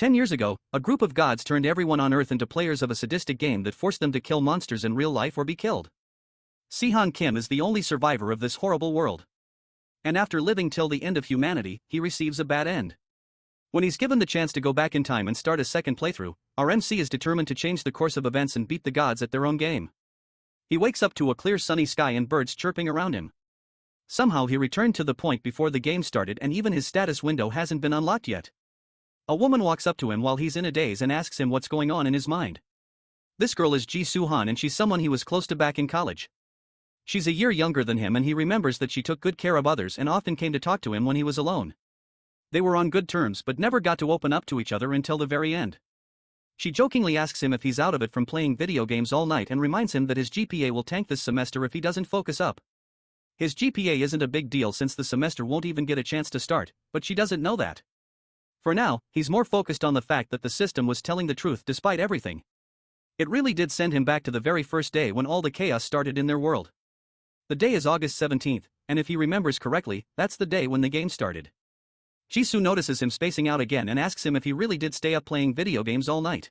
10 years ago, a group of gods turned everyone on Earth into players of a sadistic game that forced them to kill monsters in real life or be killed. Sehan Kim is the only survivor of this horrible world. And after living till the end of humanity, he receives a bad end. When he's given the chance to go back in time and start a second playthrough, our MC is determined to change the course of events and beat the gods at their own game. He wakes up to a clear sunny sky and birds chirping around him. Somehow he returned to the point before the game started and even his status window hasn't been unlocked yet. A woman walks up to him while he's in a daze and asks him what's going on in his mind. This girl is Ji Soo-han and she's someone he was close to back in college. She's a year younger than him and he remembers that she took good care of others and often came to talk to him when he was alone. They were on good terms but never got to open up to each other until the very end. She jokingly asks him if he's out of it from playing video games all night and reminds him that his GPA will tank this semester if he doesn't focus up. His GPA isn't a big deal since the semester won't even get a chance to start, but she doesn't know that. For now, he's more focused on the fact that the system was telling the truth despite everything. It really did send him back to the very first day when all the chaos started in their world. The day is August 17th, and if he remembers correctly, that's the day when the game started. Jisoo notices him spacing out again and asks him if he really did stay up playing video games all night.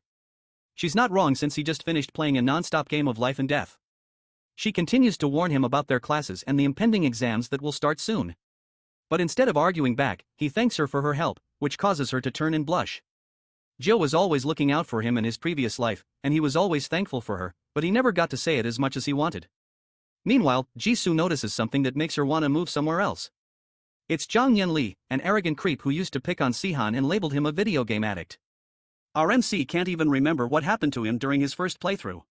She's not wrong since he just finished playing a non-stop game of life and death. She continues to warn him about their classes and the impending exams that will start soon. But instead of arguing back, he thanks her for her help, which causes her to turn and blush. Jill was always looking out for him in his previous life, and he was always thankful for her, but he never got to say it as much as he wanted. Meanwhile, Jisoo notices something that makes her want to move somewhere else. It's Jang Yen Lee, an arrogant creep who used to pick on Sehan and labeled him a video game addict. Our MC can't even remember what happened to him during his first playthrough.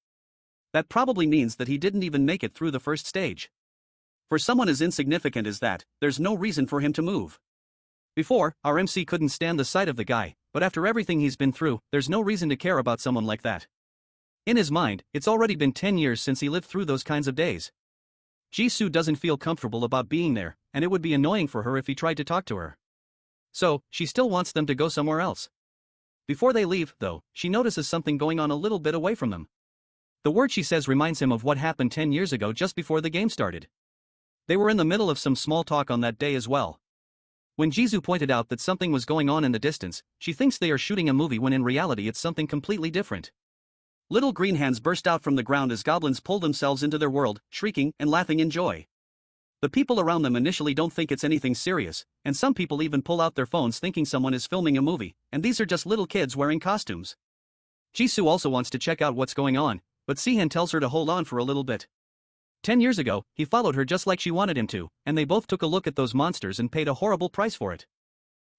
That probably means that he didn't even make it through the first stage. For someone as insignificant as that, there's no reason for him to move. Before, our MC couldn't stand the sight of the guy, but after everything he's been through, there's no reason to care about someone like that. In his mind, it's already been 10 years since he lived through those kinds of days. Jisoo doesn't feel comfortable about being there, and it would be annoying for her if he tried to talk to her. So, she still wants them to go somewhere else. Before they leave, though, she notices something going on a little bit away from them. The word she says reminds him of what happened 10 years ago just before the game started. They were in the middle of some small talk on that day as well. When Jisoo pointed out that something was going on in the distance, she thinks they are shooting a movie when in reality it's something completely different. Little green hands burst out from the ground as goblins pull themselves into their world, shrieking and laughing in joy. The people around them initially don't think it's anything serious, and some people even pull out their phones thinking someone is filming a movie, and these are just little kids wearing costumes. Jisoo also wants to check out what's going on, but Sehan tells her to hold on for a little bit. 10 years ago, he followed her just like she wanted him to, and they both took a look at those monsters and paid a horrible price for it.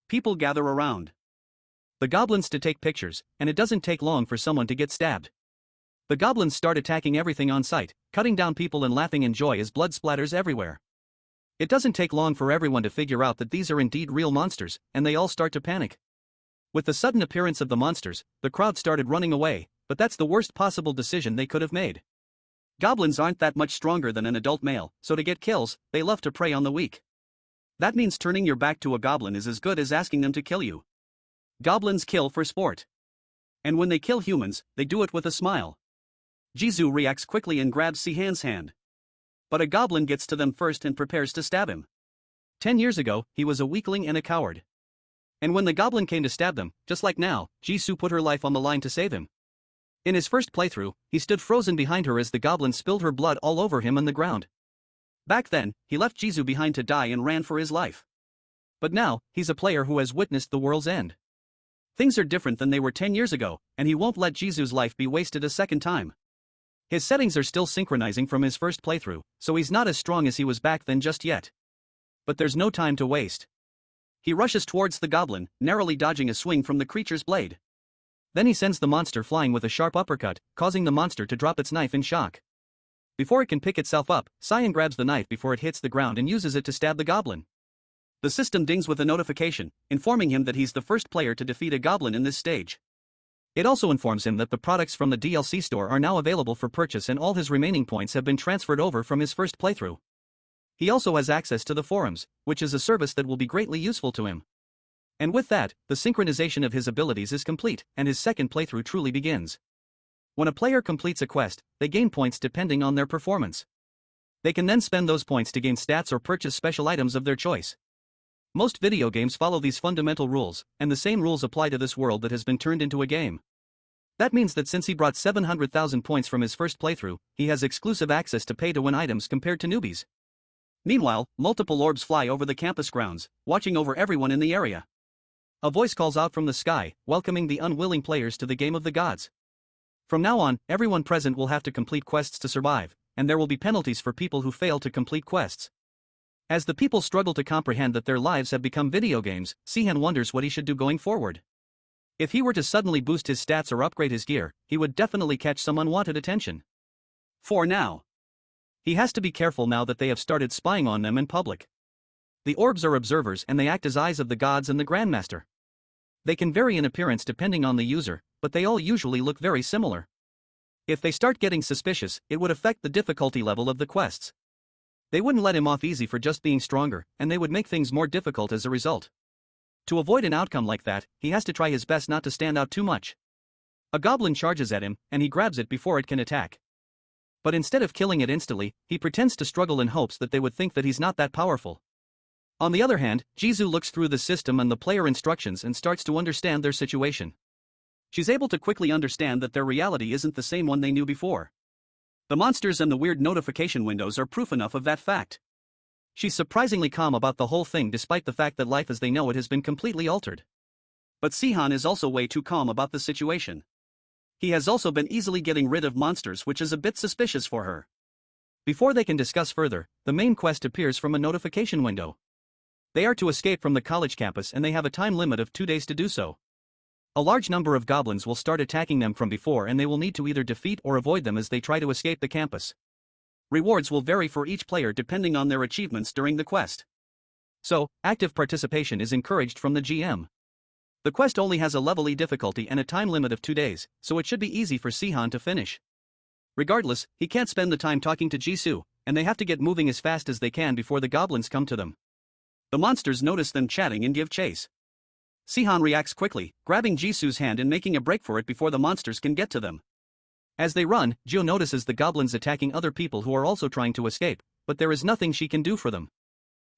People gather around the goblins to take pictures, and it doesn't take long for someone to get stabbed. The goblins start attacking everything on sight, cutting down people and laughing in joy as blood splatters everywhere. It doesn't take long for everyone to figure out that these are indeed real monsters, and they all start to panic. With the sudden appearance of the monsters, the crowd started running away, but that's the worst possible decision they could have made. Goblins aren't that much stronger than an adult male, so to get kills, they love to prey on the weak. That means turning your back to a goblin is as good as asking them to kill you. Goblins kill for sport. And when they kill humans, they do it with a smile. Jisoo reacts quickly and grabs Sehan's hand. But a goblin gets to them first and prepares to stab him. 10 years ago, he was a weakling and a coward. And when the goblin came to stab them, just like now, Jisoo put her life on the line to save him. In his first playthrough, he stood frozen behind her as the goblin spilled her blood all over him and the ground. Back then, he left Jisoo behind to die and ran for his life. But now, he's a player who has witnessed the world's end. Things are different than they were 10 years ago, and he won't let Jisoo's life be wasted a second time. His settings are still synchronizing from his first playthrough, so he's not as strong as he was back then just yet. But there's no time to waste. He rushes towards the goblin, narrowly dodging a swing from the creature's blade. Then he sends the monster flying with a sharp uppercut, causing the monster to drop its knife in shock. Before it can pick itself up, Sehan grabs the knife before it hits the ground and uses it to stab the goblin. The system dings with a notification, informing him that he's the first player to defeat a goblin in this stage. It also informs him that the products from the DLC store are now available for purchase and all his remaining points have been transferred over from his first playthrough. He also has access to the forums, which is a service that will be greatly useful to him. And with that, the synchronization of his abilities is complete, and his second playthrough truly begins. When a player completes a quest, they gain points depending on their performance. They can then spend those points to gain stats or purchase special items of their choice. Most video games follow these fundamental rules, and the same rules apply to this world that has been turned into a game. That means that since he brought 700,000 points from his first playthrough, he has exclusive access to pay-to-win items compared to newbies. Meanwhile, multiple orbs fly over the campus grounds, watching over everyone in the area. A voice calls out from the sky, welcoming the unwilling players to the game of the gods. From now on, everyone present will have to complete quests to survive, and there will be penalties for people who fail to complete quests. As the people struggle to comprehend that their lives have become video games, Sehan wonders what he should do going forward. If he were to suddenly boost his stats or upgrade his gear, he would definitely catch some unwanted attention. For now, he has to be careful now that they have started spying on them in public. The orbs are observers and they act as eyes of the gods and the Grandmaster. They can vary in appearance depending on the user, but they all usually look very similar. If they start getting suspicious, it would affect the difficulty level of the quests. They wouldn't let him off easy for just being stronger, and they would make things more difficult as a result. To avoid an outcome like that, he has to try his best not to stand out too much. A goblin charges at him, and he grabs it before it can attack. But instead of killing it instantly, he pretends to struggle in hopes that they would think that he's not that powerful. On the other hand, Jisoo looks through the system and the player instructions and starts to understand their situation. She's able to quickly understand that their reality isn't the same one they knew before. The monsters and the weird notification windows are proof enough of that fact. She's surprisingly calm about the whole thing despite the fact that life as they know it has been completely altered. But Sehan is also way too calm about the situation. He has also been easily getting rid of monsters, which is a bit suspicious for her. Before they can discuss further, the main quest appears from a notification window. They are to escape from the college campus and they have a time limit of 2 days to do so. A large number of goblins will start attacking them from before and they will need to either defeat or avoid them as they try to escape the campus. Rewards will vary for each player depending on their achievements during the quest. So, active participation is encouraged from the GM. The quest only has a level E difficulty and a time limit of 2 days, so it should be easy for Sehan to finish. Regardless, he can't spend the time talking to Jisoo, and they have to get moving as fast as they can before the goblins come to them. The monsters notice them chatting and give chase. Sehan reacts quickly, grabbing Jisoo's hand and making a break for it before the monsters can get to them. As they run, Jo notices the goblins attacking other people who are also trying to escape, but there is nothing she can do for them.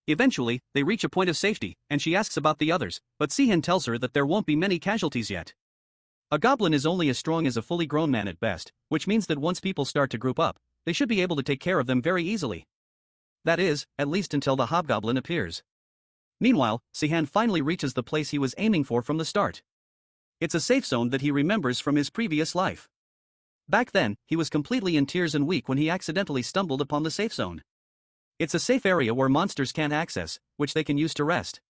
Eventually, they reach a point of safety, and she asks about the others, but Sehan tells her that there won't be many casualties yet. A goblin is only as strong as a fully grown man at best, which means that once people start to group up, they should be able to take care of them very easily. That is, at least until the hobgoblin appears. Meanwhile, Sehan finally reaches the place he was aiming for from the start. It's a safe zone that he remembers from his previous life. Back then, he was completely in tears and weak when he accidentally stumbled upon the safe zone. It's a safe area where monsters can't access, which they can use to rest.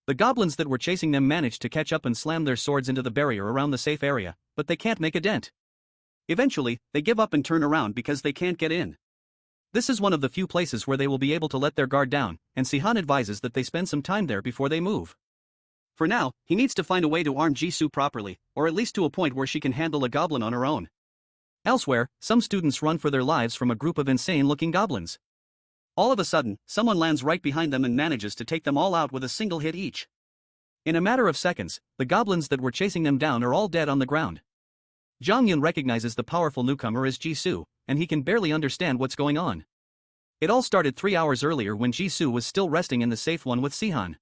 The goblins that were chasing them managed to catch up and slam their swords into the barrier around the safe area, but they can't make a dent. Eventually, they give up and turn around because they can't get in. This is one of the few places where they will be able to let their guard down, and Sehan advises that they spend some time there before they move. For now, he needs to find a way to arm Jisoo properly, or at least to a point where she can handle a goblin on her own. Elsewhere, some students run for their lives from a group of insane-looking goblins. All of a sudden, someone lands right behind them and manages to take them all out with a single hit each. In a matter of seconds, the goblins that were chasing them down are all dead on the ground. Jong-yun recognizes the powerful newcomer as Jisoo, and he can barely understand what's going on. It all started 3 hours earlier when Jisoo was still resting in the safe one with Sehan.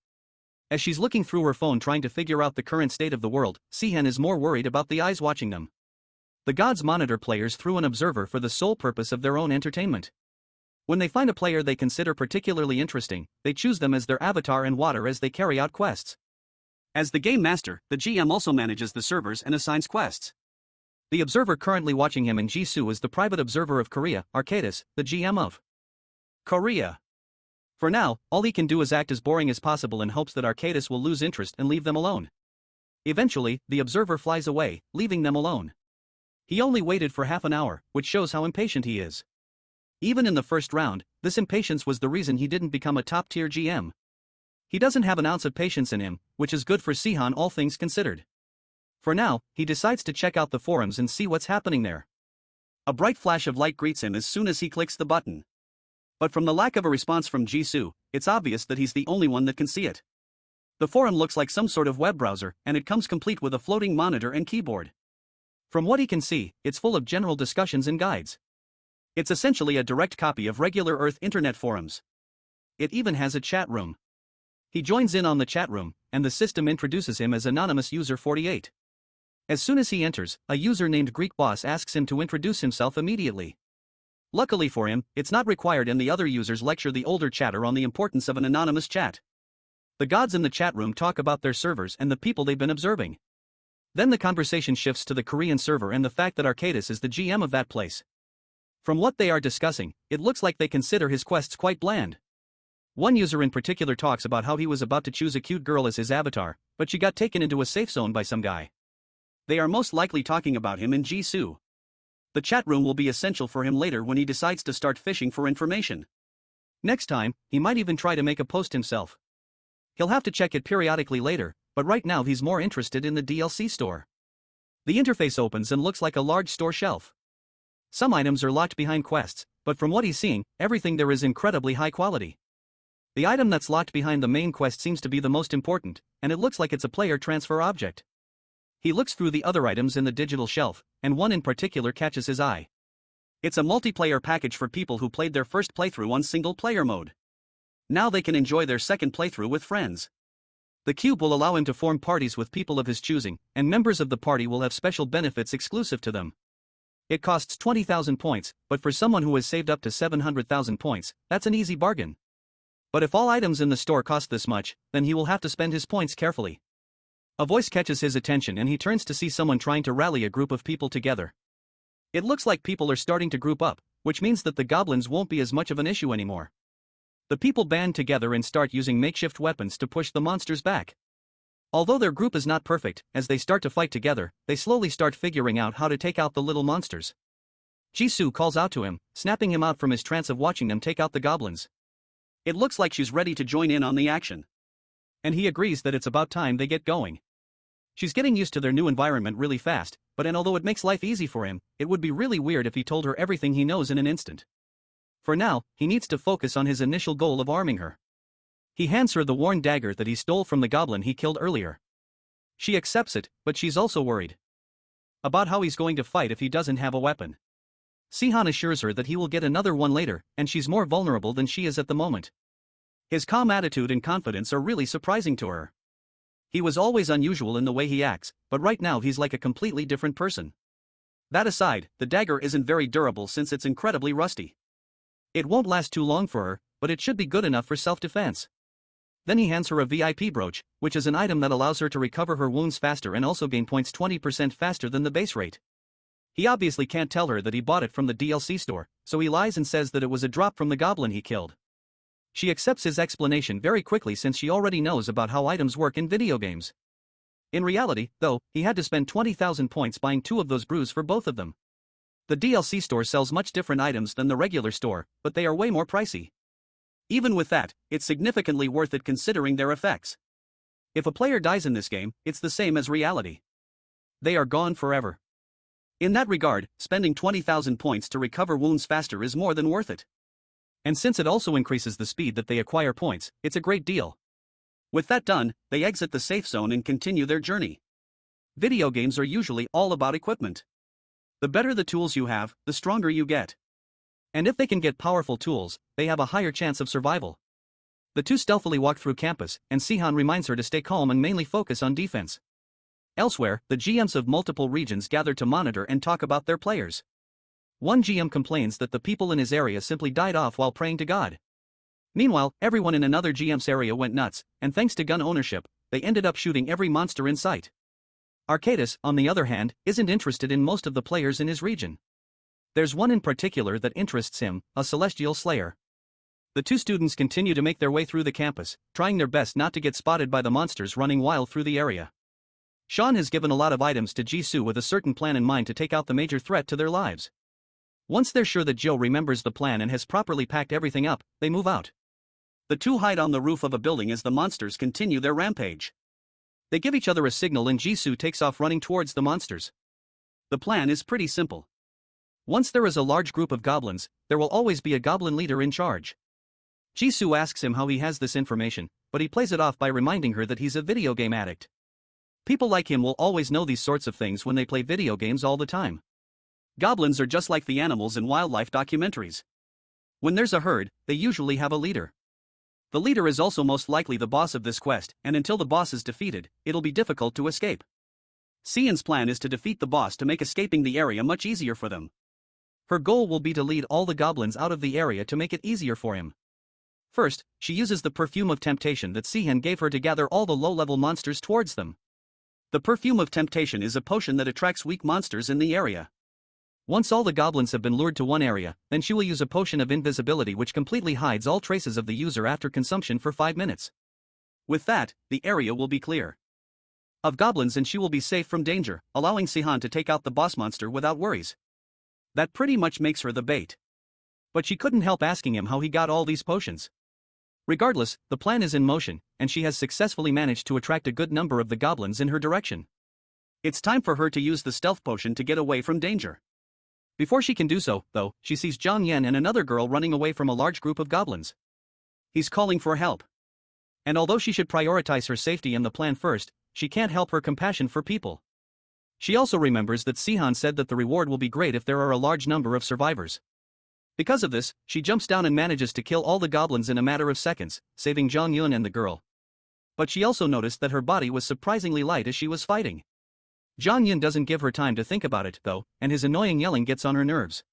As she's looking through her phone trying to figure out the current state of the world, Sehan is more worried about the eyes watching them. The gods monitor players through an observer for the sole purpose of their own entertainment. When they find a player they consider particularly interesting, they choose them as their avatar and water as they carry out quests. As the game master, the GM also manages the servers and assigns quests. The observer currently watching him in Jisoo is the private observer of Korea, Arcadis, the GM of Korea. For now, all he can do is act as boring as possible in hopes that Arcadis will lose interest and leave them alone. Eventually, the observer flies away, leaving them alone. He only waited for half an hour, which shows how impatient he is. Even in the first round, this impatience was the reason he didn't become a top-tier GM. He doesn't have an ounce of patience in him, which is good for Sehan all things considered. For now, he decides to check out the forums and see what's happening there. A bright flash of light greets him as soon as he clicks the button. But from the lack of a response from Jisoo, it's obvious that he's the only one that can see it. The forum looks like some sort of web browser, and it comes complete with a floating monitor and keyboard. From what he can see, it's full of general discussions and guides. It's essentially a direct copy of regular Earth internet forums. It even has a chat room. He joins in on the chat room, and the system introduces him as Anonymous User 48. As soon as he enters, a user named Greek Boss asks him to introduce himself immediately. Luckily for him, it's not required, and the other users lecture the older chatter on the importance of an anonymous chat. The gods in the chat room talk about their servers and the people they've been observing. Then the conversation shifts to the Korean server and the fact that Arcadis is the GM of that place. From what they are discussing, it looks like they consider his quests quite bland. One user in particular talks about how he was about to choose a cute girl as his avatar, but she got taken into a safe zone by some guy. They are most likely talking about him and Jisoo. The chat room will be essential for him later when he decides to start fishing for information. Next time, he might even try to make a post himself. He'll have to check it periodically later, but right now he's more interested in the DLC store. The interface opens and looks like a large store shelf. Some items are locked behind quests, but from what he's seeing, everything there is incredibly high quality. The item that's locked behind the main quest seems to be the most important, and it looks like it's a player transfer object. He looks through the other items in the digital shelf, and one in particular catches his eye. It's a multiplayer package for people who played their first playthrough on single-player mode. Now they can enjoy their second playthrough with friends. The cube will allow him to form parties with people of his choosing, and members of the party will have special benefits exclusive to them. It costs 20,000 points, but for someone who has saved up to 700,000 points, that's an easy bargain. But if all items in the store cost this much, then he will have to spend his points carefully. A voice catches his attention and he turns to see someone trying to rally a group of people together. It looks like people are starting to group up, which means that the goblins won't be as much of an issue anymore. The people band together and start using makeshift weapons to push the monsters back. Although their group is not perfect, as they start to fight together, they slowly start figuring out how to take out the little monsters. Jisoo calls out to him, snapping him out from his trance of watching them take out the goblins. It looks like she's ready to join in on the action. And he agrees that it's about time they get going. She's getting used to their new environment really fast, but although it makes life easy for him, it would be really weird if he told her everything he knows in an instant. For now, he needs to focus on his initial goal of arming her. He hands her the worn dagger that he stole from the goblin he killed earlier. She accepts it, but she's also worried about how he's going to fight if he doesn't have a weapon. Sehan assures her that he will get another one later, and she's more vulnerable than she is at the moment. His calm attitude and confidence are really surprising to her. He was always unusual in the way he acts, but right now he's like a completely different person. That aside, the dagger isn't very durable since it's incredibly rusty. It won't last too long for her, but it should be good enough for self-defense. Then he hands her a VIP brooch, which is an item that allows her to recover her wounds faster and also gain points 20% faster than the base rate. He obviously can't tell her that he bought it from the DLC store, so he lies and says that it was a drop from the goblin he killed. She accepts his explanation very quickly since she already knows about how items work in video games. In reality, though, he had to spend 20,000 points buying 2 of those brews for both of them. The DLC store sells much different items than the regular store, but they are way more pricey. Even with that, it's significantly worth it considering their effects. If a player dies in this game, it's the same as reality. They are gone forever. In that regard, spending 20,000 points to recover wounds faster is more than worth it. And since it also increases the speed that they acquire points, it's a great deal. With that done, they exit the safe zone and continue their journey. Video games are usually all about equipment. The better the tools you have, the stronger you get. And if they can get powerful tools, they have a higher chance of survival. The two stealthily walk through campus, and Sehan reminds her to stay calm and mainly focus on defense. Elsewhere, the GMs of multiple regions gather to monitor and talk about their players. One GM complains that the people in his area simply died off while praying to God. Meanwhile, everyone in another GM's area went nuts, and thanks to gun ownership, they ended up shooting every monster in sight. Arcadis, on the other hand, isn't interested in most of the players in his region. There's one in particular that interests him, a celestial slayer. The two students continue to make their way through the campus, trying their best not to get spotted by the monsters running wild through the area. Sean has given a lot of items to Jisoo with a certain plan in mind to take out the major threat to their lives. Once they're sure that Joe remembers the plan and has properly packed everything up, they move out. The two hide on the roof of a building as the monsters continue their rampage. They give each other a signal and Jisoo takes off running towards the monsters. The plan is pretty simple. Once there is a large group of goblins, there will always be a goblin leader in charge. Jisoo asks him how he has this information, but he plays it off by reminding her that he's a video game addict. People like him will always know these sorts of things when they play video games all the time. Goblins are just like the animals in wildlife documentaries. When there's a herd, they usually have a leader. The leader is also most likely the boss of this quest, and until the boss is defeated, it'll be difficult to escape. Sehan's plan is to defeat the boss to make escaping the area much easier for them. Her goal will be to lead all the goblins out of the area to make it easier for him. First, she uses the perfume of temptation that Sehan gave her to gather all the low-level monsters towards them. The perfume of temptation is a potion that attracts weak monsters in the area. Once all the goblins have been lured to one area, then she will use a potion of invisibility which completely hides all traces of the user after consumption for 5 minutes. With that, the area will be clear of goblins and she will be safe from danger, allowing Sehan to take out the boss monster without worries. That pretty much makes her the bait. But she couldn't help asking him how he got all these potions. Regardless, the plan is in motion, and she has successfully managed to attract a good number of the goblins in her direction. It's time for her to use the stealth potion to get away from danger. Before she can do so, though, she sees Zhang Yan and another girl running away from a large group of goblins. He's calling for help. And although she should prioritize her safety and the plan first, she can't help her compassion for people. She also remembers that Sehan said that the reward will be great if there are a large number of survivors. Because of this, she jumps down and manages to kill all the goblins in a matter of seconds, saving Zhang Yun and the girl. But she also noticed that her body was surprisingly light as she was fighting. Zhang Yun doesn't give her time to think about it, though, and his annoying yelling gets on her nerves.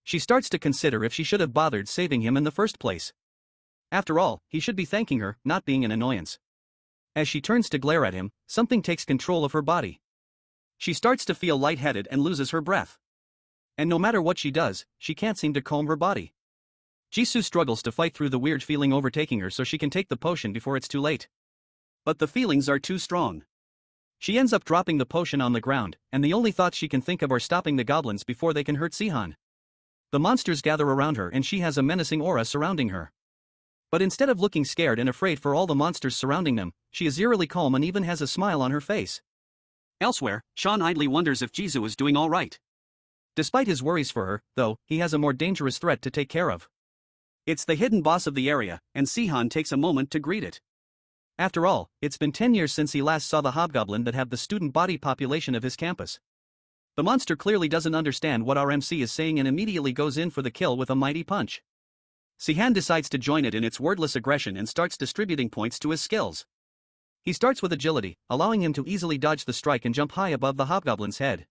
She starts to consider if she should have bothered saving him in the first place. After all, he should be thanking her, not being an annoyance. As she turns to glare at him, something takes control of her body. She starts to feel lightheaded and loses her breath. And no matter what she does, she can't seem to calm her body. Jisoo struggles to fight through the weird feeling overtaking her so she can take the potion before it's too late. But the feelings are too strong. She ends up dropping the potion on the ground, and the only thoughts she can think of are stopping the goblins before they can hurt Sehan. The monsters gather around her and she has a menacing aura surrounding her. But instead of looking scared and afraid for all the monsters surrounding them, she is eerily calm and even has a smile on her face. Elsewhere, Sean idly wonders if Jisoo is doing all right. Despite his worries for her, though, he has a more dangerous threat to take care of. It's the hidden boss of the area, and Sehan takes a moment to greet it. After all, it's been 10 years since he last saw the hobgoblin that have the student body population of his campus. The monster clearly doesn't understand what our MC is saying and immediately goes in for the kill with a mighty punch. Sehan decides to join it in its wordless aggression and starts distributing points to his skills. He starts with agility, allowing him to easily dodge the strike and jump high above the hobgoblin's head.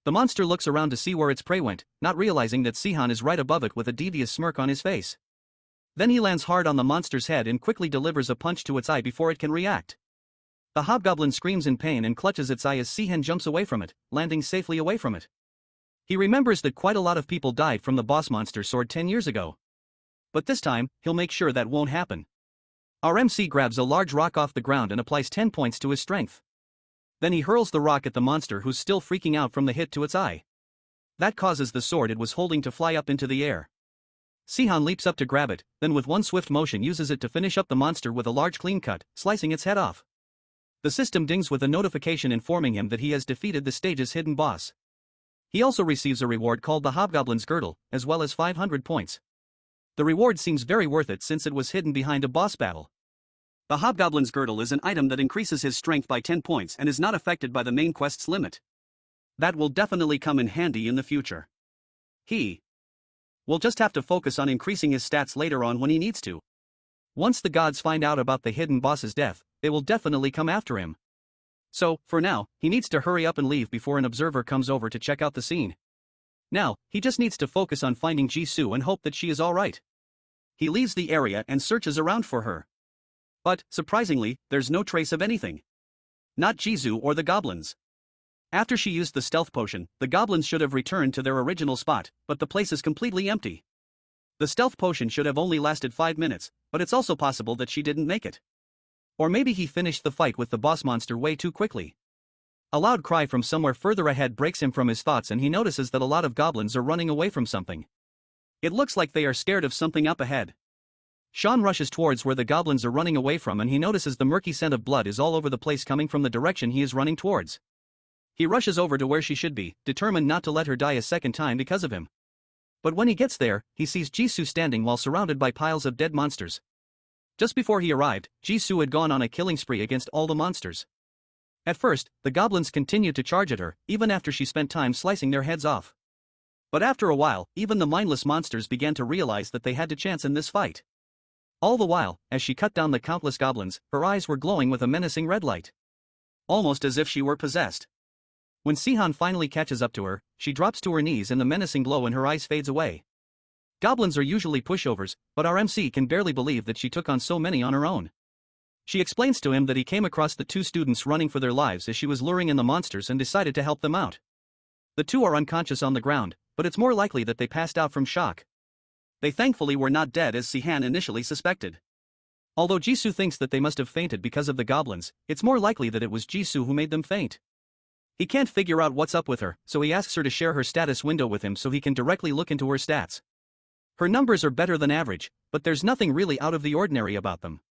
The monster looks around to see where its prey went, not realizing that Sehan is right above it with a devious smirk on his face. Then he lands hard on the monster's head and quickly delivers a punch to its eye before it can react. The hobgoblin screams in pain and clutches its eye as Sehan jumps away from it, landing safely away from it. He remembers that quite a lot of people died from the boss monster sword 10 years ago. But this time, he'll make sure that won't happen. Our MC grabs a large rock off the ground and applies 10 points to his strength. Then he hurls the rock at the monster who's still freaking out from the hit to its eye. That causes the sword it was holding to fly up into the air. Sehan leaps up to grab it, then with one swift motion uses it to finish up the monster with a large clean cut, slicing its head off. The system dings with a notification informing him that he has defeated the stage's hidden boss. He also receives a reward called the Hobgoblin's Girdle, as well as 500 points. The reward seems very worth it since it was hidden behind a boss battle. The Hobgoblin's Girdle is an item that increases his strength by 10 points and is not affected by the main quest's limit. That will definitely come in handy in the future. He will just have to focus on increasing his stats later on when he needs to. Once the gods find out about the hidden boss's death, they will definitely come after him. So, for now, he needs to hurry up and leave before an observer comes over to check out the scene. Now, he just needs to focus on finding Jisoo and hope that she is alright. He leaves the area and searches around for her. But, surprisingly, there's no trace of anything. Not Jisoo or the goblins. After she used the stealth potion, the goblins should have returned to their original spot, but the place is completely empty. The stealth potion should have only lasted 5 minutes, but it's also possible that she didn't make it. Or maybe he finished the fight with the boss monster way too quickly. A loud cry from somewhere further ahead breaks him from his thoughts and he notices that a lot of goblins are running away from something. It looks like they are scared of something up ahead. Sean rushes towards where the goblins are running away from and he notices the murky scent of blood is all over the place coming from the direction he is running towards. He rushes over to where she should be, determined not to let her die a second time because of him. But when he gets there, he sees Jisoo standing while surrounded by piles of dead monsters. Just before he arrived, Jisoo had gone on a killing spree against all the monsters. At first, the goblins continued to charge at her, even after she spent time slicing their heads off. But after a while, even the mindless monsters began to realize that they had a chance in this fight. All the while, as she cut down the countless goblins, her eyes were glowing with a menacing red light. Almost as if she were possessed. When Sehan finally catches up to her, she drops to her knees and the menacing glow in her eyes fades away. Goblins are usually pushovers, but our MC can barely believe that she took on so many on her own. She explains to him that he came across the two students running for their lives as she was luring in the monsters and decided to help them out. The two are unconscious on the ground, but it's more likely that they passed out from shock. They thankfully were not dead as Sehan initially suspected. Although Jisoo thinks that they must have fainted because of the goblins, it's more likely that it was Jisoo who made them faint. He can't figure out what's up with her, so he asks her to share her status window with him so he can directly look into her stats. Her numbers are better than average, but there's nothing really out of the ordinary about them.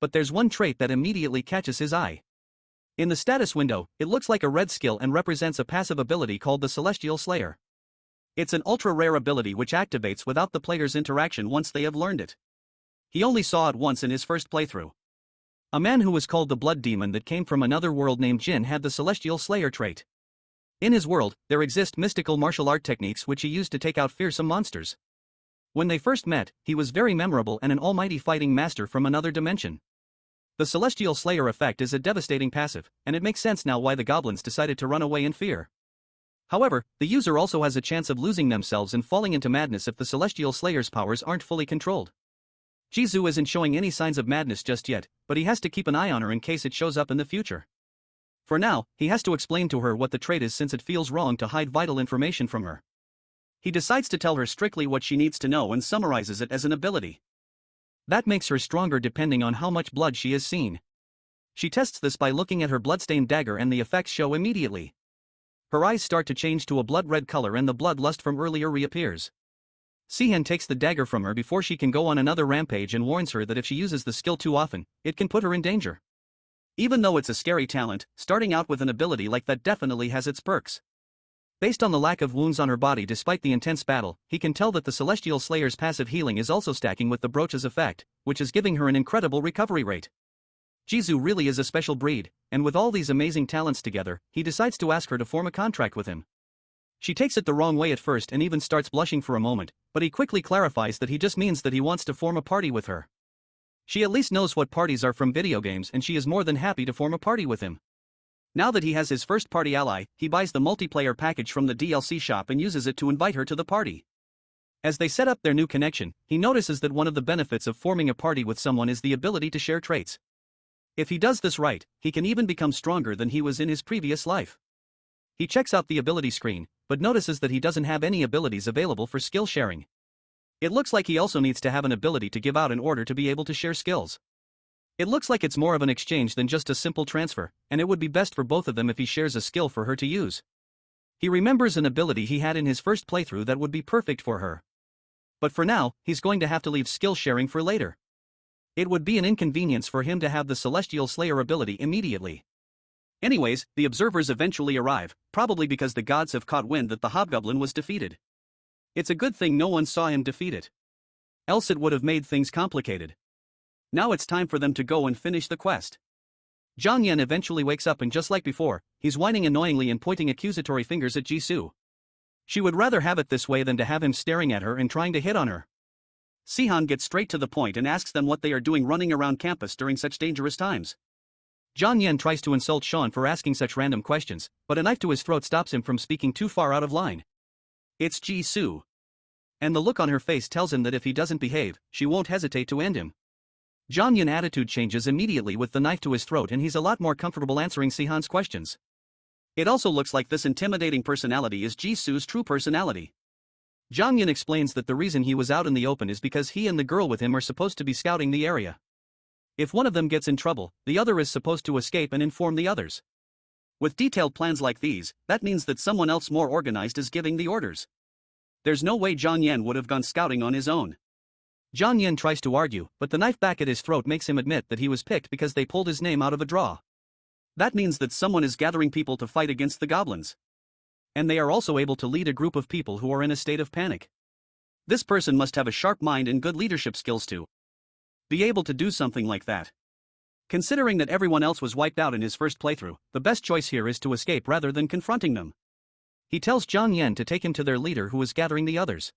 But there's one trait that immediately catches his eye. In the status window, it looks like a red skill and represents a passive ability called the Celestial Slayer. It's an ultra-rare ability which activates without the player's interaction once they have learned it. He only saw it once in his first playthrough. A man who was called the Blood Demon that came from another world named Jin had the Celestial Slayer trait. In his world, there exist mystical martial art techniques which he used to take out fearsome monsters. When they first met, he was very memorable and an almighty fighting master from another dimension. The Celestial Slayer effect is a devastating passive, and it makes sense now why the goblins decided to run away in fear. However, the user also has a chance of losing themselves and falling into madness if the Celestial Slayer's powers aren't fully controlled. Jisoo isn't showing any signs of madness just yet, but he has to keep an eye on her in case it shows up in the future. For now, he has to explain to her what the trait is since it feels wrong to hide vital information from her. He decides to tell her strictly what she needs to know and summarizes it as an ability. That makes her stronger depending on how much blood she has seen. She tests this by looking at her bloodstained dagger and the effects show immediately. Her eyes start to change to a blood-red color and the bloodlust from earlier reappears. Sehan takes the dagger from her before she can go on another rampage and warns her that if she uses the skill too often, it can put her in danger. Even though it's a scary talent, starting out with an ability like that definitely has its perks. Based on the lack of wounds on her body despite the intense battle, he can tell that the Celestial Slayer's passive healing is also stacking with the brooch's effect, which is giving her an incredible recovery rate. Jisoo really is a special breed, and with all these amazing talents together, he decides to ask her to form a contract with him. She takes it the wrong way at first and even starts blushing for a moment, but he quickly clarifies that he just means that he wants to form a party with her. She at least knows what parties are from video games and she is more than happy to form a party with him. Now that he has his first party ally, he buys the multiplayer package from the DLC shop and uses it to invite her to the party. As they set up their new connection, he notices that one of the benefits of forming a party with someone is the ability to share traits. If he does this right, he can even become stronger than he was in his previous life. He checks out the ability screen, but notices that he doesn't have any abilities available for skill sharing. It looks like he also needs to have an ability to give out in order to be able to share skills. It looks like it's more of an exchange than just a simple transfer, and it would be best for both of them if he shares a skill for her to use. He remembers an ability he had in his first playthrough that would be perfect for her. But for now, he's going to have to leave skill sharing for later. It would be an inconvenience for him to have the Celestial Slayer ability immediately. Anyways, the observers eventually arrive, probably because the gods have caught wind that the hobgoblin was defeated. It's a good thing no one saw him defeat it. Else it would have made things complicated. Now it's time for them to go and finish the quest. Zhang Yan eventually wakes up and just like before, he's whining annoyingly and pointing accusatory fingers at Jisoo. She would rather have it this way than to have him staring at her and trying to hit on her. Sehan gets straight to the point and asks them what they are doing running around campus during such dangerous times. Zhang Yan tries to insult Sean for asking such random questions, but a knife to his throat stops him from speaking too far out of line. It's Jisoo. And the look on her face tells him that if he doesn't behave, she won't hesitate to end him. Zhang Yan's attitude changes immediately with the knife to his throat and he's a lot more comfortable answering Sehan's questions. It also looks like this intimidating personality is Jisoo's true personality. Zhang Yan explains that the reason he was out in the open is because he and the girl with him are supposed to be scouting the area. If one of them gets in trouble, the other is supposed to escape and inform the others. With detailed plans like these, that means that someone else more organized is giving the orders. There's no way Zhang Yan would have gone scouting on his own. Zhang Yan tries to argue, but the knife back at his throat makes him admit that he was picked because they pulled his name out of a draw. That means that someone is gathering people to fight against the goblins. And they are also able to lead a group of people who are in a state of panic. This person must have a sharp mind and good leadership skills to be able to do something like that. Considering that everyone else was wiped out in his first playthrough, the best choice here is to escape rather than confronting them. He tells Zhang Yan to take him to their leader who is gathering the others.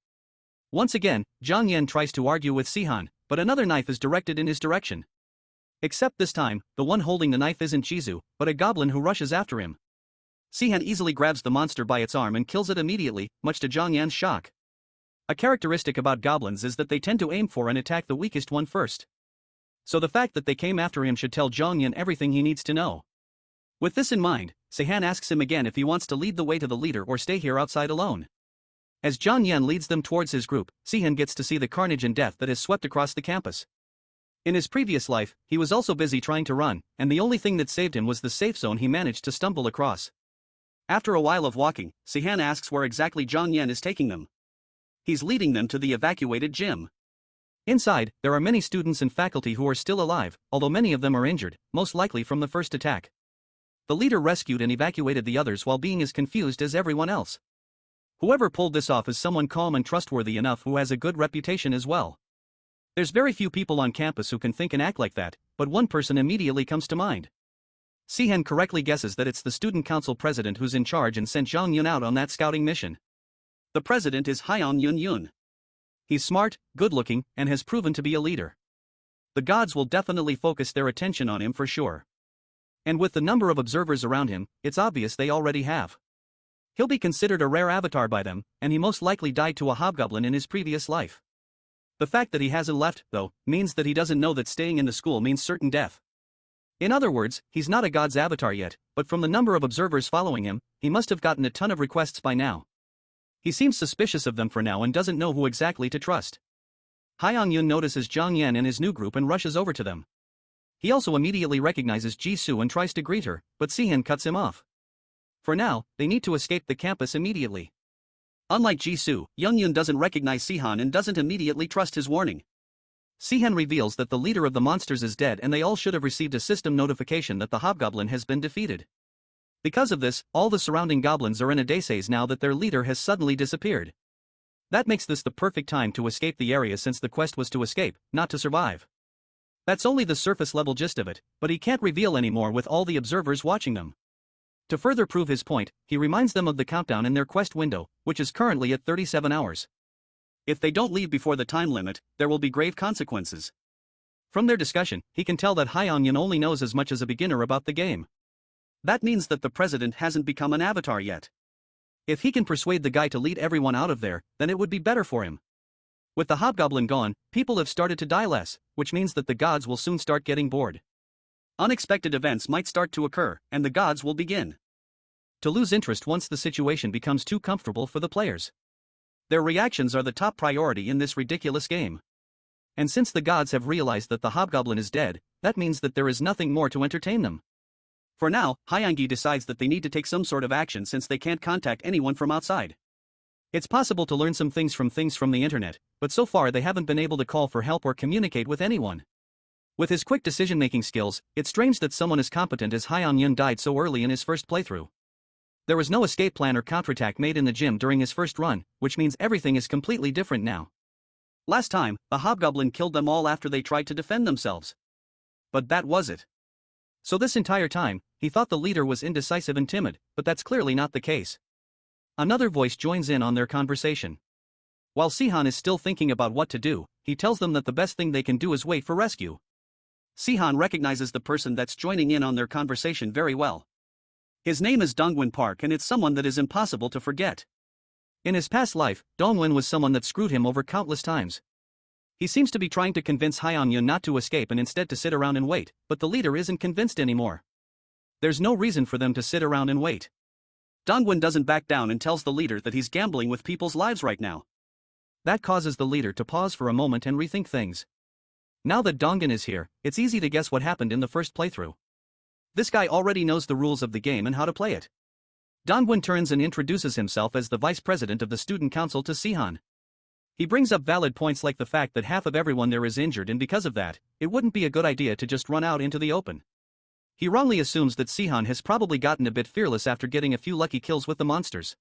Once again, Zhang Yan tries to argue with Sehan, but another knife is directed in his direction. Except this time, the one holding the knife isn't Jizu, but a goblin who rushes after him. Sehan easily grabs the monster by its arm and kills it immediately, much to Zhang Yan's shock. A characteristic about goblins is that they tend to aim for and attack the weakest one first. So the fact that they came after him should tell Zhang Yan everything he needs to know. With this in mind, Sehan asks him again if he wants to lead the way to the leader or stay here outside alone. As Zhang Yan leads them towards his group, Sehan gets to see the carnage and death that has swept across the campus. In his previous life, he was also busy trying to run, and the only thing that saved him was the safe zone he managed to stumble across. After a while of walking, Sehan asks where exactly Zhang Yan is taking them. He's leading them to the evacuated gym. Inside, there are many students and faculty who are still alive, although many of them are injured, most likely from the first attack. The leader rescued and evacuated the others while being as confused as everyone else. Whoever pulled this off is someone calm and trustworthy enough who has a good reputation as well. There's very few people on campus who can think and act like that, but one person immediately comes to mind. Sehan correctly guesses that it's the student council president who's in charge and sent Zhang Yun out on that scouting mission. The president is Hyang Yun Yun. He's smart, good-looking, and has proven to be a leader. The gods will definitely focus their attention on him for sure. And with the number of observers around him, it's obvious they already have. He'll be considered a rare avatar by them, and he most likely died to a hobgoblin in his previous life. The fact that he hasn't left, though, means that he doesn't know that staying in the school means certain death. In other words, he's not a god's avatar yet, but from the number of observers following him, he must have gotten a ton of requests by now. He seems suspicious of them for now and doesn't know who exactly to trust. Hyang Yun notices Zhang Yan and his new group and rushes over to them. He also immediately recognizes Ji Su and tries to greet her, but Sehan cuts him off. For now, they need to escape the campus immediately. Unlike Ji Su, Young Yun doesn't recognize Sehan and doesn't immediately trust his warning. Sehan reveals that the leader of the monsters is dead and they all should have received a system notification that the hobgoblin has been defeated. Because of this, all the surrounding goblins are in a daze now that their leader has suddenly disappeared. That makes this the perfect time to escape the area since the quest was to escape, not to survive. That's only the surface level gist of it, but he can't reveal any more with all the observers watching them. To further prove his point, he reminds them of the countdown in their quest window, which is currently at 37 hours. If they don't leave before the time limit, there will be grave consequences. From their discussion, he can tell that Hyang Yun only knows as much as a beginner about the game. That means that the president hasn't become an avatar yet. If he can persuade the guy to lead everyone out of there, then it would be better for him. With the hobgoblin gone, people have started to die less, which means that the gods will soon start getting bored. Unexpected events might start to occur, and the gods will begin to lose interest once the situation becomes too comfortable for the players. Their reactions are the top priority in this ridiculous game. And since the gods have realized that the hobgoblin is dead, that means that there is nothing more to entertain them. For now, Hyangi decides that they need to take some sort of action since they can't contact anyone from outside. It's possible to learn some things from the internet, but so far they haven't been able to call for help or communicate with anyone. With his quick decision-making skills, it's strange that someone as competent as Hyang Yun died so early in his first playthrough. There was no escape plan or counterattack made in the gym during his first run, which means everything is completely different now. Last time, the hobgoblin killed them all after they tried to defend themselves. But that was it. So this entire time, he thought the leader was indecisive and timid, but that's clearly not the case. Another voice joins in on their conversation. While Sehan is still thinking about what to do, he tells them that the best thing they can do is wait for rescue. Sehan recognizes the person that's joining in on their conversation very well. His name is Dongwon Park and it's someone that is impossible to forget. In his past life, Dongwon was someone that screwed him over countless times. He seems to be trying to convince Hyang Yun not to escape and instead to sit around and wait, but the leader isn't convinced anymore. There's no reason for them to sit around and wait. Dongwon doesn't back down and tells the leader that he's gambling with people's lives right now. That causes the leader to pause for a moment and rethink things. Now that Dongwon is here, it's easy to guess what happened in the first playthrough. This guy already knows the rules of the game and how to play it. Dongwon turns and introduces himself as the vice president of the student council to Sehan. He brings up valid points like the fact that half of everyone there is injured and because of that, it wouldn't be a good idea to just run out into the open. He wrongly assumes that Sehan has probably gotten a bit fearless after getting a few lucky kills with the monsters.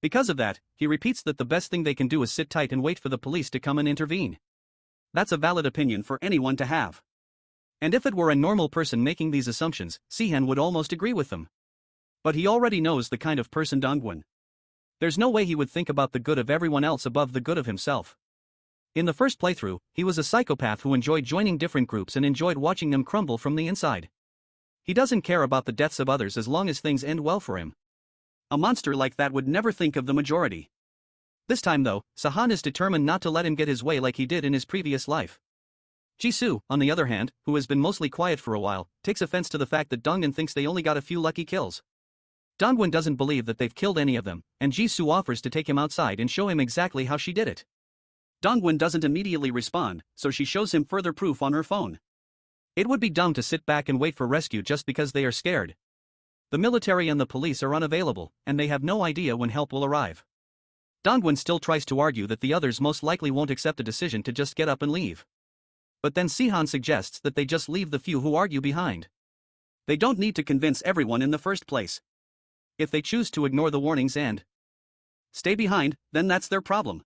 Because of that, he repeats that the best thing they can do is sit tight and wait for the police to come and intervene. That's a valid opinion for anyone to have. And if it were a normal person making these assumptions, Sehan would almost agree with them. But he already knows the kind of person Dongwon. There's no way he would think about the good of everyone else above the good of himself. In the first playthrough, he was a psychopath who enjoyed joining different groups and enjoyed watching them crumble from the inside. He doesn't care about the deaths of others as long as things end well for him. A monster like that would never think of the majority. This time though, Sehan is determined not to let him get his way like he did in his previous life. Jisoo, on the other hand, who has been mostly quiet for a while, takes offense to the fact that Dongwon thinks they only got a few lucky kills. Dongwon doesn't believe that they've killed any of them, and Jisoo offers to take him outside and show him exactly how she did it. Dongwon doesn't immediately respond, so she shows him further proof on her phone. It would be dumb to sit back and wait for rescue just because they are scared. The military and the police are unavailable, and they have no idea when help will arrive. Dongwon still tries to argue that the others most likely won't accept a decision to just get up and leave. But then Sehan suggests that they just leave the few who argue behind. They don't need to convince everyone in the first place. If they choose to ignore the warnings and stay behind, then that's their problem.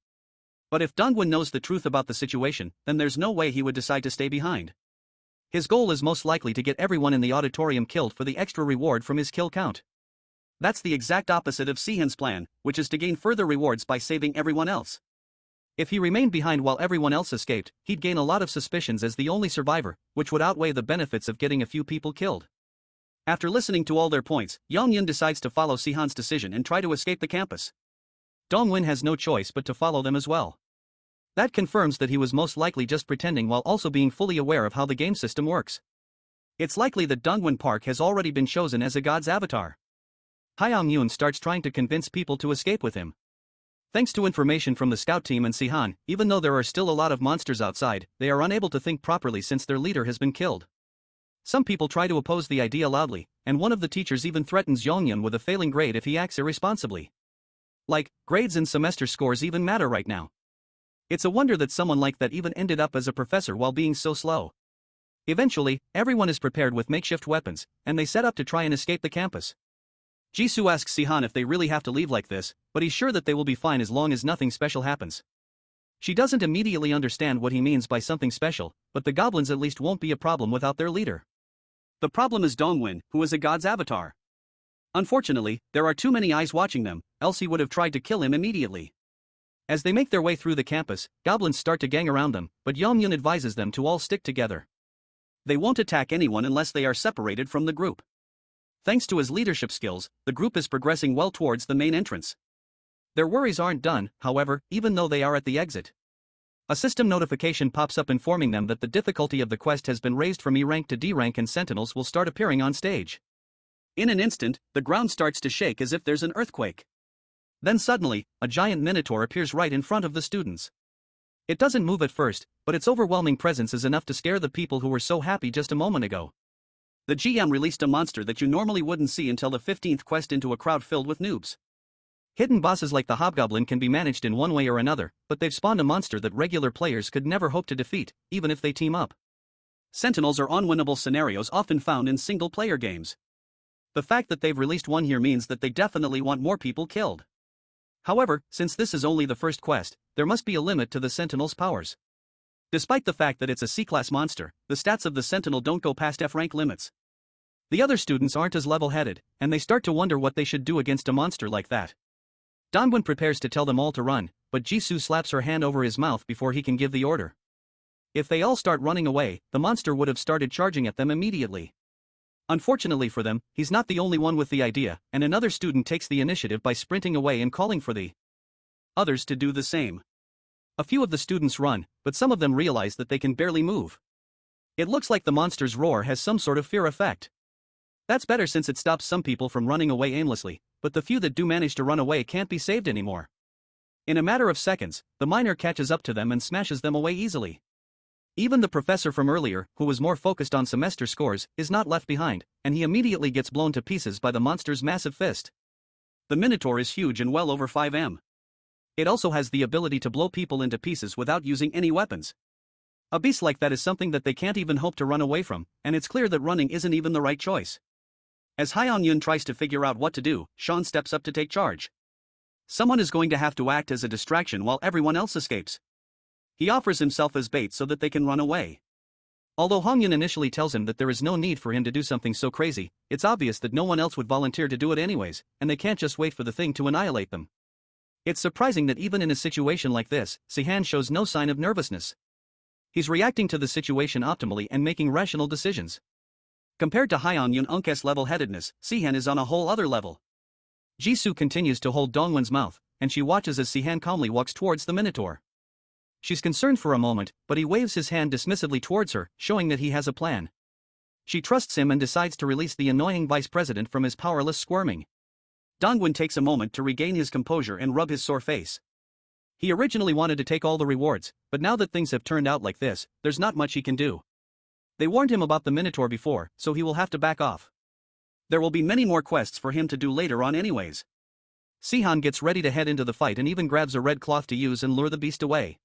But if Dongwon knows the truth about the situation, then there's no way he would decide to stay behind. His goal is most likely to get everyone in the auditorium killed for the extra reward from his kill count. That's the exact opposite of Sehan's plan, which is to gain further rewards by saving everyone else. If he remained behind while everyone else escaped, he'd gain a lot of suspicions as the only survivor, which would outweigh the benefits of getting a few people killed. After listening to all their points, Yongyun decides to follow Sehan's decision and try to escape the campus. Dongwon has no choice but to follow them as well. That confirms that he was most likely just pretending while also being fully aware of how the game system works. It's likely that Dongwon Park has already been chosen as a god's avatar. Hyung-yoon starts trying to convince people to escape with him. Thanks to information from the scout team and Sehan, even though there are still a lot of monsters outside, they are unable to think properly since their leader has been killed. Some people try to oppose the idea loudly, and one of the teachers even threatens Yongyun with a failing grade if he acts irresponsibly. Like, grades and semester scores even matter right now. It's a wonder that someone like that even ended up as a professor while being so slow. Eventually, everyone is prepared with makeshift weapons, and they set up to try and escape the campus. Jisoo asks Sehan if they really have to leave like this, but he's sure that they will be fine as long as nothing special happens. She doesn't immediately understand what he means by something special, but the goblins at least won't be a problem without their leader. The problem is Dongwon, who is a god's avatar. Unfortunately, there are too many eyes watching them, else he would have tried to kill him immediately. As they make their way through the campus, goblins start to gang around them, but Yongyun advises them to all stick together. They won't attack anyone unless they are separated from the group. Thanks to his leadership skills, the group is progressing well towards the main entrance. Their worries aren't done, however, even though they are at the exit. A system notification pops up informing them that the difficulty of the quest has been raised from E rank to D rank and sentinels will start appearing on stage. In an instant, the ground starts to shake as if there's an earthquake. Then suddenly, a giant minotaur appears right in front of the students. It doesn't move at first, but its overwhelming presence is enough to scare the people who were so happy just a moment ago. The GM released a monster that you normally wouldn't see until the 15th quest into a crowd filled with noobs. Hidden bosses like the hobgoblin can be managed in one way or another, but they've spawned a monster that regular players could never hope to defeat, even if they team up. Sentinels are unwinnable scenarios often found in single-player games. The fact that they've released one here means that they definitely want more people killed. However, since this is only the first quest, there must be a limit to the Sentinel's powers. Despite the fact that it's a C-class monster, the stats of the Sentinel don't go past F-rank limits. The other students aren't as level-headed, and they start to wonder what they should do against a monster like that. Dongwon prepares to tell them all to run, but Jisoo slaps her hand over his mouth before he can give the order. If they all start running away, the monster would have started charging at them immediately. Unfortunately for them, he's not the only one with the idea, and another student takes the initiative by sprinting away and calling for the others to do the same. A few of the students run, but some of them realize that they can barely move. It looks like the monster's roar has some sort of fear effect. That's better since it stops some people from running away aimlessly, but the few that do manage to run away can't be saved anymore. In a matter of seconds, the miner catches up to them and smashes them away easily. Even the professor from earlier, who was more focused on semester scores, is not left behind, and he immediately gets blown to pieces by the monster's massive fist. The Minotaur is huge and well over 5 m. It also has the ability to blow people into pieces without using any weapons. A beast like that is something that they can't even hope to run away from, and it's clear that running isn't even the right choice. As Hyung-yoon tries to figure out what to do, Sean steps up to take charge. Someone is going to have to act as a distraction while everyone else escapes. He offers himself as bait so that they can run away. Although Hyung-yoon initially tells him that there is no need for him to do something so crazy, it's obvious that no one else would volunteer to do it anyways, and they can't just wait for the thing to annihilate them. It's surprising that even in a situation like this, Sehan shows no sign of nervousness. He's reacting to the situation optimally and making rational decisions. Compared to UMKY's level-headedness, Sehan is on a whole other level. Jisoo continues to hold Dongwon's mouth, and she watches as Sehan calmly walks towards the Minotaur. She's concerned for a moment, but he waves his hand dismissively towards her, showing that he has a plan. She trusts him and decides to release the annoying vice president from his powerless squirming. Dongwon takes a moment to regain his composure and rub his sore face. He originally wanted to take all the rewards, but now that things have turned out like this, there's not much he can do. They warned him about the Minotaur before, so he will have to back off. There will be many more quests for him to do later on anyways. Sehan gets ready to head into the fight and even grabs a red cloth to use and lure the beast away.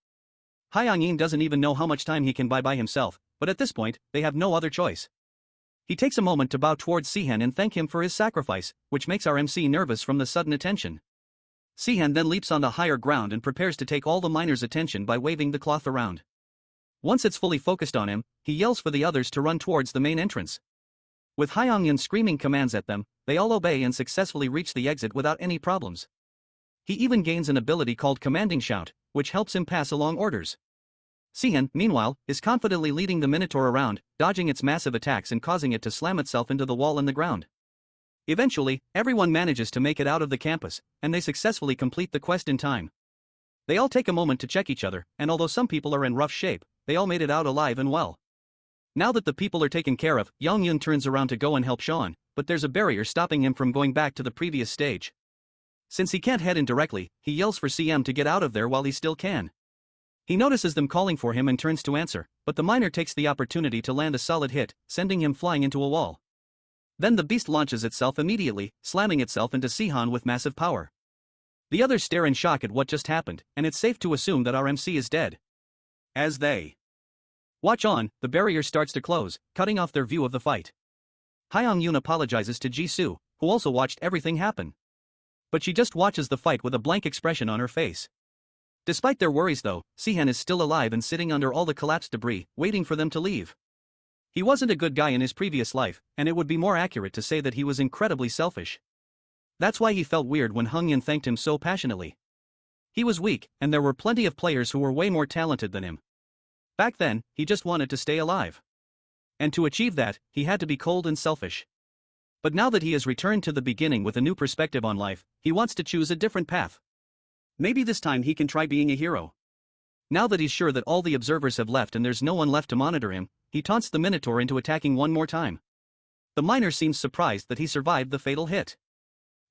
Hyang-yin doesn't even know how much time he can buy by himself, but at this point, they have no other choice. He takes a moment to bow towards Sehan and thank him for his sacrifice, which makes our MC nervous from the sudden attention. Sehan then leaps onto higher ground and prepares to take all the miners' attention by waving the cloth around. Once it's fully focused on him, he yells for the others to run towards the main entrance. With Hyang-yin screaming commands at them, they all obey and successfully reach the exit without any problems. He even gains an ability called Commanding Shout, which helps him pass along orders. Sehan, meanwhile, is confidently leading the Minotaur around, dodging its massive attacks and causing it to slam itself into the wall and the ground. Eventually, everyone manages to make it out of the campus, and they successfully complete the quest in time. They all take a moment to check each other, and although some people are in rough shape, they all made it out alive and well. Now that the people are taken care of, Young-yun turns around to go and help Sean, but there's a barrier stopping him from going back to the previous stage. Since he can't head in directly, he yells for CM to get out of there while he still can. He notices them calling for him and turns to answer, but the miner takes the opportunity to land a solid hit, sending him flying into a wall. Then the beast launches itself immediately, slamming itself into Sehan with massive power. The others stare in shock at what just happened, and it's safe to assume that our MC is dead. As they watch on, the barrier starts to close, cutting off their view of the fight. Hyang-yun apologizes to Jisoo, who also watched everything happen. But she just watches the fight with a blank expression on her face. Despite their worries though, Sehan is still alive and sitting under all the collapsed debris, waiting for them to leave. He wasn't a good guy in his previous life, and it would be more accurate to say that he was incredibly selfish. That's why he felt weird when Hung-yin thanked him so passionately. He was weak, and there were plenty of players who were way more talented than him. Back then, he just wanted to stay alive. And to achieve that, he had to be cold and selfish. But now that he has returned to the beginning with a new perspective on life, he wants to choose a different path. Maybe this time he can try being a hero. Now that he's sure that all the observers have left and there's no one left to monitor him, he taunts the Minotaur into attacking one more time. The miner seems surprised that he survived the fatal hit.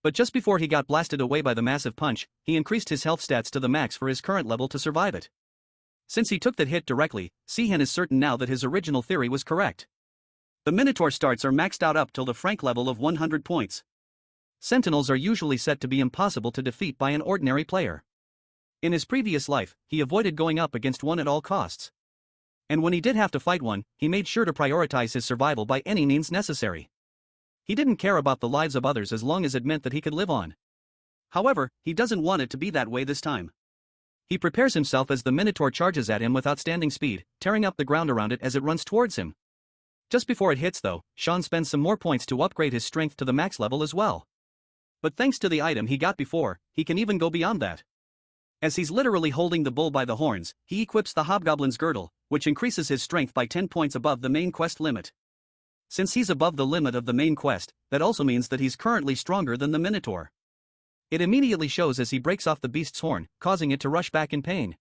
But just before he got blasted away by the massive punch, he increased his health stats to the max for his current level to survive it. Since he took that hit directly, Sehan is certain now that his original theory was correct. The Minotaur starts are maxed out up till the Frank level of 100 points. Sentinels are usually set to be impossible to defeat by an ordinary player. In his previous life, he avoided going up against one at all costs. And when he did have to fight one, he made sure to prioritize his survival by any means necessary. He didn't care about the lives of others as long as it meant that he could live on. However, he doesn't want it to be that way this time. He prepares himself as the Minotaur charges at him with outstanding speed, tearing up the ground around it as it runs towards him. Just before it hits though, Sean spends some more points to upgrade his strength to the max level as well. But thanks to the item he got before, he can even go beyond that. As he's literally holding the bull by the horns, he equips the Hobgoblin's Girdle, which increases his strength by 10 points above the main quest limit. Since he's above the limit of the main quest, that also means that he's currently stronger than the Minotaur. It immediately shows as he breaks off the beast's horn, causing it to rush back in pain.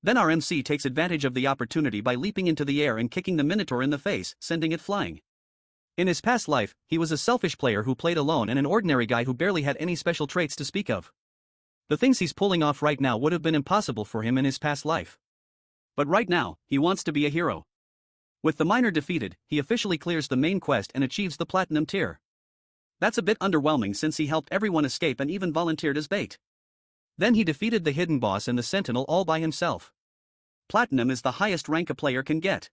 Then our MC takes advantage of the opportunity by leaping into the air and kicking the Minotaur in the face, sending it flying. In his past life, he was a selfish player who played alone and an ordinary guy who barely had any special traits to speak of. The things he's pulling off right now would have been impossible for him in his past life. But right now, he wants to be a hero. With the miner defeated, he officially clears the main quest and achieves the platinum tier. That's a bit underwhelming since he helped everyone escape and even volunteered as bait. Then he defeated the hidden boss and the sentinel all by himself. Platinum is the highest rank a player can get.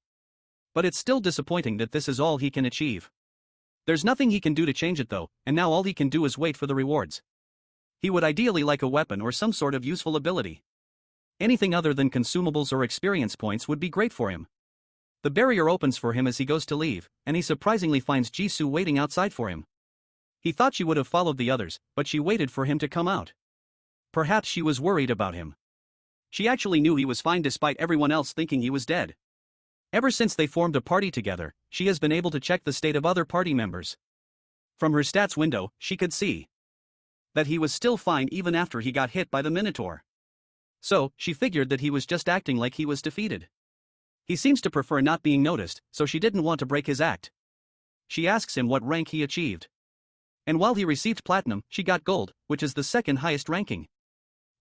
But it's still disappointing that this is all he can achieve. There's nothing he can do to change it though, and now all he can do is wait for the rewards. He would ideally like a weapon or some sort of useful ability. Anything other than consumables or experience points would be great for him. The barrier opens for him as he goes to leave, and he surprisingly finds Jisoo waiting outside for him. He thought she would have followed the others, but she waited for him to come out. Perhaps she was worried about him. She actually knew he was fine despite everyone else thinking he was dead. Ever since they formed a party together, she has been able to check the state of other party members. From her stats window, she could see that he was still fine even after he got hit by the Minotaur. So, she figured that he was just acting like he was defeated. He seems to prefer not being noticed, so she didn't want to break his act. She asks him what rank he achieved. And while he received platinum, she got gold, which is the second highest ranking.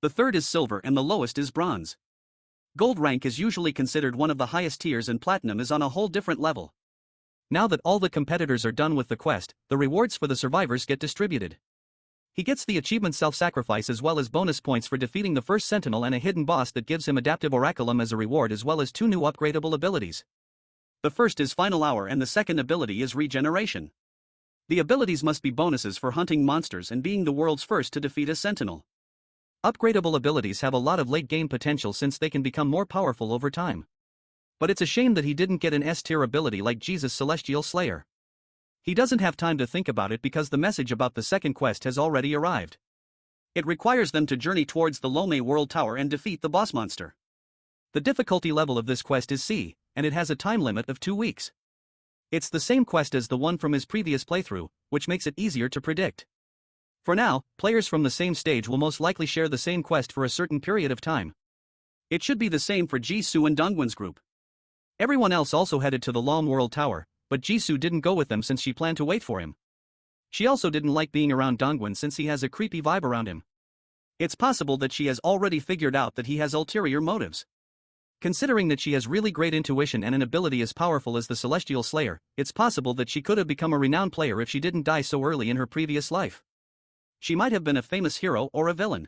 The third is silver and the lowest is bronze. Gold rank is usually considered one of the highest tiers and platinum is on a whole different level. Now that all the competitors are done with the quest, the rewards for the survivors get distributed. He gets the achievement self-sacrifice as well as bonus points for defeating the first sentinel and a hidden boss that gives him adaptive oraculum as a reward as well as 2 new upgradable abilities. The first is final hour and the second ability is regeneration. The abilities must be bonuses for hunting monsters and being the world's first to defeat a sentinel. Upgradable abilities have a lot of late game potential since they can become more powerful over time. But it's a shame that he didn't get an S-tier ability like Jesus Celestial Slayer. He doesn't have time to think about it because the message about the second quest has already arrived. It requires them to journey towards the Lome World Tower and defeat the boss monster. The difficulty level of this quest is C, and it has a time limit of 2 weeks. It's the same quest as the one from his previous playthrough, which makes it easier to predict. For now, players from the same stage will most likely share the same quest for a certain period of time. It should be the same for Jisoo and Dongwon's group. Everyone else also headed to the Lome World Tower, but Jisoo didn't go with them since she planned to wait for him. She also didn't like being around Dongwon since he has a creepy vibe around him. It's possible that she has already figured out that he has ulterior motives. Considering that she has really great intuition and an ability as powerful as the Celestial Slayer, it's possible that she could have become a renowned player if she didn't die so early in her previous life. She might have been a famous hero or a villain.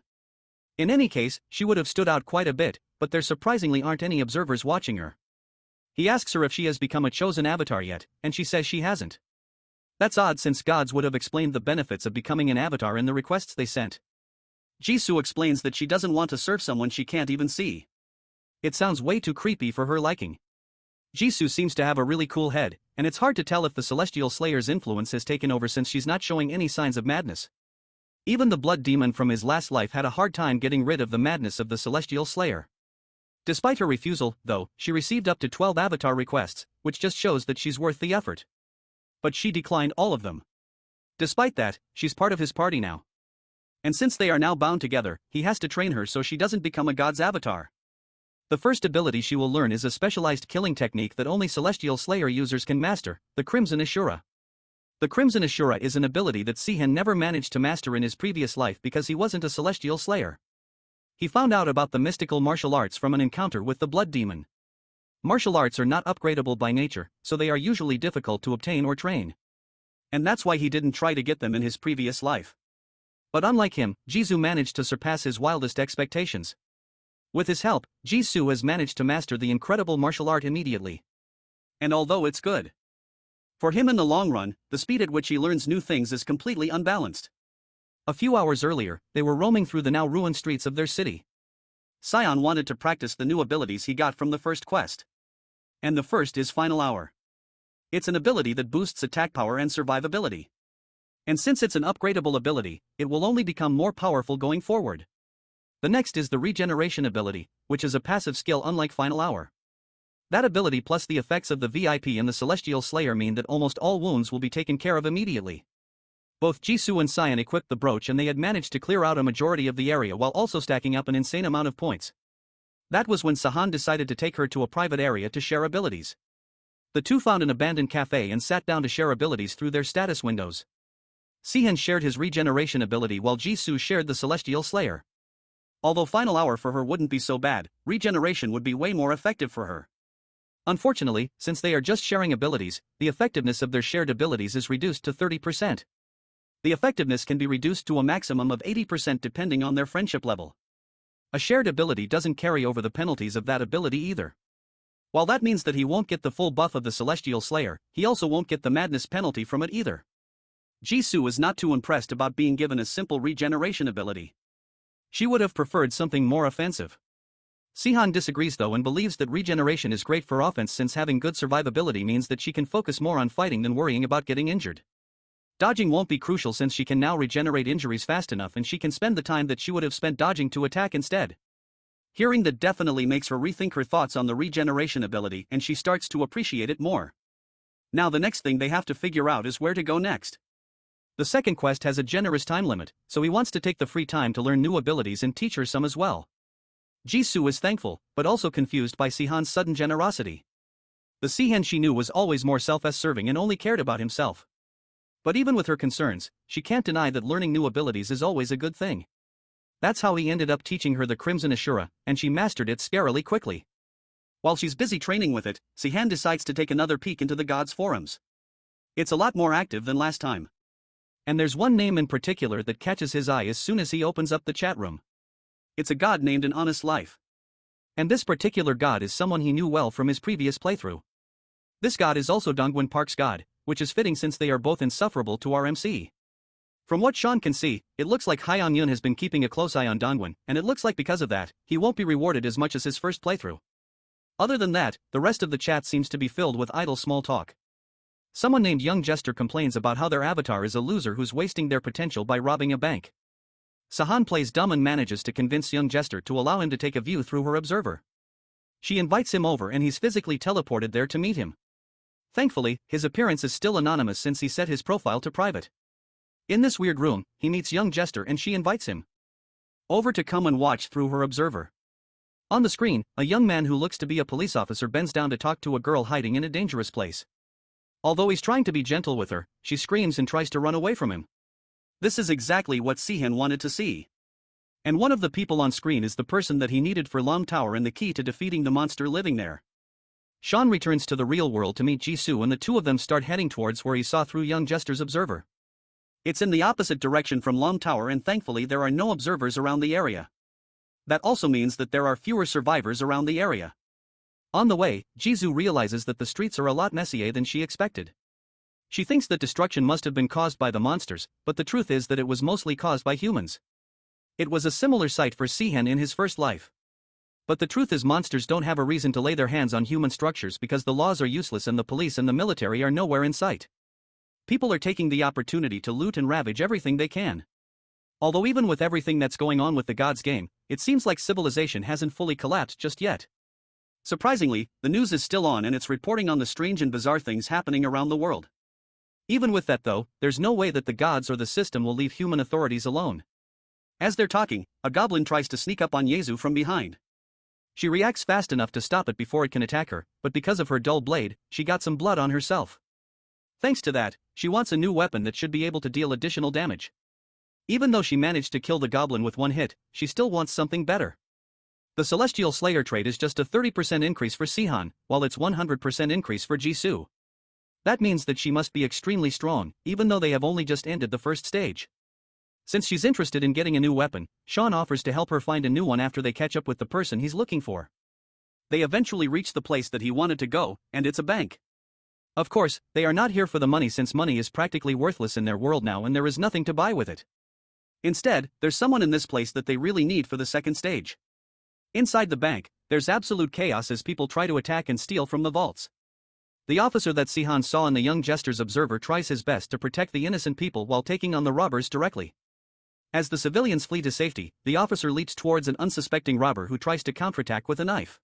In any case, she would have stood out quite a bit, but there surprisingly aren't any observers watching her. He asks her if she has become a chosen avatar yet, and she says she hasn't. That's odd since gods would have explained the benefits of becoming an avatar in the requests they sent. Jisoo explains that she doesn't want to serve someone she can't even see. It sounds way too creepy for her liking. Jisoo seems to have a really cool head, and it's hard to tell if the Celestial Slayer's influence has taken over since she's not showing any signs of madness. Even the blood demon from his last life had a hard time getting rid of the madness of the Celestial Slayer. Despite her refusal, though, she received up to 12 avatar requests, which just shows that she's worth the effort. But she declined all of them. Despite that, she's part of his party now. And since they are now bound together, he has to train her so she doesn't become a god's avatar. The first ability she will learn is a specialized killing technique that only Celestial Slayer users can master, the Crimson Ashura. The Crimson Ashura is an ability that Sehan never managed to master in his previous life because he wasn't a Celestial Slayer. He found out about the mystical martial arts from an encounter with the blood demon. Martial arts are not upgradable by nature, so they are usually difficult to obtain or train. And that's why he didn't try to get them in his previous life. But unlike him, Jisoo managed to surpass his wildest expectations. With his help, Jisoo has managed to master the incredible martial art immediately. And although it's good for him in the long run, the speed at which he learns new things is completely unbalanced. A few hours earlier, they were roaming through the now ruined streets of their city. Sehan wanted to practice the new abilities he got from the first quest. And the first is Final Hour. It's an ability that boosts attack power and survivability. And since it's an upgradable ability, it will only become more powerful going forward. The next is the Regeneration ability, which is a passive skill unlike Final Hour. That ability plus the effects of the VIP and the Celestial Slayer mean that almost all wounds will be taken care of immediately. Both Jisoo and Sehan equipped the brooch and they had managed to clear out a majority of the area while also stacking up an insane amount of points. That was when Sehan decided to take her to a private area to share abilities. The two found an abandoned cafe and sat down to share abilities through their status windows. Sehan shared his regeneration ability while Jisoo shared the Celestial Slayer. Although Final Hour for her wouldn't be so bad, regeneration would be way more effective for her. Unfortunately, since they are just sharing abilities, the effectiveness of their shared abilities is reduced to 30%. The effectiveness can be reduced to a maximum of 80% depending on their friendship level. A shared ability doesn't carry over the penalties of that ability either. While that means that he won't get the full buff of the Celestial Slayer, he also won't get the madness penalty from it either. Jisoo is not too impressed about being given a simple regeneration ability. She would have preferred something more offensive. Sehan disagrees though and believes that regeneration is great for offense since having good survivability means that she can focus more on fighting than worrying about getting injured. Dodging won't be crucial since she can now regenerate injuries fast enough and she can spend the time that she would have spent dodging to attack instead. Hearing that definitely makes her rethink her thoughts on the regeneration ability and she starts to appreciate it more. Now the next thing they have to figure out is where to go next. The second quest has a generous time limit, so he wants to take the free time to learn new abilities and teach her some as well. Jisoo is thankful, but also confused by Sehan's sudden generosity. The Sehan she knew was always more self-serving and only cared about himself. But even with her concerns, she can't deny that learning new abilities is always a good thing. That's how he ended up teaching her the Crimson Ashura, and she mastered it scarily quickly. While she's busy training with it, Sehan decides to take another peek into the gods' forums. It's a lot more active than last time. And there's one name in particular that catches his eye as soon as he opens up the chat room. It's a god named An Honest Life. And this particular god is someone he knew well from his previous playthrough. This god is also Dongwon Park's god, which is fitting since they are both insufferable to our MC. From what Sean can see, it looks like Hyun Yun has been keeping a close eye on Dongwon, and it looks like because of that, he won't be rewarded as much as his first playthrough. Other than that, the rest of the chat seems to be filled with idle small talk. Someone named Young Jester complains about how their avatar is a loser who's wasting their potential by robbing a bank. Sehan plays dumb and manages to convince Young Jester to allow him to take a view through her observer. She invites him over and he's physically teleported there to meet him. Thankfully, his appearance is still anonymous since he set his profile to private. In this weird room, he meets Young Jester and she invites him over to come and watch through her observer. On the screen, a young man who looks to be a police officer bends down to talk to a girl hiding in a dangerous place. Although he's trying to be gentle with her, she screams and tries to run away from him. This is exactly what Sehan wanted to see. And one of the people on screen is the person that he needed for Lom Tower and the key to defeating the monster living there. Sean returns to the real world to meet Jisoo and the two of them start heading towards where he saw through Young Jester's observer. It's in the opposite direction from Lom Tower and thankfully there are no observers around the area. That also means that there are fewer survivors around the area. On the way, Jisoo realizes that the streets are a lot messier than she expected. She thinks that destruction must have been caused by the monsters, but the truth is that it was mostly caused by humans. It was a similar sight for Sehan in his first life. But the truth is monsters don't have a reason to lay their hands on human structures because the laws are useless and the police and the military are nowhere in sight. People are taking the opportunity to loot and ravage everything they can. Although even with everything that's going on with the gods game, it seems like civilization hasn't fully collapsed just yet. Surprisingly, the news is still on and it's reporting on the strange and bizarre things happening around the world. Even with that though, there's no way that the gods or the system will leave human authorities alone. As they're talking, a goblin tries to sneak up on Yezu from behind. She reacts fast enough to stop it before it can attack her, but because of her dull blade, she got some blood on herself. Thanks to that, she wants a new weapon that should be able to deal additional damage. Even though she managed to kill the goblin with one hit, she still wants something better. The Celestial Slayer trait is just a 30% increase for Sehan, while it's 100% increase for Jisoo. That means that she must be extremely strong, even though they have only just ended the first stage. Since she's interested in getting a new weapon, Sean offers to help her find a new one after they catch up with the person he's looking for. They eventually reach the place that he wanted to go, and it's a bank. Of course, they are not here for the money since money is practically worthless in their world now and there is nothing to buy with it. Instead, there's someone in this place that they really need for the second stage. Inside the bank, there's absolute chaos as people try to attack and steal from the vaults. The officer that Sehan saw in the Young Jester's observer tries his best to protect the innocent people while taking on the robbers directly. As the civilians flee to safety, the officer leaps towards an unsuspecting robber who tries to counterattack with a knife.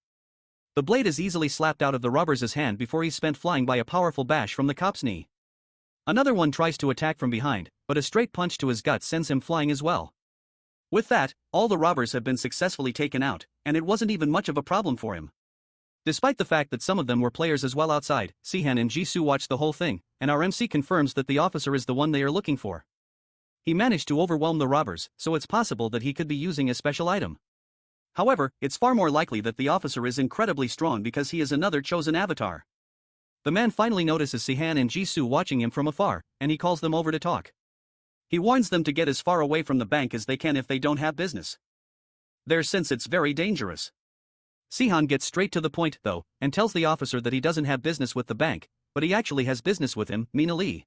The blade is easily slapped out of the robber's hand before he's spent flying by a powerful bash from the cop's knee. Another one tries to attack from behind, but a straight punch to his gut sends him flying as well. With that, all the robbers have been successfully taken out, and it wasn't even much of a problem for him. Despite the fact that some of them were players as well outside, Sehan and Jisoo watch the whole thing, and our MC confirms that the officer is the one they are looking for. He managed to overwhelm the robbers, so it's possible that he could be using a special item. However, it's far more likely that the officer is incredibly strong because he is another chosen avatar. The man finally notices Sehan and Jisoo watching him from afar, and he calls them over to talk. He warns them to get as far away from the bank as they can if they don't have business there since it's very dangerous. Sehan gets straight to the point, though, and tells the officer that he doesn't have business with the bank, but he actually has business with him, Mina Lee.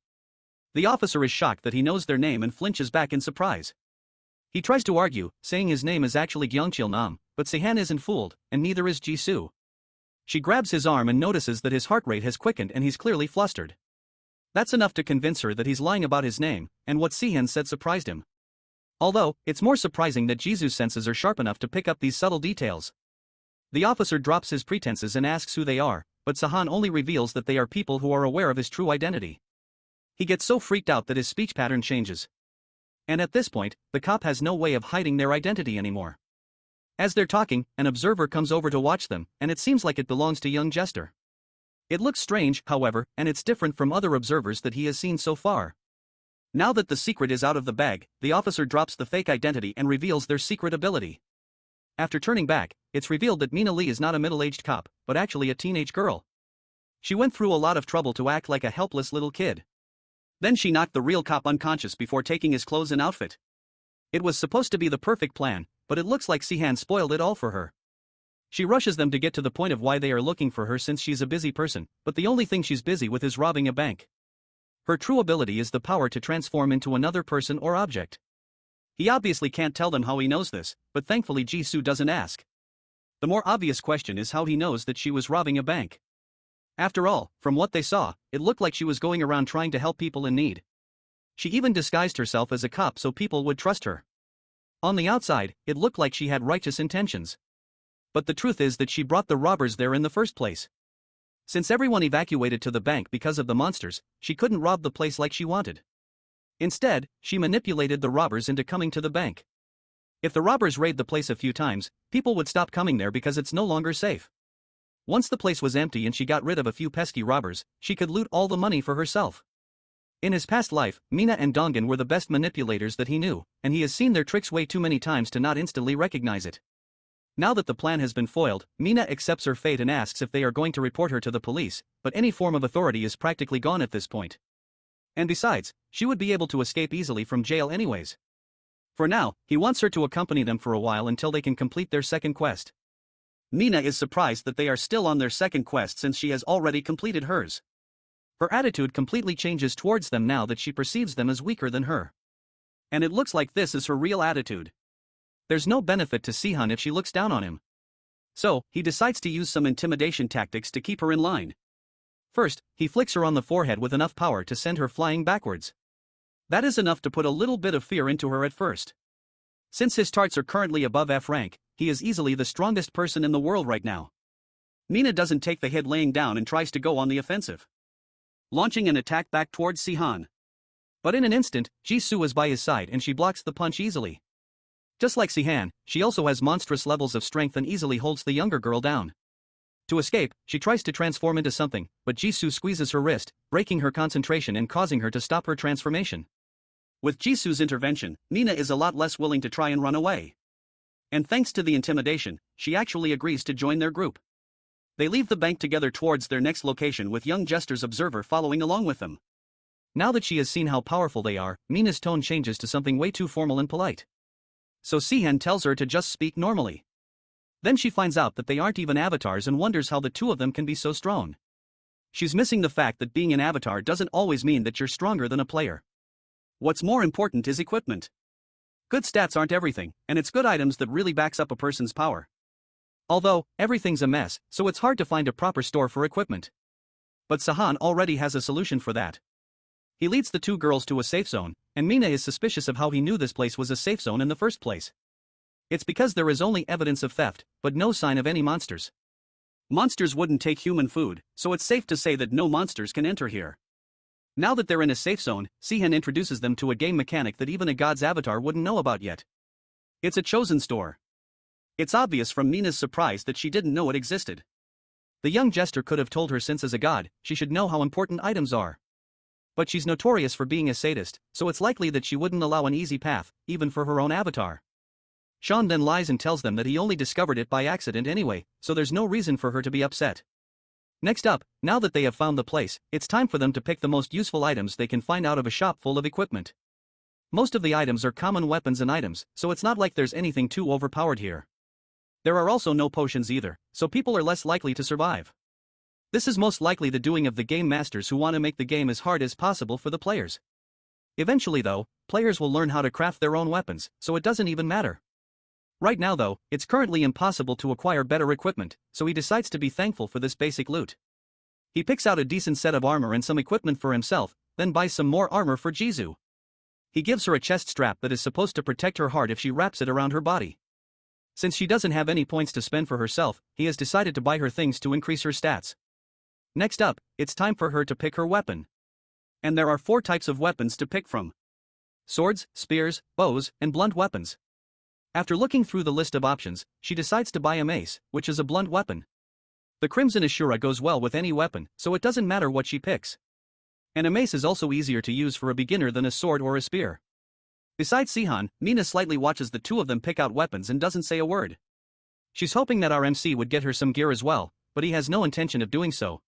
The officer is shocked that he knows their name and flinches back in surprise. He tries to argue, saying his name is actually Gyeongchil Nam, but Sehan isn't fooled, and neither is Jisoo. She grabs his arm and notices that his heart rate has quickened and he's clearly flustered. That's enough to convince her that he's lying about his name, and what Sehan said surprised him. Although, it's more surprising that Jisoo's senses are sharp enough to pick up these subtle details. The officer drops his pretenses and asks who they are, but Sehan only reveals that they are people who are aware of his true identity. He gets so freaked out that his speech pattern changes. And at this point, the cop has no way of hiding their identity anymore. As they're talking, an observer comes over to watch them, and it seems like it belongs to young Jester. It looks strange, however, and it's different from other observers that he has seen so far. Now that the secret is out of the bag, the officer drops the fake identity and reveals their secret ability. After turning back, it's revealed that Mina Lee is not a middle-aged cop, but actually a teenage girl. She went through a lot of trouble to act like a helpless little kid. Then she knocked the real cop unconscious before taking his clothes and outfit. It was supposed to be the perfect plan, but it looks like Sehan spoiled it all for her. She rushes them to get to the point of why they are looking for her since she's a busy person, but the only thing she's busy with is robbing a bank. Her true ability is the power to transform into another person or object. He obviously can't tell them how he knows this, but thankfully Jisoo doesn't ask. The more obvious question is how he knows that she was robbing a bank. After all, from what they saw, it looked like she was going around trying to help people in need. She even disguised herself as a cop so people would trust her. On the outside, it looked like she had righteous intentions. But the truth is that she brought the robbers there in the first place. Since everyone evacuated to the bank because of the monsters, she couldn't rob the place like she wanted. Instead, she manipulated the robbers into coming to the bank. If the robbers raid the place a few times, people would stop coming there because it's no longer safe. Once the place was empty and she got rid of a few pesky robbers, she could loot all the money for herself. In his past life, Mina and Dongan were the best manipulators that he knew, and he has seen their tricks way too many times to not instantly recognize it. Now that the plan has been foiled, Mina accepts her fate and asks if they are going to report her to the police, but any form of authority is practically gone at this point. And besides, she would be able to escape easily from jail anyways. For now, he wants her to accompany them for a while until they can complete their second quest. Mina is surprised that they are still on their second quest since she has already completed hers. Her attitude completely changes towards them now that she perceives them as weaker than her. And it looks like this is her real attitude. There's no benefit to Sehan if she looks down on him. So, he decides to use some intimidation tactics to keep her in line. First, he flicks her on the forehead with enough power to send her flying backwards. That is enough to put a little bit of fear into her at first. Since his tarts are currently above F rank, he is easily the strongest person in the world right now. Mina doesn't take the hit laying down and tries to go on the offensive, launching an attack back towards Sehan. But in an instant, Jisoo is by his side and she blocks the punch easily. Just like Sehan, she also has monstrous levels of strength and easily holds the younger girl down. To escape, she tries to transform into something, but Jisoo squeezes her wrist, breaking her concentration and causing her to stop her transformation. With Jisoo's intervention, Mina is a lot less willing to try and run away. And thanks to the intimidation, she actually agrees to join their group. They leave the bank together towards their next location with young Jester's observer following along with them. Now that she has seen how powerful they are, Mina's tone changes to something way too formal and polite. So Sehan tells her to just speak normally. Then she finds out that they aren't even avatars and wonders how the two of them can be so strong. She's missing the fact that being an avatar doesn't always mean that you're stronger than a player. What's more important is equipment. Good stats aren't everything, and it's good items that really backs up a person's power. Although, everything's a mess, so it's hard to find a proper store for equipment. But Sehan already has a solution for that. He leads the two girls to a safe zone, and Mina is suspicious of how he knew this place was a safe zone in the first place. It's because there is only evidence of theft, but no sign of any monsters. Monsters wouldn't take human food, so it's safe to say that no monsters can enter here. Now that they're in a safe zone, Sehan introduces them to a game mechanic that even a god's avatar wouldn't know about yet. It's a chosen store. It's obvious from Mina's surprise that she didn't know it existed. The young jester could have told her since as a god, she should know how important items are. But she's notorious for being a sadist, so it's likely that she wouldn't allow an easy path, even for her own avatar. Sean then lies and tells them that he only discovered it by accident anyway, so there's no reason for her to be upset. Next up, now that they have found the place, it's time for them to pick the most useful items they can find out of a shop full of equipment. Most of the items are common weapons and items, so it's not like there's anything too overpowered here. There are also no potions either, so people are less likely to survive. This is most likely the doing of the game masters who want to make the game as hard as possible for the players. Eventually though, players will learn how to craft their own weapons, so it doesn't even matter. Right now though, it's currently impossible to acquire better equipment, so he decides to be thankful for this basic loot. He picks out a decent set of armor and some equipment for himself, then buys some more armor for Jisoo. He gives her a chest strap that is supposed to protect her heart if she wraps it around her body. Since she doesn't have any points to spend for herself, he has decided to buy her things to increase her stats. Next up, it's time for her to pick her weapon. And there are 4 types of weapons to pick from: swords, spears, bows, and blunt weapons. After looking through the list of options, she decides to buy a mace, which is a blunt weapon. The Crimson Ashura goes well with any weapon, so it doesn't matter what she picks. And a mace is also easier to use for a beginner than a sword or a spear. Besides Sehan, Mina slightly watches the two of them pick out weapons and doesn't say a word. She's hoping that our MC would get her some gear as well, but he has no intention of doing so.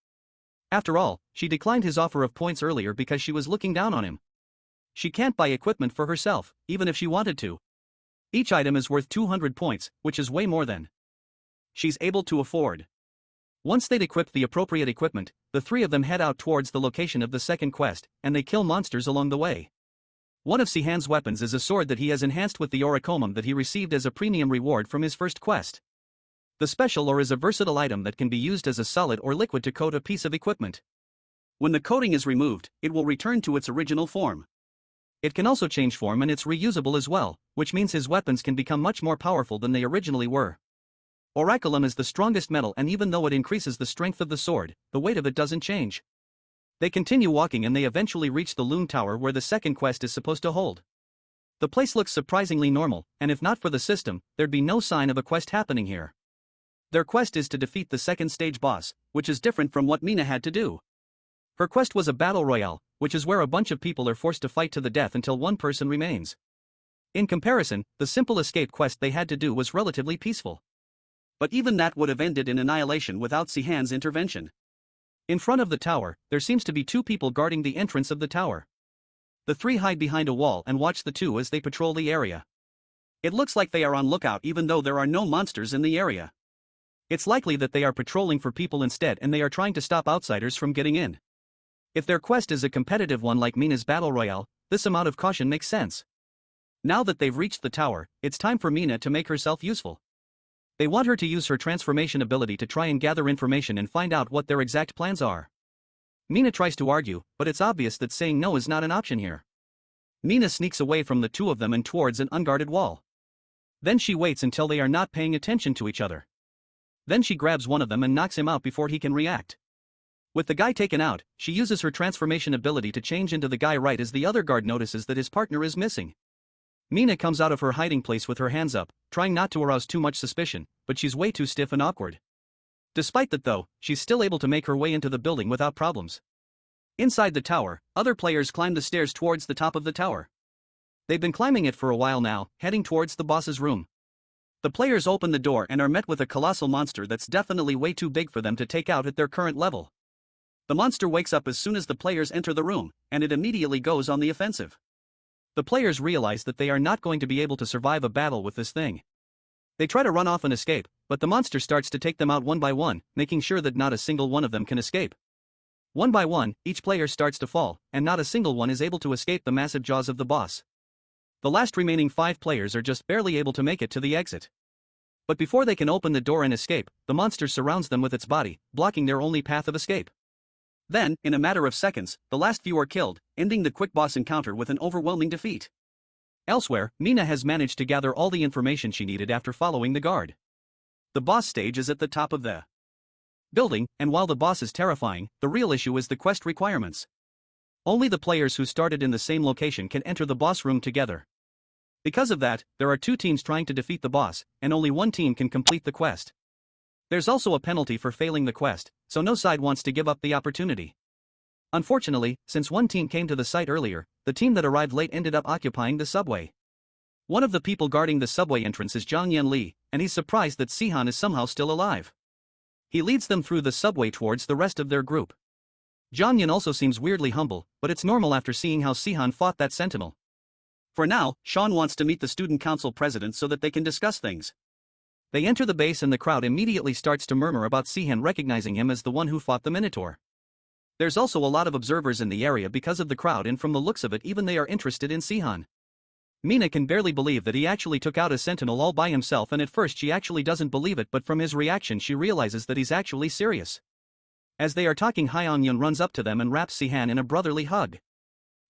After all, she declined his offer of points earlier because she was looking down on him. She can't buy equipment for herself, even if she wanted to. Each item is worth 200 points, which is way more than she's able to afford. Once they'd equipped the appropriate equipment, the 3 of them head out towards the location of the second quest, and they kill monsters along the way. One of Sehan's weapons is a sword that he has enhanced with the oricomum that he received as a premium reward from his first quest. The special ore is a versatile item that can be used as a solid or liquid to coat a piece of equipment. When the coating is removed, it will return to its original form. It can also change form and it's reusable as well, which means his weapons can become much more powerful than they originally were. Oraculum is the strongest metal, and even though it increases the strength of the sword, the weight of it doesn't change. They continue walking and they eventually reach the Loom Tower where the second quest is supposed to hold. The place looks surprisingly normal, and if not for the system, there'd be no sign of a quest happening here. Their quest is to defeat the second stage boss, which is different from what Mina had to do. Her quest was a battle royale, which is where a bunch of people are forced to fight to the death until one person remains. In comparison, the simple escape quest they had to do was relatively peaceful. But even that would have ended in annihilation without Sehan's intervention. In front of the tower, there seems to be 2 people guarding the entrance of the tower. The 3 hide behind a wall and watch the 2 as they patrol the area. It looks like they are on lookout even though there are no monsters in the area. It's likely that they are patrolling for people instead and they are trying to stop outsiders from getting in. If their quest is a competitive one like Mina's battle royale, this amount of caution makes sense. Now that they've reached the tower, it's time for Mina to make herself useful. They want her to use her transformation ability to try and gather information and find out what their exact plans are. Mina tries to argue, but it's obvious that saying no is not an option here. Mina sneaks away from the 2 of them and towards an unguarded wall. Then she waits until they are not paying attention to each other. Then she grabs one of them and knocks him out before he can react. With the guy taken out, she uses her transformation ability to change into the guy right as the other guard notices that his partner is missing. Mina comes out of her hiding place with her hands up, trying not to arouse too much suspicion, but she's way too stiff and awkward. Despite that though, she's still able to make her way into the building without problems. Inside the tower, other players climb the stairs towards the top of the tower. They've been climbing it for a while now, heading towards the boss's room. The players open the door and are met with a colossal monster that's definitely way too big for them to take out at their current level. The monster wakes up as soon as the players enter the room, and it immediately goes on the offensive. The players realize that they are not going to be able to survive a battle with this thing. They try to run off and escape, but the monster starts to take them out one by one, making sure that not a single one of them can escape. One by one, each player starts to fall, and not a single one is able to escape the massive jaws of the boss. The last remaining 5 players are just barely able to make it to the exit. But before they can open the door and escape, the monster surrounds them with its body, blocking their only path of escape. Then, in a matter of seconds, the last few are killed, ending the quick boss encounter with an overwhelming defeat. Elsewhere, Mina has managed to gather all the information she needed after following the guard. The boss stage is at the top of the building, and while the boss is terrifying, the real issue is the quest requirements. Only the players who started in the same location can enter the boss room together. Because of that, there are 2 teams trying to defeat the boss, and only one team can complete the quest. There's also a penalty for failing the quest, so no side wants to give up the opportunity. Unfortunately, since one team came to the site earlier, the team that arrived late ended up occupying the subway. One of the people guarding the subway entrance is Zhang Yan Li, and he's surprised that Sehan is somehow still alive. He leads them through the subway towards the rest of their group. Zhang Yan also seems weirdly humble, but it's normal after seeing how Sehan fought that sentinel. For now, Sean wants to meet the student council president so that they can discuss things. They enter the base and the crowd immediately starts to murmur about Sehan recognizing him as the one who fought the Minotaur. There's also a lot of observers in the area because of the crowd, and from the looks of it even they are interested in Sehan. Mina can barely believe that he actually took out a sentinel all by himself, and at first she actually doesn't believe it, but from his reaction she realizes that he's actually serious. As they are talking, Hyung Yun runs up to them and wraps Sehan in a brotherly hug.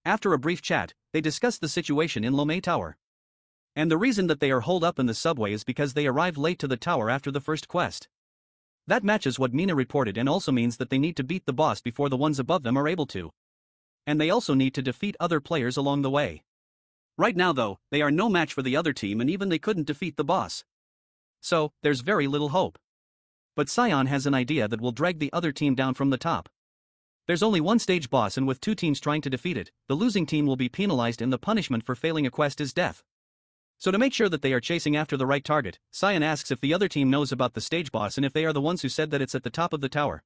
After a brief chat, they discuss the situation in Lomé Tower. And the reason that they are holed up in the subway is because they arrived late to the tower after the first quest. That matches what Mina reported and also means that they need to beat the boss before the ones above them are able to. And they also need to defeat other players along the way. Right now though, they are no match for the other team and even they couldn't defeat the boss. So, there's very little hope. But SEHON has an idea that will drag the other team down from the top. There's only one stage boss and with two teams trying to defeat it, the losing team will be penalized and the punishment for failing a quest is death. So to make sure that they are chasing after the right target, SEHON asks if the other team knows about the stage boss and if they are the ones who said that it's at the top of the tower.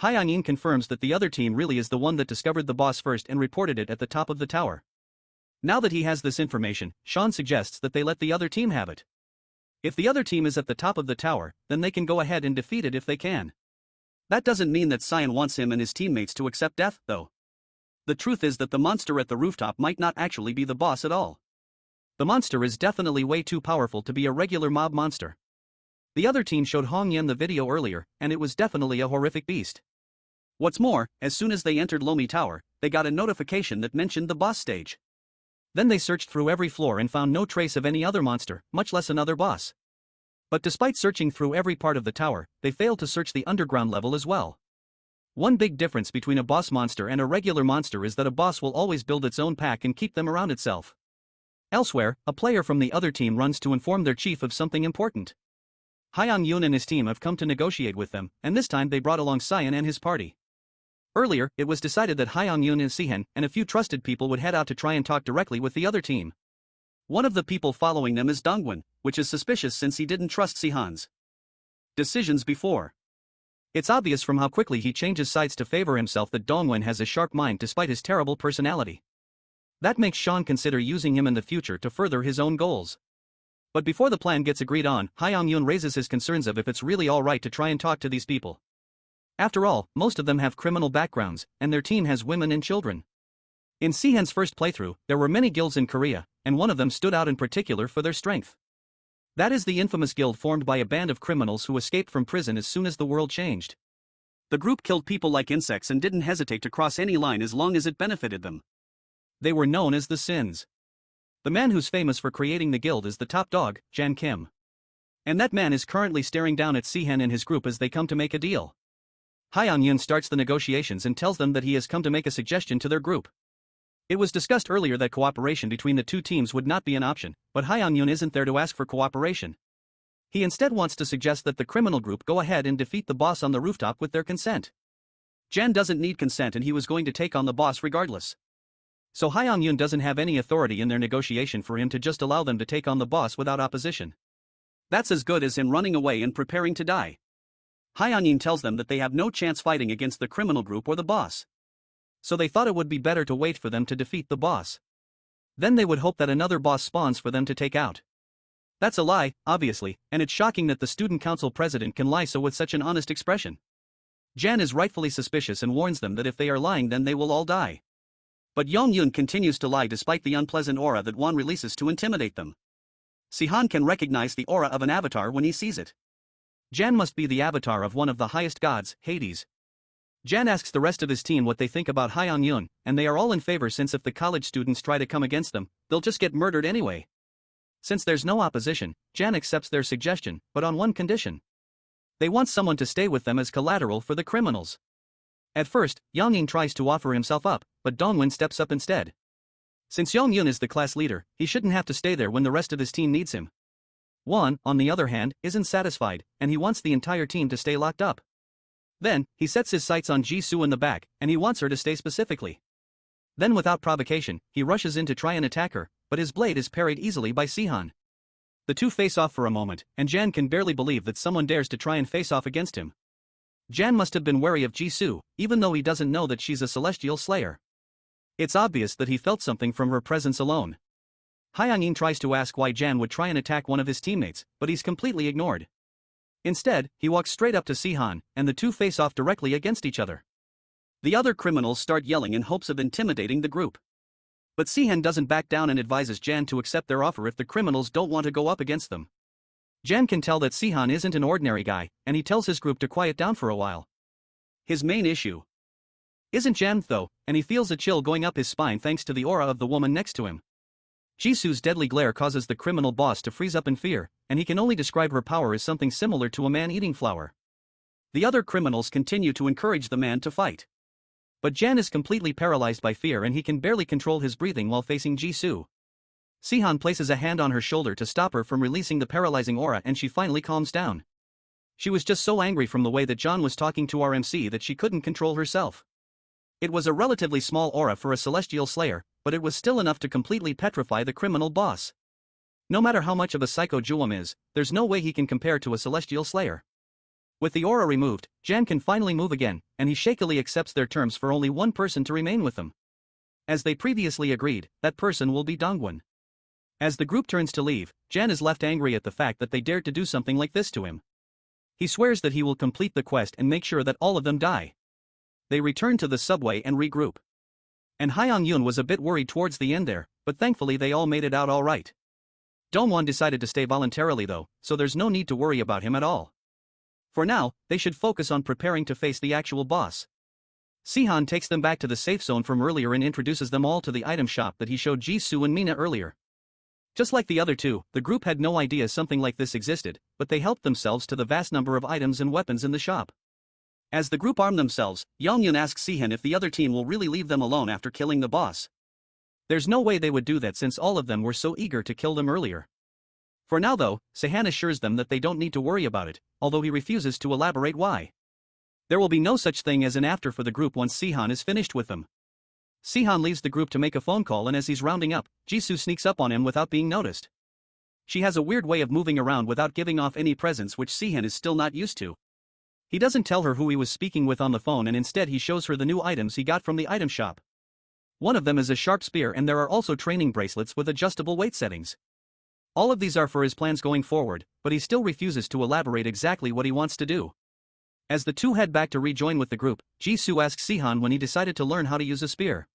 Hyang-in confirms that the other team really is the one that discovered the boss first and reported it at the top of the tower. Now that he has this information, Sean suggests that they let the other team have it. If the other team is at the top of the tower, then they can go ahead and defeat it if they can. That doesn't mean that SEHON wants him and his teammates to accept death, though. The truth is that the monster at the rooftop might not actually be the boss at all. The monster is definitely way too powerful to be a regular mob monster. The other team showed Hong Yan the video earlier, and it was definitely a horrific beast. What's more, as soon as they entered Lomé Tower, they got a notification that mentioned the boss stage. Then they searched through every floor and found no trace of any other monster, much less another boss. But despite searching through every part of the tower, they failed to search the underground level as well. One big difference between a boss monster and a regular monster is that a boss will always build its own pack and keep them around itself. Elsewhere, a player from the other team runs to inform their chief of something important. Hyang-Yun and his team have come to negotiate with them, and this time they brought along SEHON and his party. Earlier, it was decided that Hyang-Yun and Sehan and a few trusted people would head out to try and talk directly with the other team. One of the people following them is Dongwon, which is suspicious since he didn't trust Sehan's decisions before. It's obvious from how quickly he changes sides to favor himself that Dongwon has a sharp mind despite his terrible personality. That makes Sean consider using him in the future to further his own goals. But before the plan gets agreed on, Hyang-Yun raises his concerns of if it's really alright to try and talk to these people. After all, most of them have criminal backgrounds, and their team has women and children. In Sehan's first playthrough, there were many guilds in Korea, and one of them stood out in particular for their strength. That is the infamous guild formed by a band of criminals who escaped from prison as soon as the world changed. The group killed people like insects and didn't hesitate to cross any line as long as it benefited them. They were known as the Sins. The man who's famous for creating the guild is the top dog, Sehan Kim. And that man is currently staring down at Sehan and his group as they come to make a deal. Hyang-Yun starts the negotiations and tells them that he has come to make a suggestion to their group. It was discussed earlier that cooperation between the two teams would not be an option, but Hyang-Yun isn't there to ask for cooperation. He instead wants to suggest that the criminal group go ahead and defeat the boss on the rooftop with their consent. Sehan doesn't need consent and he was going to take on the boss regardless. So Hyang-Yun doesn't have any authority in their negotiation for him to just allow them to take on the boss without opposition. That's as good as him running away and preparing to die. Hyang-Yun tells them that they have no chance fighting against the criminal group or the boss. So they thought it would be better to wait for them to defeat the boss. Then they would hope that another boss spawns for them to take out. That's a lie, obviously, and it's shocking that the student council president can lie so with such an honest expression. Sehan is rightfully suspicious and warns them that if they are lying then they will all die. But Yong-Yun continues to lie despite the unpleasant aura that Won releases to intimidate them. Sehan can recognize the aura of an avatar when he sees it. Sehan must be the avatar of one of the highest gods, Hades. Sehan asks the rest of his team what they think about Hyang-Yun, and they are all in favor since if the college students try to come against them, they'll just get murdered anyway. Since there's no opposition, Sehan accepts their suggestion, but on one condition. They want someone to stay with them as collateral for the criminals. At first, Yang-Ying tries to offer himself up, but Dongwon steps up instead. Since Yong-Yun is the class leader, he shouldn't have to stay there when the rest of his team needs him. Won, on the other hand, isn't satisfied, and he wants the entire team to stay locked up. Then, he sets his sights on Jisoo in the back, and he wants her to stay specifically. Then without provocation, he rushes in to try and attack her, but his blade is parried easily by Sehan. The two face off for a moment, and Sehan can barely believe that someone dares to try and face off against him. Sehan must have been wary of Jisoo, even though he doesn't know that she's a celestial slayer. It's obvious that he felt something from her presence alone. Hyang-Ying tries to ask why Sehan would try and attack one of his teammates, but he's completely ignored. Instead, he walks straight up to Sehan, and the two face off directly against each other. The other criminals start yelling in hopes of intimidating the group. But Sehan doesn't back down and advises Sehan to accept their offer if the criminals don't want to go up against them. Sehan can tell that Sehan isn't an ordinary guy, and he tells his group to quiet down for a while. His main issue Isn't Jan though, and he feels a chill going up his spine thanks to the aura of the woman next to him. Jisoo's deadly glare causes the criminal boss to freeze up in fear, and he can only describe her power as something similar to a man eating flour. The other criminals continue to encourage the man to fight. But Jan is completely paralyzed by fear and he can barely control his breathing while facing Jisoo. Sehan places a hand on her shoulder to stop her from releasing the paralyzing aura and she finally calms down. She was just so angry from the way that John was talking to our MC that she couldn't control herself. It was a relatively small aura for a celestial slayer, but it was still enough to completely petrify the criminal boss. No matter how much of a psycho Juwam is, there's no way he can compare to a celestial slayer. With the aura removed, Jan can finally move again, and he shakily accepts their terms for only one person to remain with them. As they previously agreed, that person will be Dongwon. As the group turns to leave, Jan is left angry at the fact that they dared to do something like this to him. He swears that he will complete the quest and make sure that all of them die. They return to the subway and regroup. And Hyung-yoon was a bit worried towards the end there, but thankfully they all made it out alright. Dongwon decided to stay voluntarily though, so there's no need to worry about him at all. For now, they should focus on preparing to face the actual boss. Sehan takes them back to the safe zone from earlier and introduces them all to the item shop that he showed Jisoo and Mina earlier. Just like the other two, the group had no idea something like this existed, but they helped themselves to the vast number of items and weapons in the shop. As the group arm themselves, Yongyun asks Sehan if the other team will really leave them alone after killing the boss. There's no way they would do that since all of them were so eager to kill them earlier. For now though, Sehan assures them that they don't need to worry about it, although he refuses to elaborate why. There will be no such thing as an after for the group once Sehan is finished with them. Sehan leaves the group to make a phone call and as he's rounding up, Jisoo sneaks up on him without being noticed. She has a weird way of moving around without giving off any presence which Sehan is still not used to. He doesn't tell her who he was speaking with on the phone and instead he shows her the new items he got from the item shop. One of them is a sharp spear and there are also training bracelets with adjustable weight settings. All of these are for his plans going forward, but he still refuses to elaborate exactly what he wants to do. As the two head back to rejoin with the group, Jisoo asks Sehan when he decided to learn how to use a spear.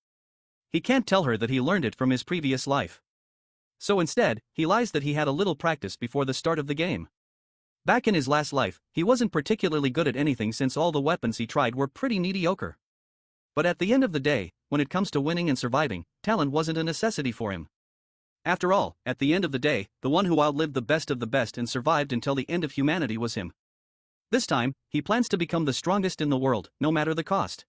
He can't tell her that he learned it from his previous life. So instead, he lies that he had a little practice before the start of the game. Back in his last life, he wasn't particularly good at anything since all the weapons he tried were pretty mediocre. But at the end of the day, when it comes to winning and surviving, talent wasn't a necessity for him. After all, at the end of the day, the one who outlived the best of the best and survived until the end of humanity was him. This time, he plans to become the strongest in the world, no matter the cost.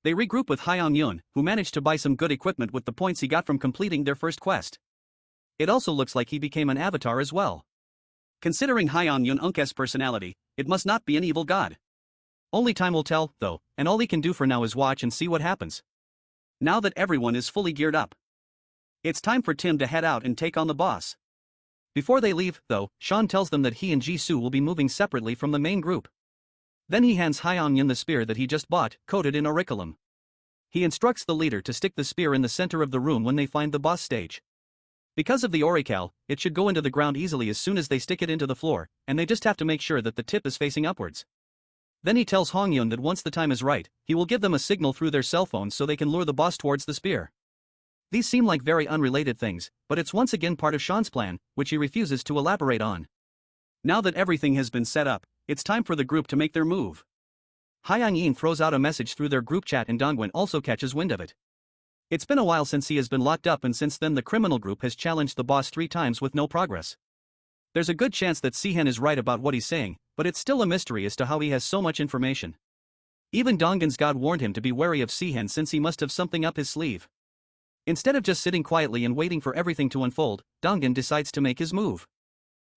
They regroup with Hyung-yoon, who managed to buy some good equipment with the points he got from completing their first quest. It also looks like he became an avatar as well. Considering Hyung-yoon's personality, it must not be an evil god. Only time will tell, though, and all he can do for now is watch and see what happens. Now that everyone is fully geared up, it's time for Tim to head out and take on the boss. Before they leave, though, Sean tells them that he and Jisoo will be moving separately from the main group. Then he hands Hyung-yoon the spear that he just bought, coated in auriculum. He instructs the leader to stick the spear in the center of the room when they find the boss stage. Because of the aurical, it should go into the ground easily as soon as they stick it into the floor, and they just have to make sure that the tip is facing upwards. Then he tells Hong-yoon that once the time is right, he will give them a signal through their cell phones so they can lure the boss towards the spear. These seem like very unrelated things, but it's once again part of Sean's plan, which he refuses to elaborate on. Now that everything has been set up, it's time for the group to make their move. Hyung-yin throws out a message through their group chat and Dongwon also catches wind of it. It's been a while since he has been locked up and since then the criminal group has challenged the boss 3 times with no progress. There's a good chance that Sehan is right about what he's saying, but it's still a mystery as to how he has so much information. Even Dongwon's god warned him to be wary of Sehan since he must have something up his sleeve. Instead of just sitting quietly and waiting for everything to unfold, Dongwon decides to make his move.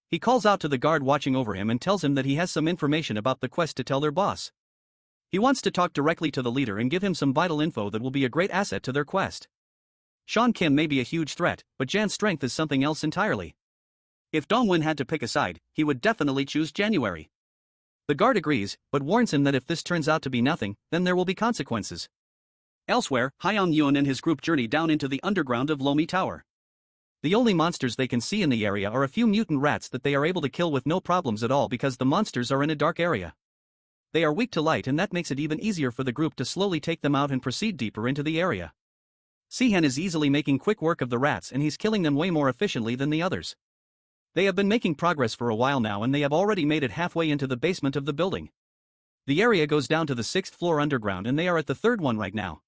He calls out to the guard watching over him and tells him that he has some information about the quest to tell their boss. He wants to talk directly to the leader and give him some vital info that will be a great asset to their quest. Sehan Kim may be a huge threat, but Jan's strength is something else entirely. If Dongwon had to pick a side, he would definitely choose January. The guard agrees, but warns him that if this turns out to be nothing, then there will be consequences. Elsewhere, Hyung-yoon and his group journey down into the underground of Lomi Tower. The only monsters they can see in the area are a few mutant rats that they are able to kill with no problems at all because the monsters are in a dark area. They are weak to light and that makes it even easier for the group to slowly take them out and proceed deeper into the area. Sehan is easily making quick work of the rats and he's killing them way more efficiently than the others. They have been making progress for a while now and they have already made it halfway into the basement of the building. The area goes down to the 6th floor underground and they are at the 3rd one right now.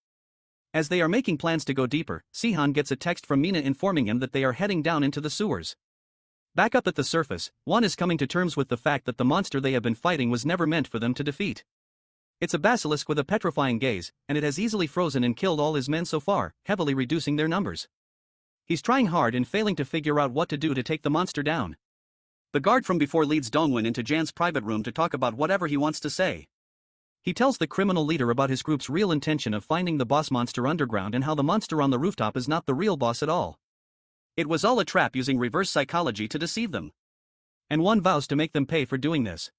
As they are making plans to go deeper, Sehan gets a text from Mina informing him that they are heading down into the sewers. Back up at the surface, Won is coming to terms with the fact that the monster they have been fighting was never meant for them to defeat. It's a basilisk with a petrifying gaze, and it has easily frozen and killed all his men so far, heavily reducing their numbers. He's trying hard and failing to figure out what to do to take the monster down. The guard from before leads Dongwon into Jan's private room to talk about whatever he wants to say. He tells the criminal leader about his group's real intention of finding the boss monster underground and how the monster on the rooftop is not the real boss at all. It was all a trap using reverse psychology to deceive them. And Won vows to make them pay for doing this.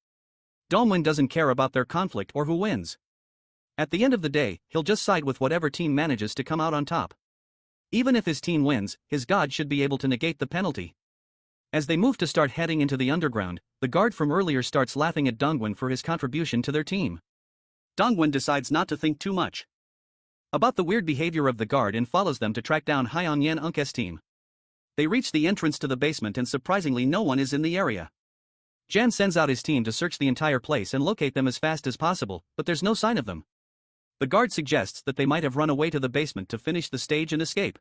Dongwon doesn't care about their conflict or who wins. At the end of the day, he'll just side with whatever team manages to come out on top. Even if his team wins, his god should be able to negate the penalty. As they move to start heading into the underground, the guard from earlier starts laughing at Dongwon for his contribution to their team. Dongwon decides not to think too much about the weird behavior of the guard and follows them to track down Hyeon Yen Unk's team. They reach the entrance to the basement and surprisingly no one is in the area. Jan sends out his team to search the entire place and locate them as fast as possible, but there's no sign of them. The guard suggests that they might have run away to the basement to finish the stage and escape.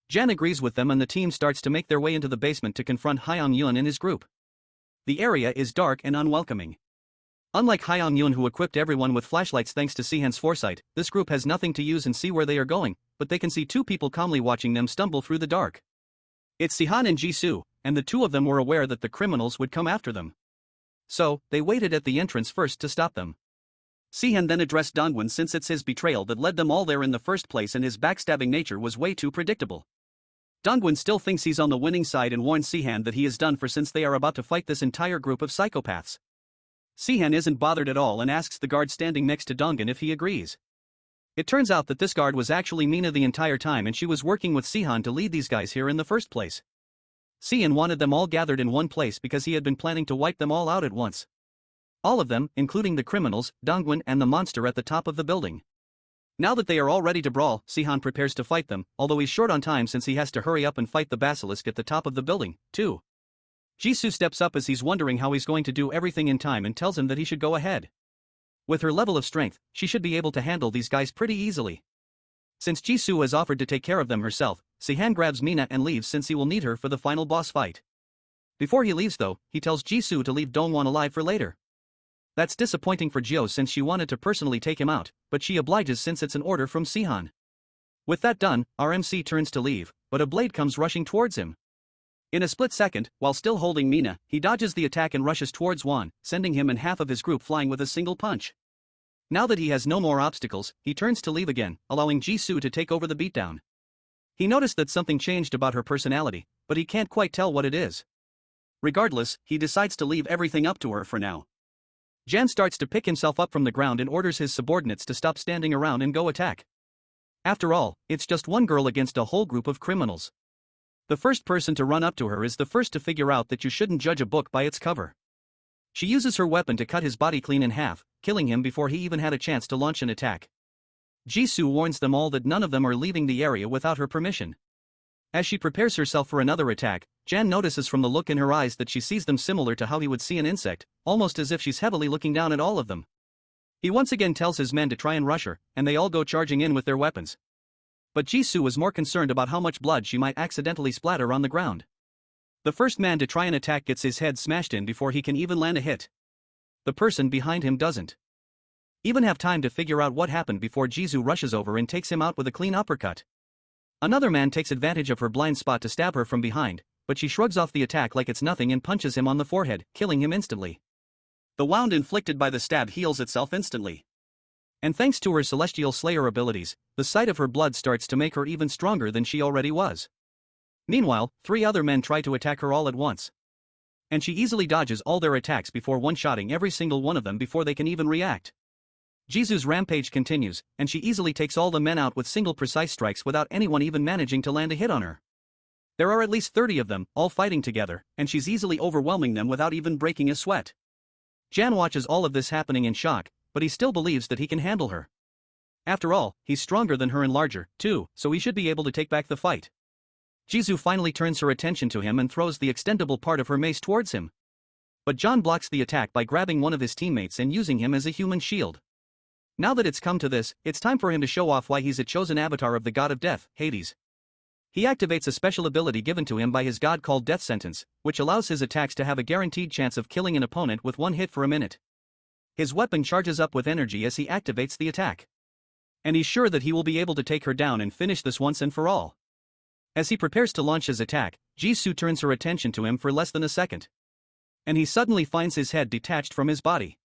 Jan agrees with them and the team starts to make their way into the basement to confront Hyeon Yun and his group. The area is dark and unwelcoming. Unlike Hyeon Yun, who equipped everyone with flashlights thanks to Sehan's foresight, this group has nothing to use and see where they are going, but they can see two people calmly watching them stumble through the dark. It's Sehan and Jisoo, and the two of them were aware that the criminals would come after them. So, they waited at the entrance first to stop them. Sehan then addressed Dongwon since it's his betrayal that led them all there in the first place and his backstabbing nature was way too predictable. Dongwon still thinks he's on the winning side and warns Sehan that he is done for since they are about to fight this entire group of psychopaths. Sehan isn't bothered at all and asks the guard standing next to Dongwon if he agrees. It turns out that this guard was actually Mina the entire time and she was working with Sehan to lead these guys here in the first place. Sehan wanted them all gathered in one place because he had been planning to wipe them all out at once. All of them, including the criminals, Dongwon and the monster at the top of the building. Now that they are all ready to brawl, Sehan prepares to fight them, although he's short on time since he has to hurry up and fight the basilisk at the top of the building, too. Jisoo steps up as he's wondering how he's going to do everything in time and tells him that he should go ahead. With her level of strength, she should be able to handle these guys pretty easily. Since Jisoo has offered to take care of them herself, Sehan grabs Mina and leaves since he will need her for the final boss fight. Before he leaves though, he tells Jisoo to leave Dongwon alive for later. That's disappointing for Jio since she wanted to personally take him out, but she obliges since it's an order from Sehan. With that done, our MC turns to leave, but a blade comes rushing towards him. In a split second, while still holding Mina, he dodges the attack and rushes towards Won, sending him and half of his group flying with a single punch. Now that he has no more obstacles, he turns to leave again, allowing Jisoo to take over the beatdown. He noticed that something changed about her personality, but he can't quite tell what it is. Regardless, he decides to leave everything up to her for now. Jan starts to pick himself up from the ground and orders his subordinates to stop standing around and go attack. After all, it's just one girl against a whole group of criminals. The first person to run up to her is the first to figure out that you shouldn't judge a book by its cover. She uses her weapon to cut his body clean in half, killing him before he even had a chance to launch an attack. Jisoo warns them all that none of them are leaving the area without her permission. As she prepares herself for another attack, Jan notices from the look in her eyes that she sees them similar to how he would see an insect, almost as if she's heavily looking down at all of them. He once again tells his men to try and rush her, and they all go charging in with their weapons. But Jisoo was more concerned about how much blood she might accidentally splatter on the ground. The first man to try and attack gets his head smashed in before he can even land a hit. The person behind him doesn't even have time to figure out what happened before Jisoo rushes over and takes him out with a clean uppercut. Another man takes advantage of her blind spot to stab her from behind, but she shrugs off the attack like it's nothing and punches him on the forehead, killing him instantly. The wound inflicted by the stab heals itself instantly. And thanks to her Celestial Slayer abilities, the sight of her blood starts to make her even stronger than she already was. Meanwhile, 3 other men try to attack her all at once. And she easily dodges all their attacks before one-shotting every single one of them before they can even react. Jisoo's rampage continues, and she easily takes all the men out with single precise strikes without anyone even managing to land a hit on her. There are at least 30 of them, all fighting together, and she's easily overwhelming them without even breaking a sweat. Jan watches all of this happening in shock, but he still believes that he can handle her. After all, he's stronger than her and larger, too, so he should be able to take back the fight. Jisoo finally turns her attention to him and throws the extendable part of her mace towards him. But John blocks the attack by grabbing one of his teammates and using him as a human shield. Now that it's come to this, it's time for him to show off why he's a chosen avatar of the god of death, Hades. He activates a special ability given to him by his god called Death Sentence, which allows his attacks to have a guaranteed chance of killing an opponent with one hit for a minute. His weapon charges up with energy as he activates the attack. And he's sure that he will be able to take her down and finish this once and for all. As he prepares to launch his attack, Jisoo turns her attention to him for less than a second. And he suddenly finds his head detached from his body.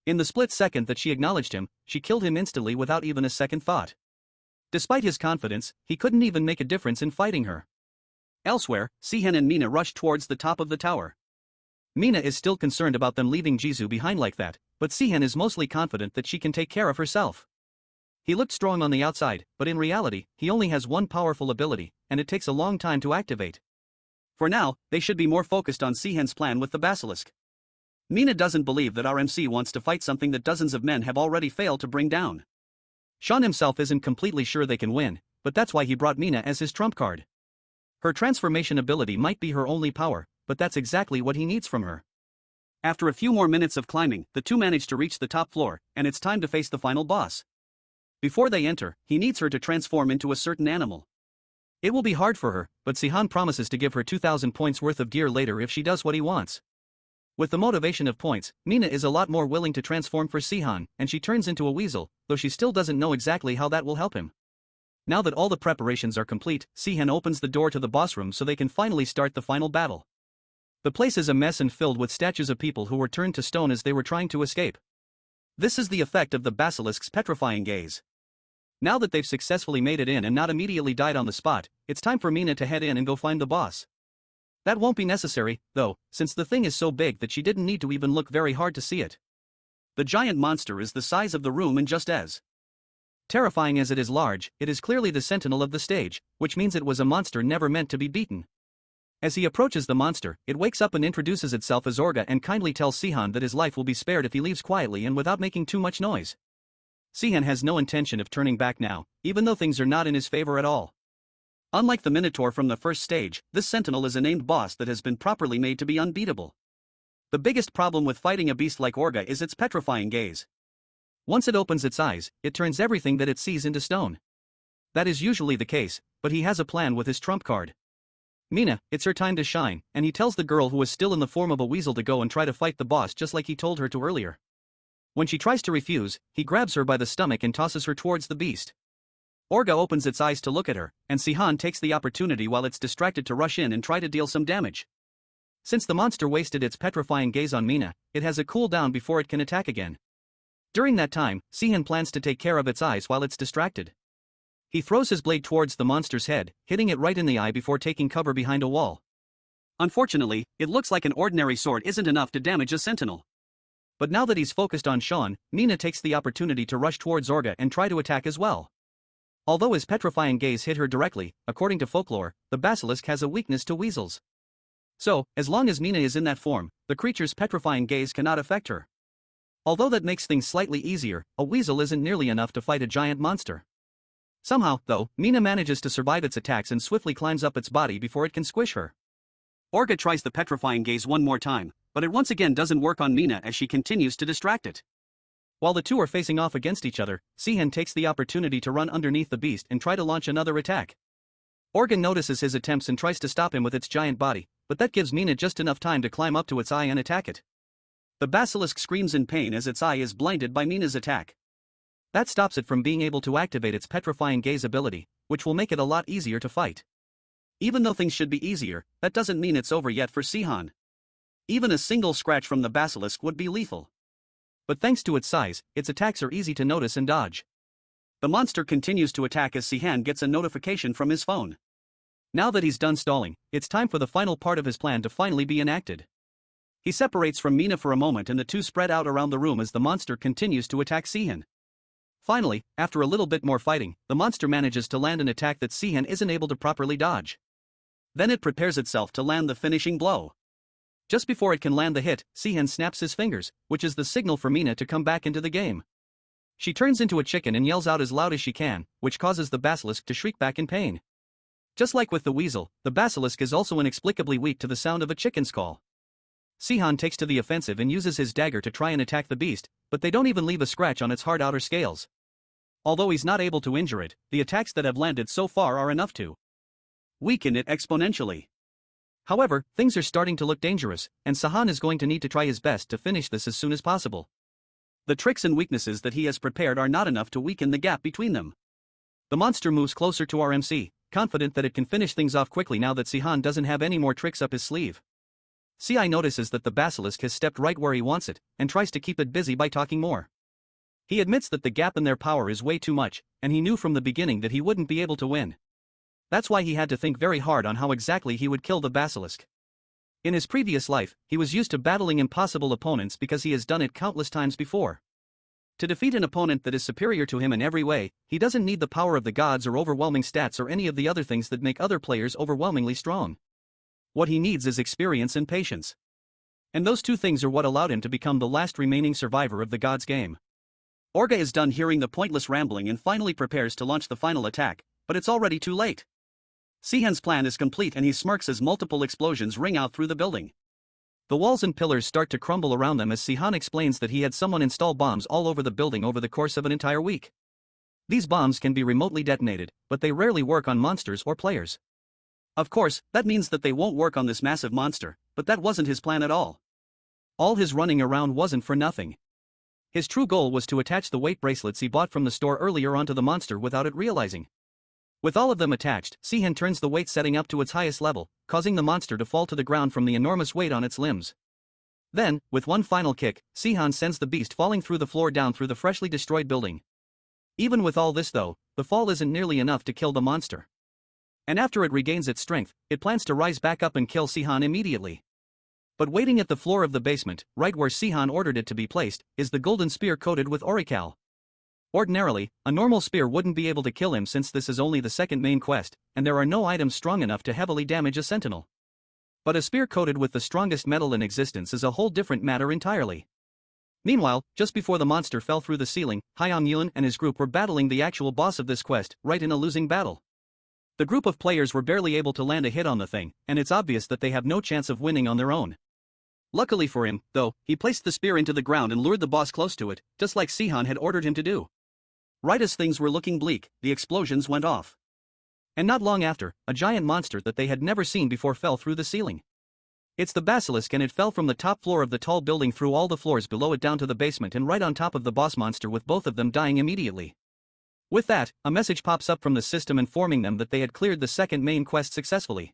In the split second that she acknowledged him, she killed him instantly without even a second thought. Despite his confidence, he couldn't even make a difference in fighting her. Elsewhere, Sehan and Mina rush towards the top of the tower. Mina is still concerned about them leaving Jisoo behind like that, but Sehan is mostly confident that she can take care of herself. He looked strong on the outside, but in reality, he only has one powerful ability, and it takes a long time to activate. For now, they should be more focused on Sehan's plan with the basilisk. Mina doesn't believe that RMC wants to fight something that dozens of men have already failed to bring down. Sean himself isn't completely sure they can win, but that's why he brought Mina as his trump card. Her transformation ability might be her only power, but that's exactly what he needs from her. After a few more minutes of climbing, the two manage to reach the top floor, and it's time to face the final boss. Before they enter, he needs her to transform into a certain animal. It will be hard for her, but Sehan promises to give her 2,000 points worth of gear later if she does what he wants. With the motivation of points, Mina is a lot more willing to transform for Sehan, and she turns into a weasel, though she still doesn't know exactly how that will help him. Now that all the preparations are complete, Sehan opens the door to the boss room so they can finally start the final battle. The place is a mess and filled with statues of people who were turned to stone as they were trying to escape. This is the effect of the basilisk's petrifying gaze. Now that they've successfully made it in and not immediately died on the spot, it's time for Mina to head in and go find the boss. That won't be necessary, though, since the thing is so big that she didn't need to even look very hard to see it. The giant monster is the size of the room and just as terrifying as it is large, it is clearly the sentinel of the stage, which means it was a monster never meant to be beaten. As he approaches the monster, it wakes up and introduces itself as Orga and kindly tells Sehan that his life will be spared if he leaves quietly and without making too much noise. Sehan has no intention of turning back now, even though things are not in his favor at all. Unlike the Minotaur from the first stage, this Sentinel is a named boss that has been properly made to be unbeatable. The biggest problem with fighting a beast like Orga is its petrifying gaze. Once it opens its eyes, it turns everything that it sees into stone. That is usually the case, but he has a plan with his trump card. Mina, it's her time to shine, and he tells the girl who is still in the form of a weasel to go and try to fight the boss just like he told her to earlier. When she tries to refuse, he grabs her by the stomach and tosses her towards the beast. Orga opens its eyes to look at her, and Sehan takes the opportunity while it's distracted to rush in and try to deal some damage. Since the monster wasted its petrifying gaze on Mina, it has a cooldown before it can attack again. During that time, Sehan plans to take care of its eyes while it's distracted. He throws his blade towards the monster's head, hitting it right in the eye before taking cover behind a wall. Unfortunately, it looks like an ordinary sword isn't enough to damage a sentinel. But now that he's focused on Sean, Mina takes the opportunity to rush towards Orga and try to attack as well. Although his petrifying gaze hit her directly, according to folklore, the basilisk has a weakness to weasels. So, as long as Mina is in that form, the creature's petrifying gaze cannot affect her. Although that makes things slightly easier, a weasel isn't nearly enough to fight a giant monster. Somehow, though, Mina manages to survive its attacks and swiftly climbs up its body before it can squish her. Orga tries the petrifying gaze one more time, but it once again doesn't work on Mina as she continues to distract it. While the two are facing off against each other, Sehan takes the opportunity to run underneath the beast and try to launch another attack. Orga notices his attempts and tries to stop him with its giant body, but that gives Mina just enough time to climb up to its eye and attack it. The basilisk screams in pain as its eye is blinded by Mina's attack. That stops it from being able to activate its petrifying gaze ability, which will make it a lot easier to fight. Even though things should be easier, that doesn't mean it's over yet for Sehan. Even a single scratch from the basilisk would be lethal. But thanks to its size, its attacks are easy to notice and dodge. The monster continues to attack as Sehan gets a notification from his phone. Now that he's done stalling, it's time for the final part of his plan to finally be enacted. He separates from Mina for a moment and the two spread out around the room as the monster continues to attack Sehan. Finally, after a little bit more fighting, the monster manages to land an attack that Sehan isn't able to properly dodge. Then it prepares itself to land the finishing blow. Just before it can land the hit, Sehan snaps his fingers, which is the signal for Mina to come back into the game. She turns into a chicken and yells out as loud as she can, which causes the basilisk to shriek back in pain. Just like with the weasel, the basilisk is also inexplicably weak to the sound of a chicken's call. Sehan takes to the offensive and uses his dagger to try and attack the beast, but they don't even leave a scratch on its hard outer scales. Although he's not able to injure it, the attacks that have landed so far are enough to weaken it exponentially. However, things are starting to look dangerous, and Sehan is going to need to try his best to finish this as soon as possible. The tricks and weaknesses that he has prepared are not enough to weaken the gap between them. The monster moves closer to RMC, confident that it can finish things off quickly now that Sehan doesn't have any more tricks up his sleeve. CI notices that the basilisk has stepped right where he wants it, and tries to keep it busy by talking more. He admits that the gap in their power is way too much, and he knew from the beginning that he wouldn't be able to win. That's why he had to think very hard on how exactly he would kill the basilisk. In his previous life, he was used to battling impossible opponents because he has done it countless times before. To defeat an opponent that is superior to him in every way, he doesn't need the power of the gods or overwhelming stats or any of the other things that make other players overwhelmingly strong. What he needs is experience and patience. And those two things are what allowed him to become the last remaining survivor of the gods' game. Orga is done hearing the pointless rambling and finally prepares to launch the final attack, but it's already too late. Sehan's plan is complete and he smirks as multiple explosions ring out through the building. The walls and pillars start to crumble around them as Sehan explains that he had someone install bombs all over the building over the course of an entire week. These bombs can be remotely detonated, but they rarely work on monsters or players. Of course, that means that they won't work on this massive monster, but that wasn't his plan at all. All his running around wasn't for nothing. His true goal was to attach the weight bracelets he bought from the store earlier onto the monster without it realizing. With all of them attached, Sehan turns the weight setting up to its highest level, causing the monster to fall to the ground from the enormous weight on its limbs. Then, with one final kick, Sehan sends the beast falling through the floor down through the freshly destroyed building. Even with all this though, the fall isn't nearly enough to kill the monster. And after it regains its strength, it plans to rise back up and kill Sehan immediately. But waiting at the floor of the basement, right where Sehan ordered it to be placed, is the golden spear coated with Orical. Ordinarily, a normal spear wouldn't be able to kill him since this is only the second main quest, and there are no items strong enough to heavily damage a sentinel. But a spear coated with the strongest metal in existence is a whole different matter entirely. Meanwhile, just before the monster fell through the ceiling, Hyang Yun and his group were battling the actual boss of this quest, right in a losing battle. The group of players were barely able to land a hit on the thing, and it's obvious that they have no chance of winning on their own. Luckily for him, though, he placed the spear into the ground and lured the boss close to it, just like Sehan had ordered him to do. Right as things were looking bleak, the explosions went off. And not long after, a giant monster that they had never seen before fell through the ceiling. It's the basilisk and it fell from the top floor of the tall building through all the floors below it down to the basement and right on top of the boss monster, with both of them dying immediately. With that, a message pops up from the system informing them that they had cleared the second main quest successfully.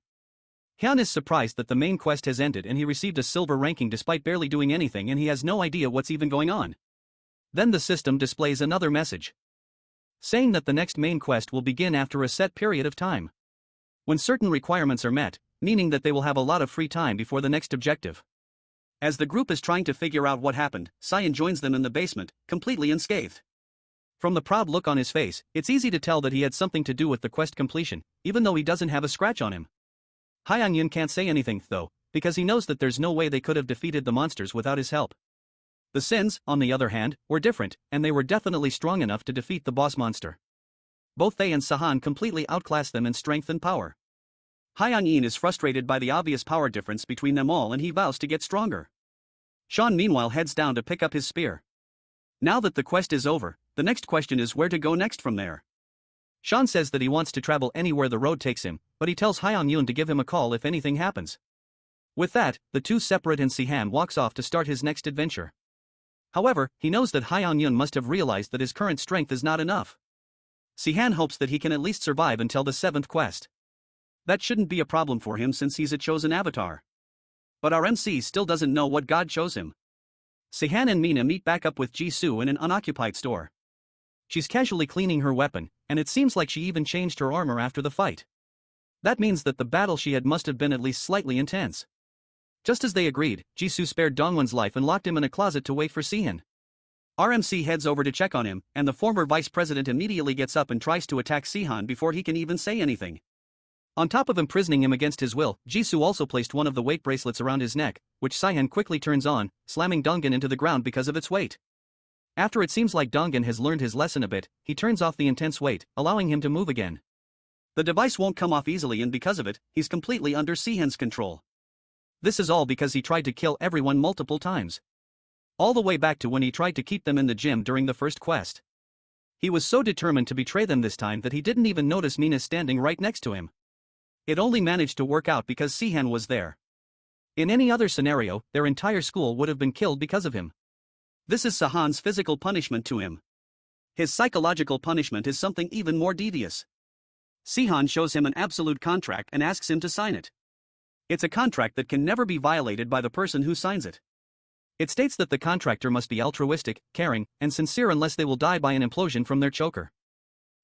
Hyun is surprised that the main quest has ended and he received a silver ranking despite barely doing anything, and he has no idea what's even going on. Then the system displays another message, saying that the next main quest will begin after a set period of time, when certain requirements are met, meaning that they will have a lot of free time before the next objective. As the group is trying to figure out what happened, Cyan joins them in the basement, completely unscathed. From the proud look on his face, it's easy to tell that he had something to do with the quest completion, even though he doesn't have a scratch on him. Hyang Yun can't say anything, though, because he knows that there's no way they could have defeated the monsters without his help. The Sins, on the other hand, were different, and they were definitely strong enough to defeat the boss monster. Both they and Sehan completely outclassed them in strength and power. Hyang Yin is frustrated by the obvious power difference between them all and he vows to get stronger. Sean meanwhile heads down to pick up his spear. Now that the quest is over, the next question is where to go next from there. Sean says that he wants to travel anywhere the road takes him, but he tells Hyang Yun to give him a call if anything happens. With that, the two separate and Sehan walks off to start his next adventure. However, he knows that Hyang Yun must have realized that his current strength is not enough. Sehan hopes that he can at least survive until the 7th quest. That shouldn't be a problem for him since he's a chosen avatar. But our MC still doesn't know what god chose him. Sehan and Mina meet back up with Jisoo in an unoccupied store. She's casually cleaning her weapon, and it seems like she even changed her armor after the fight. That means that the battle she had must have been at least slightly intense. Just as they agreed, Jisoo spared Dongwon's life and locked him in a closet to wait for Sehan. RMC heads over to check on him, and the former vice president immediately gets up and tries to attack Sehan before he can even say anything. On top of imprisoning him against his will, Jisoo also placed one of the weight bracelets around his neck, which Sehan quickly turns on, slamming Dongwon into the ground because of its weight. After it seems like Dongwon has learned his lesson a bit, he turns off the intense weight, allowing him to move again. The device won't come off easily, and because of it, he's completely under Sehan's control. This is all because he tried to kill everyone multiple times. All the way back to when he tried to keep them in the gym during the first quest. He was so determined to betray them this time that he didn't even notice Mina standing right next to him. It only managed to work out because Sehan was there. In any other scenario, their entire school would have been killed because of him. This is Sehan's physical punishment to him. His psychological punishment is something even more devious. Sehan shows him an absolute contract and asks him to sign it. It's a contract that can never be violated by the person who signs it. It states that the contractor must be altruistic, caring, and sincere unless they will die by an implosion from their choker.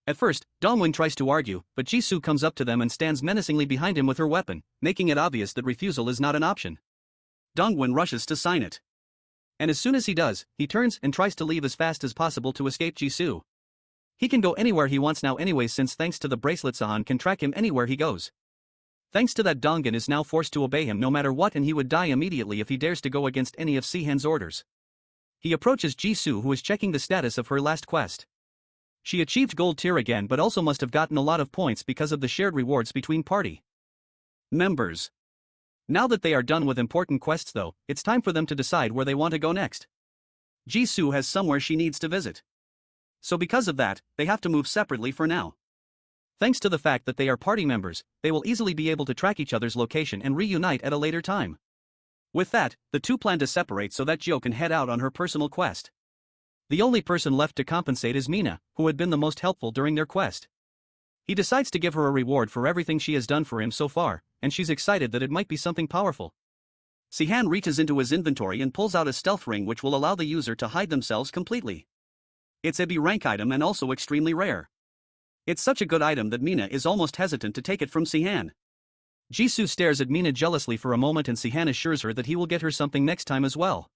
At first, Dongwon tries to argue, but Jisoo comes up to them and stands menacingly behind him with her weapon, making it obvious that refusal is not an option. Dongwon rushes to sign it. And as soon as he does, he turns and tries to leave as fast as possible to escape Jisoo. He can go anywhere he wants now anyways since thanks to the bracelet Sehan can track him anywhere he goes. Thanks to that Dongwon is now forced to obey him no matter what and he would die immediately if he dares to go against any of Sehan's orders. He approaches Jisoo who is checking the status of her last quest. She achieved gold tier again but also must have gotten a lot of points because of the shared rewards between party members. Now that they are done with important quests though, it's time for them to decide where they want to go next. Jisoo has somewhere she needs to visit. So because of that, they have to move separately for now. Thanks to the fact that they are party members, they will easily be able to track each other's location and reunite at a later time. With that, the two plan to separate so that Jo can head out on her personal quest. The only person left to compensate is Mina, who had been the most helpful during their quest. He decides to give her a reward for everything she has done for him so far, and she's excited that it might be something powerful. Sehan reaches into his inventory and pulls out a stealth ring which will allow the user to hide themselves completely. It's a B rank item and also extremely rare. It's such a good item that Mina is almost hesitant to take it from Sehan. Jisoo stares at Mina jealously for a moment and Sehan assures her that he will get her something next time as well.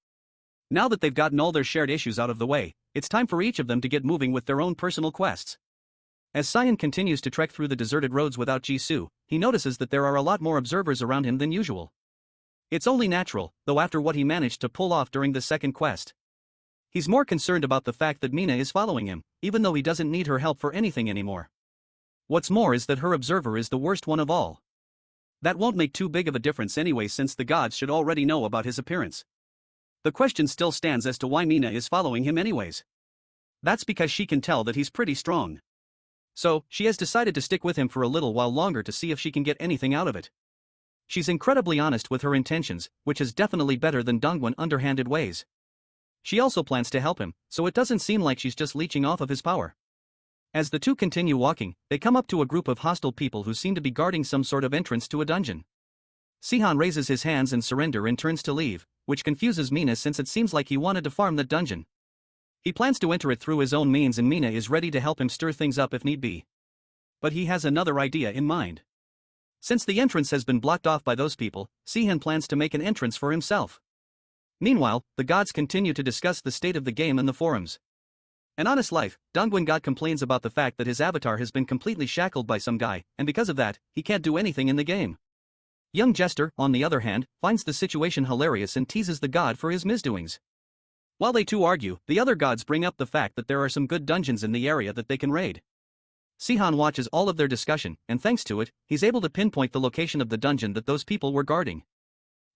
Now that they've gotten all their shared issues out of the way, it's time for each of them to get moving with their own personal quests. As Sehan continues to trek through the deserted roads without Jisoo, he notices that there are a lot more observers around him than usual. It's only natural, though after what he managed to pull off during the second quest. He's more concerned about the fact that Mina is following him, even though he doesn't need her help for anything anymore. What's more is that her observer is the worst one of all. That won't make too big of a difference anyway since the gods should already know about his appearance. The question still stands as to why Mina is following him anyways. That's because she can tell that he's pretty strong. So, she has decided to stick with him for a little while longer to see if she can get anything out of it. She's incredibly honest with her intentions, which is definitely better than Dongwon's underhanded ways. She also plans to help him, so it doesn't seem like she's just leeching off of his power. As the two continue walking, they come up to a group of hostile people who seem to be guarding some sort of entrance to a dungeon. Sehan raises his hands in surrender and turns to leave, which confuses Mina since it seems like he wanted to farm the dungeon. He plans to enter it through his own means and Mina is ready to help him stir things up if need be. But he has another idea in mind. Since the entrance has been blocked off by those people, Sehan plans to make an entrance for himself. Meanwhile, the gods continue to discuss the state of the game in the forums. An honest life, Dongwon God complains about the fact that his avatar has been completely shackled by some guy, and because of that, he can't do anything in the game. Young Jester, on the other hand, finds the situation hilarious and teases the god for his misdoings. While they two argue, the other gods bring up the fact that there are some good dungeons in the area that they can raid. Sehan watches all of their discussion, and thanks to it, he's able to pinpoint the location of the dungeon that those people were guarding.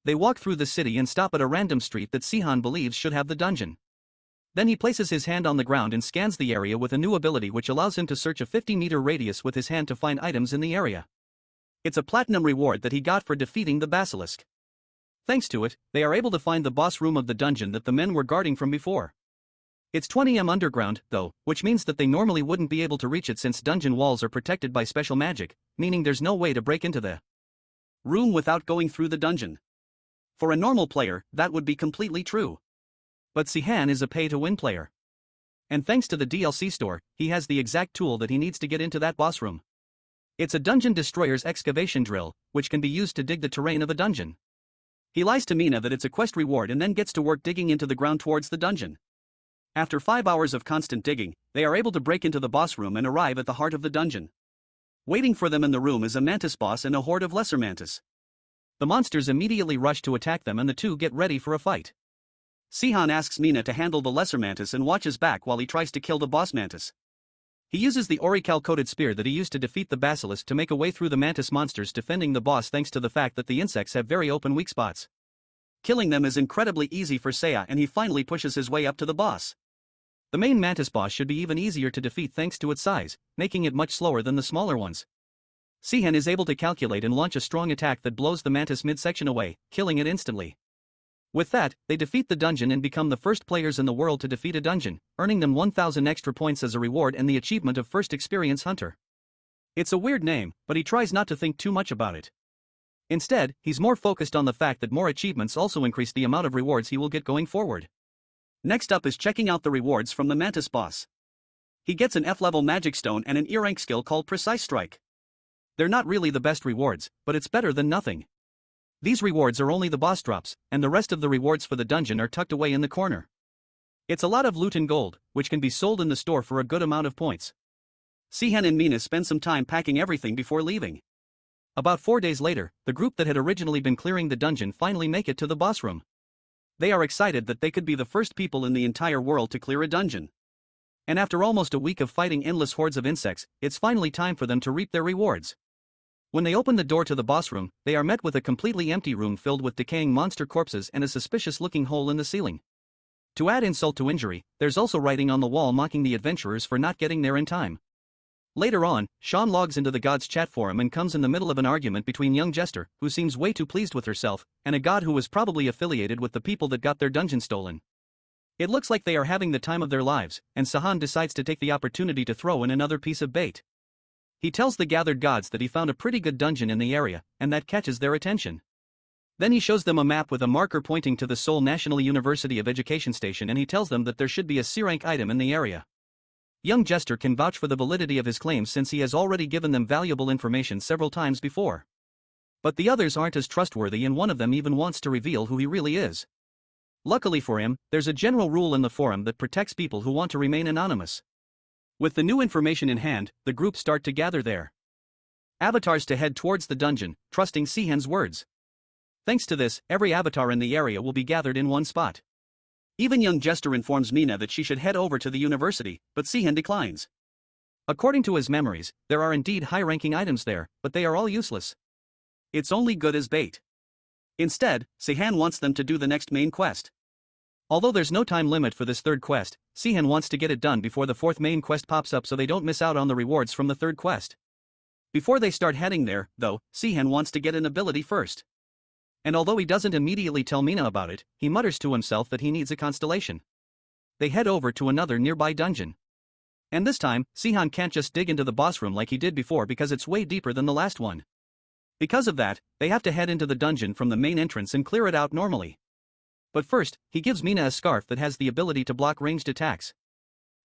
They walk through the city and stop at a random street that Sehan believes should have the dungeon. Then he places his hand on the ground and scans the area with a new ability which allows him to search a 50-meter radius with his hand to find items in the area. It's a platinum reward that he got for defeating the basilisk. Thanks to it, they are able to find the boss room of the dungeon that the men were guarding from before. It's 20 underground, though, which means that they normally wouldn't be able to reach it since dungeon walls are protected by special magic, meaning there's no way to break into the room without going through the dungeon. For a normal player, that would be completely true. But Sehan is a pay-to-win player. And thanks to the DLC store, he has the exact tool that he needs to get into that boss room. It's a dungeon destroyer's excavation drill, which can be used to dig the terrain of a dungeon. He lies to Mina that it's a quest reward and then gets to work digging into the ground towards the dungeon. After 5 hours of constant digging, they are able to break into the boss room and arrive at the heart of the dungeon. Waiting for them in the room is a mantis boss and a horde of lesser mantis. The monsters immediately rush to attack them and the two get ready for a fight. Sehan asks Mina to handle the lesser mantis and watches back while he tries to kill the boss mantis. He uses the aurical-coated spear that he used to defeat the basilisk to make a way through the mantis monsters, defending the boss thanks to the fact that the insects have very open weak spots. Killing them is incredibly easy for Seiya, and he finally pushes his way up to the boss. The main mantis boss should be even easier to defeat thanks to its size, making it much slower than the smaller ones. Sehan is able to calculate and launch a strong attack that blows the mantis midsection away, killing it instantly. With that, they defeat the dungeon and become the first players in the world to defeat a dungeon, earning them 1,000 extra points as a reward and the achievement of First Experience Hunter. It's a weird name, but he tries not to think too much about it. Instead, he's more focused on the fact that more achievements also increase the amount of rewards he will get going forward. Next up is checking out the rewards from the mantis boss. He gets an F-level magic stone and an E-rank skill called Precise Strike. They're not really the best rewards, but it's better than nothing. These rewards are only the boss drops, and the rest of the rewards for the dungeon are tucked away in the corner. It's a lot of loot and gold, which can be sold in the store for a good amount of points. Sehan and Mina spend some time packing everything before leaving. About 4 days later, the group that had originally been clearing the dungeon finally make it to the boss room. They are excited that they could be the first people in the entire world to clear a dungeon. And after almost a week of fighting endless hordes of insects, it's finally time for them to reap their rewards. When they open the door to the boss room, they are met with a completely empty room filled with decaying monster corpses and a suspicious-looking hole in the ceiling. To add insult to injury, there's also writing on the wall mocking the adventurers for not getting there in time. Later on, Sean logs into the god's chat forum and comes in the middle of an argument between young Jester, who seems way too pleased with herself, and a god who was probably affiliated with the people that got their dungeon stolen. It looks like they are having the time of their lives, and Sehan decides to take the opportunity to throw in another piece of bait. He tells the gathered gods that he found a pretty good dungeon in the area, and that catches their attention. Then he shows them a map with a marker pointing to the Seoul National University of Education Station, and he tells them that there should be a C-rank item in the area. Young Jester can vouch for the validity of his claims since he has already given them valuable information several times before. But the others aren't as trustworthy, and one of them even wants to reveal who he really is. Luckily for him, there's a general rule in the forum that protects people who want to remain anonymous. With the new information in hand, the group start to gather their avatars to head towards the dungeon, trusting Sehan's words. Thanks to this, every avatar in the area will be gathered in one spot. Even young Jester informs Mina that she should head over to the university, but Sehan declines. According to his memories, there are indeed high-ranking items there, but they are all useless. It's only good as bait. Instead, Sehan wants them to do the next main quest. Although there's no time limit for this third quest, Sehan wants to get it done before the fourth main quest pops up so they don't miss out on the rewards from the third quest. Before they start heading there, though, Sehan wants to get an ability first. And although he doesn't immediately tell Mina about it, he mutters to himself that he needs a constellation. They head over to another nearby dungeon. And this time, Sehan can't just dig into the boss room like he did before because it's way deeper than the last one. Because of that, they have to head into the dungeon from the main entrance and clear it out normally. But first, he gives Mina a scarf that has the ability to block ranged attacks.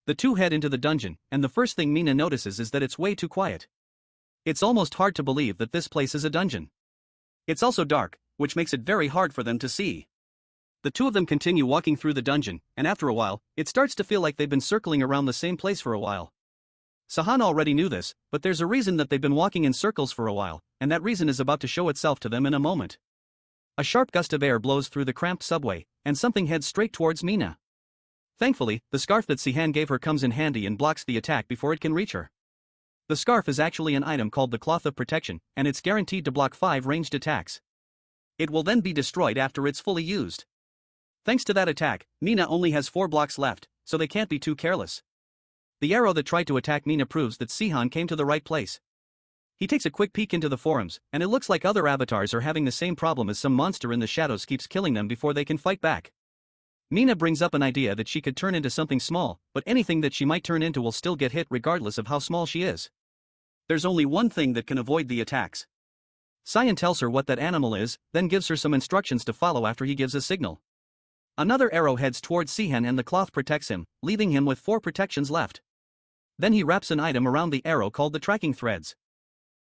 The two head into the dungeon, and the first thing Mina notices is that it's way too quiet. It's almost hard to believe that this place is a dungeon. It's also dark, which makes it very hard for them to see. The two of them continue walking through the dungeon, and after a while, it starts to feel like they've been circling around the same place for a while. Sehan already knew this, but there's a reason that they've been walking in circles for a while, and that reason is about to show itself to them in a moment. A sharp gust of air blows through the cramped subway, and something heads straight towards Mina. Thankfully, the scarf that Sehan gave her comes in handy and blocks the attack before it can reach her. The scarf is actually an item called the Cloth of Protection, and it's guaranteed to block 5 ranged attacks. It will then be destroyed after it's fully used. Thanks to that attack, Mina only has 4 blocks left, so they can't be too careless. The arrow that tried to attack Mina proves that Sehan came to the right place. He takes a quick peek into the forums, and it looks like other avatars are having the same problem as some monster in the shadows keeps killing them before they can fight back. Mina brings up an idea that she could turn into something small, but anything that she might turn into will still get hit regardless of how small she is. There's only one thing that can avoid the attacks. Sehan tells her what that animal is, then gives her some instructions to follow after he gives a signal. Another arrow heads towards Sehan and the cloth protects him, leaving him with 4 protections left. Then he wraps an item around the arrow called the tracking threads.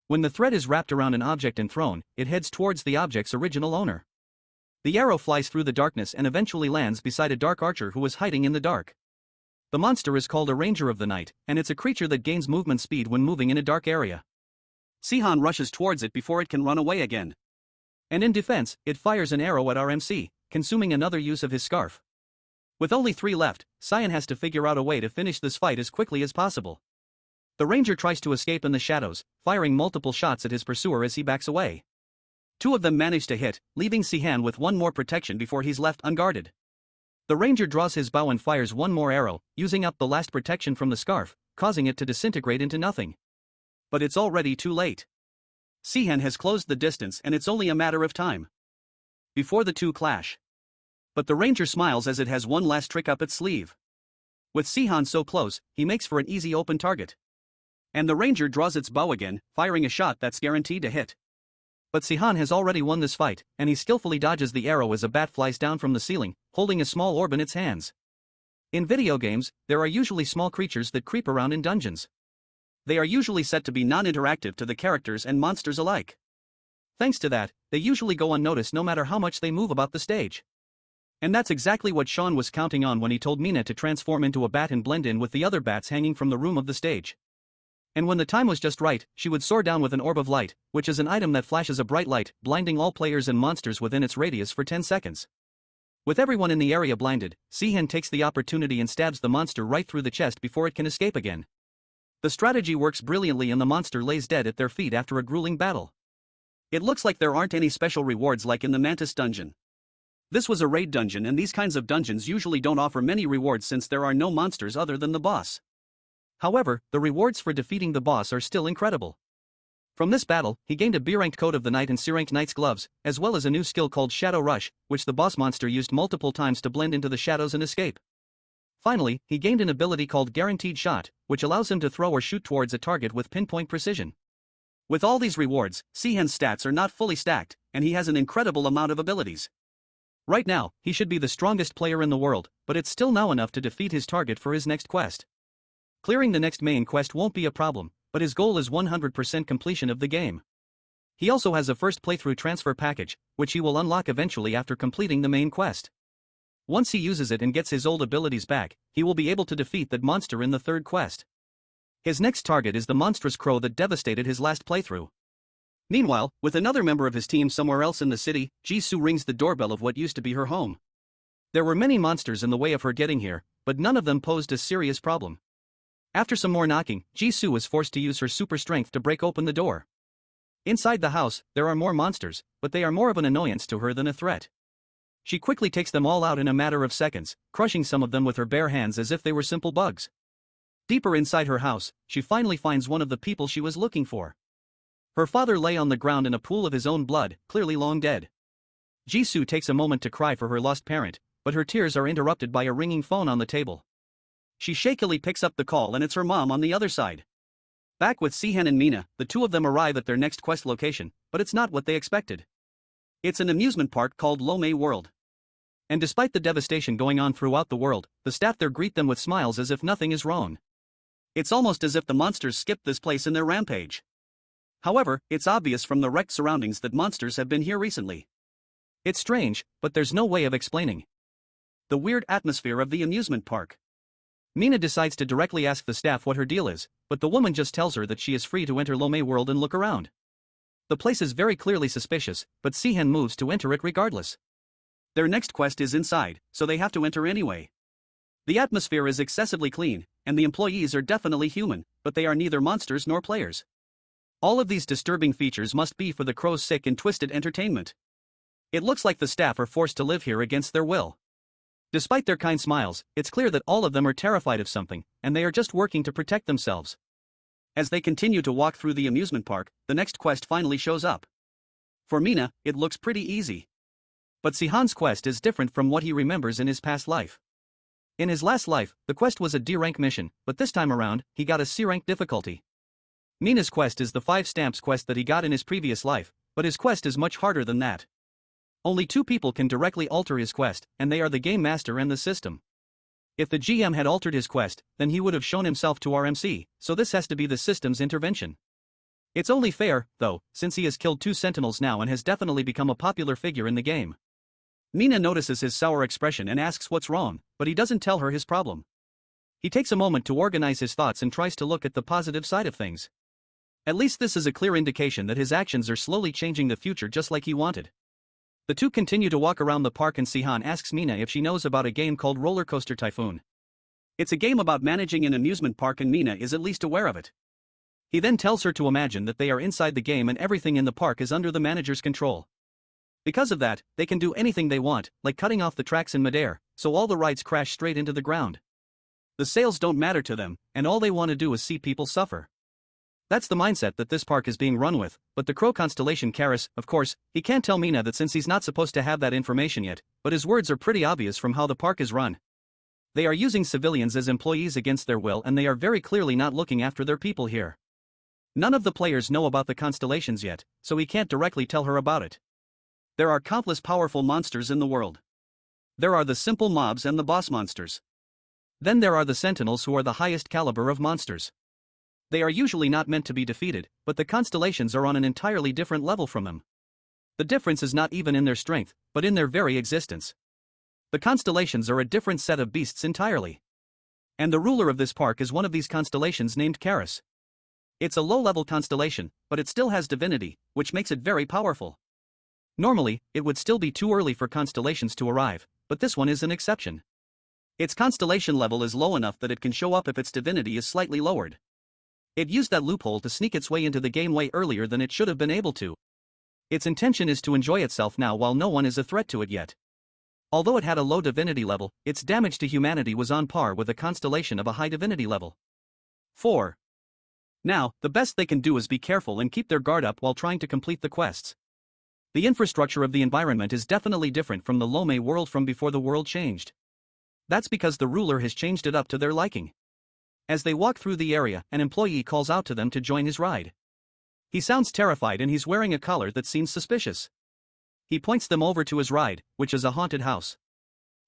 When the thread is wrapped around an object and thrown, it heads towards the object's original owner. The arrow flies through the darkness and eventually lands beside a dark archer who is hiding in the dark. The monster is called a Ranger of the Night, and it's a creature that gains movement speed when moving in a dark area. Sehan rushes towards it before it can run away again. And in defense, it fires an arrow at RMC, consuming another use of his scarf. With only 3 left, Sehan has to figure out a way to finish this fight as quickly as possible. The ranger tries to escape in the shadows, firing multiple shots at his pursuer as he backs away. Two of them manage to hit, leaving Sehan with one more protection before he's left unguarded. The ranger draws his bow and fires one more arrow, using up the last protection from the scarf, causing it to disintegrate into nothing. But it's already too late. Sehan has closed the distance and it's only a matter of time before the two clash. But the ranger smiles as it has one last trick up its sleeve. With Sehan so close, he makes for an easy open target. And the ranger draws its bow again, firing a shot that's guaranteed to hit. But Sehan has already won this fight, and he skillfully dodges the arrow as a bat flies down from the ceiling, holding a small orb in its hands. In video games, there are usually small creatures that creep around in dungeons. They are usually set to be non-interactive to the characters and monsters alike. Thanks to that, they usually go unnoticed no matter how much they move about the stage. And that's exactly what Sean was counting on when he told Mina to transform into a bat and blend in with the other bats hanging from the room of the stage. And when the time was just right, she would soar down with an orb of light, which is an item that flashes a bright light, blinding all players and monsters within its radius for 10 seconds. With everyone in the area blinded, Sehan takes the opportunity and stabs the monster right through the chest before it can escape again. The strategy works brilliantly and the monster lays dead at their feet after a grueling battle. It looks like there aren't any special rewards like in the Mantis dungeon. This was a raid dungeon and these kinds of dungeons usually don't offer many rewards since there are no monsters other than the boss. However, the rewards for defeating the boss are still incredible. From this battle, he gained a B-ranked Coat of the Night and C-ranked Knight's Gloves, as well as a new skill called Shadow Rush, which the boss monster used multiple times to blend into the shadows and escape. Finally, he gained an ability called Guaranteed Shot, which allows him to throw or shoot towards a target with pinpoint precision. With all these rewards, Sehan's stats are not fully stacked, and he has an incredible amount of abilities. Right now, he should be the strongest player in the world, but it's still now enough to defeat his target for his next quest. Clearing the next main quest won't be a problem, but his goal is 100% completion of the game. He also has a first playthrough transfer package, which he will unlock eventually after completing the main quest. Once he uses it and gets his old abilities back, he will be able to defeat that monster in the third quest. His next target is the monstrous crow that devastated his last playthrough. Meanwhile, with another member of his team somewhere else in the city, Jisoo rings the doorbell of what used to be her home. There were many monsters in the way of her getting here, but none of them posed a serious problem. After some more knocking, Jisoo was forced to use her super strength to break open the door. Inside the house, there are more monsters, but they are more of an annoyance to her than a threat. She quickly takes them all out in a matter of seconds, crushing some of them with her bare hands as if they were simple bugs. Deeper inside her house, she finally finds one of the people she was looking for. Her father lay on the ground in a pool of his own blood, clearly long dead. Jisoo takes a moment to cry for her lost parent, but her tears are interrupted by a ringing phone on the table. She shakily picks up the call and it's her mom on the other side. Back with Sehan and Mina, the two of them arrive at their next quest location, but it's not what they expected. It's an amusement park called Lomé World. And despite the devastation going on throughout the world, the staff there greet them with smiles as if nothing is wrong. It's almost as if the monsters skipped this place in their rampage. However, it's obvious from the wrecked surroundings that monsters have been here recently. It's strange, but there's no way of explaining the weird atmosphere of the amusement park. Mina decides to directly ask the staff what her deal is, but the woman just tells her that she is free to enter Lomé World and look around. The place is very clearly suspicious, but Sehan moves to enter it regardless. Their next quest is inside, so they have to enter anyway. The atmosphere is excessively clean, and the employees are definitely human, but they are neither monsters nor players. All of these disturbing features must be for the crow's sick and twisted entertainment. It looks like the staff are forced to live here against their will. Despite their kind smiles, it's clear that all of them are terrified of something, and they are just working to protect themselves. As they continue to walk through the amusement park, the next quest finally shows up. For Mina, it looks pretty easy. But Sehan's quest is different from what he remembers in his past life. In his last life, the quest was a D-rank mission, but this time around, he got a C-rank difficulty. Mina's quest is the 5 stamps quest that he got in his previous life, but his quest is much harder than that. Only 2 people can directly alter his quest, and they are the game master and the system. If the GM had altered his quest, then he would have shown himself to our MC, so this has to be the system's intervention. It's only fair, though, since he has killed 2 sentinels now and has definitely become a popular figure in the game. Mina notices his sour expression and asks what's wrong, but he doesn't tell her his problem. He takes a moment to organize his thoughts and tries to look at the positive side of things. At least this is a clear indication that his actions are slowly changing the future just like he wanted. The two continue to walk around the park and Sehan asks Mina if she knows about a game called Roller Coaster Typhoon. It's a game about managing an amusement park and Mina is at least aware of it. He then tells her to imagine that they are inside the game and everything in the park is under the manager's control. Because of that, they can do anything they want, like cutting off the tracks in midair, so all the rides crash straight into the ground. The sales don't matter to them, and all they want to do is see people suffer. That's the mindset that this park is being run with, but the Crow constellation Karis, of course, he can't tell Mina that since he's not supposed to have that information yet, but his words are pretty obvious from how the park is run. They are using civilians as employees against their will and they are very clearly not looking after their people here. None of the players know about the constellations yet, so he can't directly tell her about it. There are countless powerful monsters in the world. There are the simple mobs and the boss monsters. Then there are the sentinels who are the highest caliber of monsters. They are usually not meant to be defeated, but the constellations are on an entirely different level from them. The difference is not even in their strength, but in their very existence. The constellations are a different set of beasts entirely. And the ruler of this park is one of these constellations named Karis. It's a low-level constellation, but it still has divinity, which makes it very powerful. Normally, it would still be too early for constellations to arrive, but this one is an exception. Its constellation level is low enough that it can show up if its divinity is slightly lowered. It used that loophole to sneak its way into the game way earlier than it should have been able to. Its intention is to enjoy itself now while no one is a threat to it yet. Although it had a low divinity level, its damage to humanity was on par with a constellation of a high divinity level. 4. Now, the best they can do is be careful and keep their guard up while trying to complete the quests. The infrastructure of the environment is definitely different from the Lome world from before the world changed. That's because the ruler has changed it up to their liking. As they walk through the area, an employee calls out to them to join his ride. He sounds terrified and he's wearing a collar that seems suspicious. He points them over to his ride, which is a haunted house.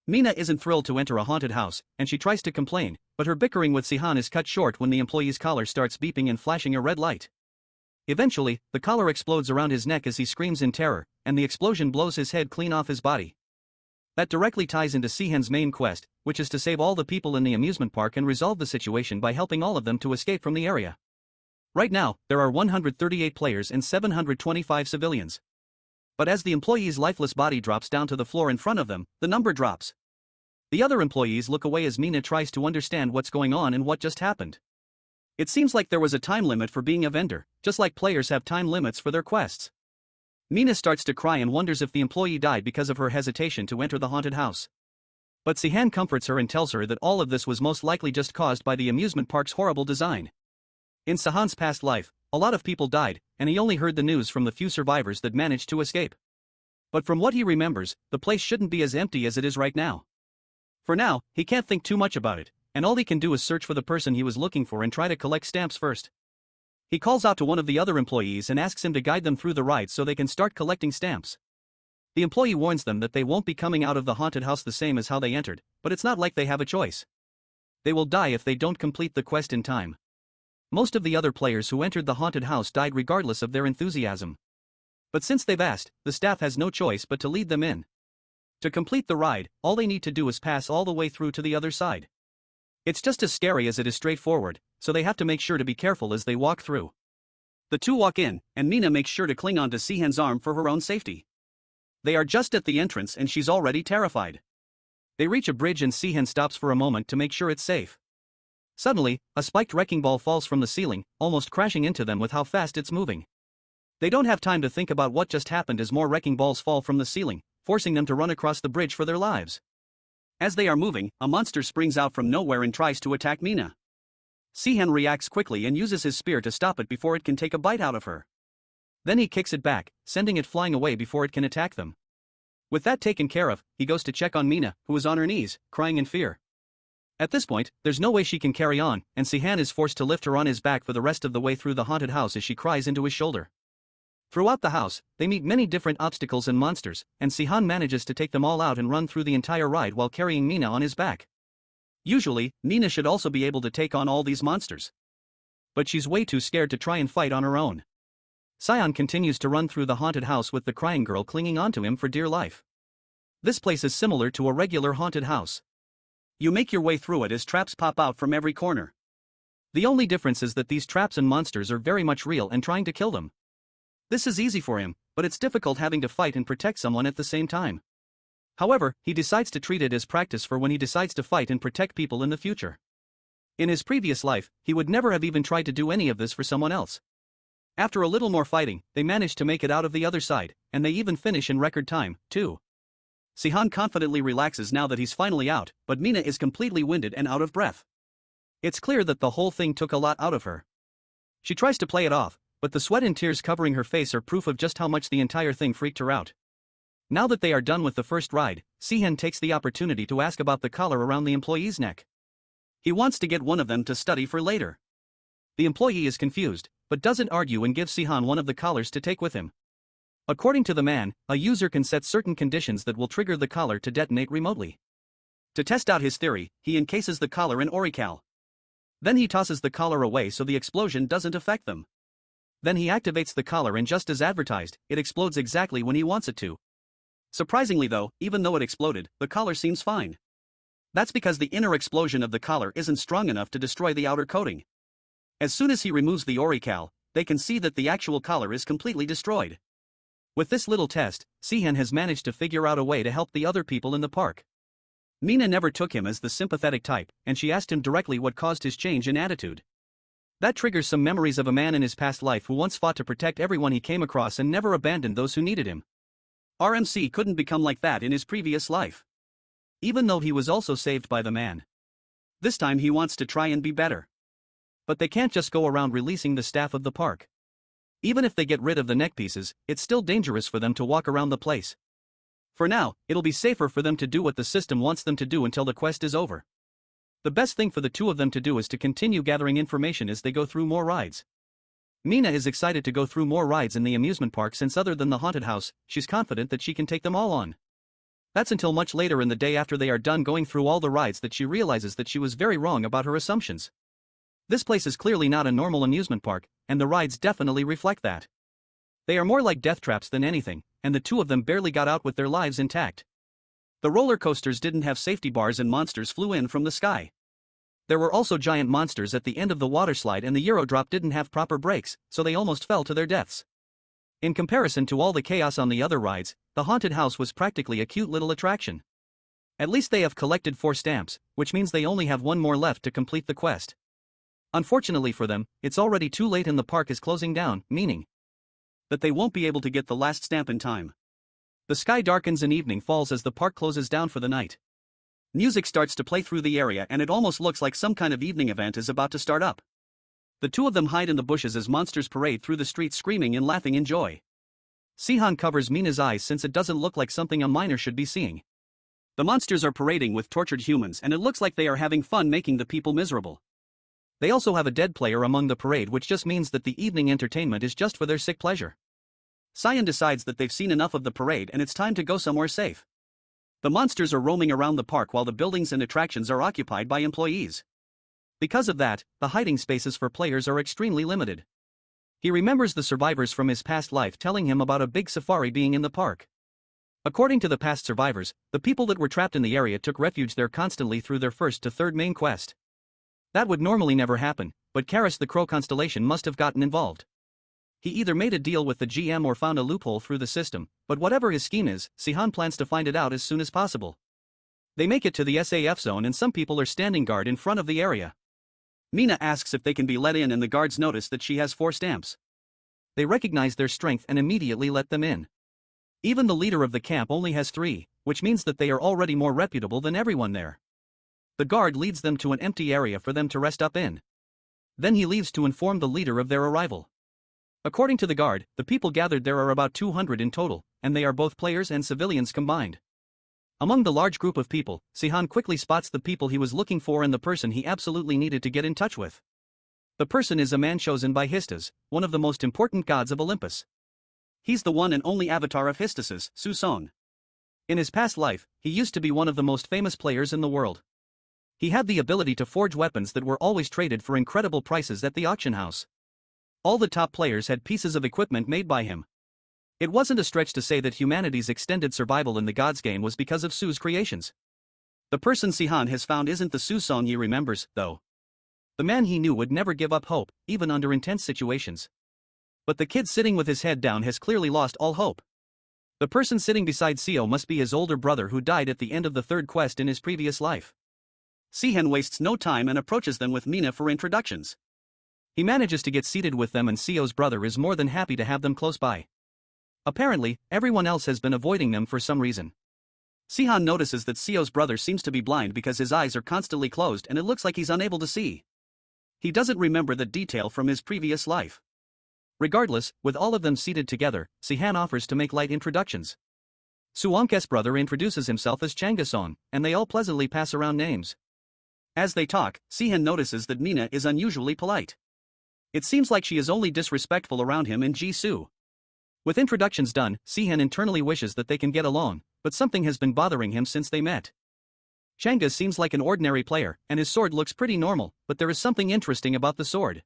Mina isn't thrilled to enter a haunted house, and she tries to complain, but her bickering with Sehan is cut short when the employee's collar starts beeping and flashing a red light. Eventually, the collar explodes around his neck as he screams in terror, and the explosion blows his head clean off his body. That directly ties into Sehan's main quest, which is to save all the people in the amusement park and resolve the situation by helping all of them to escape from the area. Right now, there are 138 players and 725 civilians. But as the employee's lifeless body drops down to the floor in front of them, the number drops. The other employees look away as Mina tries to understand what's going on and what just happened. It seems like there was a time limit for being a vendor, just like players have time limits for their quests. Mina starts to cry and wonders if the employee died because of her hesitation to enter the haunted house. But Sehan comforts her and tells her that all of this was most likely just caused by the amusement park's horrible design. In Sehan's past life, a lot of people died, and he only heard the news from the few survivors that managed to escape. But from what he remembers, the place shouldn't be as empty as it is right now. For now, he can't think too much about it, and all he can do is search for the person he was looking for and try to collect stamps first. He calls out to one of the other employees and asks him to guide them through the ride so they can start collecting stamps. The employee warns them that they won't be coming out of the haunted house the same as how they entered, but it's not like they have a choice. They will die if they don't complete the quest in time. Most of the other players who entered the haunted house died regardless of their enthusiasm. But since they've asked, the staff has no choice but to lead them in. To complete the ride, all they need to do is pass all the way through to the other side. It's just as scary as it is straightforward, so they have to make sure to be careful as they walk through. The two walk in, and Mina makes sure to cling on to Sehan's arm for her own safety. They are just at the entrance and she's already terrified. They reach a bridge and Sehan stops for a moment to make sure it's safe. Suddenly, a spiked wrecking ball falls from the ceiling, almost crashing into them with how fast it's moving. They don't have time to think about what just happened as more wrecking balls fall from the ceiling, forcing them to run across the bridge for their lives. As they are moving, a monster springs out from nowhere and tries to attack Mina. Sehan reacts quickly and uses his spear to stop it before it can take a bite out of her. Then he kicks it back, sending it flying away before it can attack them. With that taken care of, he goes to check on Mina, who is on her knees, crying in fear. At this point, there's no way she can carry on, and Sehan is forced to lift her on his back for the rest of the way through the haunted house as she cries into his shoulder. Throughout the house, they meet many different obstacles and monsters, and Sehan manages to take them all out and run through the entire ride while carrying Mina on his back. Usually, Mina should also be able to take on all these monsters. But she's way too scared to try and fight on her own. Sehan continues to run through the haunted house with the crying girl clinging onto him for dear life. This place is similar to a regular haunted house. You make your way through it as traps pop out from every corner. The only difference is that these traps and monsters are very much real and trying to kill them. This is easy for him, but it's difficult having to fight and protect someone at the same time. However, he decides to treat it as practice for when he decides to fight and protect people in the future. In his previous life, he would never have even tried to do any of this for someone else. After a little more fighting, they managed to make it out of the other side, and they even finish in record time, too. Sehan confidently relaxes now that he's finally out, but Mina is completely winded and out of breath. It's clear that the whole thing took a lot out of her. She tries to play it off, but the sweat and tears covering her face are proof of just how much the entire thing freaked her out. Now that they are done with the first ride, Sehan takes the opportunity to ask about the collar around the employee's neck. He wants to get one of them to study for later. The employee is confused, but doesn't argue and gives Sehan one of the collars to take with him. According to the man, a user can set certain conditions that will trigger the collar to detonate remotely. To test out his theory, he encases the collar in Orical. Then he tosses the collar away so the explosion doesn't affect them. Then he activates the collar and just as advertised, it explodes exactly when he wants it to. Surprisingly though, even though it exploded, the collar seems fine. That's because the inner explosion of the collar isn't strong enough to destroy the outer coating. As soon as he removes the Orical, they can see that the actual collar is completely destroyed. With this little test, Sehan has managed to figure out a way to help the other people in the park. Mina never took him as the sympathetic type, and she asked him directly what caused his change in attitude. That triggers some memories of a man in his past life who once fought to protect everyone he came across and never abandoned those who needed him. RMC couldn't become like that in his previous life. Even though he was also saved by the man. This time he wants to try and be better. But they can't just go around releasing the staff of the park. Even if they get rid of the neck pieces, it's still dangerous for them to walk around the place. For now, it'll be safer for them to do what the system wants them to do until the quest is over. The best thing for the two of them to do is to continue gathering information as they go through more rides. Mina is excited to go through more rides in the amusement park since other than the haunted house, she's confident that she can take them all on. That's until much later in the day after they are done going through all the rides that she realizes that she was very wrong about her assumptions. This place is clearly not a normal amusement park, and the rides definitely reflect that. They are more like death traps than anything, and the two of them barely got out with their lives intact. The roller coasters didn't have safety bars and monsters flew in from the sky. There were also giant monsters at the end of the water slide and the Eurodrop didn't have proper brakes, so they almost fell to their deaths. In comparison to all the chaos on the other rides, the haunted house was practically a cute little attraction. At least they have collected 4 stamps, which means they only have one more left to complete the quest. Unfortunately for them, it's already too late and the park is closing down, meaning that they won't be able to get the last stamp in time. The sky darkens and evening falls as the park closes down for the night. Music starts to play through the area and it almost looks like some kind of evening event is about to start up. The two of them hide in the bushes as monsters parade through the streets screaming and laughing in joy. Sehan covers Mina's eyes since it doesn't look like something a minor should be seeing. The monsters are parading with tortured humans and it looks like they are having fun making the people miserable. They also have a dead player among the parade, which just means that the evening entertainment is just for their sick pleasure. Sehan decides that they've seen enough of the parade and it's time to go somewhere safe. The monsters are roaming around the park while the buildings and attractions are occupied by employees. Because of that, the hiding spaces for players are extremely limited. He remembers the survivors from his past life telling him about a big safari being in the park. According to the past survivors, the people that were trapped in the area took refuge there constantly through their first to third main quest. That would normally never happen, but Karis the Crow constellation must have gotten involved. He either made a deal with the GM or found a loophole through the system, but whatever his scheme is, Sehan plans to find it out as soon as possible. They make it to the SAF zone and some people are standing guard in front of the area. Mina asks if they can be let in and the guards notice that she has 4 stamps. They recognize their strength and immediately let them in. Even the leader of the camp only has 3, which means that they are already more reputable than everyone there. The guard leads them to an empty area for them to rest up in. Then he leaves to inform the leader of their arrival. According to the guard, the people gathered there are about 200 in total, and they are both players and civilians combined. Among the large group of people, Sehan quickly spots the people he was looking for and the person he absolutely needed to get in touch with. The person is a man chosen by Histas, one of the most important gods of Olympus. He's the one and only avatar of Histas, Susong. In his past life, he used to be one of the most famous players in the world. He had the ability to forge weapons that were always traded for incredible prices at the auction house. All the top players had pieces of equipment made by him. It wasn't a stretch to say that humanity's extended survival in the Gods game was because of Su's creations. The person Sehan has found isn't the Susong he remembers, though. The man he knew would never give up hope, even under intense situations. But the kid sitting with his head down has clearly lost all hope. The person sitting beside Seo must be his older brother who died at the end of the 3rd quest in his previous life. Sehan wastes no time and approaches them with Mina for introductions. He manages to get seated with them and Seo's brother is more than happy to have them close by. Apparently, everyone else has been avoiding them for some reason. Sehan notices that Seo's brother seems to be blind because his eyes are constantly closed and it looks like he's unable to see. He doesn't remember the detail from his previous life. Regardless, with all of them seated together, Sehan offers to make light introductions. Suwonke's brother introduces himself as Changa-son, and they all pleasantly pass around names. As they talk, Sehan notices that Mina is unusually polite. It seems like she is only disrespectful around him and Jisoo. With introductions done, Sehan internally wishes that they can get along, but something has been bothering him since they met. Changa seems like an ordinary player, and his sword looks pretty normal, but there is something interesting about the sword.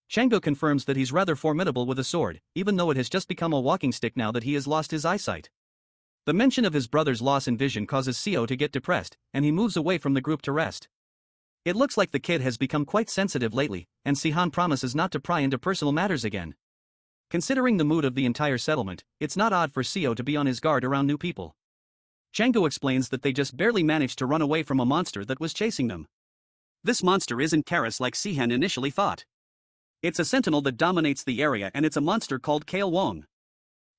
Changa confirms that he's rather formidable with a sword, even though it has just become a walking stick now that he has lost his eyesight. The mention of his brother's loss in vision causes Seo to get depressed, and he moves away from the group to rest. It looks like the kid has become quite sensitive lately, and Sehan promises not to pry into personal matters again. Considering the mood of the entire settlement, it's not odd for Seo to be on his guard around new people. Chango explains that they just barely managed to run away from a monster that was chasing them. This monster isn't Karis like Sehan initially thought. It's a sentinel that dominates the area and it's a monster called Kale Wong.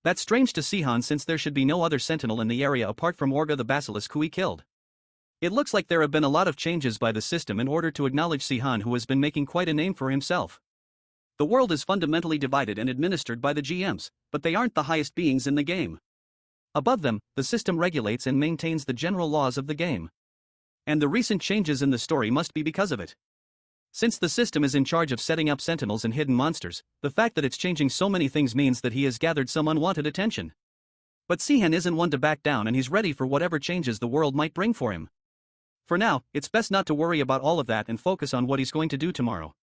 That's strange to Sehan since there should be no other sentinel in the area apart from Orga the basilisk who he killed. It looks like there have been a lot of changes by the system in order to acknowledge Sehan, who has been making quite a name for himself. The world is fundamentally divided and administered by the GMs, but they aren't the highest beings in the game. Above them, the system regulates and maintains the general laws of the game. And the recent changes in the story must be because of it. Since the system is in charge of setting up sentinels and hidden monsters, the fact that it's changing so many things means that he has gathered some unwanted attention. But Sehan isn't one to back down and he's ready for whatever changes the world might bring for him. For now, it's best not to worry about all of that and focus on what he's going to do tomorrow.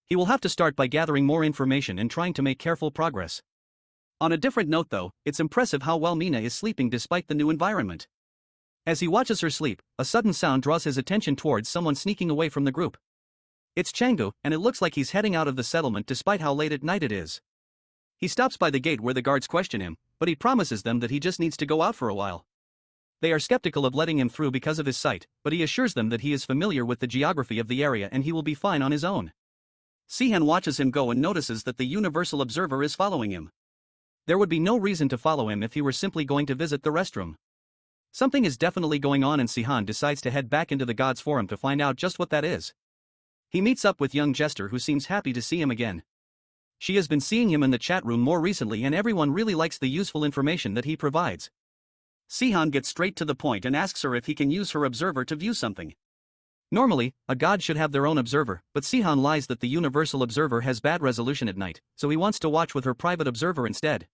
He will have to start by gathering more information and trying to make careful progress. On a different note though, it's impressive how well Mina is sleeping despite the new environment. As he watches her sleep, a sudden sound draws his attention towards someone sneaking away from the group. It's Chango, and it looks like he's heading out of the settlement despite how late at night it is. He stops by the gate where the guards question him, but he promises them that he just needs to go out for a while. They are skeptical of letting him through because of his sight, but he assures them that he is familiar with the geography of the area and he will be fine on his own. Sehan watches him go and notices that the Universal Observer is following him. There would be no reason to follow him if he were simply going to visit the restroom. Something is definitely going on and Sehan decides to head back into the Gods Forum to find out just what that is. He meets up with young Jester who seems happy to see him again. She has been seeing him in the chat room more recently and everyone really likes the useful information that he provides. Sehan gets straight to the point and asks her if he can use her observer to view something. Normally, a god should have their own observer, but Sehan lies that the Universal Observer has bad resolution at night, so he wants to watch with her private observer instead.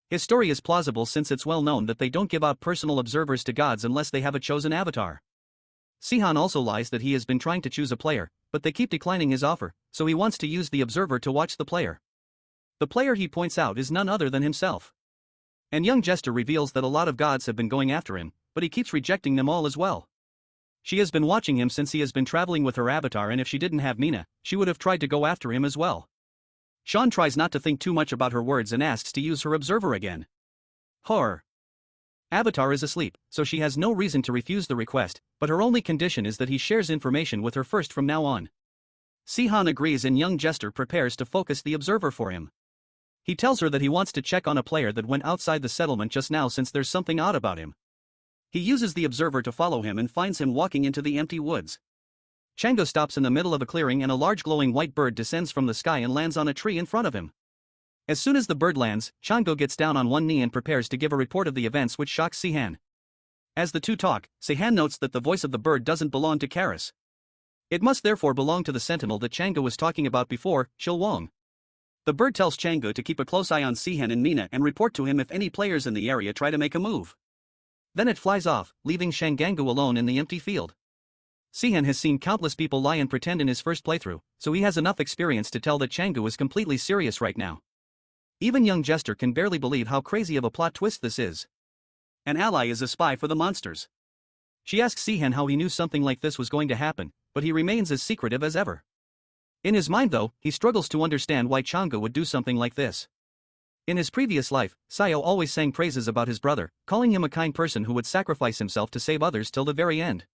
His story is plausible since it's well known that they don't give out personal observers to gods unless they have a chosen avatar. Sehan also lies that he has been trying to choose a player, but they keep declining his offer, so he wants to use the observer to watch the player. The player he points out is none other than himself. And young Jester reveals that a lot of gods have been going after him, but he keeps rejecting them all as well. She has been watching him since he has been traveling with her avatar, and if she didn't have Mina, she would have tried to go after him as well. Sean tries not to think too much about her words and asks to use her observer again. Horror. Avatar is asleep, so she has no reason to refuse the request, but her only condition is that he shares information with her first from now on. Sehan agrees and young Jester prepares to focus the observer for him. He tells her that he wants to check on a player that went outside the settlement just now since there's something odd about him. He uses the observer to follow him and finds him walking into the empty woods. Chango stops in the middle of a clearing and a large glowing white bird descends from the sky and lands on a tree in front of him. As soon as the bird lands, Chango gets down on one knee and prepares to give a report of the events, which shocks Sehan. As the two talk, Sehan notes that the voice of the bird doesn't belong to Karis. It must therefore belong to the sentinel that Chango was talking about before, Chil Wong. The bird tells Chango to keep a close eye on Sehan and Mina and report to him if any players in the area try to make a move. Then it flies off, leaving Shangangu alone in the empty field. Sehan has seen countless people lie and pretend in his first playthrough, so he has enough experience to tell that Changu is completely serious right now. Even young Jester can barely believe how crazy of a plot twist this is. An ally is a spy for the monsters. She asks Sehan how he knew something like this was going to happen, but he remains as secretive as ever. In his mind though, he struggles to understand why Chango would do something like this. In his previous life, Sayo always sang praises about his brother, calling him a kind person who would sacrifice himself to save others till the very end.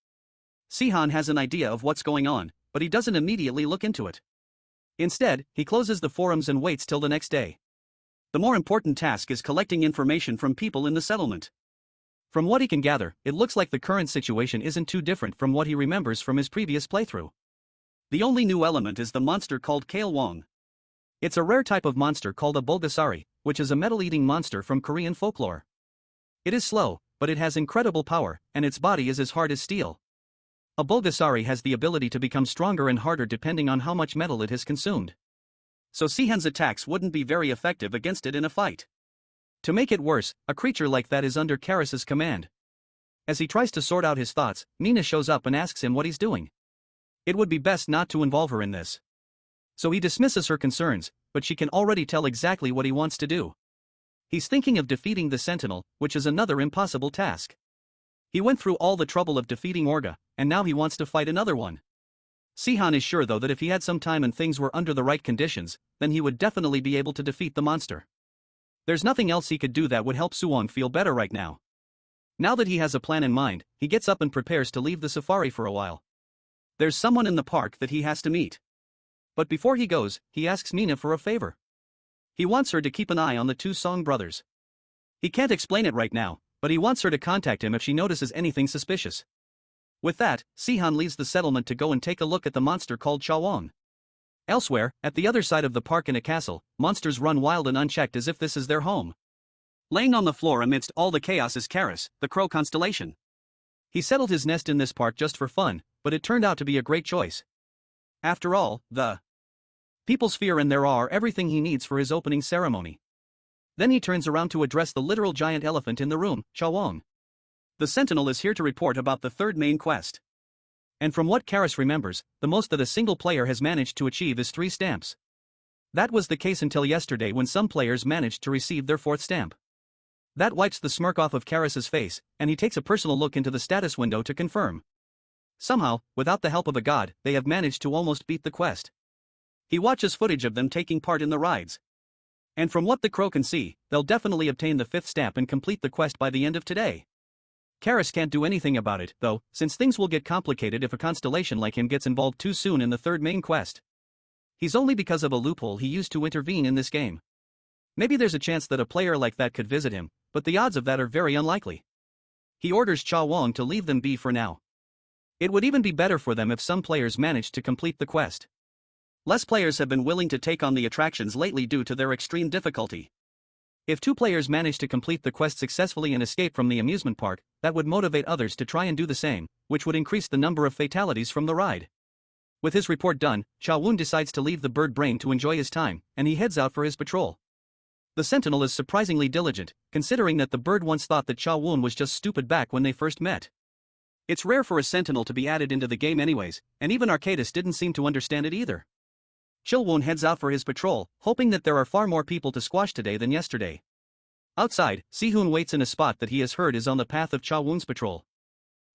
Sehan has an idea of what's going on, but he doesn't immediately look into it. Instead, he closes the forums and waits till the next day. The more important task is collecting information from people in the settlement. From what he can gather, it looks like the current situation isn't too different from what he remembers from his previous playthrough. The only new element is the monster called Kale Wong. It's a rare type of monster called a Bulgasari, which is a metal-eating monster from Korean folklore. It is slow, but it has incredible power, and its body is as hard as steel. A Bulgasari has the ability to become stronger and harder depending on how much metal it has consumed. So Sehan's attacks wouldn't be very effective against it in a fight. To make it worse, a creature like that is under Karis's command. As he tries to sort out his thoughts, Mina shows up and asks him what he's doing. It would be best not to involve her in this. So he dismisses her concerns, but she can already tell exactly what he wants to do. He's thinking of defeating the Sentinel, which is another impossible task. He went through all the trouble of defeating Orga, and now he wants to fight another one. Sehan is sure though that if he had some time and things were under the right conditions, then he would definitely be able to defeat the monster. There's nothing else he could do that would help Suwon feel better right now. Now that he has a plan in mind, he gets up and prepares to leave the safari for a while. There's someone in the park that he has to meet. But before he goes, he asks Mina for a favor. He wants her to keep an eye on the two Song brothers. He can't explain it right now, but he wants her to contact him if she notices anything suspicious. With that, Sehan leaves the settlement to go and take a look at the monster called Chawong. Elsewhere, at the other side of the park in a castle, monsters run wild and unchecked as if this is their home. Laying on the floor amidst all the chaos is Karis, the crow constellation. He settled his nest in this park just for fun, but it turned out to be a great choice. After all, the people's fear and there are everything he needs for his opening ceremony. Then he turns around to address the literal giant elephant in the room, Chawong. The Sentinel is here to report about the third main quest. And from what Karis remembers, the most that a single player has managed to achieve is 3 stamps. That was the case until yesterday when some players managed to receive their 4th stamp. That wipes the smirk off of Karis's face, and he takes a personal look into the status window to confirm. Somehow, without the help of a god, they have managed to almost beat the quest. He watches footage of them taking part in the rides. And from what the crow can see, they'll definitely obtain the 5th stamp and complete the quest by the end of today. Karis can't do anything about it, though, since things will get complicated if a constellation like him gets involved too soon in the third main quest. He's only because of a loophole he used to intervene in this game. Maybe there's a chance that a player like that could visit him, but the odds of that are very unlikely. He orders Chawong to leave them be for now. It would even be better for them if some players managed to complete the quest. Less players have been willing to take on the attractions lately due to their extreme difficulty. If 2 players manage to complete the quest successfully and escape from the amusement park, that would motivate others to try and do the same, which would increase the number of fatalities from the ride. With his report done, Chawun decides to leave the bird brain to enjoy his time, and he heads out for his patrol. The Sentinel is surprisingly diligent, considering that the bird once thought that Chawun was just stupid back when they first met. It's rare for a Sentinel to be added into the game anyways, and even Arcadis didn't seem to understand it either. Chilwon heads out for his patrol, hoping that there are far more people to squash today than yesterday. Outside, Sehun waits in a spot that he has heard is on the path of Chawun's patrol.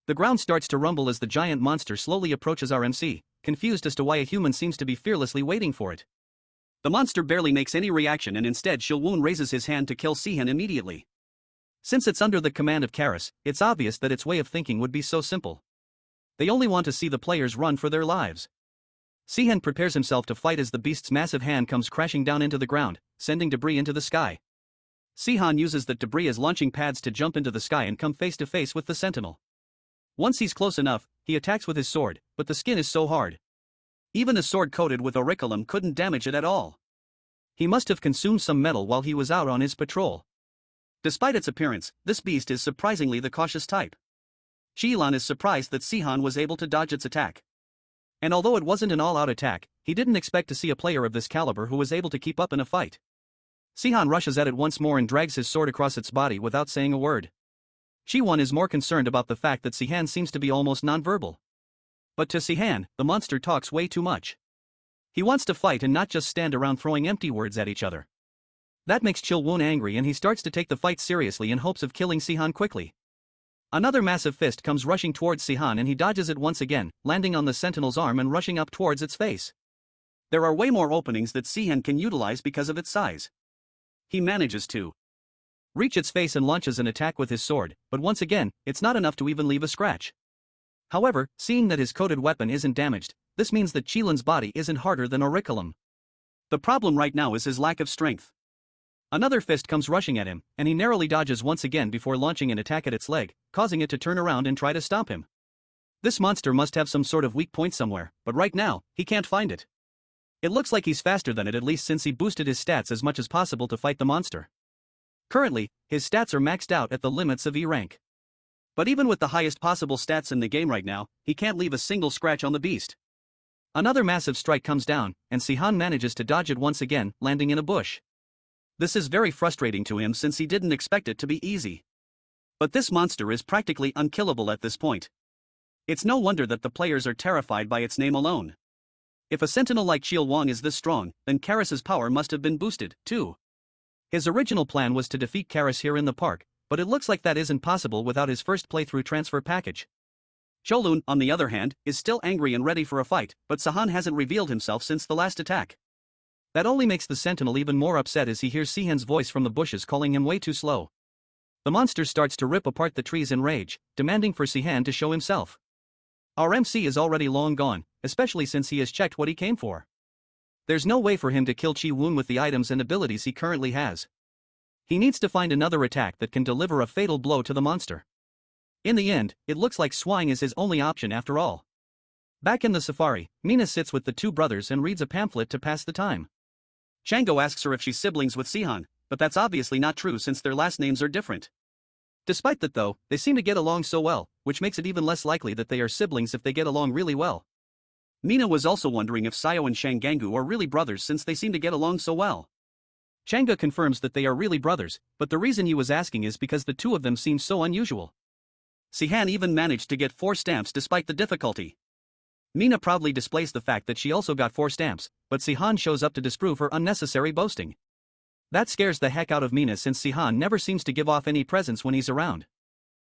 The ground starts to rumble as the giant monster slowly approaches RMC, confused as to why a human seems to be fearlessly waiting for it. The monster barely makes any reaction and instead Chilwon raises his hand to kill Sehun immediately. Since it's under the command of Karis, it's obvious that its way of thinking would be so simple. They only want to see the players run for their lives. Sehun prepares himself to fight as the beast's massive hand comes crashing down into the ground, sending debris into the sky. Sehan uses that debris as launching pads to jump into the sky and come face to face with the Sentinel. Once he's close enough, he attacks with his sword, but the skin is so hard. Even a sword coated with auriculum couldn't damage it at all. He must have consumed some metal while he was out on his patrol. Despite its appearance, this beast is surprisingly the cautious type. Shilan is surprised that Sehan was able to dodge its attack. And although it wasn't an all-out attack, he didn't expect to see a player of this caliber who was able to keep up in a fight. Sehan rushes at it once more and drags his sword across its body without saying a word. Shiwan is more concerned about the fact that Sehan seems to be almost non-verbal. But to Sehan, the monster talks way too much. He wants to fight and not just stand around throwing empty words at each other. That makes Chilwon angry and he starts to take the fight seriously in hopes of killing Sehan quickly. Another massive fist comes rushing towards Sehan and he dodges it once again, landing on the Sentinel's arm and rushing up towards its face. There are way more openings that Sehan can utilize because of its size. He manages to reach its face and launches an attack with his sword, but once again, it's not enough to even leave a scratch. However, seeing that his coded weapon isn't damaged, this means that Chilin's body isn't harder than auriculum. The problem right now is his lack of strength. Another fist comes rushing at him, and he narrowly dodges once again before launching an attack at its leg, causing it to turn around and try to stop him. This monster must have some sort of weak point somewhere, but right now, he can't find it. It looks like he's faster than it, at least since he boosted his stats as much as possible to fight the monster. Currently, his stats are maxed out at the limits of E rank. But even with the highest possible stats in the game right now, he can't leave a single scratch on the beast. Another massive strike comes down, and Sehan manages to dodge it once again, landing in a bush. This is very frustrating to him since he didn't expect it to be easy. But this monster is practically unkillable at this point. It's no wonder that the players are terrified by its name alone. If a sentinel like Chil Wong is this strong, then Karis's power must have been boosted, too. His original plan was to defeat Karis here in the park, but it looks like that isn't possible without his first playthrough transfer package. Cholun, on the other hand, is still angry and ready for a fight, but Sehan hasn't revealed himself since the last attack. That only makes the sentinel even more upset as he hears Sehan's voice from the bushes calling him way too slow. The monster starts to rip apart the trees in rage, demanding for Sehan to show himself. Our MC is already long gone, especially since he has checked what he came for. There's no way for him to kill Chi Woon with the items and abilities he currently has. He needs to find another attack that can deliver a fatal blow to the monster. In the end, it looks like swine is his only option after all. Back in the safari, Mina sits with the two brothers and reads a pamphlet to pass the time. Chango asks her if she's siblings with Sehan, but that's obviously not true since their last names are different. Despite that though, they seem to get along so well, which makes it even less likely that they are siblings if they get along really well. Mina was also wondering if Sayo and Shangangu are really brothers since they seem to get along so well. Changa confirms that they are really brothers, but the reason he was asking is because the two of them seem so unusual. Sehan even managed to get 4 stamps despite the difficulty. Mina proudly displays the fact that she also got 4 stamps, but Sehan shows up to disprove her unnecessary boasting. That scares the heck out of Mina since Sehan never seems to give off any presence when he's around.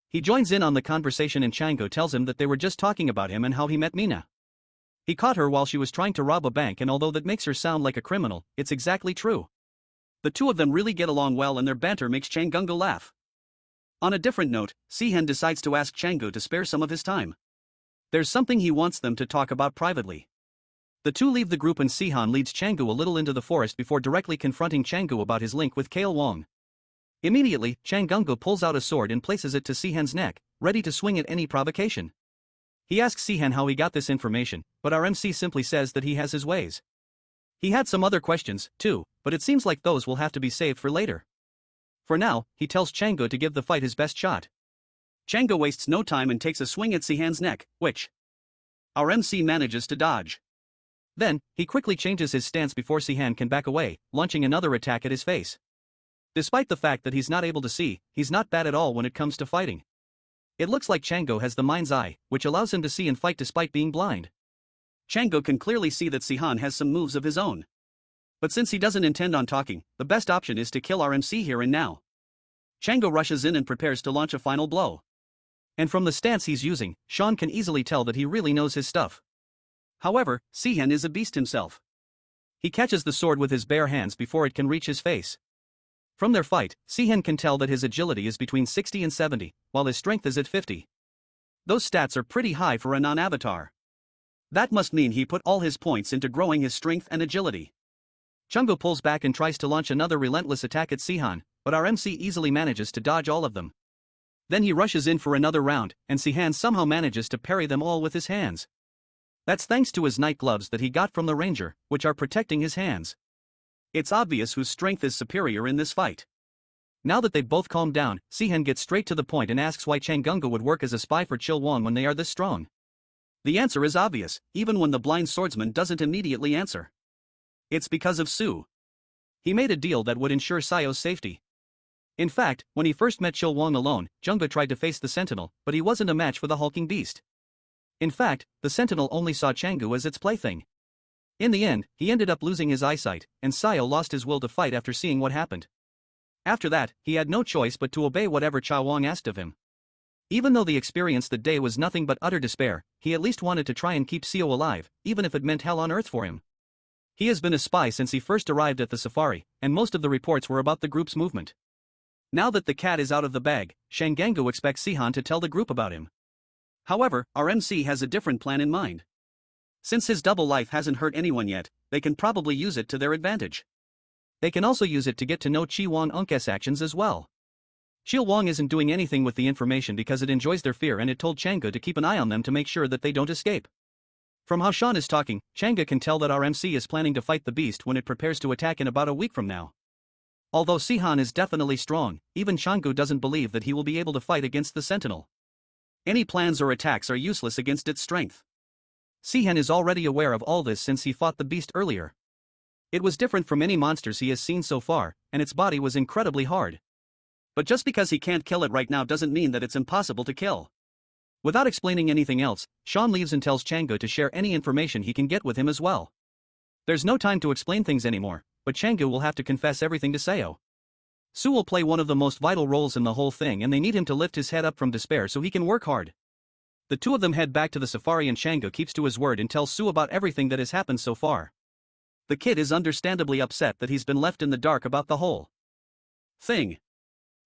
He joins in on the conversation and Chango tells him that they were just talking about him and how he met Mina. He caught her while she was trying to rob a bank, and although that makes her sound like a criminal, it's exactly true. The two of them really get along well and their banter makes Changungo laugh. On a different note, Sehan decides to ask Chango to spare some of his time. There's something he wants them to talk about privately. The two leave the group and Sehan leads Chango a little into the forest before directly confronting Chango about his link with Kale Wong. Immediately, Changungo pulls out a sword and places it to Sehan's neck, ready to swing at any provocation. He asks Sehan how he got this information, but our MC simply says that he has his ways. He had some other questions, too, but it seems like those will have to be saved for later. For now, he tells Chango to give the fight his best shot. Chango wastes no time and takes a swing at Sehan's neck, which our MC manages to dodge. Then, he quickly changes his stance before Sehan can back away, launching another attack at his face. Despite the fact that he's not able to see, he's not bad at all when it comes to fighting. It looks like Chango has the mind's eye, which allows him to see and fight despite being blind. Chango can clearly see that Sehan has some moves of his own. But since he doesn't intend on talking, the best option is to kill our MC here and now. Chango rushes in and prepares to launch a final blow. And from the stance he's using, Sean can easily tell that he really knows his stuff. However, Sehan is a beast himself. He catches the sword with his bare hands before it can reach his face. From their fight, Sehan can tell that his agility is between 60 and 70, while his strength is at 50. Those stats are pretty high for a non-avatar. That must mean he put all his points into growing his strength and agility. Chungo pulls back and tries to launch another relentless attack at Sehan, but our MC easily manages to dodge all of them. Then he rushes in for another round, and Sehan somehow manages to parry them all with his hands. That's thanks to his night gloves that he got from the ranger, which are protecting his hands. It's obvious whose strength is superior in this fight. Now that they've both calmed down, Sehan gets straight to the point and asks why Changungo would work as a spy for Chil Wong when they are this strong. The answer is obvious, even when the blind swordsman doesn't immediately answer. It's because of Su. He made a deal that would ensure Sayo's safety. In fact, when he first met Chil Wong alone, Junga tried to face the Sentinel, but he wasn't a match for the hulking beast. In fact, the Sentinel only saw Changu as its plaything. In the end, he ended up losing his eyesight, and Sayo lost his will to fight after seeing what happened. After that, he had no choice but to obey whatever Cha Wong asked of him. Even though the experience that day was nothing but utter despair, he at least wanted to try and keep Seo alive, even if it meant hell on earth for him. He has been a spy since he first arrived at the safari, and most of the reports were about the group's movement. Now that the cat is out of the bag, Shangangu expects Sehan to tell the group about him. However, our MC has a different plan in mind. Since his double life hasn't hurt anyone yet, they can probably use it to their advantage. They can also use it to get to know Chi Wong Unk's actions as well. Chi Wong isn't doing anything with the information because it enjoys their fear, and it told Chang'e to keep an eye on them to make sure that they don't escape. From how Sean is talking, Chang'e can tell that our MC is planning to fight the beast when it prepares to attack in about a week from now. Although Sehan is definitely strong, even Chang'e doesn't believe that he will be able to fight against the Sentinel. Any plans or attacks are useless against its strength. Sehan is already aware of all this since he fought the beast earlier. It was different from any monsters he has seen so far, and its body was incredibly hard. But just because he can't kill it right now doesn't mean that it's impossible to kill. Without explaining anything else, Sean leaves and tells Chang'e to share any information he can get with him as well. There's no time to explain things anymore, but Chang'e will have to confess everything to Seo. Su will play one of the most vital roles in the whole thing, and they need him to lift his head up from despair so he can work hard. The two of them head back to the safari, and Chang'e keeps to his word and tells Su about everything that has happened so far. The kid is understandably upset that he's been left in the dark about the whole thing.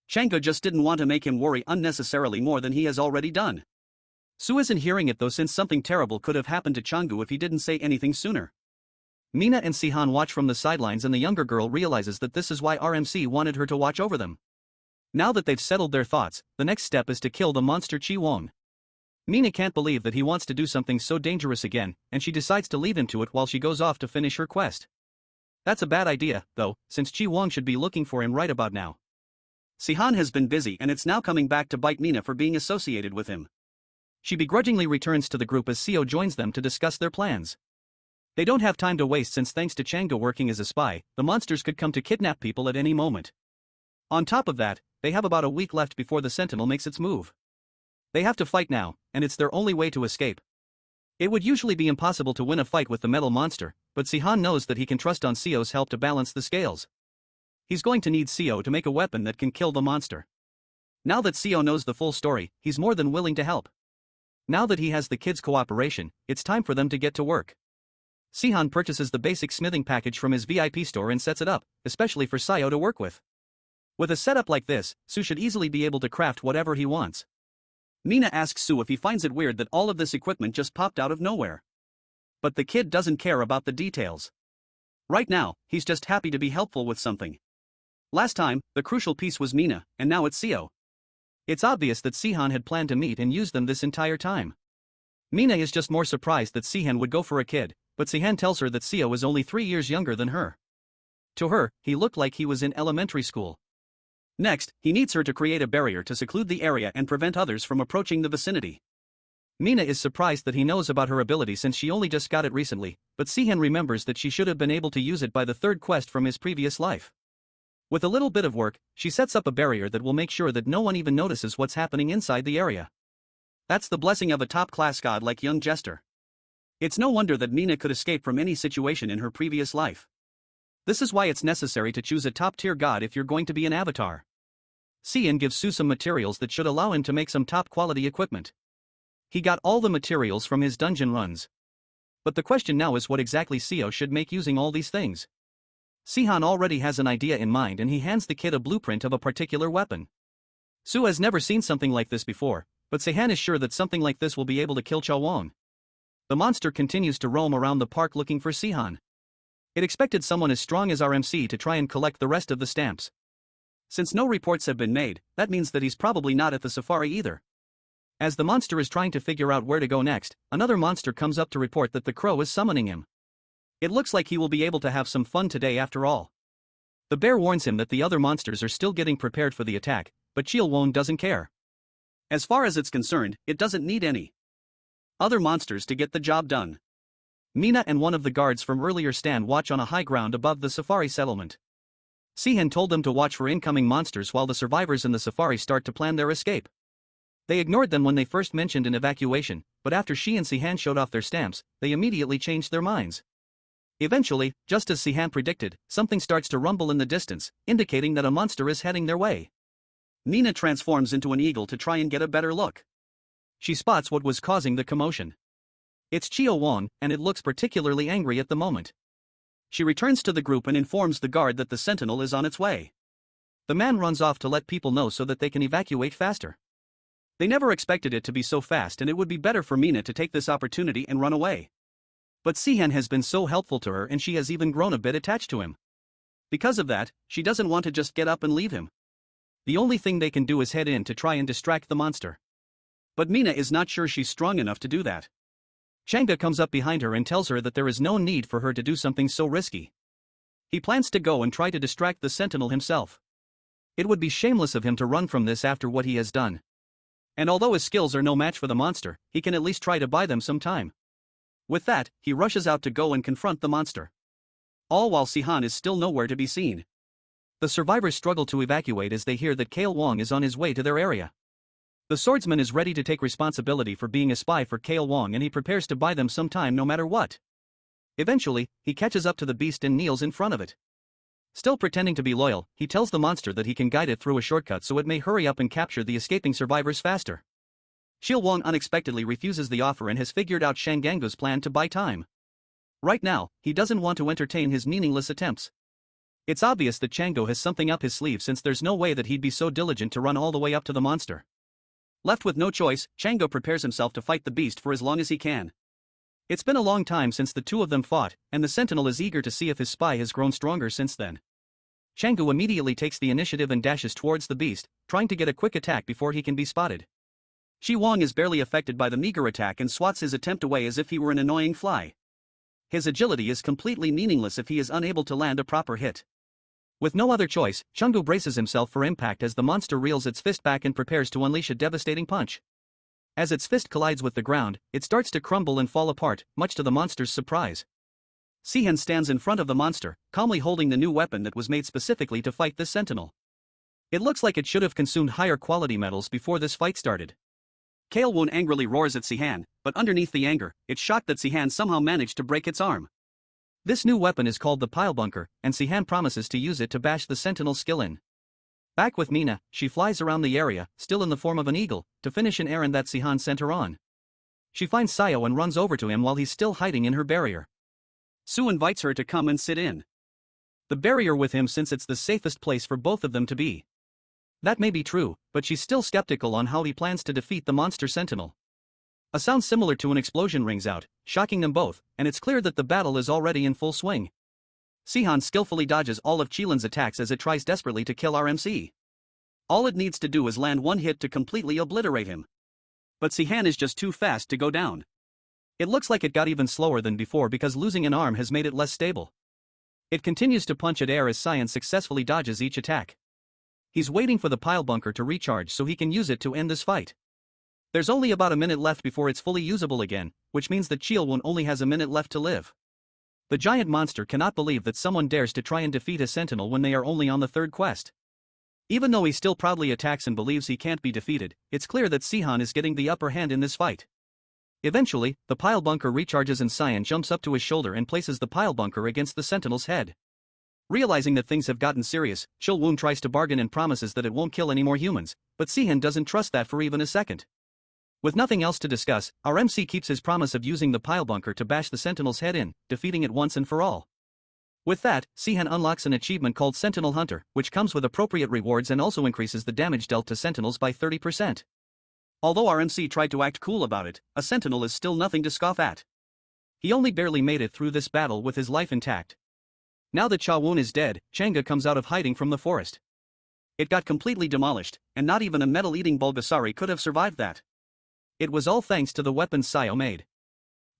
Chang'e just didn't want to make him worry unnecessarily more than he has already done. Su isn't hearing it though, since something terrible could have happened to Chang'e if he didn't say anything sooner. Mina and Sehan watch from the sidelines, and the younger girl realizes that this is why RMC wanted her to watch over them. Now that they've settled their thoughts, the next step is to kill the monster Chi Wong. Mina can't believe that he wants to do something so dangerous again, and she decides to leave him to it while she goes off to finish her quest. That's a bad idea, though, since Chi Wong should be looking for him right about now. Sehan has been busy, and it's now coming back to bite Mina for being associated with him. She begrudgingly returns to the group as Seo joins them to discuss their plans. They don't have time to waste, since thanks to Chang'e working as a spy, the monsters could come to kidnap people at any moment. On top of that, they have about a week left before the Sentinel makes its move. They have to fight now, and it's their only way to escape. It would usually be impossible to win a fight with the metal monster, but Sehan knows that he can trust on Seo's help to balance the scales. He's going to need Seo to make a weapon that can kill the monster. Now that Seo knows the full story, he's more than willing to help. Now that he has the kids' cooperation, it's time for them to get to work. Sehan purchases the basic smithing package from his VIP store and sets it up, especially for Seo to work with. With a setup like this, Su should easily be able to craft whatever he wants. Mina asks Su if he finds it weird that all of this equipment just popped out of nowhere. But the kid doesn't care about the details. Right now, he's just happy to be helpful with something. Last time, the crucial piece was Mina, and now it's Seo. It's obvious that Sehan had planned to meet and use them this entire time. Mina is just more surprised that Sehan would go for a kid, but Sehan tells her that Seo is only 3 years younger than her. To her, he looked like he was in elementary school. Next, he needs her to create a barrier to seclude the area and prevent others from approaching the vicinity. Mina is surprised that he knows about her ability since she only just got it recently, but Sehan remembers that she should have been able to use it by the third quest from his previous life. With a little bit of work, she sets up a barrier that will make sure that no one even notices what's happening inside the area. That's the blessing of a top-class god like young Jester. It's no wonder that Mina could escape from any situation in her previous life. This is why it's necessary to choose a top-tier god if you're going to be an avatar. Sehan gives Su some materials that should allow him to make some top-quality equipment. He got all the materials from his dungeon runs. But the question now is what exactly Seo should make using all these things. Sehan already has an idea in mind, and he hands the kid a blueprint of a particular weapon. Su has never seen something like this before, but Sehan is sure that something like this will be able to kill Cha Wong. The monster continues to roam around the park looking for Sehan. It expected someone as strong as RMC to try and collect the rest of the stamps. Since no reports have been made, that means that he's probably not at the safari either. As the monster is trying to figure out where to go next, another monster comes up to report that the crow is summoning him. It looks like he will be able to have some fun today after all. The bear warns him that the other monsters are still getting prepared for the attack, but Chi Wong doesn't care. As far as it's concerned, it doesn't need any other monsters to get the job done. Mina and one of the guards from earlier stand watch on a high ground above the safari settlement. Sehan told them to watch for incoming monsters while the survivors in the safari start to plan their escape. They ignored them when they first mentioned an evacuation, but after she and Sehan showed off their stamps, they immediately changed their minds. Eventually, just as Sehan predicted, something starts to rumble in the distance, indicating that a monster is heading their way. Mina transforms into an eagle to try and get a better look. She spots what was causing the commotion. It's Chi Wong, and it looks particularly angry at the moment. She returns to the group and informs the guard that the sentinel is on its way. The man runs off to let people know so that they can evacuate faster. They never expected it to be so fast, and it would be better for Mina to take this opportunity and run away. But Sehan has been so helpful to her, and she has even grown a bit attached to him. Because of that, she doesn't want to just get up and leave him. The only thing they can do is head in to try and distract the monster. But Mina is not sure she's strong enough to do that. Chang'e comes up behind her and tells her that there is no need for her to do something so risky. He plans to go and try to distract the sentinel himself. It would be shameless of him to run from this after what he has done. And although his skills are no match for the monster, he can at least try to buy them some time. With that, he rushes out to go and confront the monster. All while Sehan is still nowhere to be seen. The survivors struggle to evacuate as they hear that Kale Wong is on his way to their area. The swordsman is ready to take responsibility for being a spy for Kale Wong, and he prepares to buy them some time no matter what. Eventually, he catches up to the beast and kneels in front of it. Still pretending to be loyal, he tells the monster that he can guide it through a shortcut so it may hurry up and capture the escaping survivors faster. Shil Wong unexpectedly refuses the offer and has figured out Shangangu's plan to buy time. Right now, he doesn't want to entertain his meaningless attempts. It's obvious that Chang'e has something up his sleeve, since there's no way that he'd be so diligent to run all the way up to the monster. Left with no choice, Chang'e prepares himself to fight the beast for as long as he can. It's been a long time since the two of them fought, and the sentinel is eager to see if his spy has grown stronger since then. Chang'e immediately takes the initiative and dashes towards the beast, trying to get a quick attack before he can be spotted. Shi Wong is barely affected by the meager attack and swats his attempt away as if he were an annoying fly. His agility is completely meaningless if he is unable to land a proper hit. With no other choice, Chang'e braces himself for impact as the monster reels its fist back and prepares to unleash a devastating punch. As its fist collides with the ground, it starts to crumble and fall apart, much to the monster's surprise. Sehan stands in front of the monster, calmly holding the new weapon that was made specifically to fight this sentinel. It looks like it should have consumed higher quality metals before this fight started. Kale Won angrily roars at Sehan, but underneath the anger, it's shocked that Sehan somehow managed to break its arm. This new weapon is called the Pile Bunker, and Sehan promises to use it to bash the sentinel's skill in. Back with Mina, she flies around the area, still in the form of an eagle, to finish an errand that Sehan sent her on. She finds Sayo and runs over to him while he's still hiding in her barrier. Su invites her to come and sit in the barrier with him, since it's the safest place for both of them to be. That may be true, but she's still skeptical on how he plans to defeat the monster sentinel. A sound similar to an explosion rings out, shocking them both, and it's clear that the battle is already in full swing. Sehan skillfully dodges all of Chilin's attacks as it tries desperately to kill RMC. All it needs to do is land one hit to completely obliterate him. But Sehan is just too fast to go down. It looks like it got even slower than before because losing an arm has made it less stable. It continues to punch at air as Cyan successfully dodges each attack. He's waiting for the pile bunker to recharge so he can use it to end this fight. There's only about a minute left before it's fully usable again, which means that Chilwon only has a minute left to live. The giant monster cannot believe that someone dares to try and defeat a sentinel when they are only on the third quest. Even though he still proudly attacks and believes he can't be defeated, it's clear that Sehan is getting the upper hand in this fight. Eventually, the pile bunker recharges and Cyan jumps up to his shoulder and places the pile bunker against the sentinel's head. Realizing that things have gotten serious, Chilwon tries to bargain and promises that it won't kill any more humans, but Sehan doesn't trust that for even a second. With nothing else to discuss, our MC keeps his promise of using the pile bunker to bash the sentinel's head in, defeating it once and for all. With that, Sehan unlocks an achievement called Sentinel Hunter, which comes with appropriate rewards and also increases the damage dealt to sentinels by 30%. Although our MC tried to act cool about it, a sentinel is still nothing to scoff at. He only barely made it through this battle with his life intact. Now that Chawon is dead, Chang'e comes out of hiding from the forest. It got completely demolished, and not even a metal-eating Bulbasaur could have survived that. It was all thanks to the weapons Sayo made.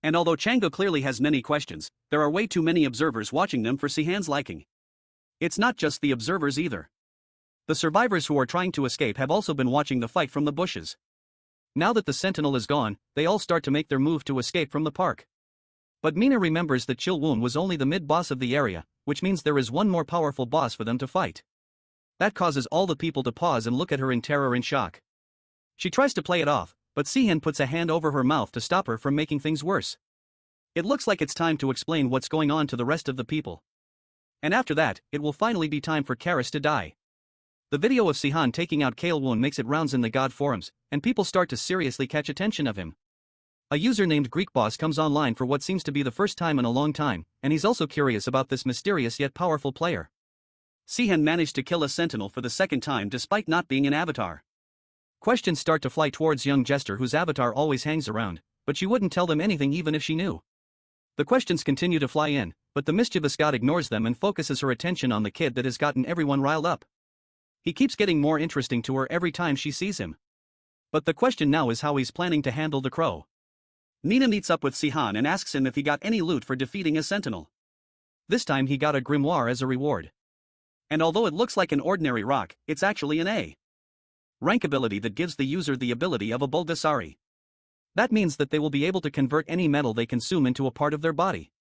And although Chang'e clearly has many questions, there are way too many observers watching them for Sehan's liking. It's not just the observers either. The survivors who are trying to escape have also been watching the fight from the bushes. Now that the sentinel is gone, they all start to make their move to escape from the park. But Mina remembers that Chilwon was only the mid-boss of the area, which means there is one more powerful boss for them to fight. That causes all the people to pause and look at her in terror and shock. She tries to play it off, but Sehan puts a hand over her mouth to stop her from making things worse. It looks like it's time to explain what's going on to the rest of the people. And after that, it will finally be time for Karis to die. The video of Sehan taking out Kaelwon makes it rounds in the God forums, and people start to seriously catch attention of him. A user named GreekBoss comes online for what seems to be the first time in a long time, and he's also curious about this mysterious yet powerful player. Sehan managed to kill a sentinel for the second time despite not being an avatar. Questions start to fly towards young Jester, whose avatar always hangs around, but she wouldn't tell them anything even if she knew. The questions continue to fly in, but the mischievous god ignores them and focuses her attention on the kid that has gotten everyone riled up. He keeps getting more interesting to her every time she sees him. But the question now is how he's planning to handle the crow. Mina meets up with Sehan and asks him if he got any loot for defeating a sentinel. This time he got a grimoire as a reward. And although it looks like an ordinary rock, it's actually an A rank ability that gives the user the ability of a Bulgasari. That means that they will be able to convert any metal they consume into a part of their body.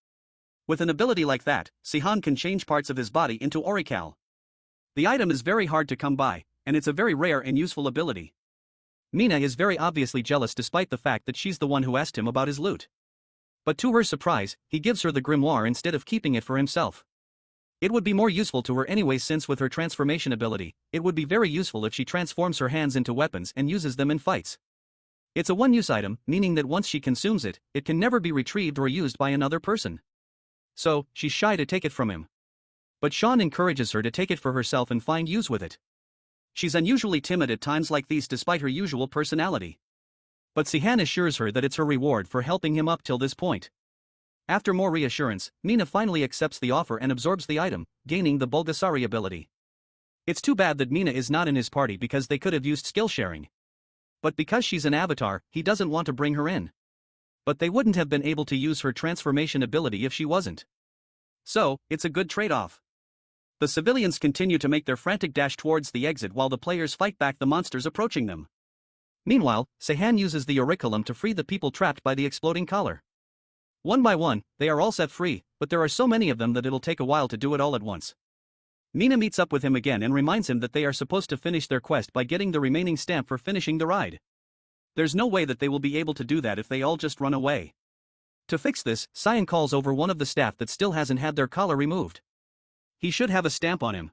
With an ability like that, Sehan can change parts of his body into Orical. The item is very hard to come by, and it's a very rare and useful ability. Mina is very obviously jealous despite the fact that she's the one who asked him about his loot. But to her surprise, he gives her the grimoire instead of keeping it for himself. It would be more useful to her anyway, since with her transformation ability, it would be very useful if she transforms her hands into weapons and uses them in fights. It's a one-use item, meaning that once she consumes it, it can never be retrieved or used by another person. So, she's shy to take it from him. But Sean encourages her to take it for herself and find use with it. She's unusually timid at times like these despite her usual personality. But Sehan assures her that it's her reward for helping him up till this point. After more reassurance, Mina finally accepts the offer and absorbs the item, gaining the Bulgasari ability. It's too bad that Mina is not in his party because they could have used skill sharing. But because she's an avatar, he doesn't want to bring her in. But they wouldn't have been able to use her transformation ability if she wasn't. So, it's a good trade-off. The civilians continue to make their frantic dash towards the exit while the players fight back the monsters approaching them. Meanwhile, Sehan uses the auriculum to free the people trapped by the exploding collar. One by one, they are all set free, but there are so many of them that it'll take a while to do it all at once. Mina meets up with him again and reminds him that they are supposed to finish their quest by getting the remaining stamp for finishing the ride. There's no way that they will be able to do that if they all just run away. To fix this, Sehan calls over one of the staff that still hasn't had their collar removed. He should have a stamp on him.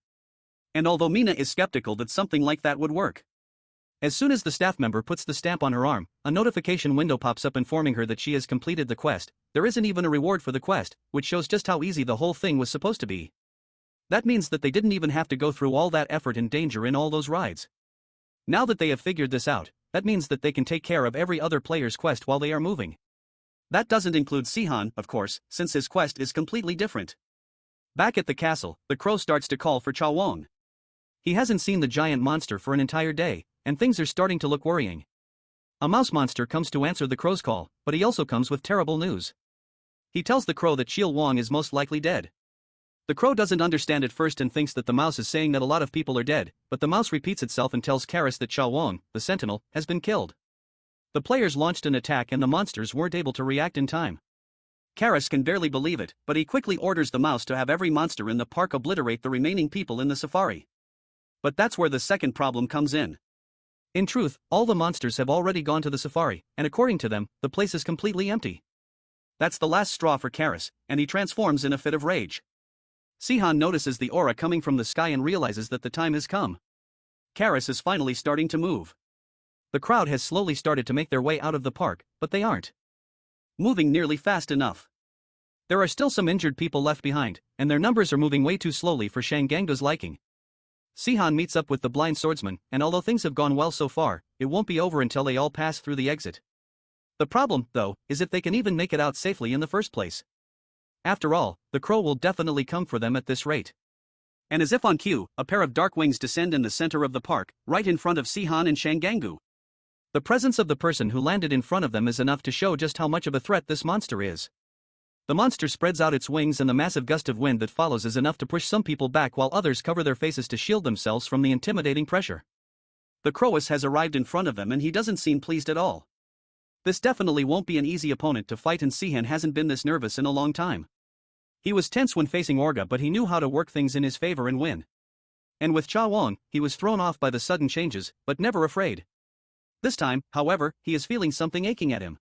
And although Mina is skeptical that something like that would work, as soon as the staff member puts the stamp on her arm, a notification window pops up informing her that she has completed the quest. There isn't even a reward for the quest, which shows just how easy the whole thing was supposed to be. That means that they didn't even have to go through all that effort and danger in all those rides. Now that they have figured this out, that means that they can take care of every other player's quest while they are moving. That doesn't include Sehan, of course, since his quest is completely different. Back at the castle, the crow starts to call for Cha Wong. He hasn't seen the giant monster for an entire day, and things are starting to look worrying. A mouse monster comes to answer the crow's call, but he also comes with terrible news. He tells the crow that Chil Wong is most likely dead. The crow doesn't understand at first and thinks that the mouse is saying that a lot of people are dead, but the mouse repeats itself and tells Karis that Cha Wong, the sentinel, has been killed. The players launched an attack and the monsters weren't able to react in time. Karis can barely believe it, but he quickly orders the mouse to have every monster in the park obliterate the remaining people in the safari. But that's where the second problem comes in. In truth, all the monsters have already gone to the safari, and according to them, the place is completely empty. That's the last straw for Karis, and he transforms in a fit of rage. Sehan notices the aura coming from the sky and realizes that the time has come. Karis is finally starting to move. The crowd has slowly started to make their way out of the park, but they aren't moving nearly fast enough. There are still some injured people left behind, and their numbers are moving way too slowly for Shangango's liking. Sehan meets up with the blind swordsman, and although things have gone well so far, it won't be over until they all pass through the exit. The problem, though, is if they can even make it out safely in the first place. After all, the crow will definitely come for them at this rate. And as if on cue, a pair of dark wings descend in the center of the park, right in front of Sehan and Shangangu. The presence of the person who landed in front of them is enough to show just how much of a threat this monster is. The monster spreads out its wings and the massive gust of wind that follows is enough to push some people back while others cover their faces to shield themselves from the intimidating pressure. The Crowas has arrived in front of them and he doesn't seem pleased at all. This definitely won't be an easy opponent to fight and Sehan hasn't been this nervous in a long time. He was tense when facing Orga but he knew how to work things in his favor and win. And with Cha Wong, he was thrown off by the sudden changes, but never afraid. This time, however, he is feeling something aching at him.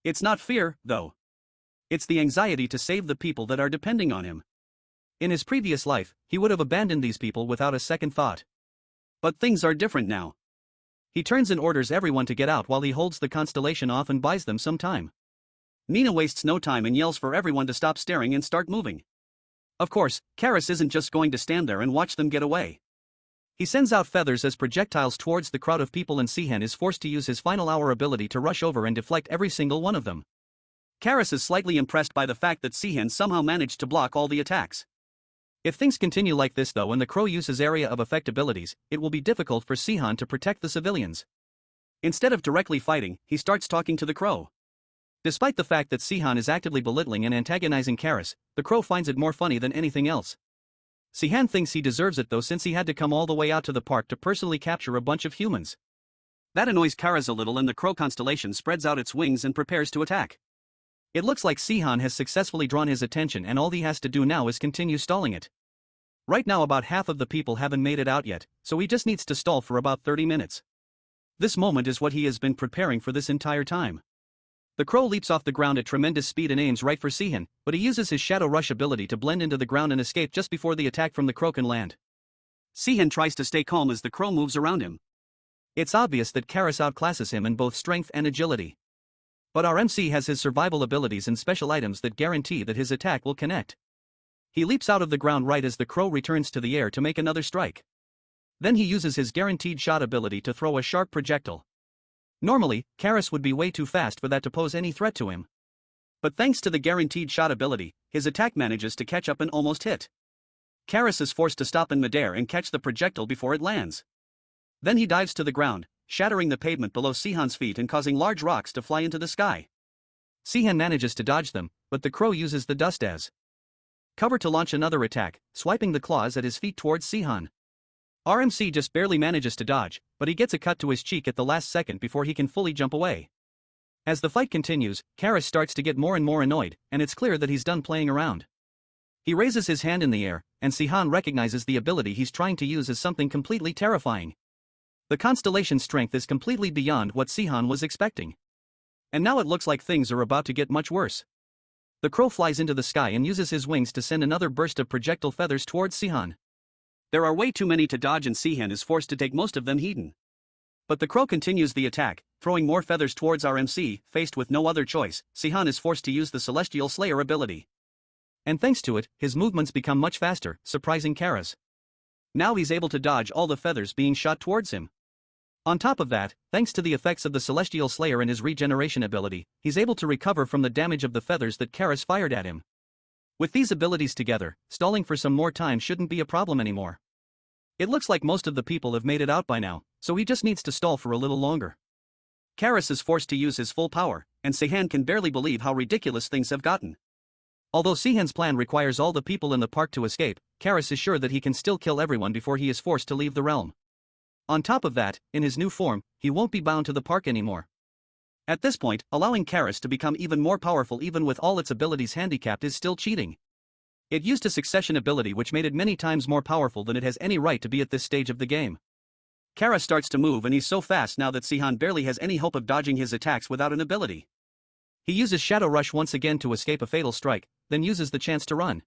It's not fear, though. It's the anxiety to save the people that are depending on him. In his previous life, he would have abandoned these people without a second thought. But things are different now. He turns and orders everyone to get out while he holds the constellation off and buys them some time. Mina wastes no time and yells for everyone to stop staring and start moving. Of course, Karis isn't just going to stand there and watch them get away. He sends out feathers as projectiles towards the crowd of people, and Sehan is forced to use his final hour ability to rush over and deflect every single one of them. Karis is slightly impressed by the fact that Sehan somehow managed to block all the attacks. If things continue like this though and the crow uses area of effect abilities, it will be difficult for Sehan to protect the civilians. Instead of directly fighting, he starts talking to the crow. Despite the fact that Sehan is actively belittling and antagonizing Karis, the crow finds it more funny than anything else. Sehan thinks he deserves it though, since he had to come all the way out to the park to personally capture a bunch of humans. That annoys Karis a little, and the crow constellation spreads out its wings and prepares to attack. It looks like Sehan has successfully drawn his attention, and all he has to do now is continue stalling it. Right now about half of the people haven't made it out yet, so he just needs to stall for about 30 minutes. This moment is what he has been preparing for this entire time. The crow leaps off the ground at tremendous speed and aims right for Sehan, but he uses his Shadow Rush ability to blend into the ground and escape just before the attack from the crow can land. Sehan tries to stay calm as the crow moves around him. It's obvious that Karis outclasses him in both strength and agility. But our MC has his survival abilities and special items that guarantee that his attack will connect. He leaps out of the ground right as the crow returns to the air to make another strike. Then he uses his guaranteed shot ability to throw a sharp projectile. Normally, Karis would be way too fast for that to pose any threat to him. But thanks to the guaranteed shot ability, his attack manages to catch up and almost hit. Karis is forced to stop in midair and catch the projectile before it lands. Then he dives to the ground, shattering the pavement below Sehan's feet and causing large rocks to fly into the sky. Sehan manages to dodge them, but the crow uses the dust as cover to launch another attack, swiping the claws at his feet towards Sehan. RMC just barely manages to dodge, but he gets a cut to his cheek at the last second before he can fully jump away. As the fight continues, Karis starts to get more and more annoyed, and it's clear that he's done playing around. He raises his hand in the air, and Sehan recognizes the ability he's trying to use as something completely terrifying. The constellation strength is completely beyond what Sehan was expecting. And now it looks like things are about to get much worse. The crow flies into the sky and uses his wings to send another burst of projectile feathers towards Sehan. There are way too many to dodge, and Sehan is forced to take most of them hidden. But the crow continues the attack, throwing more feathers towards RMC. Faced with no other choice, Sehan is forced to use the Celestial Slayer ability. And thanks to it, his movements become much faster, surprising Karis. Now he's able to dodge all the feathers being shot towards him. On top of that, thanks to the effects of the Celestial Slayer and his regeneration ability, he's able to recover from the damage of the feathers that Karis fired at him. With these abilities together, stalling for some more time shouldn't be a problem anymore. It looks like most of the people have made it out by now, so he just needs to stall for a little longer. Karis is forced to use his full power, and Sehan can barely believe how ridiculous things have gotten. Although Sehan's plan requires all the people in the park to escape, Karis is sure that he can still kill everyone before he is forced to leave the realm. On top of that, in his new form, he won't be bound to the park anymore. At this point, allowing Karis to become even more powerful even with all its abilities handicapped is still cheating. It used a succession ability which made it many times more powerful than it has any right to be at this stage of the game. Karis starts to move, and he's so fast now that Sehan barely has any hope of dodging his attacks without an ability. He uses Shadow Rush once again to escape a fatal strike, then uses the chance to run.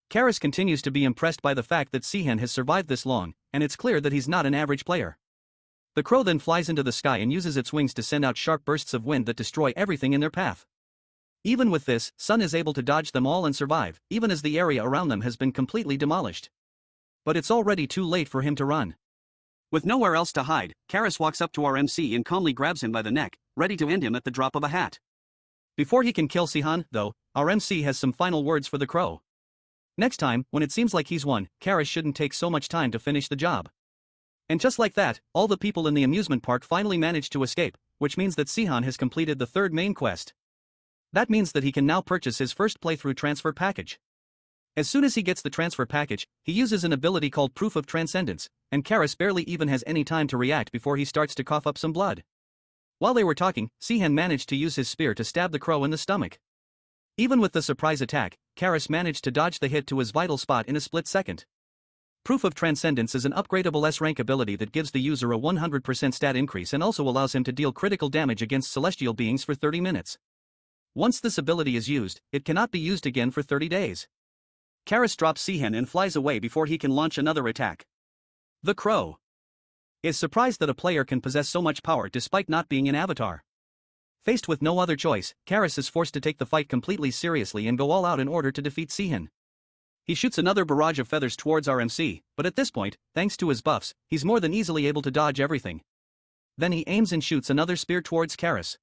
Karis continues to be impressed by the fact that Sehan has survived this long, and it's clear that he's not an average player. The crow then flies into the sky and uses its wings to send out sharp bursts of wind that destroy everything in their path. Even with this, Sun is able to dodge them all and survive, even as the area around them has been completely demolished. But it's already too late for him to run. With nowhere else to hide, Karis walks up to our MC and calmly grabs him by the neck, ready to end him at the drop of a hat. Before he can kill Sehan, though, our MC has some final words for the crow. Next time, when it seems like he's won, Karis shouldn't take so much time to finish the job. And just like that, all the people in the amusement park finally manage to escape, which means that Sehan has completed the third main quest. That means that he can now purchase his first playthrough transfer package. As soon as he gets the transfer package, he uses an ability called Proof of Transcendence, and Karis barely even has any time to react before he starts to cough up some blood. While they were talking, Sehan managed to use his spear to stab the crow in the stomach. Even with the surprise attack, Karis managed to dodge the hit to his vital spot in a split second. Proof of Transcendence is an upgradable S-rank ability that gives the user a 100% stat increase and also allows him to deal critical damage against celestial beings for 30 minutes. Once this ability is used, it cannot be used again for 30 days. Karis drops Sehan and flies away before he can launch another attack. The crow is surprised that a player can possess so much power despite not being an avatar. Faced with no other choice, Karis is forced to take the fight completely seriously and go all out in order to defeat Sehan. He shoots another barrage of feathers towards RMC, but at this point, thanks to his buffs, he's more than easily able to dodge everything. Then he aims and shoots another spear towards Karis.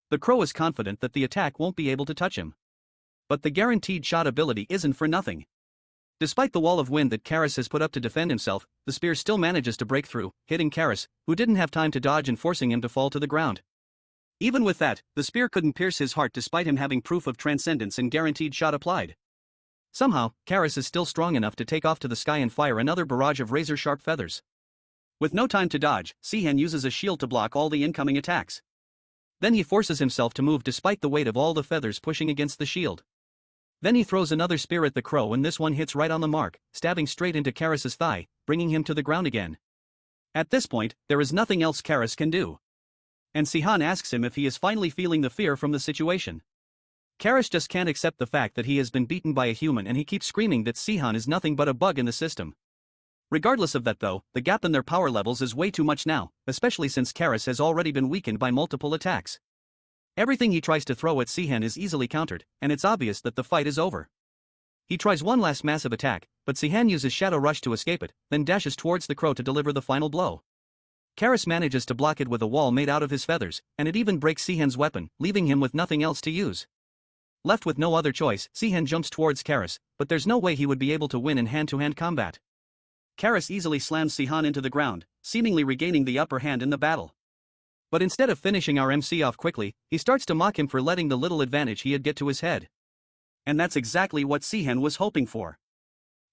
The crow is confident that the attack won't be able to touch him. But the guaranteed shot ability isn't for nothing. Despite the wall of wind that Karis has put up to defend himself, the spear still manages to break through, hitting Karis, who didn't have time to dodge and forcing him to fall to the ground. Even with that, the spear couldn't pierce his heart despite him having proof of transcendence and guaranteed shot applied. Somehow, Karis is still strong enough to take off to the sky and fire another barrage of razor-sharp feathers. With no time to dodge, Sehan uses a shield to block all the incoming attacks. Then he forces himself to move despite the weight of all the feathers pushing against the shield. Then he throws another spear at the crow and this one hits right on the mark, stabbing straight into Karis's thigh, bringing him to the ground again. At this point, there is nothing else Karis can do. And Sehan asks him if he is finally feeling the fear from the situation. Karis just can't accept the fact that he has been beaten by a human and he keeps screaming that Sehan is nothing but a bug in the system. Regardless of that though, the gap in their power levels is way too much now, especially since Karis has already been weakened by multiple attacks. Everything he tries to throw at Sehan is easily countered, and it's obvious that the fight is over. He tries one last massive attack, but Sehan uses Shadow Rush to escape it, then dashes towards the crow to deliver the final blow. Karis manages to block it with a wall made out of his feathers, and it even breaks Sehan's weapon, leaving him with nothing else to use. Left with no other choice, Sehan jumps towards Karis, but there's no way he would be able to win in hand-to-hand combat. Karis easily slams Sehan into the ground, seemingly regaining the upper hand in the battle. But instead of finishing RMC off quickly, he starts to mock him for letting the little advantage he had get to his head. And that's exactly what Sehan was hoping for.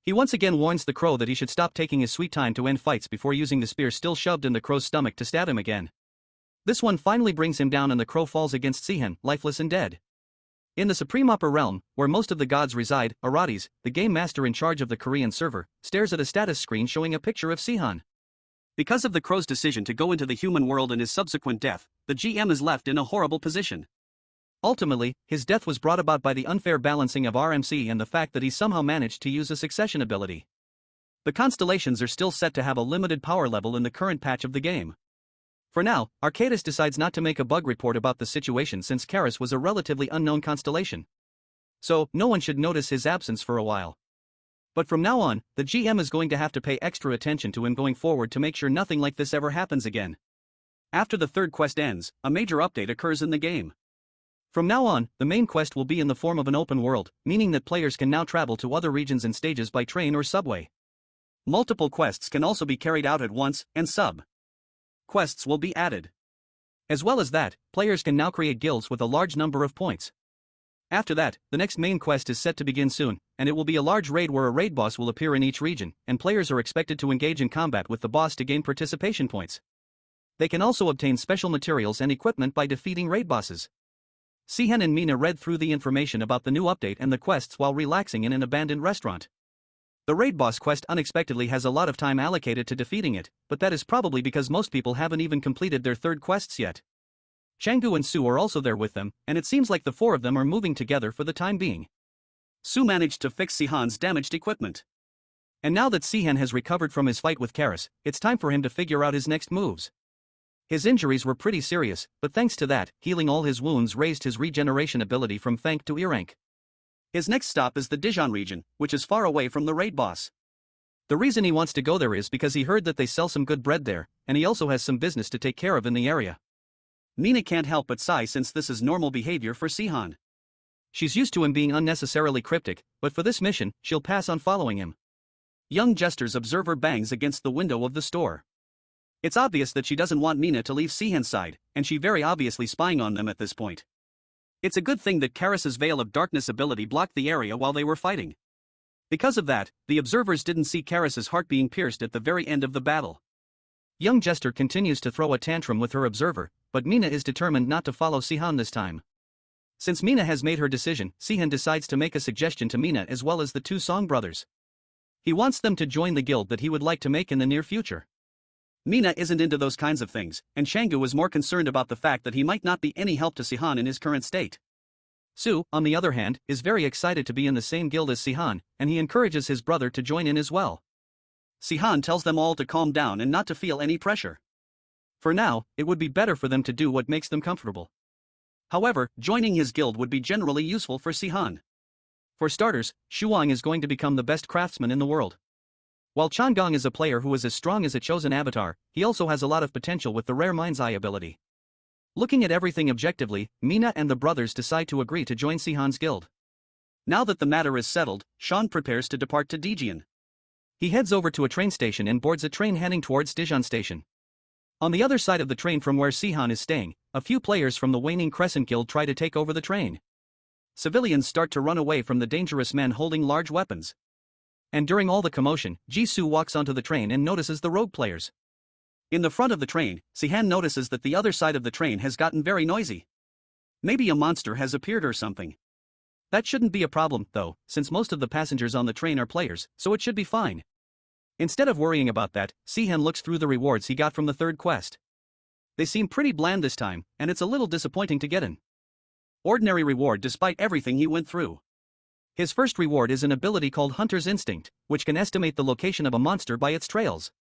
He once again warns the crow that he should stop taking his sweet time to end fights before using the spear still shoved in the crow's stomach to stab him again. This one finally brings him down and the crow falls against Sehan, lifeless and dead. In the Supreme Upper Realm, where most of the gods reside, Arates, the game master in charge of the Korean server, stares at a status screen showing a picture of Sehan. Because of the crow's decision to go into the human world and his subsequent death, the GM is left in a horrible position. Ultimately, his death was brought about by the unfair balancing of RMC and the fact that he somehow managed to use a succession ability. The constellations are still set to have a limited power level in the current patch of the game. For now, Arcadis decides not to make a bug report about the situation since Karis was a relatively unknown constellation. So, no one should notice his absence for a while. But from now on, the GM is going to have to pay extra attention to him going forward to make sure nothing like this ever happens again. After the third quest ends, a major update occurs in the game. From now on, the main quest will be in the form of an open world, meaning that players can now travel to other regions and stages by train or subway. Multiple quests can also be carried out at once, and quests will be added. As well as that, players can now create guilds with a large number of points. After that, the next main quest is set to begin soon, and it will be a large raid where a raid boss will appear in each region, and players are expected to engage in combat with the boss to gain participation points. They can also obtain special materials and equipment by defeating raid bosses. Sehan and Mina read through the information about the new update and the quests while relaxing in an abandoned restaurant. The raid boss quest unexpectedly has a lot of time allocated to defeating it, but that is probably because most people haven't even completed their third quests yet. Changgu and Su are also there with them, and it seems like the four of them are moving together for the time being. Su managed to fix Sehan's damaged equipment. And now that Sehan has recovered from his fight with Karis, it's time for him to figure out his next moves. His injuries were pretty serious, but thanks to that, healing all his wounds raised his regeneration ability from Thank to Erank. His next stop is the Dijon region, which is far away from the raid boss. The reason he wants to go there is because he heard that they sell some good bread there, and he also has some business to take care of in the area. Mina can't help but sigh since this is normal behavior for Sehan. She's used to him being unnecessarily cryptic, but for this mission, she'll pass on following him. Young Jester's observer bangs against the window of the store. It's obvious that she doesn't want Mina to leave Sehan's side, and she very obviously spying on them at this point. It's a good thing that Karis's Veil of Darkness ability blocked the area while they were fighting. Because of that, the observers didn't see Karis's heart being pierced at the very end of the battle. Young Jester continues to throw a tantrum with her observer, but Mina is determined not to follow Sehan this time. Since Mina has made her decision, Sehan decides to make a suggestion to Mina as well as the two Song brothers. He wants them to join the guild that he would like to make in the near future. Mina isn't into those kinds of things, and Changgu was more concerned about the fact that he might not be any help to Sehan in his current state. Su, on the other hand, is very excited to be in the same guild as Sehan, and he encourages his brother to join in as well. Sehan tells them all to calm down and not to feel any pressure. For now, it would be better for them to do what makes them comfortable. However, joining his guild would be generally useful for Sehan. For starters, Shuang is going to become the best craftsman in the world. While Changong is a player who is as strong as a chosen avatar, he also has a lot of potential with the rare mind's eye ability. Looking at everything objectively, Mina and the brothers decide to agree to join Sehon's guild. Now that the matter is settled, Sean prepares to depart to Dijian. He heads over to a train station and boards a train heading towards Dijon Station. On the other side of the train from where Sehon is staying, a few players from the Waning Crescent Guild try to take over the train. Civilians start to run away from the dangerous men holding large weapons. And during all the commotion, Jisoo walks onto the train and notices the rogue players. In the front of the train, Sehan notices that the other side of the train has gotten very noisy. Maybe a monster has appeared or something. That shouldn't be a problem, though, since most of the passengers on the train are players, so it should be fine. Instead of worrying about that, Sehan looks through the rewards he got from the third quest. They seem pretty bland this time, and it's a little disappointing to get an ordinary reward despite everything he went through. His first reward is an ability called Hunter's Instinct, which can estimate the location of a monster by its trails.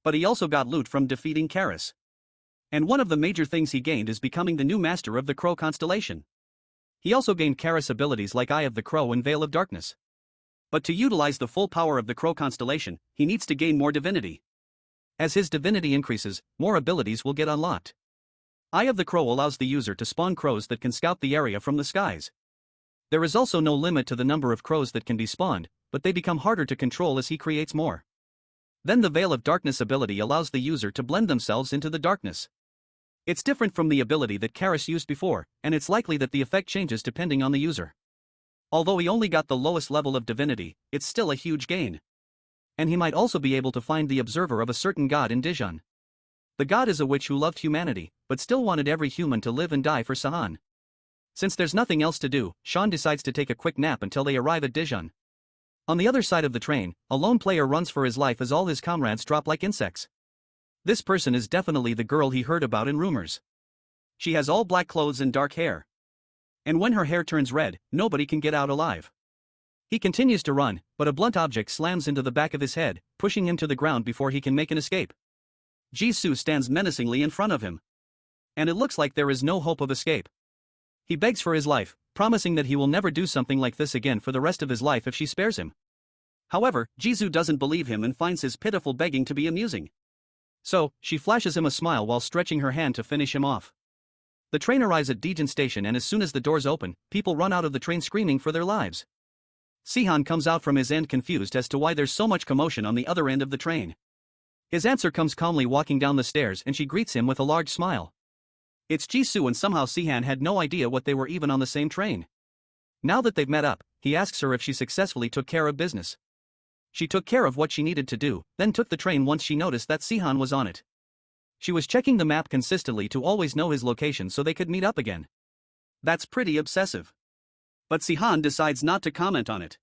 But he also got loot from defeating Karis. And one of the major things he gained is becoming the new master of the Crow constellation. He also gained Karis abilities like Eye of the Crow and Veil of Darkness. But to utilize the full power of the Crow constellation, he needs to gain more divinity. As his divinity increases, more abilities will get unlocked. Eye of the Crow allows the user to spawn crows that can scout the area from the skies. There is also no limit to the number of crows that can be spawned, but they become harder to control as he creates more. Then the Veil of Darkness ability allows the user to blend themselves into the darkness. It's different from the ability that Karis used before, and it's likely that the effect changes depending on the user. Although he only got the lowest level of divinity, it's still a huge gain. And he might also be able to find the observer of a certain god in Dijon. The god is a witch who loved humanity, but still wanted every human to live and die for Sehan. Since there's nothing else to do, Sean decides to take a quick nap until they arrive at Dijon. On the other side of the train, a lone player runs for his life as all his comrades drop like insects. This person is definitely the girl he heard about in rumors. She has all black clothes and dark hair. And when her hair turns red, nobody can get out alive. He continues to run, but a blunt object slams into the back of his head, pushing him to the ground before he can make an escape. Jisoo stands menacingly in front of him. And it looks like there is no hope of escape. He begs for his life, promising that he will never do something like this again for the rest of his life if she spares him. However, Jisoo doesn't believe him and finds his pitiful begging to be amusing. So, she flashes him a smile while stretching her hand to finish him off. The train arrives at Dijon Station, and as soon as the doors open, people run out of the train screaming for their lives. Sehan comes out from his end confused as to why there's so much commotion on the other end of the train. His answer comes calmly walking down the stairs, and she greets him with a large smile. It's Jisoo, and somehow Sehan had no idea what they were even on the same train. Now that they've met up, he asks her if she successfully took care of business. She took care of what she needed to do, then took the train once she noticed that Sehan was on it. She was checking the map consistently to always know his location so they could meet up again. That's pretty obsessive. But Sehan decides not to comment on it.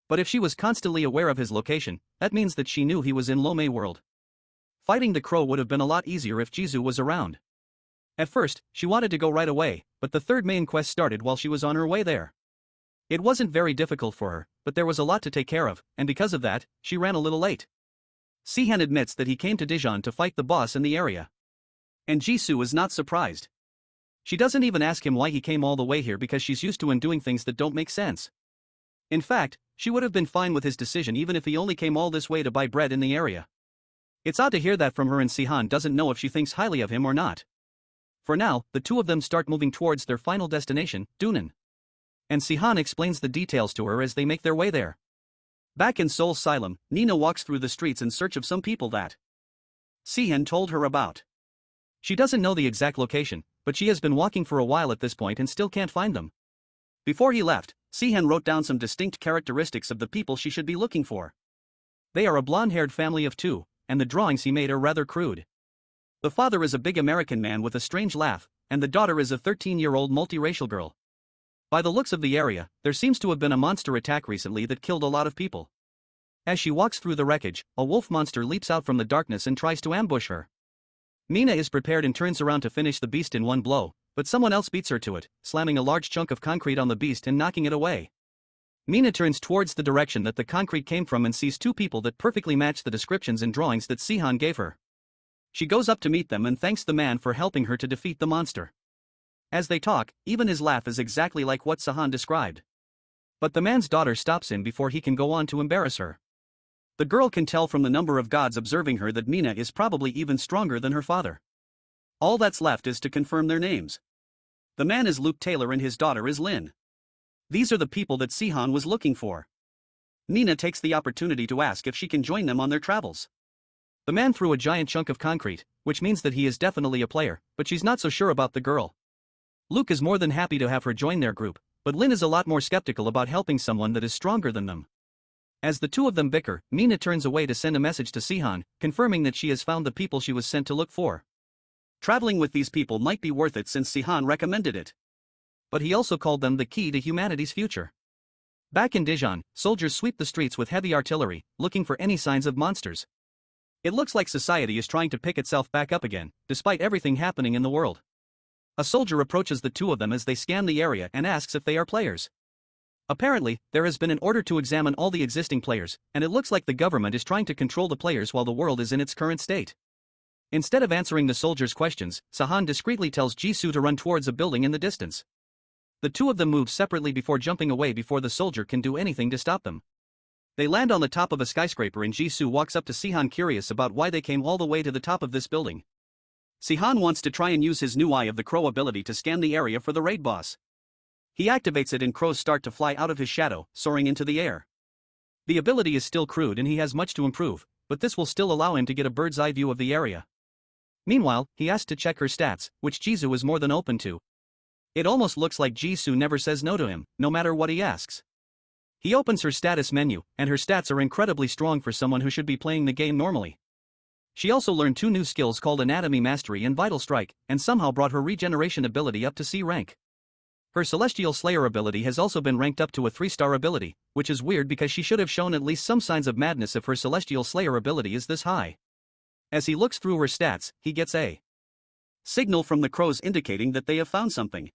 But if she was constantly aware of his location, that means that she knew he was in Lome World. Fighting the crow would have been a lot easier if Jisoo was around. At first, she wanted to go right away, but the third main quest started while she was on her way there. It wasn't very difficult for her, but there was a lot to take care of, and because of that, she ran a little late. Sehan admits that he came to Dijon to fight the boss in the area. And Jisoo is not surprised. She doesn't even ask him why he came all the way here because she's used to him doing things that don't make sense. In fact, she would have been fine with his decision even if he only came all this way to buy bread in the area. It's odd to hear that from her, and Sehan doesn't know if she thinks highly of him or not. For now, the two of them start moving towards their final destination, Dunan. And Sehan explains the details to her as they make their way there. Back in Seoul Asylum, Nina walks through the streets in search of some people that Sehan told her about. She doesn't know the exact location, but she has been walking for a while at this point and still can't find them. Before he left, Sehan wrote down some distinct characteristics of the people she should be looking for. They are a blonde-haired family of two, and the drawings he made are rather crude. The father is a big American man with a strange laugh, and the daughter is a 13-year-old multiracial girl. By the looks of the area, there seems to have been a monster attack recently that killed a lot of people. As she walks through the wreckage, a wolf monster leaps out from the darkness and tries to ambush her. Mina is prepared and turns around to finish the beast in one blow, but someone else beats her to it, slamming a large chunk of concrete on the beast and knocking it away. Mina turns towards the direction that the concrete came from and sees two people that perfectly match the descriptions and drawings that Sehan gave her. She goes up to meet them and thanks the man for helping her to defeat the monster. As they talk, even his laugh is exactly like what Sehan described. But the man's daughter stops him before he can go on to embarrass her. The girl can tell from the number of gods observing her that Mina is probably even stronger than her father. All that's left is to confirm their names. The man is Luke Taylor and his daughter is Lynn. These are the people that Sehan was looking for. Nina takes the opportunity to ask if she can join them on their travels. The man threw a giant chunk of concrete, which means that he is definitely a player, but she's not so sure about the girl. Luke is more than happy to have her join their group, but Lynn is a lot more skeptical about helping someone that is stronger than them. As the two of them bicker, Nina turns away to send a message to Sehan, confirming that she has found the people she was sent to look for. Traveling with these people might be worth it since Sehan recommended it. But he also called them the key to humanity's future. Back in Dijon, soldiers sweep the streets with heavy artillery, looking for any signs of monsters. It looks like society is trying to pick itself back up again, despite everything happening in the world. A soldier approaches the two of them as they scan the area and asks if they are players. Apparently, there has been an order to examine all the existing players, and it looks like the government is trying to control the players while the world is in its current state. Instead of answering the soldier's questions, Sehan discreetly tells Jisoo to run towards a building in the distance. The two of them move separately before jumping away before the soldier can do anything to stop them. They land on the top of a skyscraper and Jisoo walks up to Sehan curious about why they came all the way to the top of this building. Sehan wants to try and use his new Eye of the Crow ability to scan the area for the raid boss. He activates it and crows start to fly out of his shadow, soaring into the air. The ability is still crude and he has much to improve, but this will still allow him to get a bird's eye view of the area. Meanwhile, he asks to check her stats, which Jisoo is more than open to. It almost looks like Jisoo never says no to him, no matter what he asks. He opens her status menu, and her stats are incredibly strong for someone who should be playing the game normally. She also learned 2 new skills called Anatomy Mastery and Vital Strike, and somehow brought her regeneration ability up to C rank. Her Celestial Slayer ability has also been ranked up to a 3-star ability, which is weird because she should have shown at least some signs of madness if her Celestial Slayer ability is this high. As he looks through her stats, he gets a signal from the crows indicating that they have found something.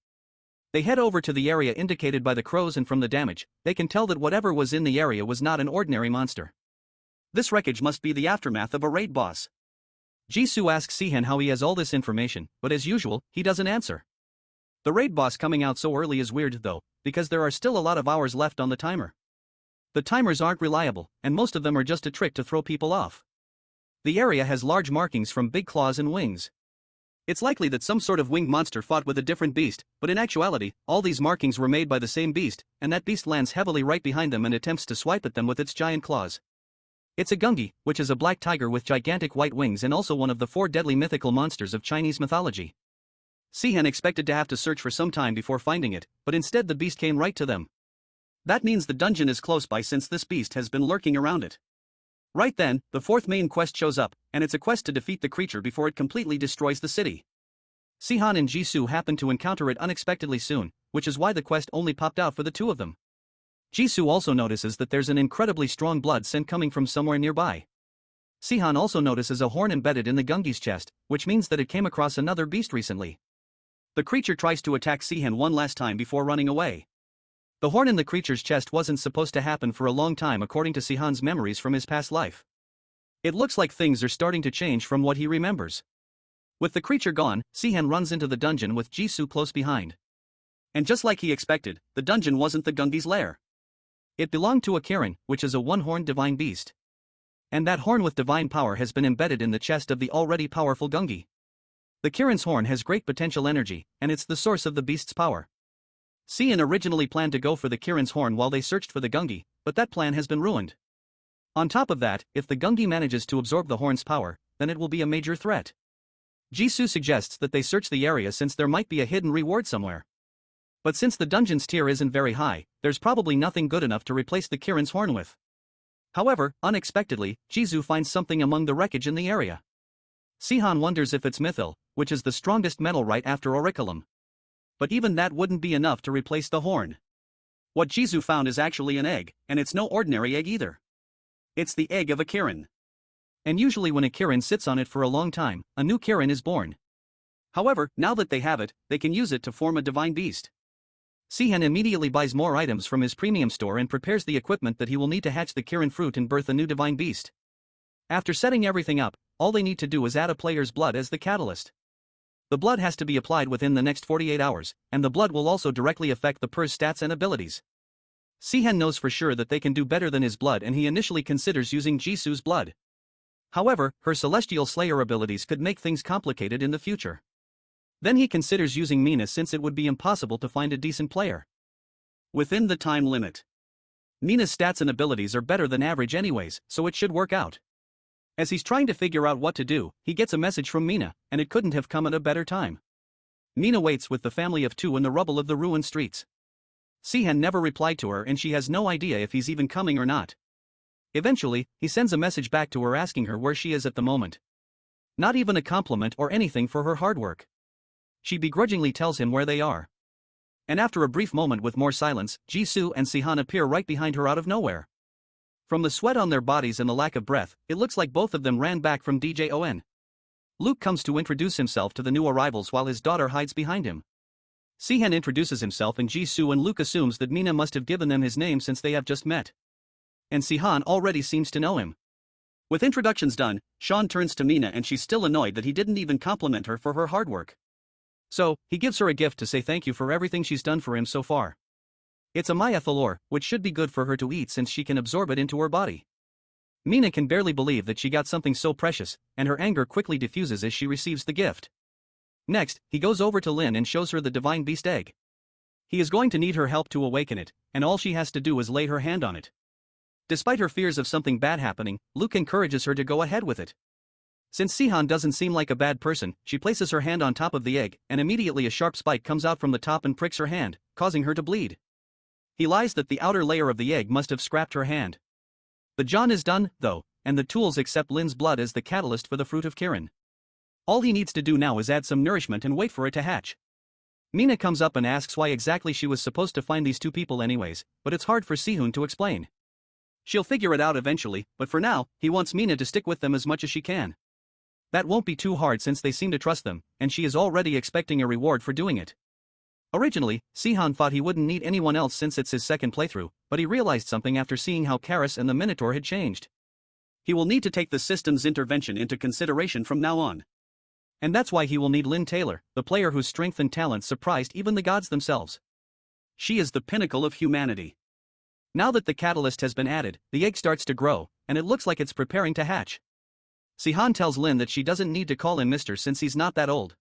They head over to the area indicated by the crows and from the damage, they can tell that whatever was in the area was not an ordinary monster. This wreckage must be the aftermath of a raid boss. Jisoo asks Sehan how he has all this information, but as usual, he doesn't answer. The raid boss coming out so early is weird though, because there are still a lot of hours left on the timer. The timers aren't reliable, and most of them are just a trick to throw people off. The area has large markings from big claws and wings. It's likely that some sort of winged monster fought with a different beast, but in actuality, all these markings were made by the same beast, and that beast lands heavily right behind them and attempts to swipe at them with its giant claws. It's a gungi, which is a black tiger with gigantic white wings and also one of the 4 deadly mythical monsters of Chinese mythology. Sehan expected to have to search for some time before finding it, but instead the beast came right to them. That means the dungeon is close by since this beast has been lurking around it. Right then, the 4th main quest shows up, and it's a quest to defeat the creature before it completely destroys the city. Sehan and Jisoo happen to encounter it unexpectedly soon, which is why the quest only popped out for the two of them. Jisoo also notices that there's an incredibly strong blood scent coming from somewhere nearby. Sehan also notices a horn embedded in the gungi's chest, which means that it came across another beast recently. The creature tries to attack Sehan one last time before running away. The horn in the creature's chest wasn't supposed to happen for a long time according to Sehan's memories from his past life. It looks like things are starting to change from what he remembers. With the creature gone, Sehan runs into the dungeon with Jisoo close behind. And just like he expected, the dungeon wasn't the gungi's lair. It belonged to a Kirin, which is a one-horned divine beast. And that horn with divine power has been embedded in the chest of the already powerful gungi. The Kirin's horn has great potential energy, and it's the source of the beast's power. Sehan originally planned to go for the Kirin's horn while they searched for the gungi, but that plan has been ruined. On top of that, if the gungi manages to absorb the horn's power, then it will be a major threat. Jisoo suggests that they search the area since there might be a hidden reward somewhere. But since the dungeon's tier isn't very high, there's probably nothing good enough to replace the Kirin's horn with. However, unexpectedly, Jisoo finds something among the wreckage in the area. Sehan wonders if it's mithril, which is the strongest metal right after auriculum. But even that wouldn't be enough to replace the horn. What Jisoo found is actually an egg, and it's no ordinary egg either. It's the egg of a Kirin. And usually when a Kirin sits on it for a long time, a new Kirin is born. However, now that they have it, they can use it to form a divine beast. Sehan immediately buys more items from his premium store and prepares the equipment that he will need to hatch the Kirin fruit and birth a new divine beast. After setting everything up, all they need to do is add a player's blood as the catalyst. The blood has to be applied within the next 48 hours, and the blood will also directly affect the player's stats and abilities. Sehan knows for sure that they can do better than his blood and he initially considers using Jisoo's blood. However, her Celestial Slayer abilities could make things complicated in the future. Then he considers using Mina since it would be impossible to find a decent player within the time limit. Mina's stats and abilities are better than average anyways, so it should work out. As he's trying to figure out what to do, he gets a message from Mina, and it couldn't have come at a better time. Mina waits with the family of two in the rubble of the ruined streets. Sehan never replied to her and she has no idea if he's even coming or not. Eventually, he sends a message back to her asking her where she is at the moment. Not even a compliment or anything for her hard work. She begrudgingly tells him where they are. And after a brief moment with more silence, Jisoo and Sehan appear right behind her out of nowhere. From the sweat on their bodies and the lack of breath, it looks like both of them ran back from DJON. Luke comes to introduce himself to the new arrivals while his daughter hides behind him. Sehan introduces himself and Jisoo and Luke assumes that Mina must have given them his name since they have just met. And Sehan already seems to know him. With introductions done, Sean turns to Mina and she's still annoyed that he didn't even compliment her for her hard work. So, he gives her a gift to say thank you for everything she's done for him so far. It's a myethalore, which should be good for her to eat since she can absorb it into her body. Mina can barely believe that she got something so precious, and her anger quickly diffuses as she receives the gift. Next, he goes over to Lin and shows her the Divine Beast Egg. He is going to need her help to awaken it, and all she has to do is lay her hand on it. Despite her fears of something bad happening, Luke encourages her to go ahead with it. Since Sehan doesn't seem like a bad person, she places her hand on top of the egg, and immediately a sharp spike comes out from the top and pricks her hand, causing her to bleed. He lies that the outer layer of the egg must have scrapped her hand. The John is done, though, and the tools accept Lin's blood as the catalyst for the fruit of Kirin. All he needs to do now is add some nourishment and wait for it to hatch. Mina comes up and asks why exactly she was supposed to find these two people anyways, but it's hard for Sehun to explain. She'll figure it out eventually, but for now, he wants Mina to stick with them as much as she can. That won't be too hard since they seem to trust them, and she is already expecting a reward for doing it. Originally, Sehan thought he wouldn't need anyone else since it's his second playthrough, but he realized something after seeing how Karis and the Minotaur had changed. He will need to take the system's intervention into consideration from now on. And that's why he will need Lynn Taylor, the player whose strength and talent surprised even the gods themselves. She is the pinnacle of humanity. Now that the catalyst has been added, the egg starts to grow, and it looks like it's preparing to hatch. Sehan tells Lin that she doesn't need to call him Mr. since he's not that old.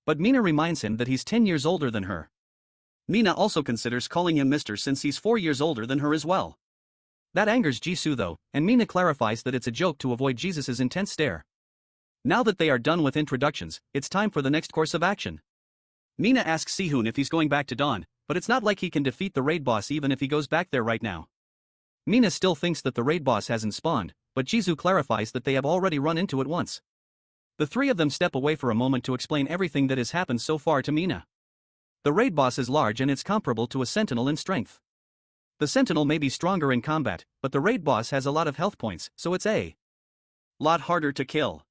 But Mina reminds him that he's 10 years older than her. Mina also considers calling him Mr. since he's 4 years older than her as well. That angers Jisoo though, and Mina clarifies that it's a joke to avoid Jesus' intense stare. Now that they are done with introductions, it's time for the next course of action. Mina asks Sehun if he's going back to Dawn, but it's not like he can defeat the raid boss even if he goes back there right now. Mina still thinks that the raid boss hasn't spawned, but Jisoo clarifies that they have already run into it once. The three of them step away for a moment to explain everything that has happened so far to Mina. The raid boss is large and it's comparable to a sentinel in strength. The sentinel may be stronger in combat, but the raid boss has a lot of health points, so it's a lot harder to kill.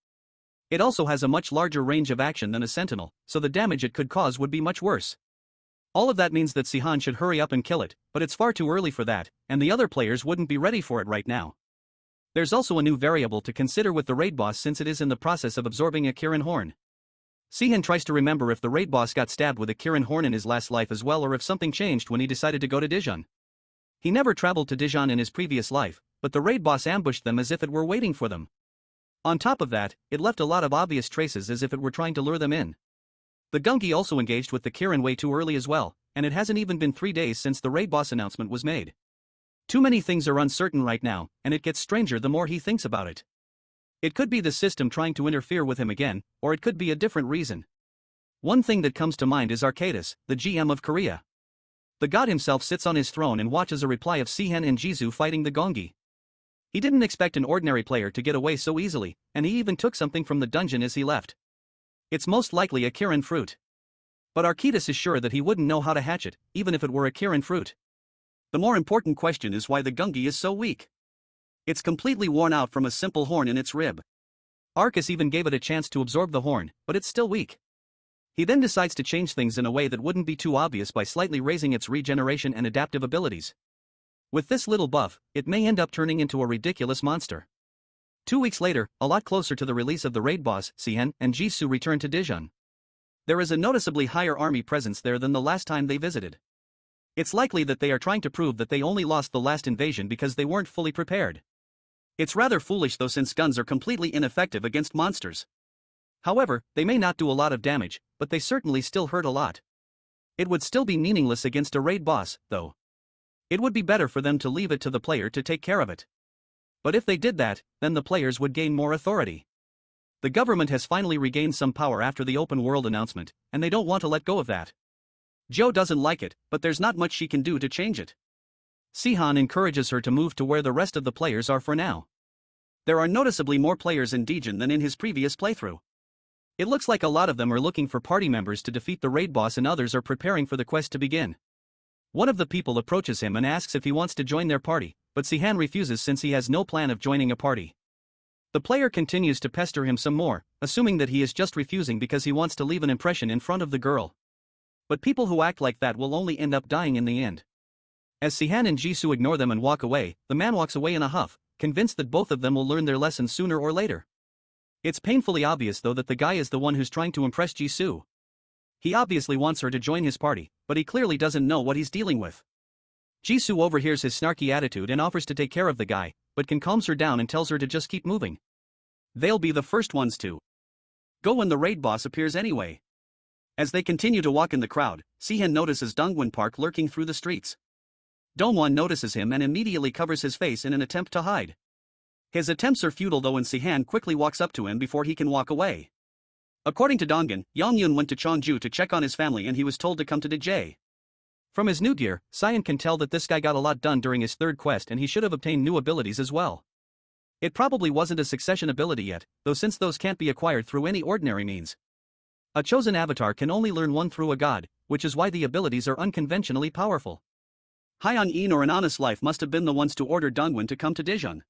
It also has a much larger range of action than a sentinel, so the damage it could cause would be much worse. All of that means that Sehan should hurry up and kill it, but it's far too early for that, and the other players wouldn't be ready for it right now. There's also a new variable to consider with the raid boss since it is in the process of absorbing a Kirin horn. Sehan tries to remember if the raid boss got stabbed with a Kirin horn in his last life as well or if something changed when he decided to go to Dijon. He never traveled to Dijon in his previous life, but the raid boss ambushed them as if it were waiting for them. On top of that, it left a lot of obvious traces as if it were trying to lure them in. The Gungi also engaged with the Kirin way too early as well, and it hasn't even been 3 days since the raid boss announcement was made. Too many things are uncertain right now, and it gets stranger the more he thinks about it. It could be the system trying to interfere with him again, or it could be a different reason. One thing that comes to mind is Arcadis, the GM of Korea. The god himself sits on his throne and watches a reply of Sehan and Jisoo fighting the Gongi. He didn't expect an ordinary player to get away so easily, and he even took something from the dungeon as he left. It's most likely a Kirin fruit. But Arcadis is sure that he wouldn't know how to hatch it, even if it were a Kirin fruit. The more important question is why the Gungi is so weak. It's completely worn out from a simple horn in its rib. Arcus even gave it a chance to absorb the horn, but it's still weak. He then decides to change things in a way that wouldn't be too obvious by slightly raising its regeneration and adaptive abilities. With this little buff, it may end up turning into a ridiculous monster. 2 weeks later, a lot closer to the release of the raid boss, Sehan and Jisoo return to Dijon. There is a noticeably higher army presence there than the last time they visited. It's likely that they are trying to prove that they only lost the last invasion because they weren't fully prepared. It's rather foolish though, since guns are completely ineffective against monsters. However, they may not do a lot of damage, but they certainly still hurt a lot. It would still be meaningless against a raid boss, though. It would be better for them to leave it to the player to take care of it. But if they did that, then the players would gain more authority. The government has finally regained some power after the open world announcement, and they don't want to let go of that. Jo doesn't like it, but there's not much she can do to change it. Sehan encourages her to move to where the rest of the players are for now. There are noticeably more players in Daejeon than in his previous playthrough. It looks like a lot of them are looking for party members to defeat the raid boss, and others are preparing for the quest to begin. One of the people approaches him and asks if he wants to join their party, but Sehan refuses since he has no plan of joining a party. The player continues to pester him some more, assuming that he is just refusing because he wants to leave an impression in front of the girl. But people who act like that will only end up dying in the end. As Sehan and Jisoo ignore them and walk away, the man walks away in a huff, convinced that both of them will learn their lesson sooner or later. It's painfully obvious though that the guy is the one who's trying to impress Jisoo. He obviously wants her to join his party, but he clearly doesn't know what he's dealing with. Jisoo overhears his snarky attitude and offers to take care of the guy, but Kim calms her down and tells her to just keep moving. They'll be the first ones to go when the raid boss appears anyway. As they continue to walk in the crowd, Sehan notices Dongwon Park lurking through the streets. Dongwon notices him and immediately covers his face in an attempt to hide. His attempts are futile though, and Sehan quickly walks up to him before he can walk away. According to Dongwon, Yongyun went to Cheongju to check on his family and he was told to come to Daejeon. From his new gear, Sehan can tell that this guy got a lot done during his third quest and he should have obtained new abilities as well. It probably wasn't a succession ability yet, though, since those can't be acquired through any ordinary means. A chosen avatar can only learn one through a god, which is why the abilities are unconventionally powerful. Hyun-in or An Honest Life must have been the ones to order Dongwon to come to Daejeon.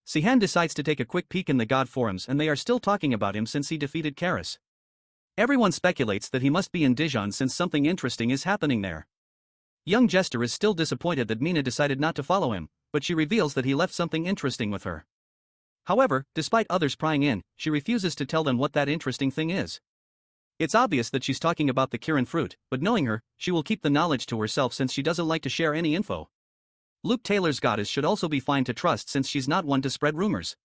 Sehan decides to take a quick peek in the god forums, and they are still talking about him since he defeated Karis. Everyone speculates that he must be in Daejeon since something interesting is happening there. Young Jester is still disappointed that Mina decided not to follow him, but she reveals that he left something interesting with her. However, despite others prying in, she refuses to tell them what that interesting thing is. It's obvious that she's talking about the Kirin fruit, but knowing her, she will keep the knowledge to herself since she doesn't like to share any info. Luke Taylor's goddess should also be fine to trust since she's not one to spread rumors.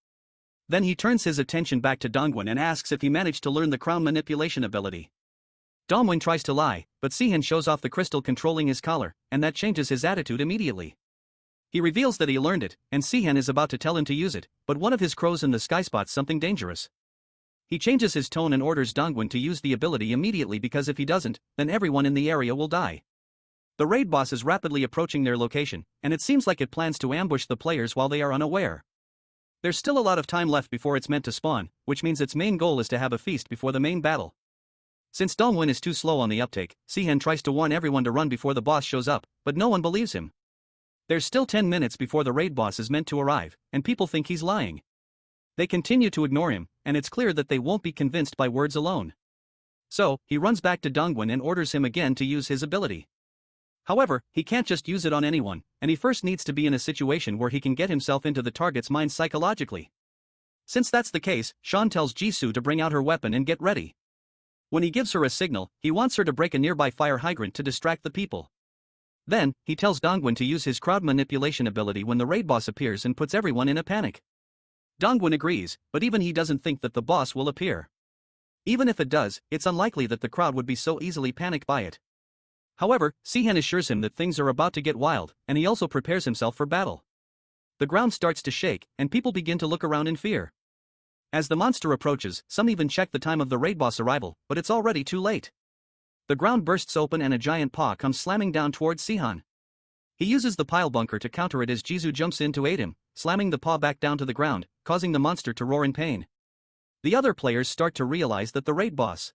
Then he turns his attention back to Dongwon and asks if he managed to learn the crown manipulation ability. Dongwon tries to lie, but Sehan shows off the crystal controlling his collar, and that changes his attitude immediately. He reveals that he learned it, and Sehan is about to tell him to use it, but one of his crows in the sky spots something dangerous. He changes his tone and orders Dongwon to use the ability immediately because if he doesn't, then everyone in the area will die. The raid boss is rapidly approaching their location, and it seems like it plans to ambush the players while they are unaware. There's still a lot of time left before it's meant to spawn, which means its main goal is to have a feast before the main battle. Since Dongwon is too slow on the uptake, Sehan tries to warn everyone to run before the boss shows up, but no one believes him. There's still 10 minutes before the raid boss is meant to arrive, and people think he's lying. They continue to ignore him, and it's clear that they won't be convinced by words alone. So, he runs back to Dongwon and orders him again to use his ability. However, he can't just use it on anyone, and he first needs to be in a situation where he can get himself into the target's mind psychologically. Since that's the case, Sean tells Jisoo to bring out her weapon and get ready. When he gives her a signal, he wants her to break a nearby fire hydrant to distract the people. Then, he tells Dongwon to use his crowd manipulation ability when the raid boss appears and puts everyone in a panic. Dongwon agrees, but even he doesn't think that the boss will appear. Even if it does, it's unlikely that the crowd would be so easily panicked by it. However, Sehan assures him that things are about to get wild, and he also prepares himself for battle. The ground starts to shake, and people begin to look around in fear. As the monster approaches, some even check the time of the raid boss arrival, but it's already too late. The ground bursts open and a giant paw comes slamming down towards Sehan. He uses the pile bunker to counter it as Jisoo jumps in to aid him, slamming the paw back down to the ground, causing the monster to roar in pain. The other players start to realize that the raid boss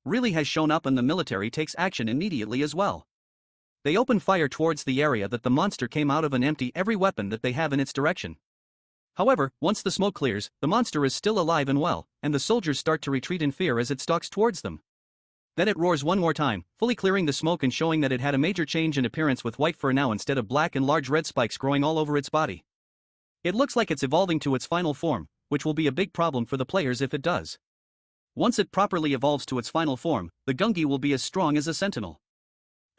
really has shown up, and the military takes action immediately as well. They open fire towards the area that the monster came out of and empty every weapon that they have in its direction. However, once the smoke clears, the monster is still alive and well, and the soldiers start to retreat in fear as it stalks towards them. Then it roars one more time, fully clearing the smoke and showing that it had a major change in appearance with white fur now instead of black and large red spikes growing all over its body. It looks like it's evolving to its final form, which will be a big problem for the players if it does. Once it properly evolves to its final form, the Gungi will be as strong as a sentinel.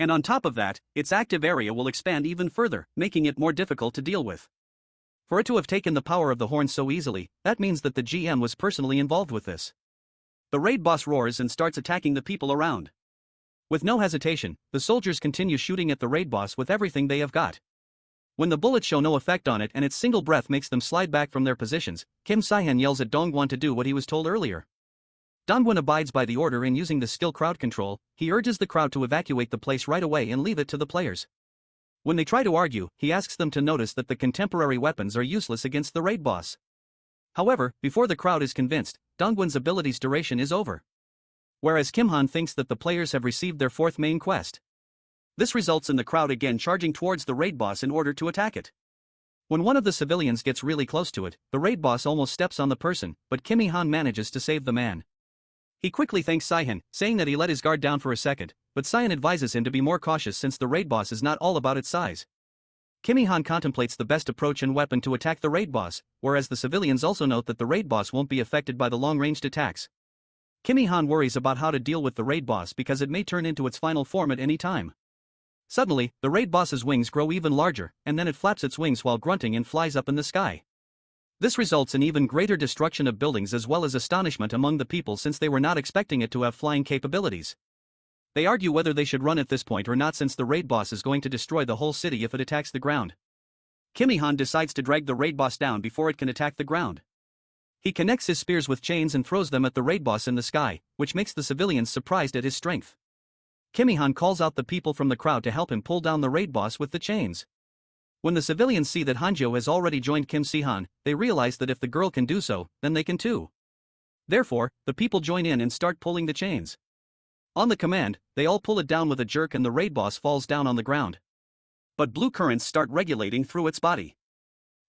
And on top of that, its active area will expand even further, making it more difficult to deal with. For it to have taken the power of the horn so easily, that means that the GM was personally involved with this. The raid boss roars and starts attacking the people around. With no hesitation, the soldiers continue shooting at the raid boss with everything they have got. When the bullets show no effect on it and its single breath makes them slide back from their positions, Kim Sehan yells at Dongwon to do what he was told earlier. Dongwon abides by the order in using the skill crowd control. He urges the crowd to evacuate the place right away and leave it to the players. When they try to argue, he asks them to notice that the contemporary weapons are useless against the raid boss. However, before the crowd is convinced, Dongwon's ability's duration is over. Whereas Kim-han thinks that the players have received their fourth main quest. This results in the crowd again charging towards the raid boss in order to attack it. When one of the civilians gets really close to it, the raid boss almost steps on the person, but Kim-han manages to save the man. He quickly thanks Sehan, saying that he let his guard down for a second, but Sehan advises him to be more cautious since the raid boss is not all about its size. Kim-han contemplates the best approach and weapon to attack the raid boss, whereas the civilians also note that the raid boss won't be affected by the long-ranged attacks. Kim-han worries about how to deal with the raid boss because it may turn into its final form at any time. Suddenly, the raid boss's wings grow even larger, and then it flaps its wings while grunting and flies up in the sky. This results in even greater destruction of buildings as well as astonishment among the people since they were not expecting it to have flying capabilities. They argue whether they should run at this point or not since the raid boss is going to destroy the whole city if it attacks the ground. Kim-han decides to drag the raid boss down before it can attack the ground. He connects his spears with chains and throws them at the raid boss in the sky, which makes the civilians surprised at his strength. Kim-han calls out the people from the crowd to help him pull down the raid boss with the chains. When the civilians see that Hanjo has already joined Kim Sehan, they realize that if the girl can do so, then they can too. Therefore, the people join in and start pulling the chains. On the command, they all pull it down with a jerk and the raid boss falls down on the ground. But blue currents start regulating through its body.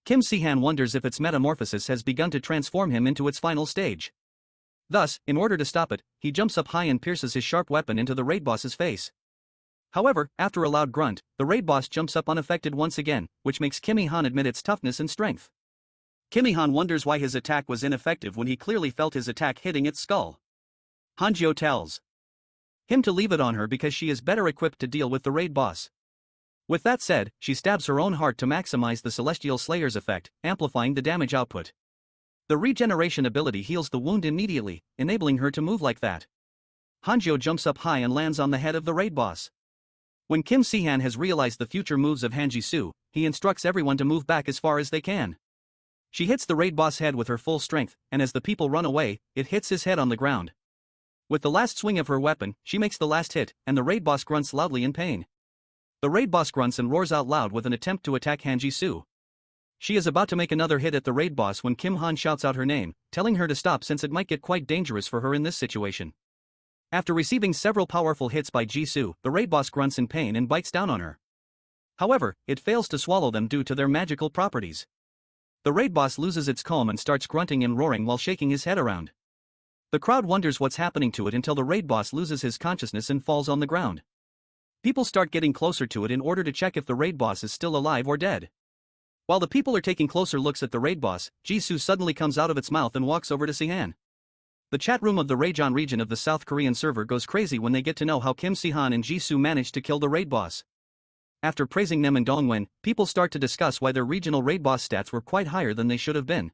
Kim Sehan wonders if its metamorphosis has begun to transform him into its final stage. Thus, in order to stop it, he jumps up high and pierces his sharp weapon into the raid boss's face. However, after a loud grunt, the raid boss jumps up unaffected once again, which makes Kim-han admit its toughness and strength. Kim-han wonders why his attack was ineffective when he clearly felt his attack hitting its skull. Hanjo tells him to leave it on her because she is better equipped to deal with the raid boss. With that said, she stabs her own heart to maximize the Celestial Slayer's effect, amplifying the damage output. The regeneration ability heals the wound immediately, enabling her to move like that. Hanjo jumps up high and lands on the head of the raid boss. When Kim Sehan has realized the future moves of Hanji-soo, he instructs everyone to move back as far as they can. She hits the raid boss head with her full strength, and as the people run away, it hits his head on the ground. With the last swing of her weapon, she makes the last hit, and the raid boss grunts loudly in pain. The raid boss grunts and roars out loud with an attempt to attack Hanji-soo. She is about to make another hit at the raid boss when Kim-han shouts out her name, telling her to stop since it might get quite dangerous for her in this situation. After receiving several powerful hits by Jisoo, the raid boss grunts in pain and bites down on her. However, it fails to swallow them due to their magical properties. The raid boss loses its calm and starts grunting and roaring while shaking his head around. The crowd wonders what's happening to it until the raid boss loses his consciousness and falls on the ground. People start getting closer to it in order to check if the raid boss is still alive or dead. While the people are taking closer looks at the raid boss, Jisoo suddenly comes out of its mouth and walks over to Sehan. The chat room of the Raejeon region of the South Korean server goes crazy when they get to know how Kim Sehan and Jisoo managed to kill the raid boss. After praising them and Dongwon, people start to discuss why their regional raid boss stats were quite higher than they should have been.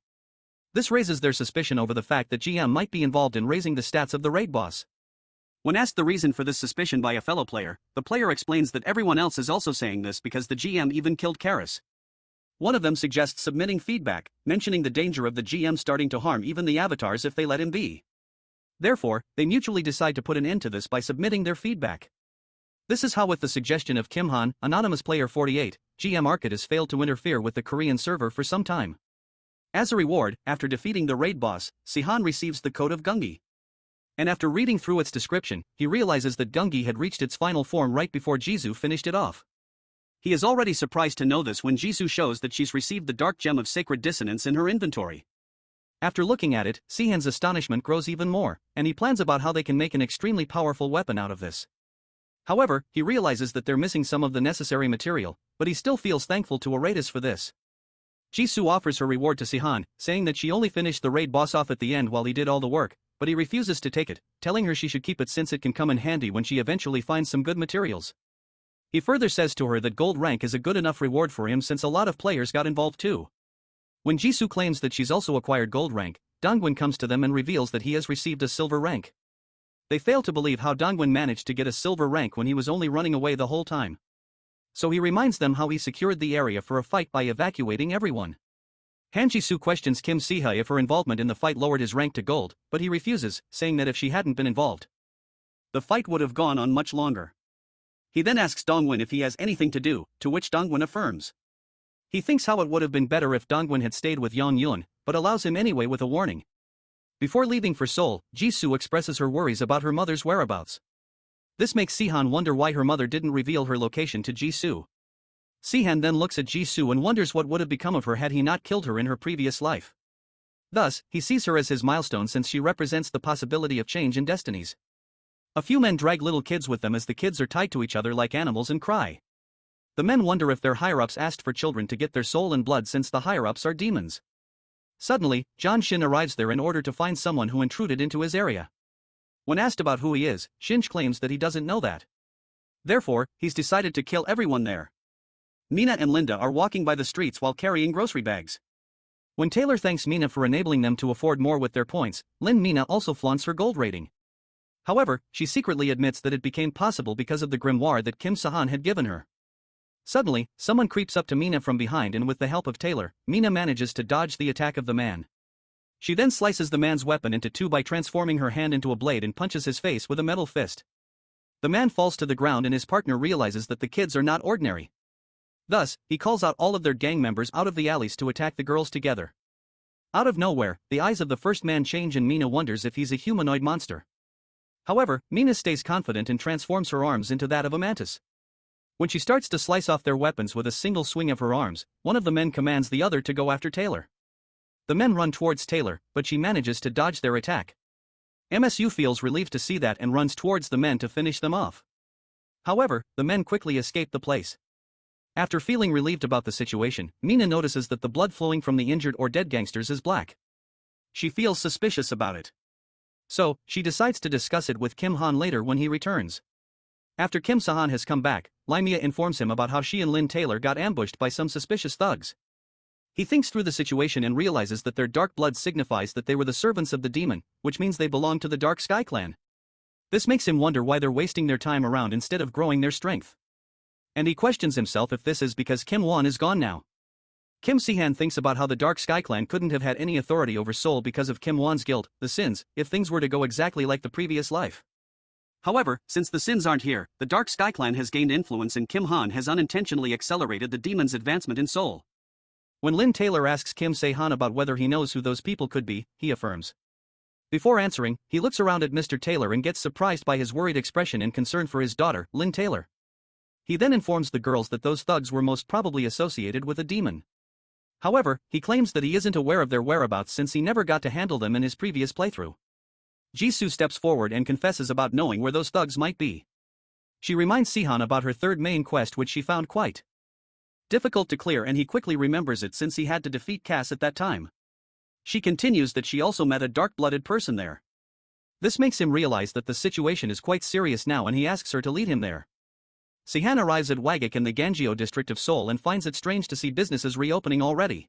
This raises their suspicion over the fact that GM might be involved in raising the stats of the raid boss. When asked the reason for this suspicion by a fellow player, the player explains that everyone else is also saying this because the GM even killed Karis. One of them suggests submitting feedback, mentioning the danger of the GM starting to harm even the avatars if they let him be. Therefore, they mutually decide to put an end to this by submitting their feedback. This is how, with the suggestion of Kim-han, anonymous player 48, GM Arcade has failed to interfere with the Korean server for some time. As a reward, after defeating the raid boss, SEHON receives the Code of Gungi. And after reading through its description, he realizes that Gungi had reached its final form right before Jisoo finished it off. He is already surprised to know this when Jisoo shows that she's received the Dark Gem of Sacred Dissonance in her inventory. After looking at it, Sehan's astonishment grows even more, and he plans about how they can make an extremely powerful weapon out of this. However, he realizes that they're missing some of the necessary material, but he still feels thankful to Aratus for this. Jisoo offers her reward to Sehan, saying that she only finished the raid boss off at the end while he did all the work, but he refuses to take it, telling her she should keep it since it can come in handy when she eventually finds some good materials. He further says to her that gold rank is a good enough reward for him since a lot of players got involved too. When Jisoo claims that she's also acquired gold rank, Dongwon comes to them and reveals that he has received a silver rank. They fail to believe how Dongwon managed to get a silver rank when he was only running away the whole time. So he reminds them how he secured the area for a fight by evacuating everyone. Han Jisoo questions Kim Si-ha if her involvement in the fight lowered his rank to gold, but he refuses, saying that if she hadn't been involved, the fight would have gone on much longer. He then asks Dongwon if he has anything to do, to which Dongwon affirms. He thinks how it would have been better if Dongwon had stayed with Yong-yun, but allows him anyway with a warning. Before leaving for Seoul, Jisoo expresses her worries about her mother's whereabouts. This makes Sehan wonder why her mother didn't reveal her location to Jisoo. Sehan then looks at Jisoo and wonders what would have become of her had he not killed her in her previous life. Thus, he sees her as his milestone since she represents the possibility of change in destinies. A few men drag little kids with them as the kids are tied to each other like animals and cry. The men wonder if their higher-ups asked for children to get their soul and blood since the higher-ups are demons. Suddenly, John Shin arrives there in order to find someone who intruded into his area. When asked about who he is, Shinj claims that he doesn't know that. Therefore, he's decided to kill everyone there. Mina and Linda are walking by the streets while carrying grocery bags. When Taylor thanks Mina for enabling them to afford more with their points, Mina also flaunts her gold rating. However, she secretly admits that it became possible because of the grimoire that Kim Sehan had given her. Suddenly, someone creeps up to Mina from behind and with the help of Taylor, Mina manages to dodge the attack of the man. She then slices the man's weapon into two by transforming her hand into a blade and punches his face with a metal fist. The man falls to the ground and his partner realizes that the kids are not ordinary. Thus, he calls out all of their gang members out of the alleys to attack the girls together. Out of nowhere, the eyes of the first man change and Mina wonders if he's a humanoid monster. However, Mina stays confident and transforms her arms into that of a mantis. When she starts to slice off their weapons with a single swing of her arms, one of the men commands the other to go after Taylor. The men run towards Taylor, but she manages to dodge their attack. MSU feels relieved to see that and runs towards the men to finish them off. However, the men quickly escape the place. After feeling relieved about the situation, Mina notices that the blood flowing from the injured or dead gangsters is black. She feels suspicious about it. So, she decides to discuss it with Kim Han later when he returns. After Kim Sehan has come back, Limea informs him about how she and Lynn Taylor got ambushed by some suspicious thugs. He thinks through the situation and realizes that their dark blood signifies that they were the servants of the demon, which means they belong to the Dark Sky clan. This makes him wonder why they're wasting their time around instead of growing their strength. And he questions himself if this is because Kim Won is gone now. Kim Sehan thinks about how the Dark Sky clan couldn't have had any authority over Seoul because of Kim Won's guilt, the sins, if things were to go exactly like the previous life. However, since the sins aren't here, the Dark Sky clan has gained influence and Kim Han has unintentionally accelerated the demon's advancement in Seoul. When Lynn Taylor asks Kim Se-han about whether he knows who those people could be, he affirms. Before answering, he looks around at Mr. Taylor and gets surprised by his worried expression and concern for his daughter, Lynn Taylor. He then informs the girls that those thugs were most probably associated with a demon. However, he claims that he isn't aware of their whereabouts since he never got to handle them in his previous playthrough. Jisoo steps forward and confesses about knowing where those thugs might be. She reminds Sehan about her third main quest which she found quite difficult to clear and he quickly remembers it since he had to defeat Cass at that time. She continues that she also met a dark-blooded person there. This makes him realize that the situation is quite serious now and he asks her to lead him there. Sehan arrives at Wagik in the Gangjeo district of Seoul and finds it strange to see businesses reopening already.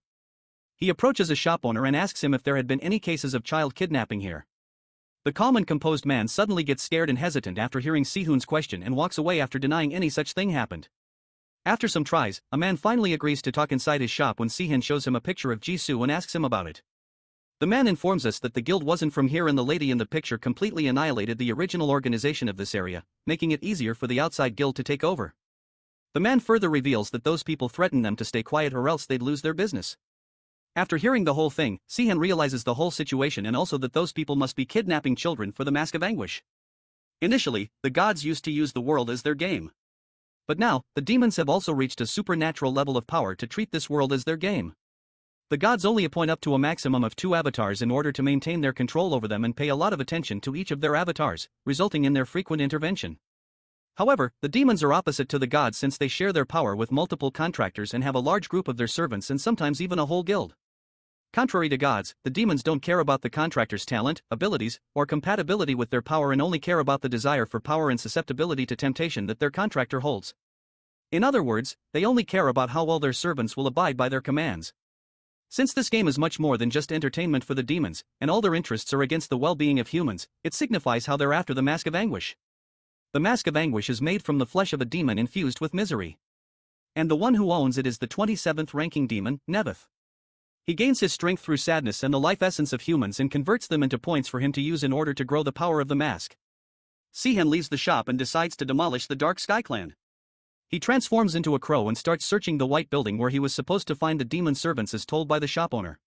He approaches a shop owner and asks him if there had been any cases of child kidnapping here. The calm and composed man suddenly gets scared and hesitant after hearing Sehun's question and walks away after denying any such thing happened. After some tries, a man finally agrees to talk inside his shop when Sehan shows him a picture of Jisoo and asks him about it. The man informs us that the guild wasn't from here and the lady in the picture completely annihilated the original organization of this area, making it easier for the outside guild to take over. The man further reveals that those people threatened them to stay quiet or else they'd lose their business. After hearing the whole thing, Sehan realizes the whole situation and also that those people must be kidnapping children for the Mask of Anguish. Initially, the gods used to use the world as their game. But now, the demons have also reached a supernatural level of power to treat this world as their game. The gods only appoint up to a maximum of 2 avatars in order to maintain their control over them and pay a lot of attention to each of their avatars, resulting in their frequent intervention. However, the demons are opposite to the gods since they share their power with multiple contractors and have a large group of their servants and sometimes even a whole guild. Contrary to gods, the demons don't care about the contractor's talent, abilities, or compatibility with their power and only care about the desire for power and susceptibility to temptation that their contractor holds. In other words, they only care about how well their servants will abide by their commands. Since this game is much more than just entertainment for the demons, and all their interests are against the well-being of humans, it signifies how they're after the Mask of Anguish. The Mask of Anguish is made from the flesh of a demon infused with misery. And the one who owns it is the 27th ranking demon, Nevith. He gains his strength through sadness and the life essence of humans and converts them into points for him to use in order to grow the power of the mask. Sehan leaves the shop and decides to demolish the Dark Sky Clan. He transforms into a crow and starts searching the white building where he was supposed to find the demon servants as told by the shop owner.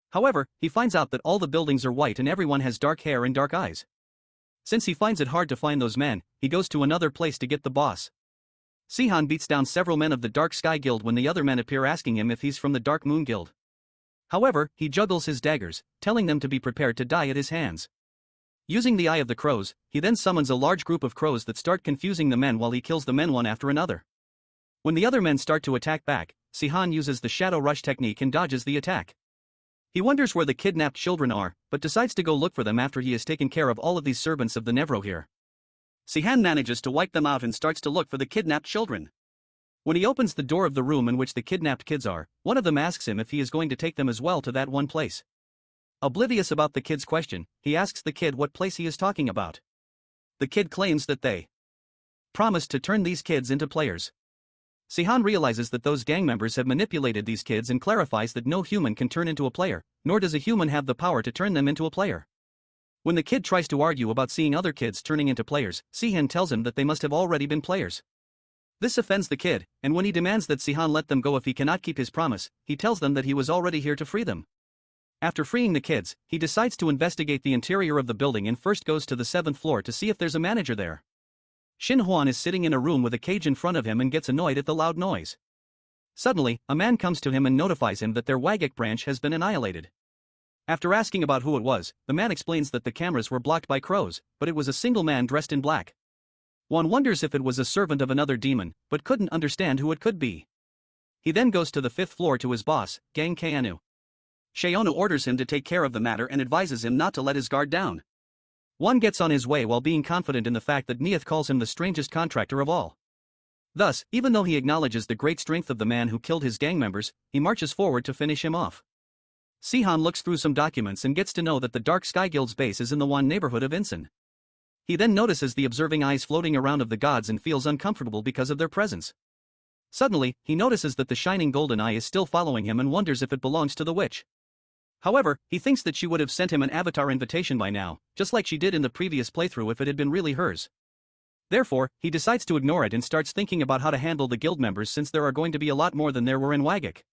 However, he finds out that all the buildings are white and everyone has dark hair and dark eyes. Since he finds it hard to find those men, he goes to another place to get the boss. Sehan beats down several men of the Dark Sky Guild when the other men appear asking him if he's from the Dark Moon Guild. However, he juggles his daggers, telling them to be prepared to die at his hands. Using the Eye of the Crows, he then summons a large group of crows that start confusing the men while he kills the men one after another. When the other men start to attack back, Sehan uses the Shadow Rush technique and dodges the attack. He wonders where the kidnapped children are, but decides to go look for them after he has taken care of all of these servants of the Nevro here. Sehan manages to wipe them out and starts to look for the kidnapped children. When he opens the door of the room in which the kidnapped kids are, one of them asks him if he is going to take them as well to that one place. Oblivious about the kid's question, he asks the kid what place he is talking about. The kid claims that they promised to turn these kids into players. Sehan realizes that those gang members have manipulated these kids and clarifies that no human can turn into a player, nor does a human have the power to turn them into a player. When the kid tries to argue about seeing other kids turning into players, Sehan tells him that they must have already been players. This offends the kid, and when he demands that Sehan let them go if he cannot keep his promise, he tells them that he was already here to free them. After freeing the kids, he decides to investigate the interior of the building and first goes to the 7th floor to see if there's a manager there. Shin Hwan is sitting in a room with a cage in front of him and gets annoyed at the loud noise. Suddenly, a man comes to him and notifies him that their Wagik branch has been annihilated. After asking about who it was, the man explains that the cameras were blocked by crows, but it was a single man dressed in black. One wonders if it was a servant of another demon, but couldn't understand who it could be. He then goes to the 5th floor to his boss, Gang Keanu. Seonu orders him to take care of the matter and advises him not to let his guard down. One gets on his way while being confident in the fact that Neith calls him the strangest contractor of all. Thus, even though he acknowledges the great strength of the man who killed his gang members, he marches forward to finish him off. Sehan looks through some documents and gets to know that the Dark Sky Guild's base is in the Wan neighborhood of Insen. He then notices the observing eyes floating around of the gods and feels uncomfortable because of their presence. Suddenly, he notices that the shining golden eye is still following him and wonders if it belongs to the witch. However, he thinks that she would have sent him an avatar invitation by now, just like she did in the previous playthrough if it had been really hers. Therefore, he decides to ignore it and starts thinking about how to handle the guild members since there are going to be a lot more than there were in Wagik.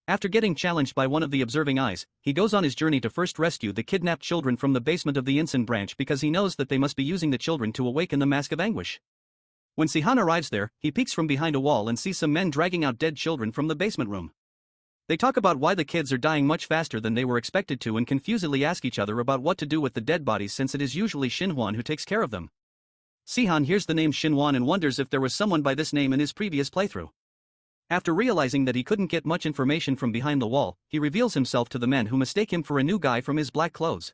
After getting challenged by one of the observing eyes, he goes on his journey to first rescue the kidnapped children from the basement of the Insen branch because he knows that they must be using the children to awaken the Mask of Anguish. When Sehan arrives there, he peeks from behind a wall and sees some men dragging out dead children from the basement room. They talk about why the kids are dying much faster than they were expected to and confusedly ask each other about what to do with the dead bodies since it is usually Shinhwan who takes care of them. Sehan hears the name Shinhwan and wonders if there was someone by this name in his previous playthrough. After realizing that he couldn't get much information from behind the wall, he reveals himself to the men who mistake him for a new guy from his black clothes.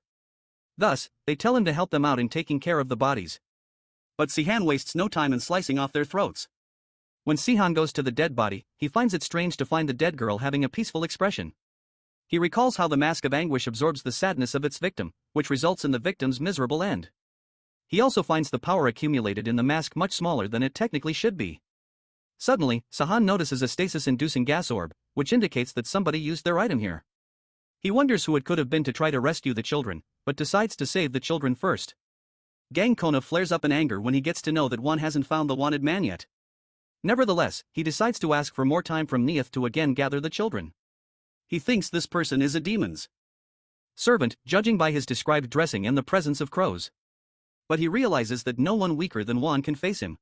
Thus, they tell him to help them out in taking care of the bodies. But Sehan wastes no time in slicing off their throats. When Sehan goes to the dead body, he finds it strange to find the dead girl having a peaceful expression. He recalls how the Mask of Anguish absorbs the sadness of its victim, which results in the victim's miserable end. He also finds the power accumulated in the mask much smaller than it technically should be. Suddenly, Sehan notices a stasis-inducing gas orb, which indicates that somebody used their item here. He wonders who it could have been to try to rescue the children, but decides to save the children first. Gang Kona flares up in anger when he gets to know that one hasn't found the wanted man yet. Nevertheless, he decides to ask for more time from Neith to again gather the children. He thinks this person is a demon's servant, judging by his described dressing and the presence of crows. But he realizes that no one weaker than Wan can face him.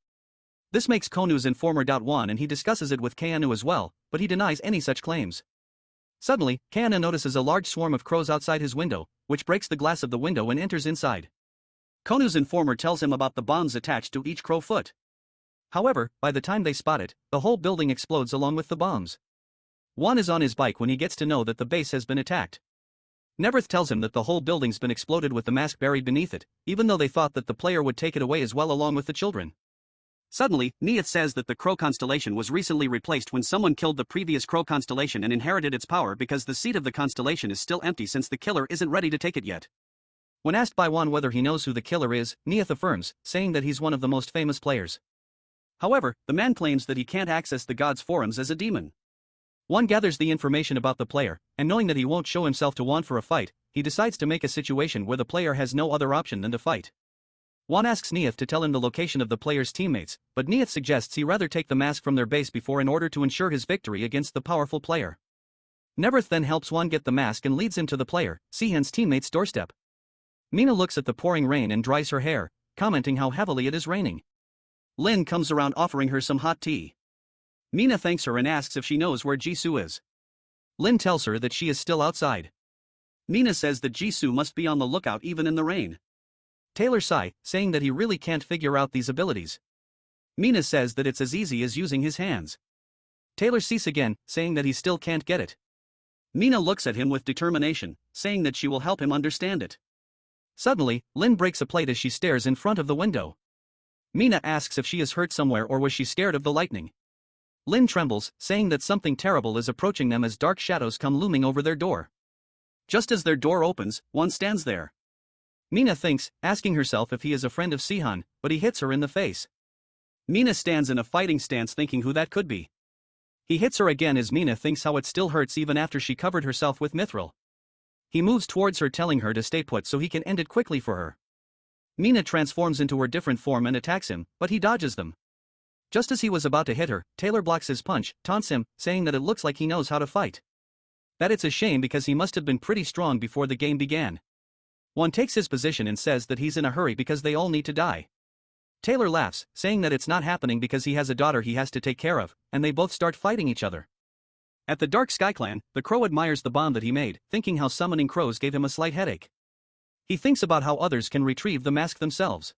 This makes Konu's informer doubt Wan and he discusses it with Keanu as well, but he denies any such claims. Suddenly, Keanu notices a large swarm of crows outside his window, which breaks the glass of the window and enters inside. Konu's informer tells him about the bombs attached to each crow foot. However, by the time they spot it, the whole building explodes along with the bombs. Wan is on his bike when he gets to know that the base has been attacked. Neverth tells him that the whole building's been exploded with the mask buried beneath it, even though they thought that the player would take it away as well along with the children. Suddenly, Neith says that the Crow constellation was recently replaced when someone killed the previous Crow constellation and inherited its power because the seat of the constellation is still empty since the killer isn't ready to take it yet. When asked by Won whether he knows who the killer is, Neith affirms, saying that he's one of the most famous players. However, the man claims that he can't access the gods' forums as a demon. Won gathers the information about the player, and knowing that he won't show himself to Won for a fight, he decides to make a situation where the player has no other option than to fight. Won asks Neith to tell him the location of the player's teammates, but Neith suggests he rather take the mask from their base before in order to ensure his victory against the powerful player. Neverth then helps Won get the mask and leads him to the player, Sehan's teammate's doorstep. Mina looks at the pouring rain and dries her hair, commenting how heavily it is raining. Lin comes around offering her some hot tea. Mina thanks her and asks if she knows where Jisoo is. Lin tells her that she is still outside. Mina says that Jisoo must be on the lookout even in the rain. Taylor sighs, saying that he really can't figure out these abilities. Mina says that it's as easy as using his hands. Taylor sighs again, saying that he still can't get it. Mina looks at him with determination, saying that she will help him understand it. Suddenly, Lin breaks a plate as she stares in front of the window. Mina asks if she is hurt somewhere or was she scared of the lightning. Lin trembles, saying that something terrible is approaching them as dark shadows come looming over their door. Just as their door opens, one stands there. Mina thinks, asking herself if he is a friend of SEHON, but he hits her in the face. Mina stands in a fighting stance thinking who that could be. He hits her again as Mina thinks how it still hurts even after she covered herself with mithril. He moves towards her telling her to stay put so he can end it quickly for her. Mina transforms into her different form and attacks him, but he dodges them. Just as he was about to hit her, Taylor blocks his punch, taunts him, saying that it looks like he knows how to fight. That it's a shame because he must have been pretty strong before the game began. One takes his position and says that he's in a hurry because they all need to die. Taylor laughs, saying that it's not happening because he has a daughter he has to take care of, and they both start fighting each other. At the Dark Sky Clan, the crow admires the bond that he made, thinking how summoning crows gave him a slight headache. He thinks about how others can retrieve the mask themselves.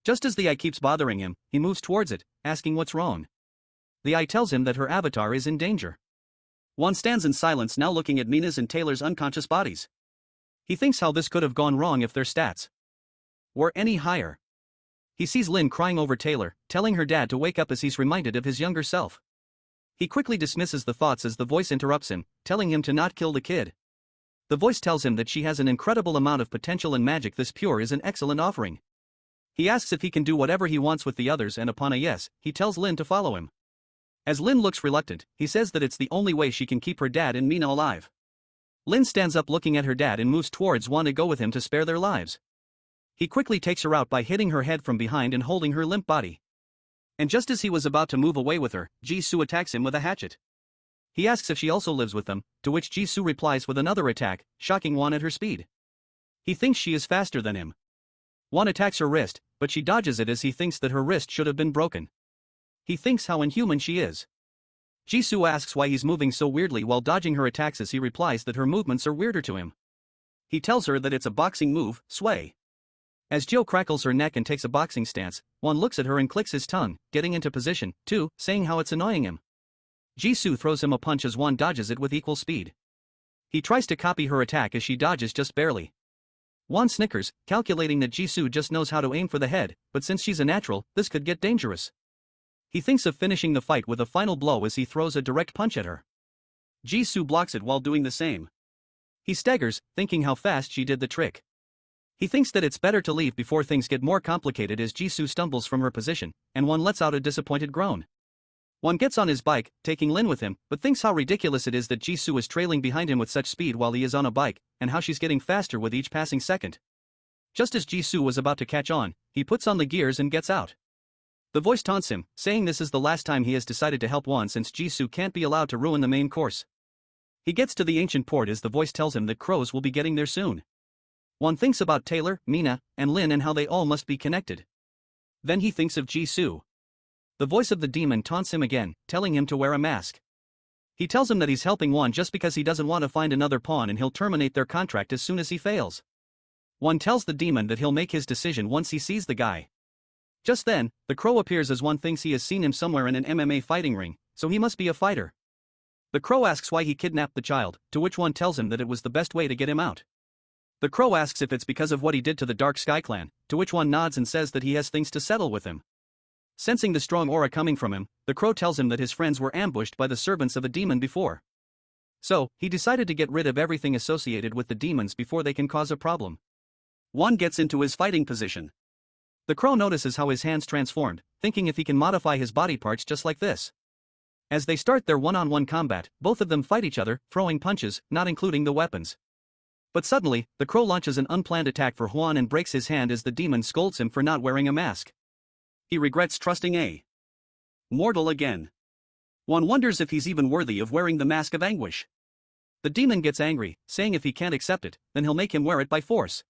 Just as the eye keeps bothering him, he moves towards it, asking what's wrong. The eye tells him that her avatar is in danger. One stands in silence now looking at Mina's and Taylor's unconscious bodies. He thinks how this could have gone wrong if their stats were any higher. He sees Lin crying over Taylor, telling her dad to wake up as he's reminded of his younger self. He quickly dismisses the thoughts as the voice interrupts him, telling him to not kill the kid. The voice tells him that she has an incredible amount of potential and magic. This pure is an excellent offering. He asks if he can do whatever he wants with the others, and upon a yes, he tells Lin to follow him. As Lin looks reluctant, he says that it's the only way she can keep her dad and Mina alive. Lin stands up looking at her dad and moves towards Won to go with him to spare their lives. He quickly takes her out by hitting her head from behind and holding her limp body. And just as he was about to move away with her, Jisoo attacks him with a hatchet. He asks if she also lives with them, to which Jisoo replies with another attack, shocking Won at her speed. He thinks she is faster than him. Won attacks her wrist, but she dodges it as he thinks that her wrist should have been broken. He thinks how inhuman she is. Jisoo asks why he's moving so weirdly while dodging her attacks as he replies that her movements are weirder to him. He tells her that it's a boxing move, sway. As Jo crackles her neck and takes a boxing stance, Won looks at her and clicks his tongue, getting into position, too, saying how it's annoying him. Jisoo throws him a punch as Won dodges it with equal speed. He tries to copy her attack as she dodges just barely. Won snickers, calculating that Jisoo just knows how to aim for the head, but since she's a natural, this could get dangerous. He thinks of finishing the fight with a final blow as he throws a direct punch at her. Jisoo blocks it while doing the same. He staggers, thinking how fast she did the trick. He thinks that it's better to leave before things get more complicated as Jisoo stumbles from her position, and Won lets out a disappointed groan. Won gets on his bike, taking Lin with him, but thinks how ridiculous it is that Jisoo is trailing behind him with such speed while he is on a bike, and how she's getting faster with each passing second. Just as Jisoo was about to catch on, he puts on the gears and gets out. The voice taunts him, saying this is the last time he has decided to help Won since Jisoo can't be allowed to ruin the main course. He gets to the ancient port as the voice tells him that crows will be getting there soon. Won thinks about Taylor, Mina, and Lin and how they all must be connected. Then he thinks of Jisoo. The voice of the demon taunts him again, telling him to wear a mask. He tells him that he's helping Won just because he doesn't want to find another pawn and he'll terminate their contract as soon as he fails. Won tells the demon that he'll make his decision once he sees the guy. Just then, the crow appears as Won thinks he has seen him somewhere in an MMA fighting ring, so he must be a fighter. The crow asks why he kidnapped the child, to which Won tells him that it was the best way to get him out. The crow asks if it's because of what he did to the Dark Sky Clan, to which Won nods and says that he has things to settle with him. Sensing the strong aura coming from him, the crow tells him that his friends were ambushed by the servants of a demon before. So, he decided to get rid of everything associated with the demons before they can cause a problem. Juan gets into his fighting position. The crow notices how his hands transformed, thinking if he can modify his body parts just like this. As they start their one-on-one combat, both of them fight each other, throwing punches, not including the weapons. But suddenly, the crow launches an unplanned attack for Juan and breaks his hand as the demon scolds him for not wearing a mask. He regrets trusting a mortal again. Juan wonders if he's even worthy of wearing the mask of anguish. The demon gets angry, saying if he can't accept it, then he'll make him wear it by force.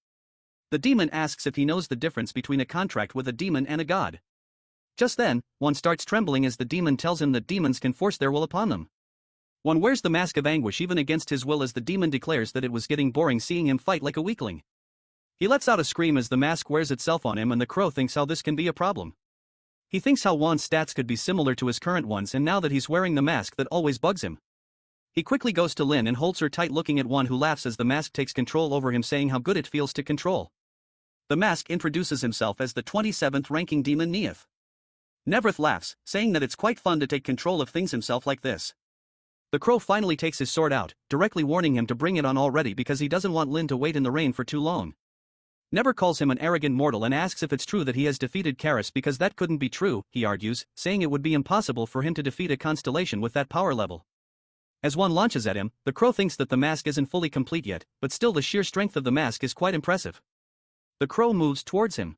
The demon asks if he knows the difference between a contract with a demon and a god. Just then, Juan starts trembling as the demon tells him that demons can force their will upon them. Juan wears the mask of anguish even against his will as the demon declares that it was getting boring seeing him fight like a weakling. He lets out a scream as the mask wears itself on him and the crow thinks how this can be a problem. He thinks how Juan's stats could be similar to his current ones and now that he's wearing the mask that always bugs him. He quickly goes to Lin and holds her tight looking at Juan who laughs as the mask takes control over him saying how good it feels to control. The mask introduces himself as the 27th ranking demon Neith. Nevrith laughs, saying that it's quite fun to take control of things himself like this. The crow finally takes his sword out, directly warning him to bring it on already because he doesn't want Lin to wait in the rain for too long. Never calls him an arrogant mortal and asks if it's true that he has defeated Karis because that couldn't be true, he argues, saying it would be impossible for him to defeat a constellation with that power level. As one launches at him, the crow thinks that the mask isn't fully complete yet, but still the sheer strength of the mask is quite impressive. The crow moves towards him.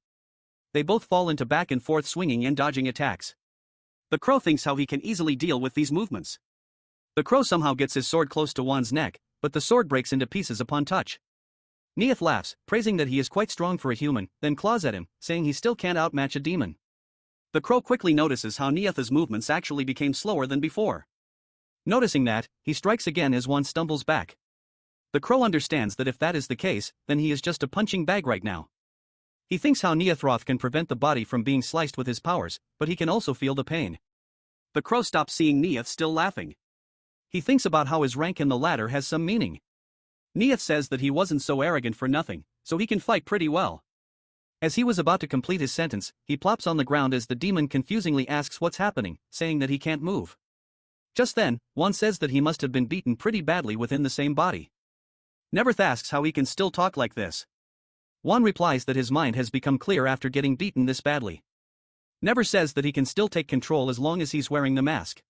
They both fall into back and forth swinging and dodging attacks. The crow thinks how he can easily deal with these movements. The crow somehow gets his sword close to Juan's neck, but the sword breaks into pieces upon touch. Neith laughs, praising that he is quite strong for a human, then claws at him, saying he still can't outmatch a demon. The crow quickly notices how Neith's movements actually became slower than before. Noticing that, he strikes again as Juan stumbles back. The crow understands that if that is the case, then he is just a punching bag right now. He thinks how Neithroth can prevent the body from being sliced with his powers, but he can also feel the pain. The crow stops seeing Neith still laughing. He thinks about how his rank in the ladder has some meaning. Neith says that he wasn't so arrogant for nothing, so he can fight pretty well. As he was about to complete his sentence, he plops on the ground as the demon confusingly asks what's happening, saying that he can't move. Just then, Juan says that he must have been beaten pretty badly within the same body. Nevrith asks how he can still talk like this. Juan replies that his mind has become clear after getting beaten this badly. Never says that he can still take control as long as he's wearing the mask.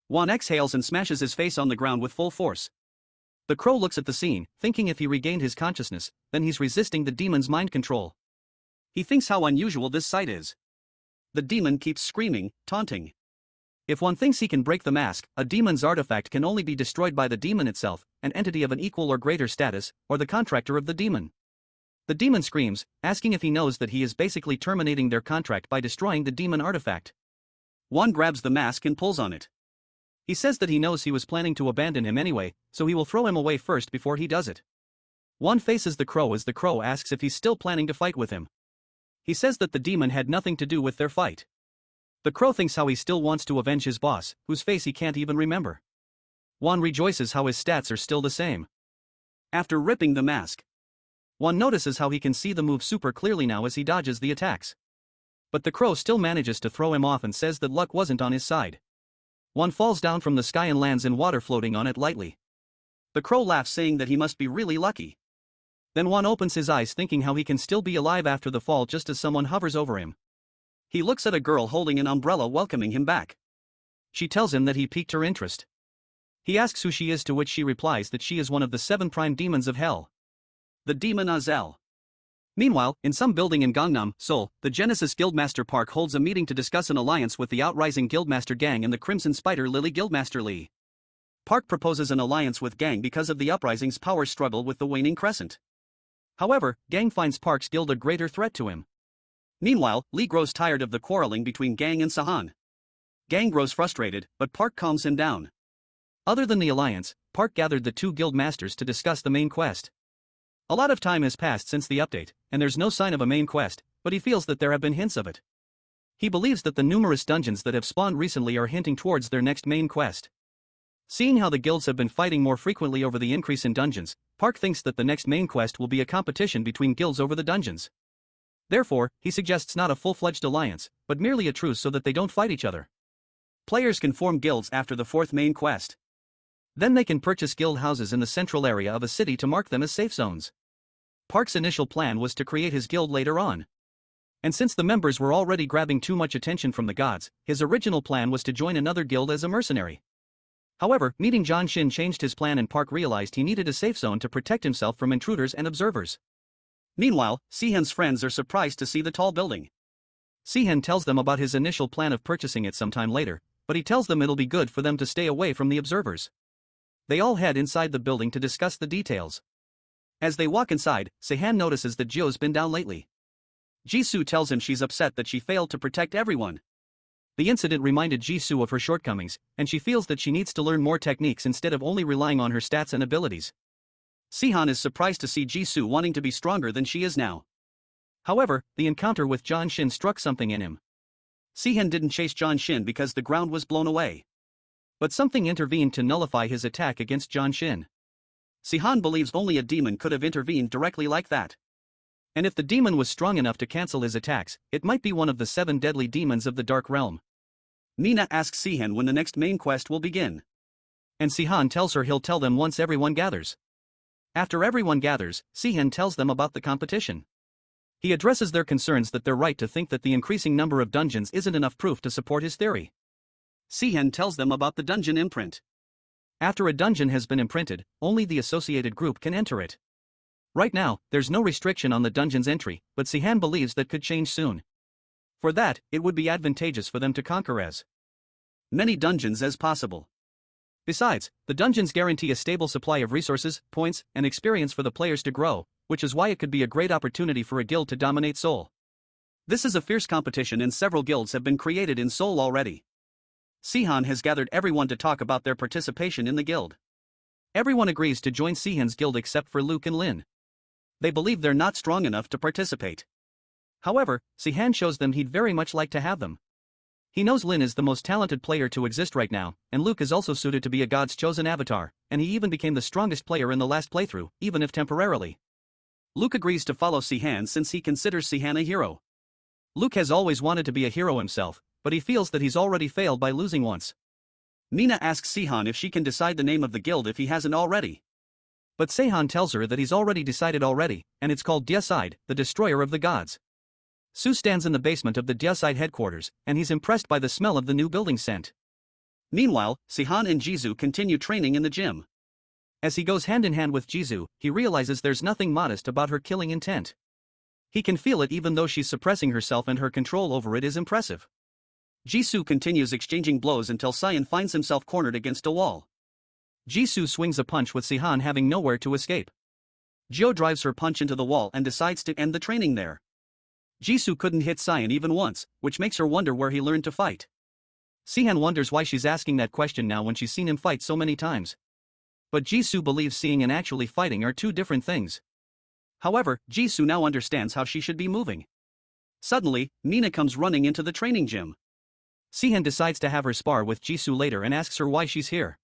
Juan exhales and smashes his face on the ground with full force. The crow looks at the scene, thinking if he regained his consciousness, then he's resisting the demon's mind control. He thinks how unusual this sight is. The demon keeps screaming, taunting. If one thinks he can break the mask, a demon's artifact can only be destroyed by the demon itself, an entity of an equal or greater status, or the contractor of the demon. The demon screams, asking if he knows that he is basically terminating their contract by destroying the demon artifact. Juan grabs the mask and pulls on it. He says that he knows he was planning to abandon him anyway, so he will throw him away first before he does it. Juan faces the crow as the crow asks if he's still planning to fight with him. He says that the demon had nothing to do with their fight. The crow thinks how he still wants to avenge his boss, whose face he can't even remember. Juan rejoices how his stats are still the same. After ripping the mask, Juan notices how he can see the move super clearly now as he dodges the attacks. But the crow still manages to throw him off and says that luck wasn't on his side. Juan falls down from the sky and lands in water floating on it lightly. The crow laughs saying that he must be really lucky. Then Juan opens his eyes thinking how he can still be alive after the fall just as someone hovers over him. He looks at a girl holding an umbrella welcoming him back. She tells him that he piqued her interest. He asks who she is, to which she replies that she is one of the 7 prime demons of hell. The demon Azel. Meanwhile, in some building in Gangnam, Seoul, the Genesis Guildmaster Park holds a meeting to discuss an alliance with the Outrising Guildmaster Gang and the Crimson Spider Lily Guildmaster Lee. Park proposes an alliance with Gang because of the Uprising's power struggle with the waning Crescent. However, Gang finds Park's guild a greater threat to him. Meanwhile, Lee grows tired of the quarreling between Gang and Sehan. Gang grows frustrated, but Park calms him down. Other than the alliance, Park gathered the 2 guild masters to discuss the main quest. A lot of time has passed since the update, and there's no sign of a main quest, but he feels that there have been hints of it. He believes that the numerous dungeons that have spawned recently are hinting towards their next main quest. Seeing how the guilds have been fighting more frequently over the increase in dungeons, Park thinks that the next main quest will be a competition between guilds over the dungeons. Therefore, he suggests not a full-fledged alliance, but merely a truce so that they don't fight each other. Players can form guilds after the 4th main quest. Then they can purchase guild houses in the central area of a city to mark them as safe zones. Park's initial plan was to create his guild later on. And since the members were already grabbing too much attention from the gods, his original plan was to join another guild as a mercenary. However, meeting John Shin changed his plan and Park realized he needed a safe zone to protect himself from intruders and observers. Meanwhile, Sehan's friends are surprised to see the tall building. Sehan tells them about his initial plan of purchasing it sometime later, but he tells them it'll be good for them to stay away from the observers. They all head inside the building to discuss the details. As they walk inside, Sehan notices that Jio's been down lately. Jisoo tells him she's upset that she failed to protect everyone. The incident reminded Jisoo of her shortcomings, and she feels that she needs to learn more techniques instead of only relying on her stats and abilities. Sehan is surprised to see Jisoo wanting to be stronger than she is now. However, the encounter with John Shin struck something in him. Sehan didn't chase John Shin because the ground was blown away. But something intervened to nullify his attack against John Shin. Sehan believes only a demon could have intervened directly like that. And if the demon was strong enough to cancel his attacks, it might be one of the 7 deadly demons of the Dark Realm. Mina asks Sehan when the next main quest will begin. And Sehan tells her he'll tell them once everyone gathers. After everyone gathers, Sehan tells them about the competition. He addresses their concerns that they're right to think that the increasing number of dungeons isn't enough proof to support his theory. Sehan tells them about the dungeon imprint. After a dungeon has been imprinted, only the associated group can enter it. Right now, there's no restriction on the dungeon's entry, but Sehan believes that could change soon. For that, it would be advantageous for them to conquer as many dungeons as possible. Besides, the dungeons guarantee a stable supply of resources, points, and experience for the players to grow, which is why it could be a great opportunity for a guild to dominate Seoul. This is a fierce competition and several guilds have been created in Seoul already. Sehan has gathered everyone to talk about their participation in the guild. Everyone agrees to join Sehan's guild except for Luke and Lin. They believe they're not strong enough to participate. However, Sehan shows them he'd very much like to have them. He knows Lin is the most talented player to exist right now, and Luke is also suited to be a god's chosen avatar, and he even became the strongest player in the last playthrough, even if temporarily. Luke agrees to follow Sehan since he considers Sehan a hero. Luke has always wanted to be a hero himself, but he feels that he's already failed by losing once. Mina asks Sehan if she can decide the name of the guild if he hasn't already. But Sehan tells her that he's already decided already, and it's called Deicide, the Destroyer of the Gods. Sue stands in the basement of the Deicide headquarters, and he's impressed by the smell of the new building scent. Meanwhile, Sehan and Jisoo continue training in the gym. As he goes hand in hand with Jisoo, he realizes there's nothing modest about her killing intent. He can feel it even though she's suppressing herself, and her control over it is impressive. Jisoo continues exchanging blows until Sehan finds himself cornered against a wall. Jisoo swings a punch with Sehan having nowhere to escape. Jo drives her punch into the wall and decides to end the training there. Jisoo couldn't hit Sehan even once, which makes her wonder where he learned to fight. Sehan wonders why she's asking that question now when she's seen him fight so many times. But Jisoo believes seeing and actually fighting are two different things. However, Jisoo now understands how she should be moving. Suddenly, Mina comes running into the training gym. Sehan decides to have her spar with Jisoo later and asks her why she's here.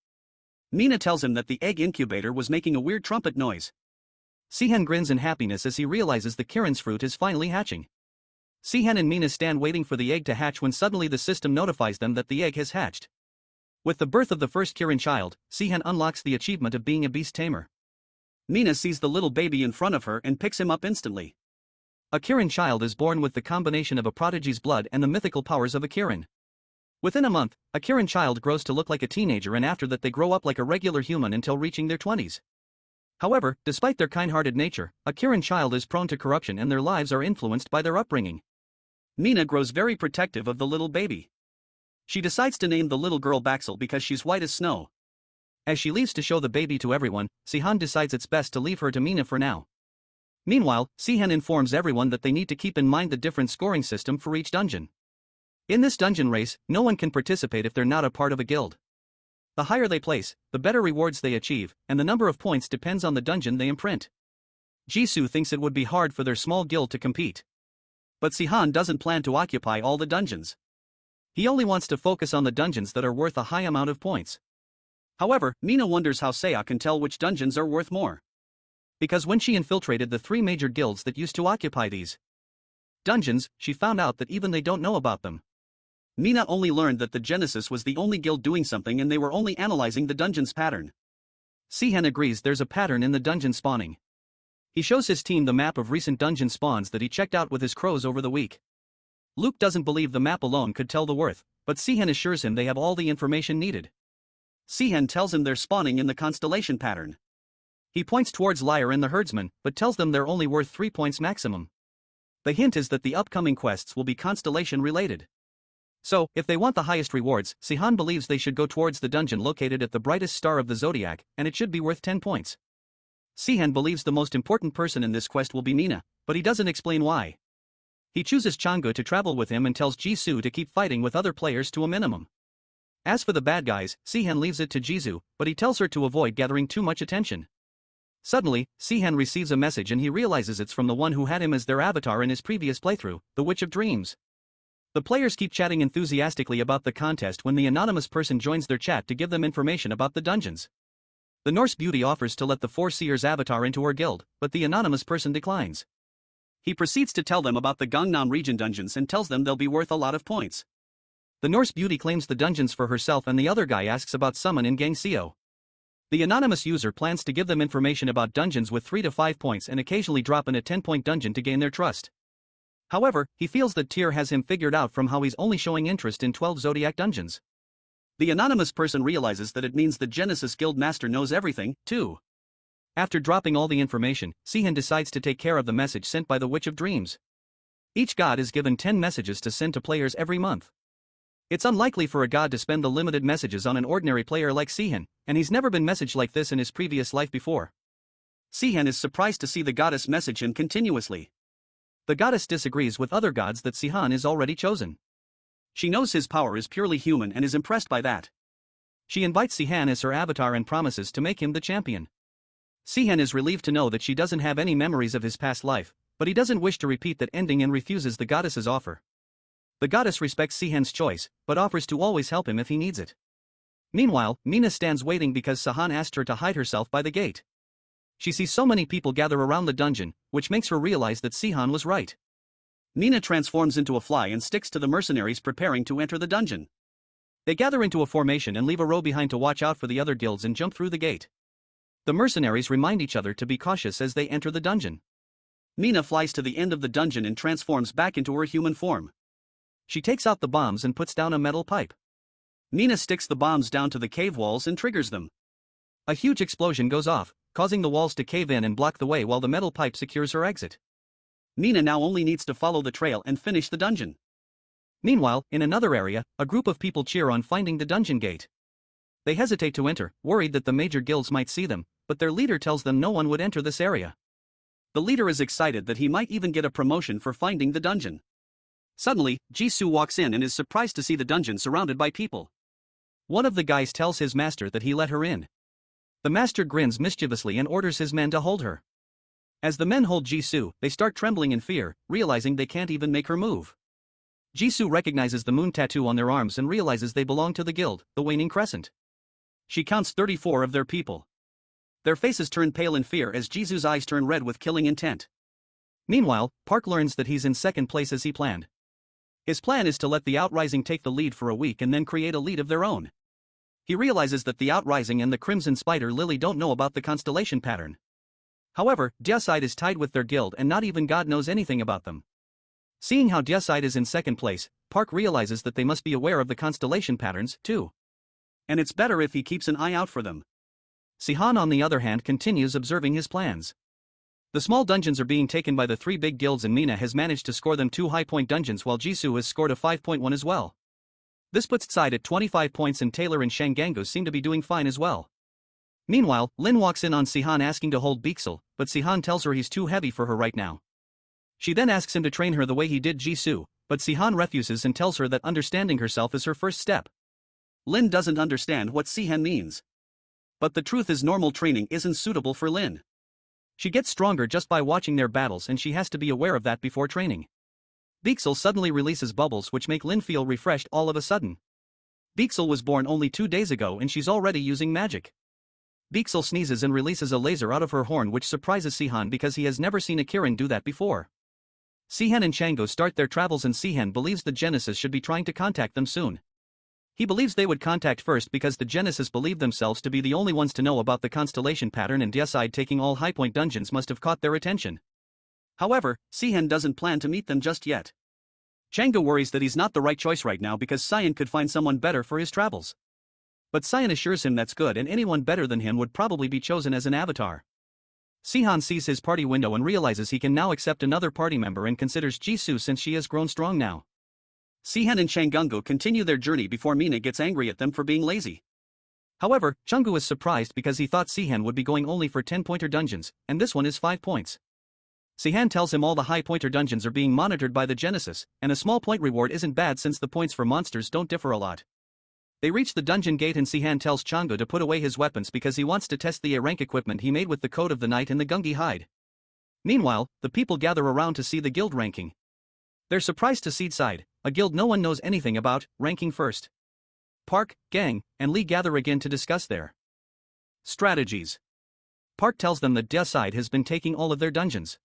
Mina tells him that the egg incubator was making a weird trumpet noise. Sehan grins in happiness as he realizes the Kirin's fruit is finally hatching. Sehan and Mina stand waiting for the egg to hatch when suddenly the system notifies them that the egg has hatched. With the birth of the first Kirin child, Sehan unlocks the achievement of being a beast tamer. Mina sees the little baby in front of her and picks him up instantly. A Kirin child is born with the combination of a prodigy's blood and the mythical powers of a Kirin. Within a month, a Kirin child grows to look like a teenager, and after that they grow up like a regular human until reaching their 20s. However, despite their kind-hearted nature, a Kirin child is prone to corruption and their lives are influenced by their upbringing. Mina grows very protective of the little baby. She decides to name the little girl Baxel because she's white as snow. As she leaves to show the baby to everyone, Sehan decides it's best to leave her to Mina for now. Meanwhile, Sehan informs everyone that they need to keep in mind the different scoring system for each dungeon. In this dungeon race, no one can participate if they're not a part of a guild. The higher they place, the better rewards they achieve, and the number of points depends on the dungeon they imprint. Jisoo thinks it would be hard for their small guild to compete. But Sehan doesn't plan to occupy all the dungeons. He only wants to focus on the dungeons that are worth a high amount of points. However, Mina wonders how Seo can tell which dungeons are worth more. Because when she infiltrated the 3 major guilds that used to occupy these dungeons, she found out that even they don't know about them. Mina only learned that the Genesis was the only guild doing something and they were only analyzing the dungeon's pattern. Sehan agrees there's a pattern in the dungeon spawning. He shows his team the map of recent dungeon spawns that he checked out with his crows over the week. Luke doesn't believe the map alone could tell the worth, but Sehan assures him they have all the information needed. Sehan tells him they're spawning in the constellation pattern. He points towards Lyre and the herdsman, but tells them they're only worth 3 points maximum. The hint is that the upcoming quests will be constellation related. So, if they want the highest rewards, Sehan believes they should go towards the dungeon located at the brightest star of the zodiac, and it should be worth 10 points. Sehan believes the most important person in this quest will be Mina, but he doesn't explain why. He chooses Changgu to travel with him and tells Jisoo to keep fighting with other players to a minimum. As for the bad guys, Sehan leaves it to Jisoo, but he tells her to avoid gathering too much attention. Suddenly, Sehan receives a message and he realizes it's from the one who had him as their avatar in his previous playthrough, the Witch of Dreams. The players keep chatting enthusiastically about the contest when the anonymous person joins their chat to give them information about the dungeons. The Norse beauty offers to let the Four Seers avatar into her guild, but the anonymous person declines. He proceeds to tell them about the Gangnam region dungeons and tells them they'll be worth a lot of points. The Norse beauty claims the dungeons for herself and the other guy asks about summon in Gangseo. The anonymous user plans to give them information about dungeons with 3 to 5 points and occasionally drop in a 10-point dungeon to gain their trust. However, he feels that Tyr has him figured out from how he's only showing interest in 12 Zodiac dungeons. The anonymous person realizes that it means the Genesis Guild Master knows everything, too. After dropping all the information, Sehan decides to take care of the message sent by the Witch of Dreams. Each god is given 10 messages to send to players every month. It's unlikely for a god to spend the limited messages on an ordinary player like Sehan, and he's never been messaged like this in his previous life before. Sehan is surprised to see the goddess message him continuously. The goddess disagrees with other gods that Sehan is already chosen. She knows his power is purely human and is impressed by that. She invites Sehan as her avatar and promises to make him the champion. Sehan is relieved to know that she doesn't have any memories of his past life, but he doesn't wish to repeat that ending and refuses the goddess's offer. The goddess respects Sehan's choice, but offers to always help him if he needs it. Meanwhile, Mina stands waiting because Sehan asked her to hide herself by the gate. She sees so many people gather around the dungeon, which makes her realize that Sehan was right. Mina transforms into a fly and sticks to the mercenaries preparing to enter the dungeon. They gather into a formation and leave a row behind to watch out for the other guilds and jump through the gate. The mercenaries remind each other to be cautious as they enter the dungeon. Mina flies to the end of the dungeon and transforms back into her human form. She takes out the bombs and puts down a metal pipe. Mina sticks the bombs down to the cave walls and triggers them. A huge explosion goes off, causing the walls to cave in and block the way while the metal pipe secures her exit. Mina now only needs to follow the trail and finish the dungeon. Meanwhile, in another area, a group of people cheer on finding the dungeon gate. They hesitate to enter, worried that the major guilds might see them, but their leader tells them no one would enter this area. The leader is excited that he might even get a promotion for finding the dungeon. Suddenly, Jisoo walks in and is surprised to see the dungeon surrounded by people. One of the guys tells his master that he let her in. The master grins mischievously and orders his men to hold her. As the men hold Jisoo, they start trembling in fear, realizing they can't even make her move. Jisoo recognizes the moon tattoo on their arms and realizes they belong to the guild, the Waning Crescent. She counts 34 of their people. Their faces turn pale in fear as Jisoo's eyes turn red with killing intent. Meanwhile, Park learns that he's in second place as he planned. His plan is to let the Outrising take the lead for a week and then create a lead of their own. He realizes that the Outrising and the Crimson Spider Lily don't know about the constellation pattern. However, Deicide is tied with their guild and not even God knows anything about them. Seeing how Deicide is in second place, Park realizes that they must be aware of the constellation patterns, too. And it's better if he keeps an eye out for them. Sehan on the other hand continues observing his plans. The small dungeons are being taken by the 3 big guilds and Mina has managed to score them 2 high-point dungeons while Jisoo has scored a 5.1 as well. This puts Tside at 25 points and Taylor and Shangango seem to be doing fine as well. Meanwhile, Lin walks in on Sehan asking to hold Beexel, but Sehan tells her he's too heavy for her right now. She then asks him to train her the way he did Jisoo, but Sehan refuses and tells her that understanding herself is her first step. Lin doesn't understand what Sehan means. But the truth is normal training isn't suitable for Lin. She gets stronger just by watching their battles and she has to be aware of that before training. Beexel suddenly releases bubbles which make Lin feel refreshed all of a sudden. Beexel was born only 2 days ago and she's already using magic. Beexel sneezes and releases a laser out of her horn which surprises Sehan because he has never seen a Kirin do that before. Sehan and Chango start their travels and Sehan believes the Genesis should be trying to contact them soon. He believes they would contact first because the Genesis believe themselves to be the only ones to know about the constellation pattern and Deicide taking all high point dungeons must have caught their attention. However, Sehan doesn't plan to meet them just yet. Chango worries that he's not the right choice right now because Cyan could find someone better for his travels. But Cyan assures him that's good and anyone better than him would probably be chosen as an avatar. Sehan sees his party window and realizes he can now accept another party member and considers Jisoo since she has grown strong now. Sehan and Changungu continue their journey before Mina gets angry at them for being lazy. However, Chungu is surprised because he thought Sehan would be going only for 10-pointer dungeons, and this one is 5 points. Sehan tells him all the high-pointer dungeons are being monitored by the Genesis, and a small point reward isn't bad since the points for monsters don't differ a lot. They reach the dungeon gate and Sehan tells Chungu to put away his weapons because he wants to test the A-rank equipment he made with the Code of the Night and the Gungi hide. Meanwhile, the people gather around to see the guild ranking. They're surprised to see Seedside, a guild no one knows anything about, ranking first. Park, Gang, and Lee gather again to discuss their strategies. Park tells them that Deicide has been taking all of their dungeons.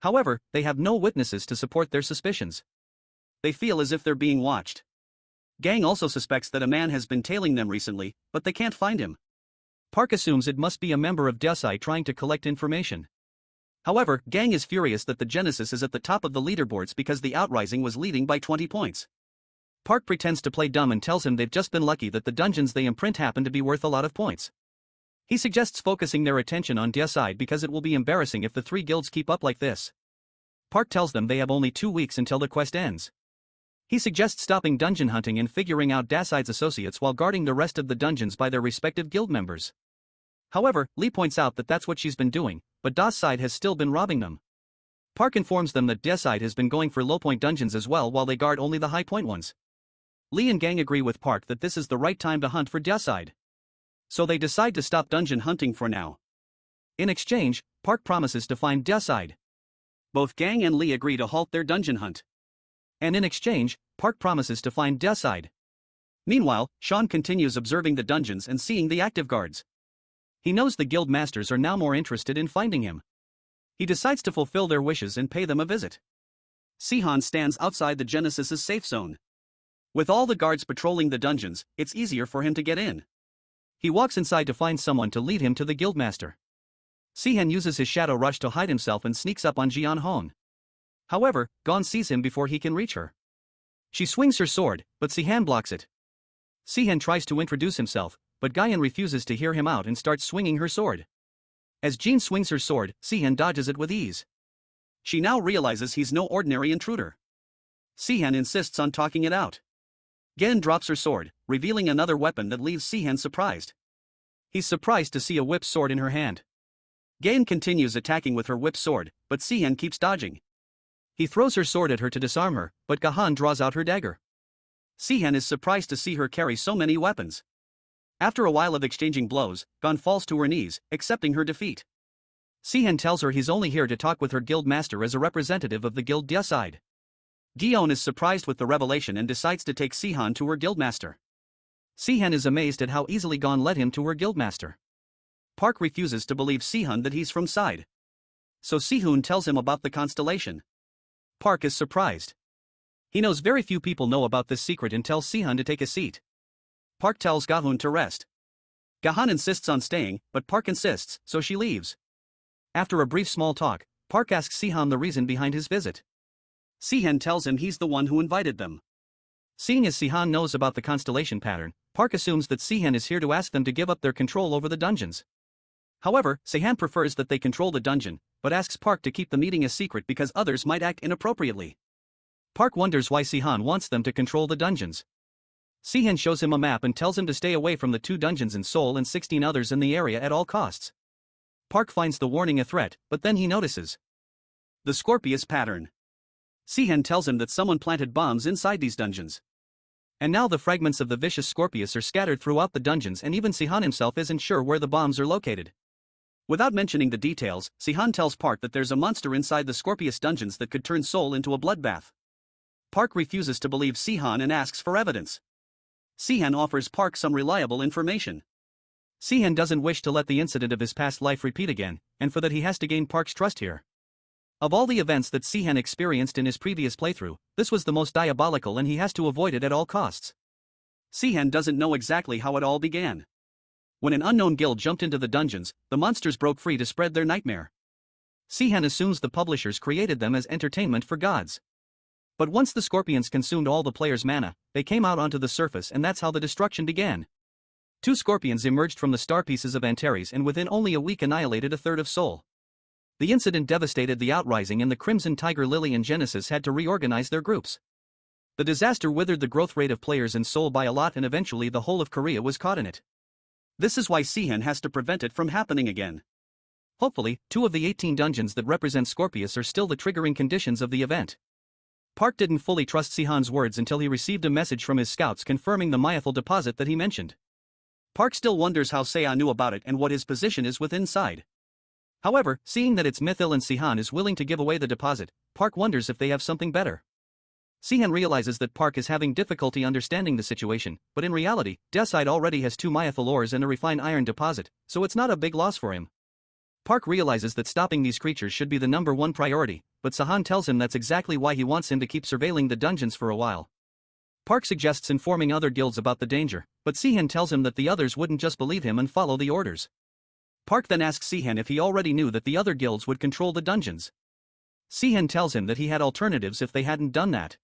However, they have no witnesses to support their suspicions. They feel as if they're being watched. Gang also suspects that a man has been tailing them recently, but they can't find him. Park assumes it must be a member of Deicide trying to collect information. However, Gang is furious that the Genesis is at the top of the leaderboards because the Outrising was leading by 20 points. Park pretends to play dumb and tells him they've just been lucky that the dungeons they imprint happen to be worth a lot of points. He suggests focusing their attention on Deicide because it will be embarrassing if the 3 guilds keep up like this. Park tells them they have only 2 weeks until the quest ends. He suggests stopping dungeon hunting and figuring out Deicide's associates while guarding the rest of the dungeons by their respective guild members. However, Lee points out that that's what she's been doing, but Deicide has still been robbing them. Park informs them that Deicide has been going for low-point dungeons as well while they guard only the high-point ones. Lee and Gang agree with Park that this is the right time to hunt for Deicide. So they decide to stop dungeon hunting for now. In exchange, Park promises to find Deicide. Both Gang and Lee agree to halt their dungeon hunt. And in exchange, Park promises to find Deicide. Meanwhile, Sean continues observing the dungeons and seeing the active guards. He knows the guild masters are now more interested in finding him. He decides to fulfill their wishes and pay them a visit. Sehan stands outside the Genesis's safe zone. With all the guards patrolling the dungeons, it's easier for him to get in. He walks inside to find someone to lead him to the guildmaster. Sehan uses his shadow rush to hide himself and sneaks up on Jian Hong. However, Gon sees him before he can reach her. She swings her sword, but Sehan blocks it. Sehan tries to introduce himself, but Guyan refuses to hear him out and starts swinging her sword. As Jean swings her sword, Sehan dodges it with ease. She now realizes he's no ordinary intruder. Sehan insists on talking it out. Gen drops her sword, revealing another weapon that leaves Sehan surprised. He's surprised to see a whip sword in her hand. Gen continues attacking with her whip sword, but Sehan keeps dodging. He throws her sword at her to disarm her, but Gahan draws out her dagger. Sehan is surprised to see her carry so many weapons. After a while of exchanging blows, Gon falls to her knees, accepting her defeat. Sehan tells her he's only here to talk with her guild master as a representative of the guild Deicide. Gion is surprised with the revelation and decides to take Sehan to her guildmaster. Sehan is amazed at how easily Gon led him to her guildmaster. Park refuses to believe Sehan that he's from Side. So Sehun tells him about the constellation. Park is surprised. He knows very few people know about this secret and tells Sehan to take a seat. Park tells Gahun to rest. Gahan insists on staying, but Park insists, so she leaves. After a brief small talk, Park asks Sehan the reason behind his visit. Sehan tells him he's the one who invited them. Seeing as Sehan knows about the constellation pattern, Park assumes that Sehan is here to ask them to give up their control over the dungeons. However, Sehan prefers that they control the dungeon, but asks Park to keep the meeting a secret because others might act inappropriately. Park wonders why Sehan wants them to control the dungeons. Sehan shows him a map and tells him to stay away from the 2 dungeons in Seoul and 16 others in the area at all costs. Park finds the warning a threat, but then he notices the Scorpius pattern. Sehan tells him that someone planted bombs inside these dungeons. And now the fragments of the vicious Scorpius are scattered throughout the dungeons and even Sehan himself isn't sure where the bombs are located. Without mentioning the details, Sehan tells Park that there's a monster inside the Scorpius dungeons that could turn Seoul into a bloodbath. Park refuses to believe Sehan and asks for evidence. Sehan offers Park some reliable information. Sehan doesn't wish to let the incident of his past life repeat again, and for that he has to gain Park's trust here. Of all the events that Sehan experienced in his previous playthrough, this was the most diabolical and he has to avoid it at all costs. Sehan doesn't know exactly how it all began. When an unknown guild jumped into the dungeons, the monsters broke free to spread their nightmare. Sehan assumes the publishers created them as entertainment for gods. But once the scorpions consumed all the players' mana, they came out onto the surface and that's how the destruction began. 2 scorpions emerged from the star pieces of Antares and within only a week annihilated a third of Sol. The incident devastated the Outrising and the Crimson Tiger Lily and Genesis had to reorganize their groups. The disaster withered the growth rate of players in Seoul by a lot and eventually the whole of Korea was caught in it. This is why Sehan has to prevent it from happening again. Hopefully, 2 of the 18 dungeons that represent Scorpius are still the triggering conditions of the event. Park didn't fully trust Sehan's words until he received a message from his scouts confirming the Myethal deposit that he mentioned. Park still wonders how Sehan knew about it and what his position is with inside. However, seeing that it's Mythil and Sehan is willing to give away the deposit, Park wonders if they have something better. Sehan realizes that Park is having difficulty understanding the situation, but in reality, Decide already has 2 Myethal ores and a refined iron deposit, so it's not a big loss for him. Park realizes that stopping these creatures should be the #1 priority, but Sehan tells him that's exactly why he wants him to keep surveilling the dungeons for a while. Park suggests informing other guilds about the danger, but Sehan tells him that the others wouldn't just believe him and follow the orders. Park then asks Sehan if he already knew that the other guilds would control the dungeons. Sehan tells him that he had alternatives if they hadn't done that.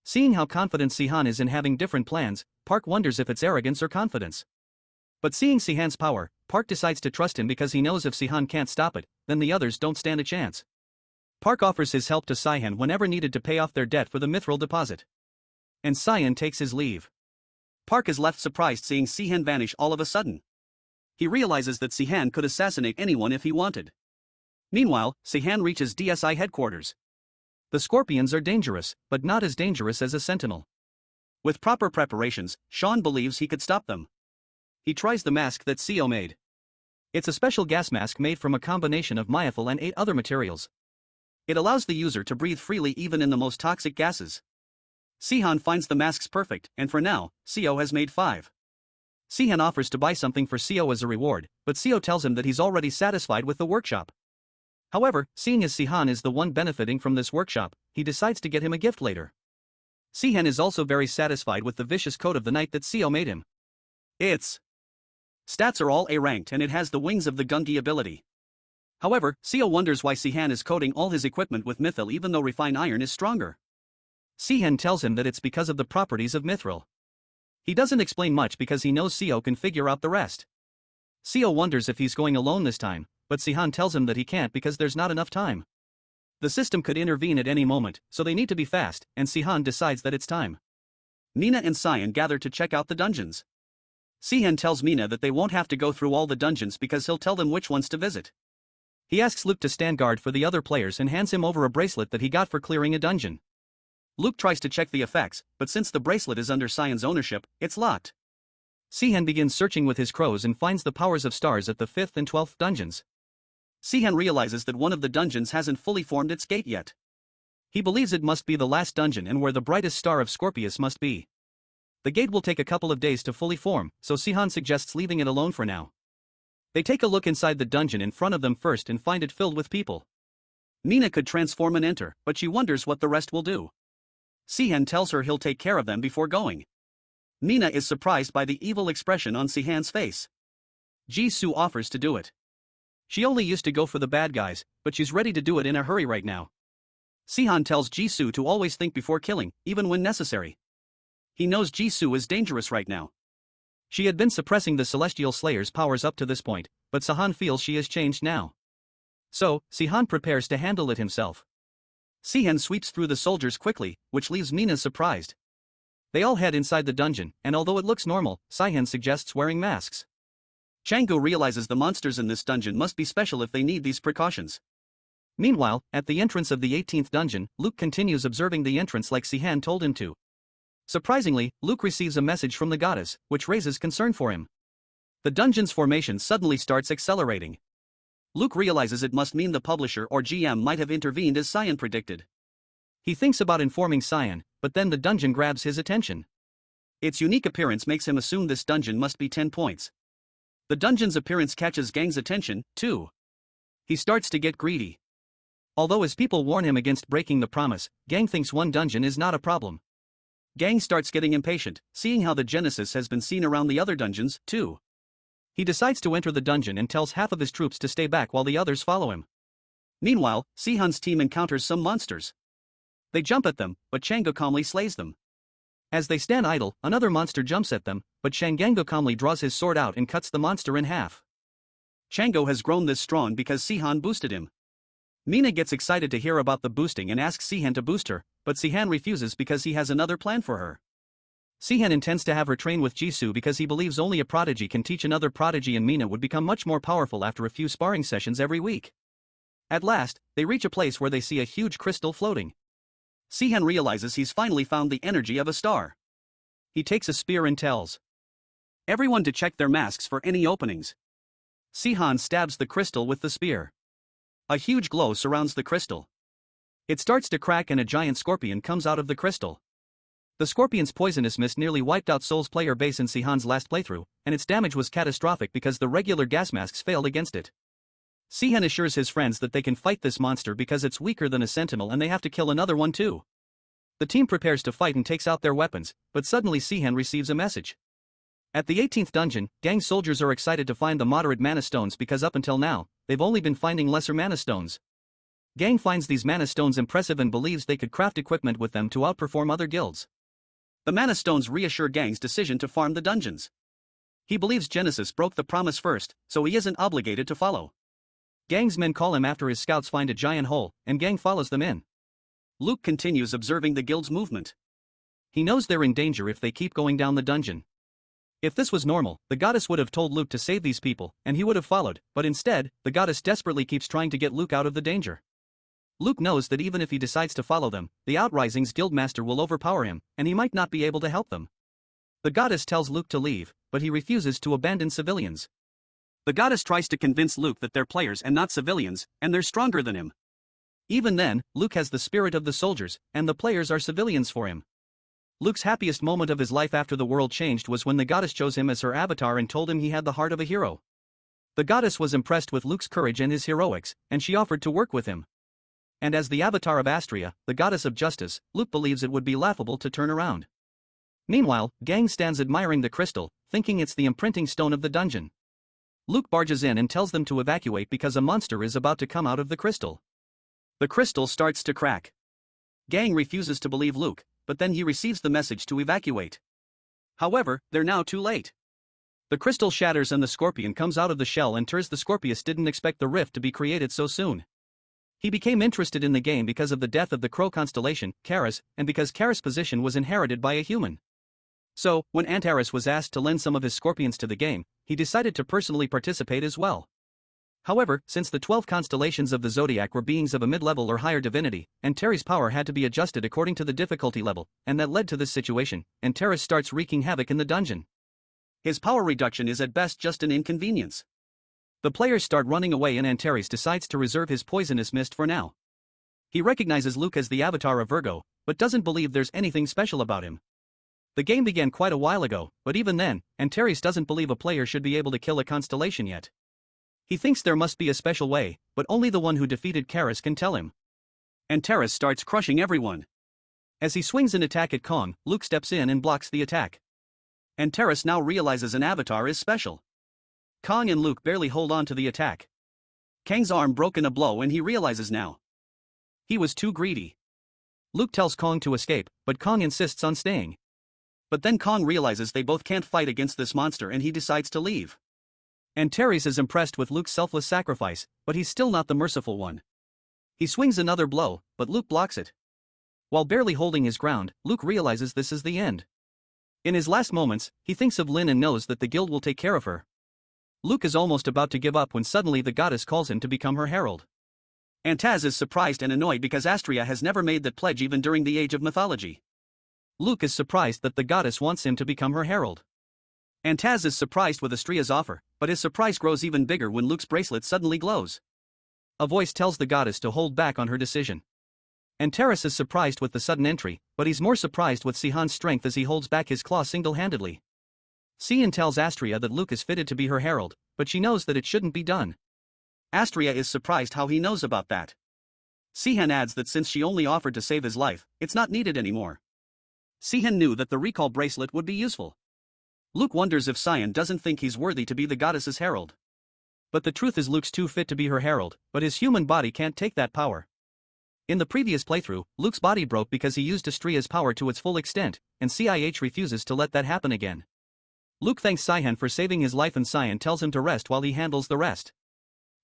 Seeing how confident Sehan is in having different plans, Park wonders if it's arrogance or confidence. But seeing Sehan's power, Park decides to trust him because he knows if Sehan can't stop it, then the others don't stand a chance. Park offers his help to Sehan whenever needed to pay off their debt for the Mithril deposit. And Sehan takes his leave. Park is left surprised seeing Sehan vanish all of a sudden. He realizes that Sehan could assassinate anyone if he wanted. Meanwhile, Sehan reaches DSI headquarters. The scorpions are dangerous, but not as dangerous as a sentinel. With proper preparations, Sean believes he could stop them. He tries the mask that Seo made. It's a special gas mask made from a combination of Myethal and 8 other materials. It allows the user to breathe freely even in the most toxic gases. Sehan finds the masks perfect, and for now, Seo has made 5. Sehan offers to buy something for Seo as a reward, but Seo tells him that he's already satisfied with the workshop. However, seeing as Sehan is the one benefiting from this workshop, he decides to get him a gift later. Sehan is also very satisfied with the vicious coat of the knight that Seo made him. Its stats are all A-ranked and it has the wings of the Gungi ability. However, Seo wonders why Sehan is coating all his equipment with Mithril even though refined iron is stronger. Sehan tells him that it's because of the properties of Mithril. He doesn't explain much because he knows Seo can figure out the rest. Seo wonders if he's going alone this time, but Sehan tells him that he can't because there's not enough time. The system could intervene at any moment, so they need to be fast, and Sehan decides that it's time. Mina and Sehan gather to check out the dungeons. Sehan tells Mina that they won't have to go through all the dungeons because he'll tell them which ones to visit. He asks Luke to stand guard for the other players and hands him over a bracelet that he got for clearing a dungeon. Luke tries to check the effects, but since the bracelet is under Sehan's ownership, it's locked. Sehan begins searching with his crows and finds the powers of stars at the 5th and 12th dungeons. Sehan realizes that one of the dungeons hasn't fully formed its gate yet. He believes it must be the last dungeon and where the brightest star of Scorpius must be. The gate will take a couple of days to fully form, so Sehan suggests leaving it alone for now. They take a look inside the dungeon in front of them first and find it filled with people. Mina could transform and enter, but she wonders what the rest will do. Sehan tells her he'll take care of them before going. Mina is surprised by the evil expression on Sehan's face. Jisoo offers to do it. She only used to go for the bad guys, but she's ready to do it in a hurry right now. Sehan tells Jisoo to always think before killing, even when necessary. He knows Jisoo is dangerous right now. She had been suppressing the Celestial Slayer's powers up to this point, but Sehan feels she has changed now. So, Sehan prepares to handle it himself. Sehan sweeps through the soldiers quickly, which leaves Mina surprised. They all head inside the dungeon, and although it looks normal, Sehan suggests wearing masks. Changu realizes the monsters in this dungeon must be special if they need these precautions. Meanwhile, at the entrance of the 18th dungeon, Luke continues observing the entrance like Sehan told him to. Surprisingly, Luke receives a message from the goddess, which raises concern for him. The dungeon's formation suddenly starts accelerating. Luke realizes it must mean the publisher or GM might have intervened as Sehan predicted. He thinks about informing Sehan, but then the dungeon grabs his attention. Its unique appearance makes him assume this dungeon must be 10 points. The dungeon's appearance catches Gang's attention, too. He starts to get greedy. Although his people warn him against breaking the promise, Gang thinks one dungeon is not a problem. Gang starts getting impatient, seeing how the Genesis has been seen around the other dungeons, too. He decides to enter the dungeon and tells half of his troops to stay back while the others follow him. Meanwhile, Sehun's team encounters some monsters. They jump at them, but Chango calmly slays them. As they stand idle, another monster jumps at them, but Changango calmly draws his sword out and cuts the monster in half. Chango has grown this strong because Sehan boosted him. Mina gets excited to hear about the boosting and asks Sehan to boost her, but Sehan refuses because he has another plan for her. Sehan intends to have her train with Jisoo because he believes only a prodigy can teach another prodigy, and Mina would become much more powerful after a few sparring sessions every week. At last, they reach a place where they see a huge crystal floating. Sehan realizes he's finally found the energy of a star. He takes a spear and tells everyone to check their masks for any openings. Sehan stabs the crystal with the spear. A huge glow surrounds the crystal. It starts to crack and a giant scorpion comes out of the crystal. The scorpion's poisonous mist nearly wiped out Seoul's player base in Sehan's last playthrough, and its damage was catastrophic because the regular gas masks failed against it. Sehan assures his friends that they can fight this monster because it's weaker than a sentinel and they have to kill another one too. The team prepares to fight and takes out their weapons, but suddenly Sehan receives a message. At the 18th dungeon, Gang soldiers are excited to find the moderate mana stones because up until now, they've only been finding lesser mana stones. Gang finds these mana stones impressive and believes they could craft equipment with them to outperform other guilds. The mana stones reassure Gang's decision to farm the dungeons. He believes Genesis broke the promise first, so he isn't obligated to follow. Gang's men call him after his scouts find a giant hole, and Gang follows them in. Luke continues observing the guild's movement. He knows they're in danger if they keep going down the dungeon. If this was normal, the goddess would have told Luke to save these people, and he would have followed, but instead, the goddess desperately keeps trying to get Luke out of the danger. Luke knows that even if he decides to follow them, the Outrising's guildmaster will overpower him, and he might not be able to help them. The goddess tells Luke to leave, but he refuses to abandon civilians. The goddess tries to convince Luke that they're players and not civilians, and they're stronger than him. Even then, Luke has the spirit of the soldiers, and the players are civilians for him. Luke's happiest moment of his life after the world changed was when the goddess chose him as her avatar and told him he had the heart of a hero. The goddess was impressed with Luke's courage and his heroics, and she offered to work with him. And as the avatar of Astria, the goddess of justice, Luke believes it would be laughable to turn around. Meanwhile, Gang stands admiring the crystal, thinking it's the imprinting stone of the dungeon. Luke barges in and tells them to evacuate because a monster is about to come out of the crystal. The crystal starts to crack. Gang refuses to believe Luke, but then he receives the message to evacuate. However, they're now too late. The crystal shatters and the scorpion comes out of the shell, and the Scorpius didn't expect the rift to be created so soon. He became interested in the game because of the death of the Crow constellation, Karis, and because Karis' position was inherited by a human. So, when Antares was asked to lend some of his scorpions to the game, he decided to personally participate as well. However, since the 12 constellations of the zodiac were beings of a mid-level or higher divinity, Antares' power had to be adjusted according to the difficulty level, and that led to this situation. Antares starts wreaking havoc in the dungeon. His power reduction is at best just an inconvenience. The players start running away, and Antares decides to reserve his poisonous mist for now. He recognizes Luke as the avatar of Virgo, but doesn't believe there's anything special about him. The game began quite a while ago, but even then, Antares doesn't believe a player should be able to kill a constellation yet. He thinks there must be a special way, but only the one who defeated Karis can tell him. Antares starts crushing everyone. As he swings an attack at Kong, Luke steps in and blocks the attack. Antares now realizes an avatar is special. Kong and Luke barely hold on to the attack. Kang's arm broke in a blow, and he realizes now he was too greedy. Luke tells Kong to escape, but Kong insists on staying. But then Kong realizes they both can't fight against this monster, and he decides to leave. Antares is impressed with Luke's selfless sacrifice, but he's still not the merciful one. He swings another blow, but Luke blocks it. While barely holding his ground, Luke realizes this is the end. In his last moments, he thinks of Lin and knows that the guild will take care of her. Luke is almost about to give up when suddenly the goddess calls him to become her herald. Antaz is surprised and annoyed because Astria has never made that pledge even during the Age of Mythology. Luke is surprised that the goddess wants him to become her herald. Antaz is surprised with Astria's offer, but his surprise grows even bigger when Luke's bracelet suddenly glows. A voice tells the goddess to hold back on her decision. Antares is surprised with the sudden entry, but he's more surprised with Sehan's strength as he holds back his claw single-handedly. Sehan tells Astria that Luke is fitted to be her herald, but she knows that it shouldn't be done. Astria is surprised how he knows about that. Sehan adds that since she only offered to save his life, it's not needed anymore. Sehan knew that the recall bracelet would be useful. Luke wonders if Sehan doesn't think he's worthy to be the goddess's herald. But the truth is Luke's too fit to be her herald, but his human body can't take that power. In the previous playthrough, Luke's body broke because he used Astria's power to its full extent, and CIH refuses to let that happen again. Luke thanks Sehan for saving his life and Sehan tells him to rest while he handles the rest.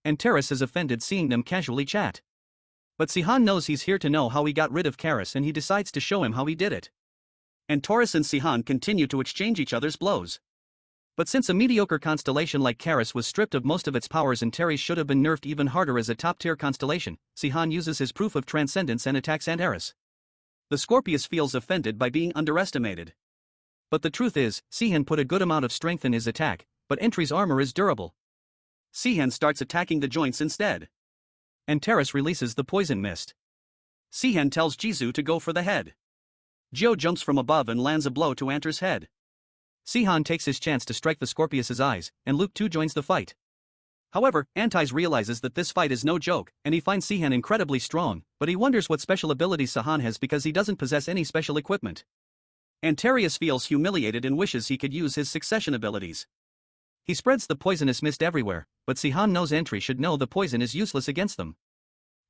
And Terrace is offended seeing them casually chat. But Sehan knows he's here to know how he got rid of Karis and he decides to show him how he did it. And Taurus and Sehan continue to exchange each other's blows. But since a mediocre constellation like Karis was stripped of most of its powers and Teres should have been nerfed even harder as a top-tier constellation, Sehan uses his proof of transcendence and attacks Antares. The Scorpius feels offended by being underestimated. But the truth is, Sehan put a good amount of strength in his attack, but Entry's armor is durable. Sehan starts attacking the joints instead. And Teres releases the poison mist. Sehan tells Jisoo to go for the head. Jio jumps from above and lands a blow to Antar's head. Sehan takes his chance to strike the Scorpius's eyes, and Luke too joins the fight. However, Antares realizes that this fight is no joke, and he finds Sehan incredibly strong, but he wonders what special abilities Sehan has because he doesn't possess any special equipment. Antarius feels humiliated and wishes he could use his succession abilities. He spreads the poisonous mist everywhere, but Sehan knows Entry should know the poison is useless against them.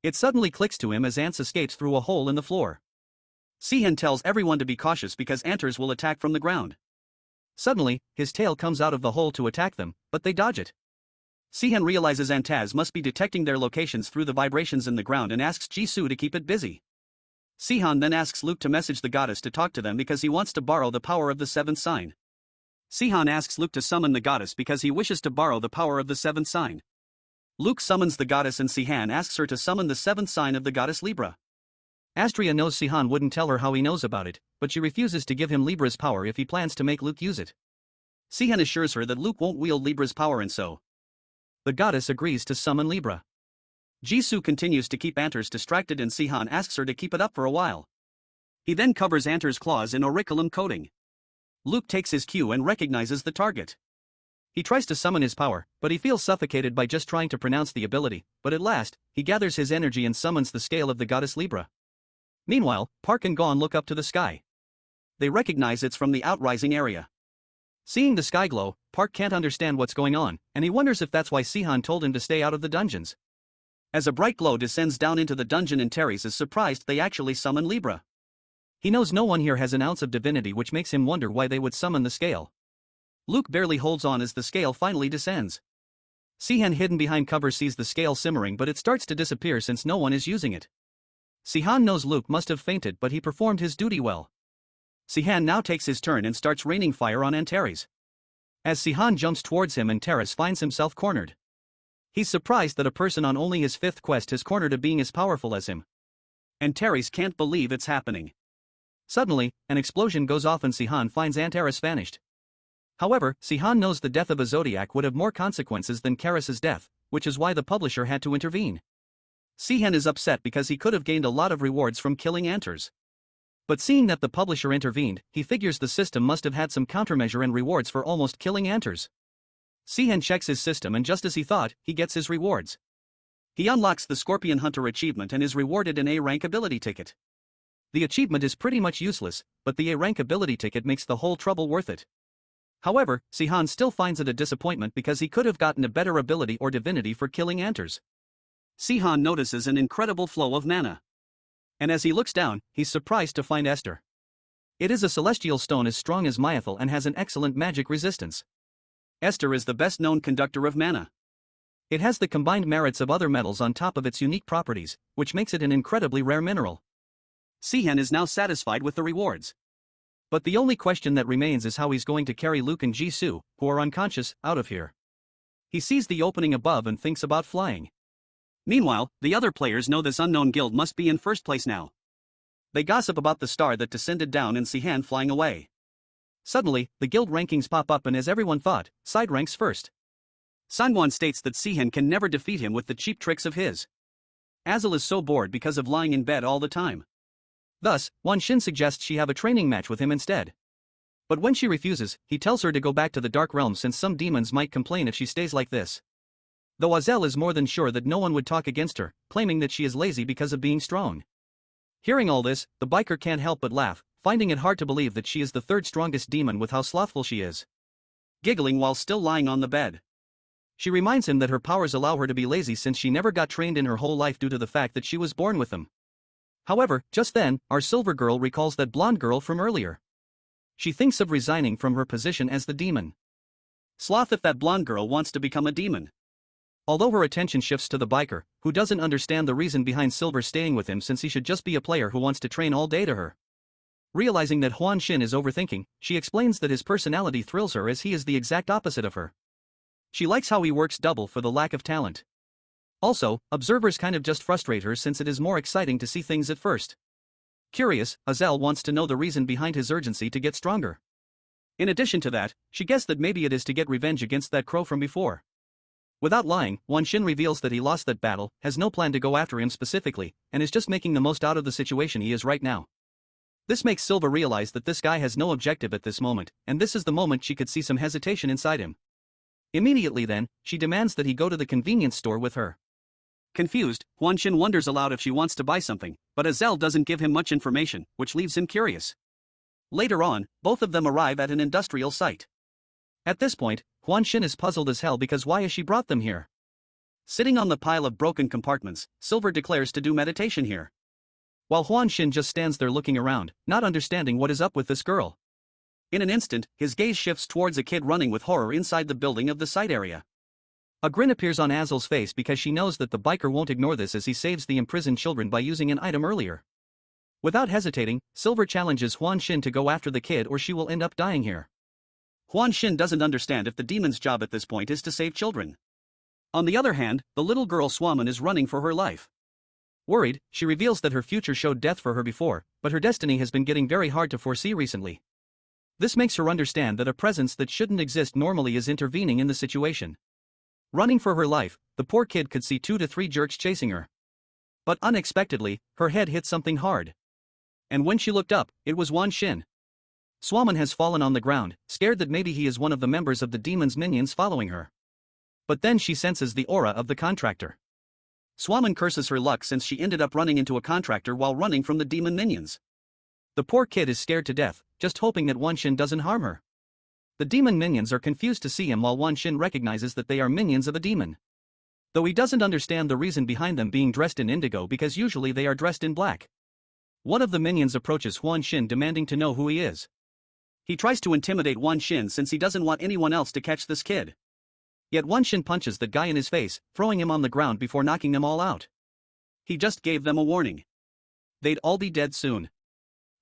It suddenly clicks to him as Ants escapes through a hole in the floor. Sehan tells everyone to be cautious because Antares will attack from the ground. Suddenly, his tail comes out of the hole to attack them, but they dodge it. Sehan realizes Antaz must be detecting their locations through the vibrations in the ground and asks Jisoo to keep it busy. Sehan then asks Luke to message the goddess to talk to them because he wants to borrow the power of the seventh sign. Sehan asks Luke to summon the goddess because he wishes to borrow the power of the seventh sign. Luke summons the goddess and Sehan asks her to summon the seventh sign of the goddess Libra. Astria knows Sehan wouldn't tell her how he knows about it, but she refuses to give him Libra's power if he plans to make Luke use it. Sehan assures her that Luke won't wield Libra's power and so the goddess agrees to summon Libra. Jisoo continues to keep Antares distracted and Sehan asks her to keep it up for a while. He then covers Antares' claws in auriculum coating. Luke takes his cue and recognizes the target. He tries to summon his power, but he feels suffocated by just trying to pronounce the ability, but at last, he gathers his energy and summons the scale of the goddess Libra. Meanwhile, Park and Gon look up to the sky. They recognize it's from the outrising area. Seeing the sky glow, Park can't understand what's going on, and he wonders if that's why Sehan told him to stay out of the dungeons. As a bright glow descends down into the dungeon and Teres is surprised they actually summon Libra. He knows no one here has an ounce of divinity, which makes him wonder why they would summon the scale. Luke barely holds on as the scale finally descends. Sehan hidden behind cover sees the scale simmering, but it starts to disappear since no one is using it. Sehan knows Luke must have fainted, but he performed his duty well. Sehan now takes his turn and starts raining fire on Antares. As Sehan jumps towards him and Teres finds himself cornered. He's surprised that a person on only his 5th quest has cornered a being as powerful as him. And Teres can't believe it's happening. Suddenly, an explosion goes off and Sehan finds Antares vanished. However, Sehan knows the death of a Zodiac would have more consequences than Karis's death, which is why the publisher had to intervene. Sehan is upset because he could have gained a lot of rewards from killing Antares. But seeing that the publisher intervened, he figures the system must have had some countermeasure and rewards for almost killing Antares. Sehan checks his system and just as he thought, he gets his rewards. He unlocks the Scorpion Hunter achievement and is rewarded an A-rank ability ticket. The achievement is pretty much useless, but the A-rank ability ticket makes the whole trouble worth it. However, Sehan still finds it a disappointment because he could have gotten a better ability or divinity for killing Antares. Sehan notices an incredible flow of mana. And as he looks down, he's surprised to find Esther. It is a celestial stone as strong as Myethil and has an excellent magic resistance. Esther is the best-known conductor of mana. It has the combined merits of other metals on top of its unique properties, which makes it an incredibly rare mineral. Sehan is now satisfied with the rewards. But the only question that remains is how he's going to carry Luke and Jisoo, who are unconscious, out of here. He sees the opening above and thinks about flying. Meanwhile, the other players know this unknown guild must be in first place now. They gossip about the star that descended down and Sehan flying away. Suddenly, the guild rankings pop up and as everyone thought, Side ranks first. Sangwon states that Sehan can never defeat him with the cheap tricks of his. Azel is so bored because of lying in bed all the time. Thus, Wan Xin suggests she have a training match with him instead. But when she refuses, he tells her to go back to the Dark Realm since some demons might complain if she stays like this. Though Azel is more than sure that no one would talk against her, claiming that she is lazy because of being strong. Hearing all this, the biker can't help but laugh, finding it hard to believe that she is the third strongest demon with how slothful she is. Giggling while still lying on the bed. She reminds him that her powers allow her to be lazy since she never got trained in her whole life due to the fact that she was born with them. However, just then, our silver girl recalls that blonde girl from earlier. She thinks of resigning from her position as the demon. Sloth if that blonde girl wants to become a demon. Although her attention shifts to the biker, who doesn't understand the reason behind Silver staying with him since he should just be a player who wants to train all day to her. Realizing that Hwan Shin is overthinking, she explains that his personality thrills her as he is the exact opposite of her. She likes how he works double for the lack of talent. Also, observers kind of just frustrate her since it is more exciting to see things at first. Curious, Azel wants to know the reason behind his urgency to get stronger. In addition to that, she guessed that maybe it is to get revenge against that crow from before. Without lying, Hwan Shin reveals that he lost that battle, has no plan to go after him specifically, and is just making the most out of the situation he is right now. This makes Silva realize that this guy has no objective at this moment, and this is the moment she could see some hesitation inside him. Immediately then, she demands that he go to the convenience store with her. Confused, Hwan Shin wonders aloud if she wants to buy something, but Azel doesn't give him much information, which leaves him curious. Later on, both of them arrive at an industrial site. At this point, Hwan Shin is puzzled as hell because why has she brought them here? Sitting on the pile of broken compartments, Silver declares to do meditation here. While Hwan Shin just stands there looking around, not understanding what is up with this girl. In an instant, his gaze shifts towards a kid running with horror inside the building of the site area. A grin appears on Azel's face because she knows that the biker won't ignore this as he saves the imprisoned children by using an item earlier. Without hesitating, Silver challenges Hwan Shin to go after the kid or she will end up dying here. Hwan Shin doesn't understand if the demon's job at this point is to save children. On the other hand, the little girl Swaman is running for her life. Worried, she reveals that her future showed death for her before, but her destiny has been getting very hard to foresee recently. This makes her understand that a presence that shouldn't exist normally is intervening in the situation. Running for her life, the poor kid could see 2 to 3 jerks chasing her. But unexpectedly, her head hit something hard. And when she looked up, it was Hwan Shin. Swaman has fallen on the ground, scared that maybe he is one of the members of the demon's minions following her. But then she senses the aura of the contractor. Swaman curses her luck since she ended up running into a contractor while running from the demon minions. The poor kid is scared to death, just hoping that Hwan Shin doesn't harm her. The demon minions are confused to see him while Hwan Shin recognizes that they are minions of a demon. Though he doesn't understand the reason behind them being dressed in indigo because usually they are dressed in black. One of the minions approaches Hwan Shin demanding to know who he is. He tries to intimidate Hwan Shin since he doesn't want anyone else to catch this kid. Yet Hwan Shin punches the guy in his face, throwing him on the ground before knocking them all out. He just gave them a warning. They'd all be dead soon.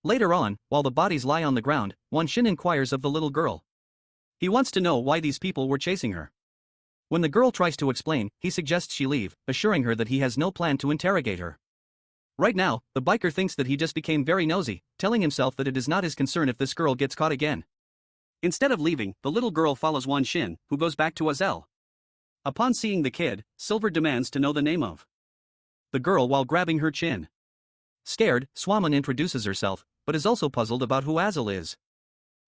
Later on, while the bodies lie on the ground, Hwan Shin inquires of the little girl. He wants to know why these people were chasing her. When the girl tries to explain, he suggests she leave, assuring her that he has no plan to interrogate her. Right now, the biker thinks that he just became very nosy, telling himself that it is not his concern if this girl gets caught again. Instead of leaving, the little girl follows Hwan Shin, who goes back to Azel. Upon seeing the kid, Silver demands to know the name of the girl while grabbing her chin. Scared, Swaman introduces herself, but is also puzzled about who Azel is.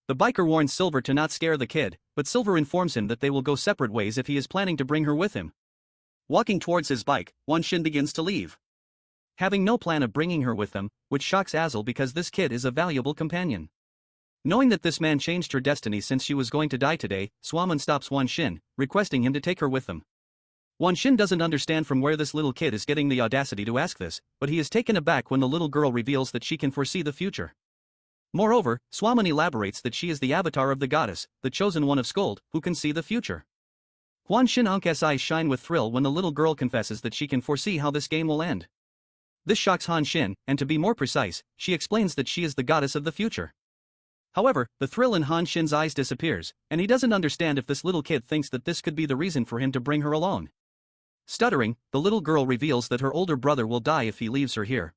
The biker warns Silver to not scare the kid, but Silver informs him that they will go separate ways if he is planning to bring her with him. Walking towards his bike, Hwan Shin begins to leave. Having no plan of bringing her with them, which shocks Azel because this kid is a valuable companion. Knowing that this man changed her destiny since she was going to die today, Swaman stops Hwan Shin, requesting him to take her with them. Hwan Shin doesn't understand from where this little kid is getting the audacity to ask this, but he is taken aback when the little girl reveals that she can foresee the future. Moreover, Swaman elaborates that she is the avatar of the goddess, the chosen one of Skuld, who can see the future. Hwan Shin-Ank's eyes shine with thrill when the little girl confesses that she can foresee how this game will end. This shocks Han Shin, and to be more precise, she explains that she is the goddess of the future. However, the thrill in Han Shin's eyes disappears, and he doesn't understand if this little kid thinks that this could be the reason for him to bring her along. Stuttering, the little girl reveals that her older brother will die if he leaves her here.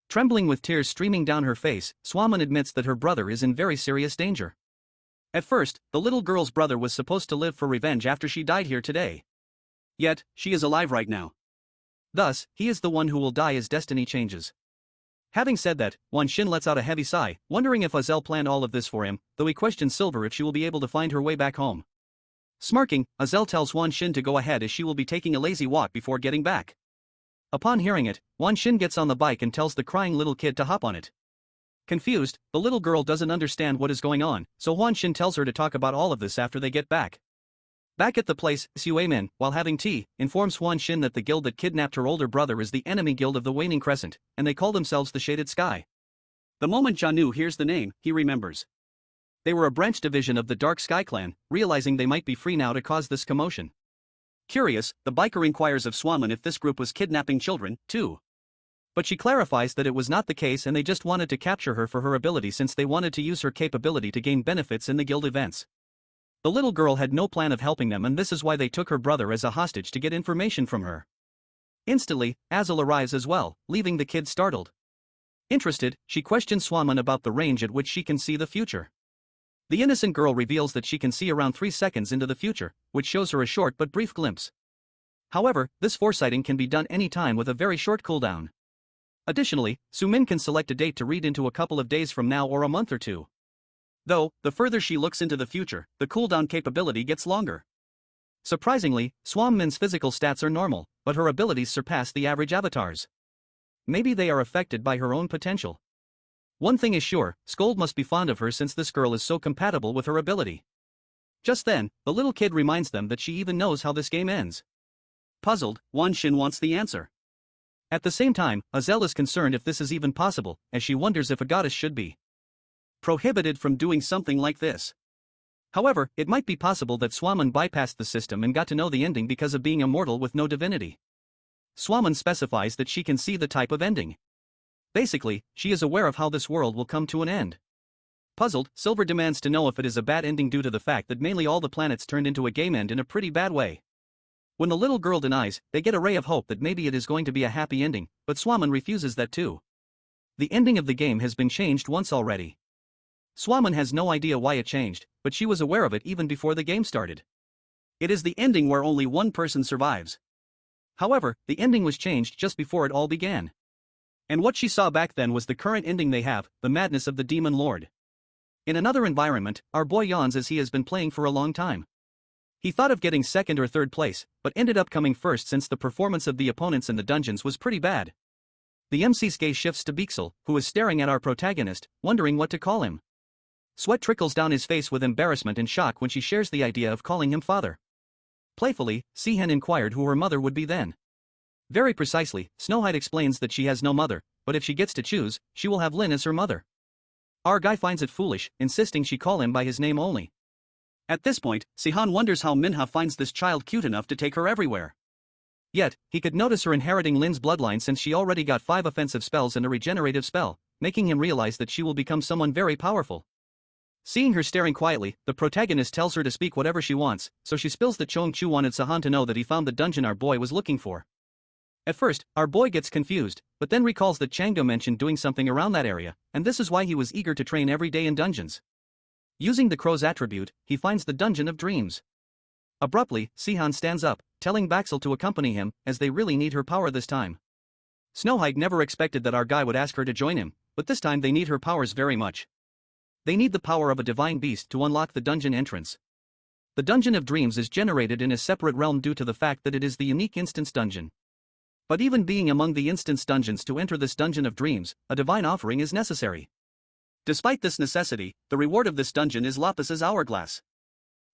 Trembling with tears streaming down her face, Swaman admits that her brother is in very serious danger. At first, the little girl's brother was supposed to live for revenge after she died here today. Yet, she is alive right now. Thus, he is the one who will die as destiny changes. Having said that, Hwan Shin lets out a heavy sigh, wondering if Azel planned all of this for him, though he questions Silver if she will be able to find her way back home. Smirking, Azel tells Wan Xin to go ahead as she will be taking a lazy walk before getting back. Upon hearing it, Wan Xin gets on the bike and tells the crying little kid to hop on it. Confused, the little girl doesn't understand what is going on, so Wan Xin tells her to talk about all of this after they get back. Back at the place, Xue Min, while having tea, informs Wan Xin that the guild that kidnapped her older brother is the enemy guild of the Waning Crescent, and they call themselves the Shaded Sky. The moment Jianu hears the name, he remembers. They were a branch division of the Dark Sky clan, realizing they might be free now to cause this commotion. Curious, the biker inquires of Swamin if this group was kidnapping children, too. But she clarifies that it was not the case and they just wanted to capture her for her ability since they wanted to use her capability to gain benefits in the guild events. The little girl had no plan of helping them and this is why they took her brother as a hostage to get information from her. Instantly, Azel arrives as well, leaving the kid startled. Interested, she questions Swamin about the range at which she can see the future. The innocent girl reveals that she can see around 3 seconds into the future, which shows her a short but brief glimpse. However, this foresighting can be done any time with a very short cooldown. Additionally, Sumin can select a date to read into a couple of days from now or a month or two. Though, the further she looks into the future, the cooldown capability gets longer. Surprisingly, Swammin's physical stats are normal, but her abilities surpass the average avatars. Maybe they are affected by her own potential. One thing is sure, Scold must be fond of her since this girl is so compatible with her ability. Just then, the little kid reminds them that she even knows how this game ends. Puzzled, Wan Xin wants the answer. At the same time, Azel is concerned if this is even possible, as she wonders if a goddess should be prohibited from doing something like this. However, it might be possible that Swamin bypassed the system and got to know the ending because of being a mortal with no divinity. Swamin specifies that she can see the type of ending. Basically, she is aware of how this world will come to an end. Puzzled, Silver demands to know if it is a bad ending due to the fact that mainly all the planets turned into a game end in a pretty bad way. When the little girl denies, they get a ray of hope that maybe it is going to be a happy ending, but Swamin refuses that too. The ending of the game has been changed once already. Swamin has no idea why it changed, but she was aware of it even before the game started. It is the ending where only one person survives. However, the ending was changed just before it all began. And what she saw back then was the current ending they have, the madness of the Demon Lord. In another environment, our boy yawns as he has been playing for a long time. He thought of getting second or third place, but ended up coming first since the performance of the opponents in the dungeons was pretty bad. The MC's gaze shifts to Beexel, who is staring at our protagonist, wondering what to call him. Sweat trickles down his face with embarrassment and shock when she shares the idea of calling him father. Playfully, Sehan inquired who her mother would be then. Very precisely, Snowhide explains that she has no mother, but if she gets to choose, she will have Lin as her mother. Our guy finds it foolish, insisting she call him by his name only. At this point, Sehan wonders how Manhwa finds this child cute enough to take her everywhere. Yet, he could notice her inheriting Lin's bloodline since she already got 5 offensive spells and a regenerative spell, making him realize that she will become someone very powerful. Seeing her staring quietly, the protagonist tells her to speak whatever she wants, so she spills that Chongchu wanted Sehan to know that he found the dungeon our boy was looking for. At first, our boy gets confused, but then recalls that Changdo mentioned doing something around that area, and this is why he was eager to train every day in dungeons. Using the crow's attribute, he finds the Dungeon of Dreams. Abruptly, Sehan stands up, telling Baxel to accompany him, as they really need her power this time. Snowhide never expected that our guy would ask her to join him, but this time they need her powers very much. They need the power of a divine beast to unlock the dungeon entrance. The Dungeon of Dreams is generated in a separate realm due to the fact that it is the unique instance dungeon. But even being among the instance dungeons to enter this Dungeon of Dreams, a divine offering is necessary. Despite this necessity, the reward of this dungeon is Lapis's Hourglass.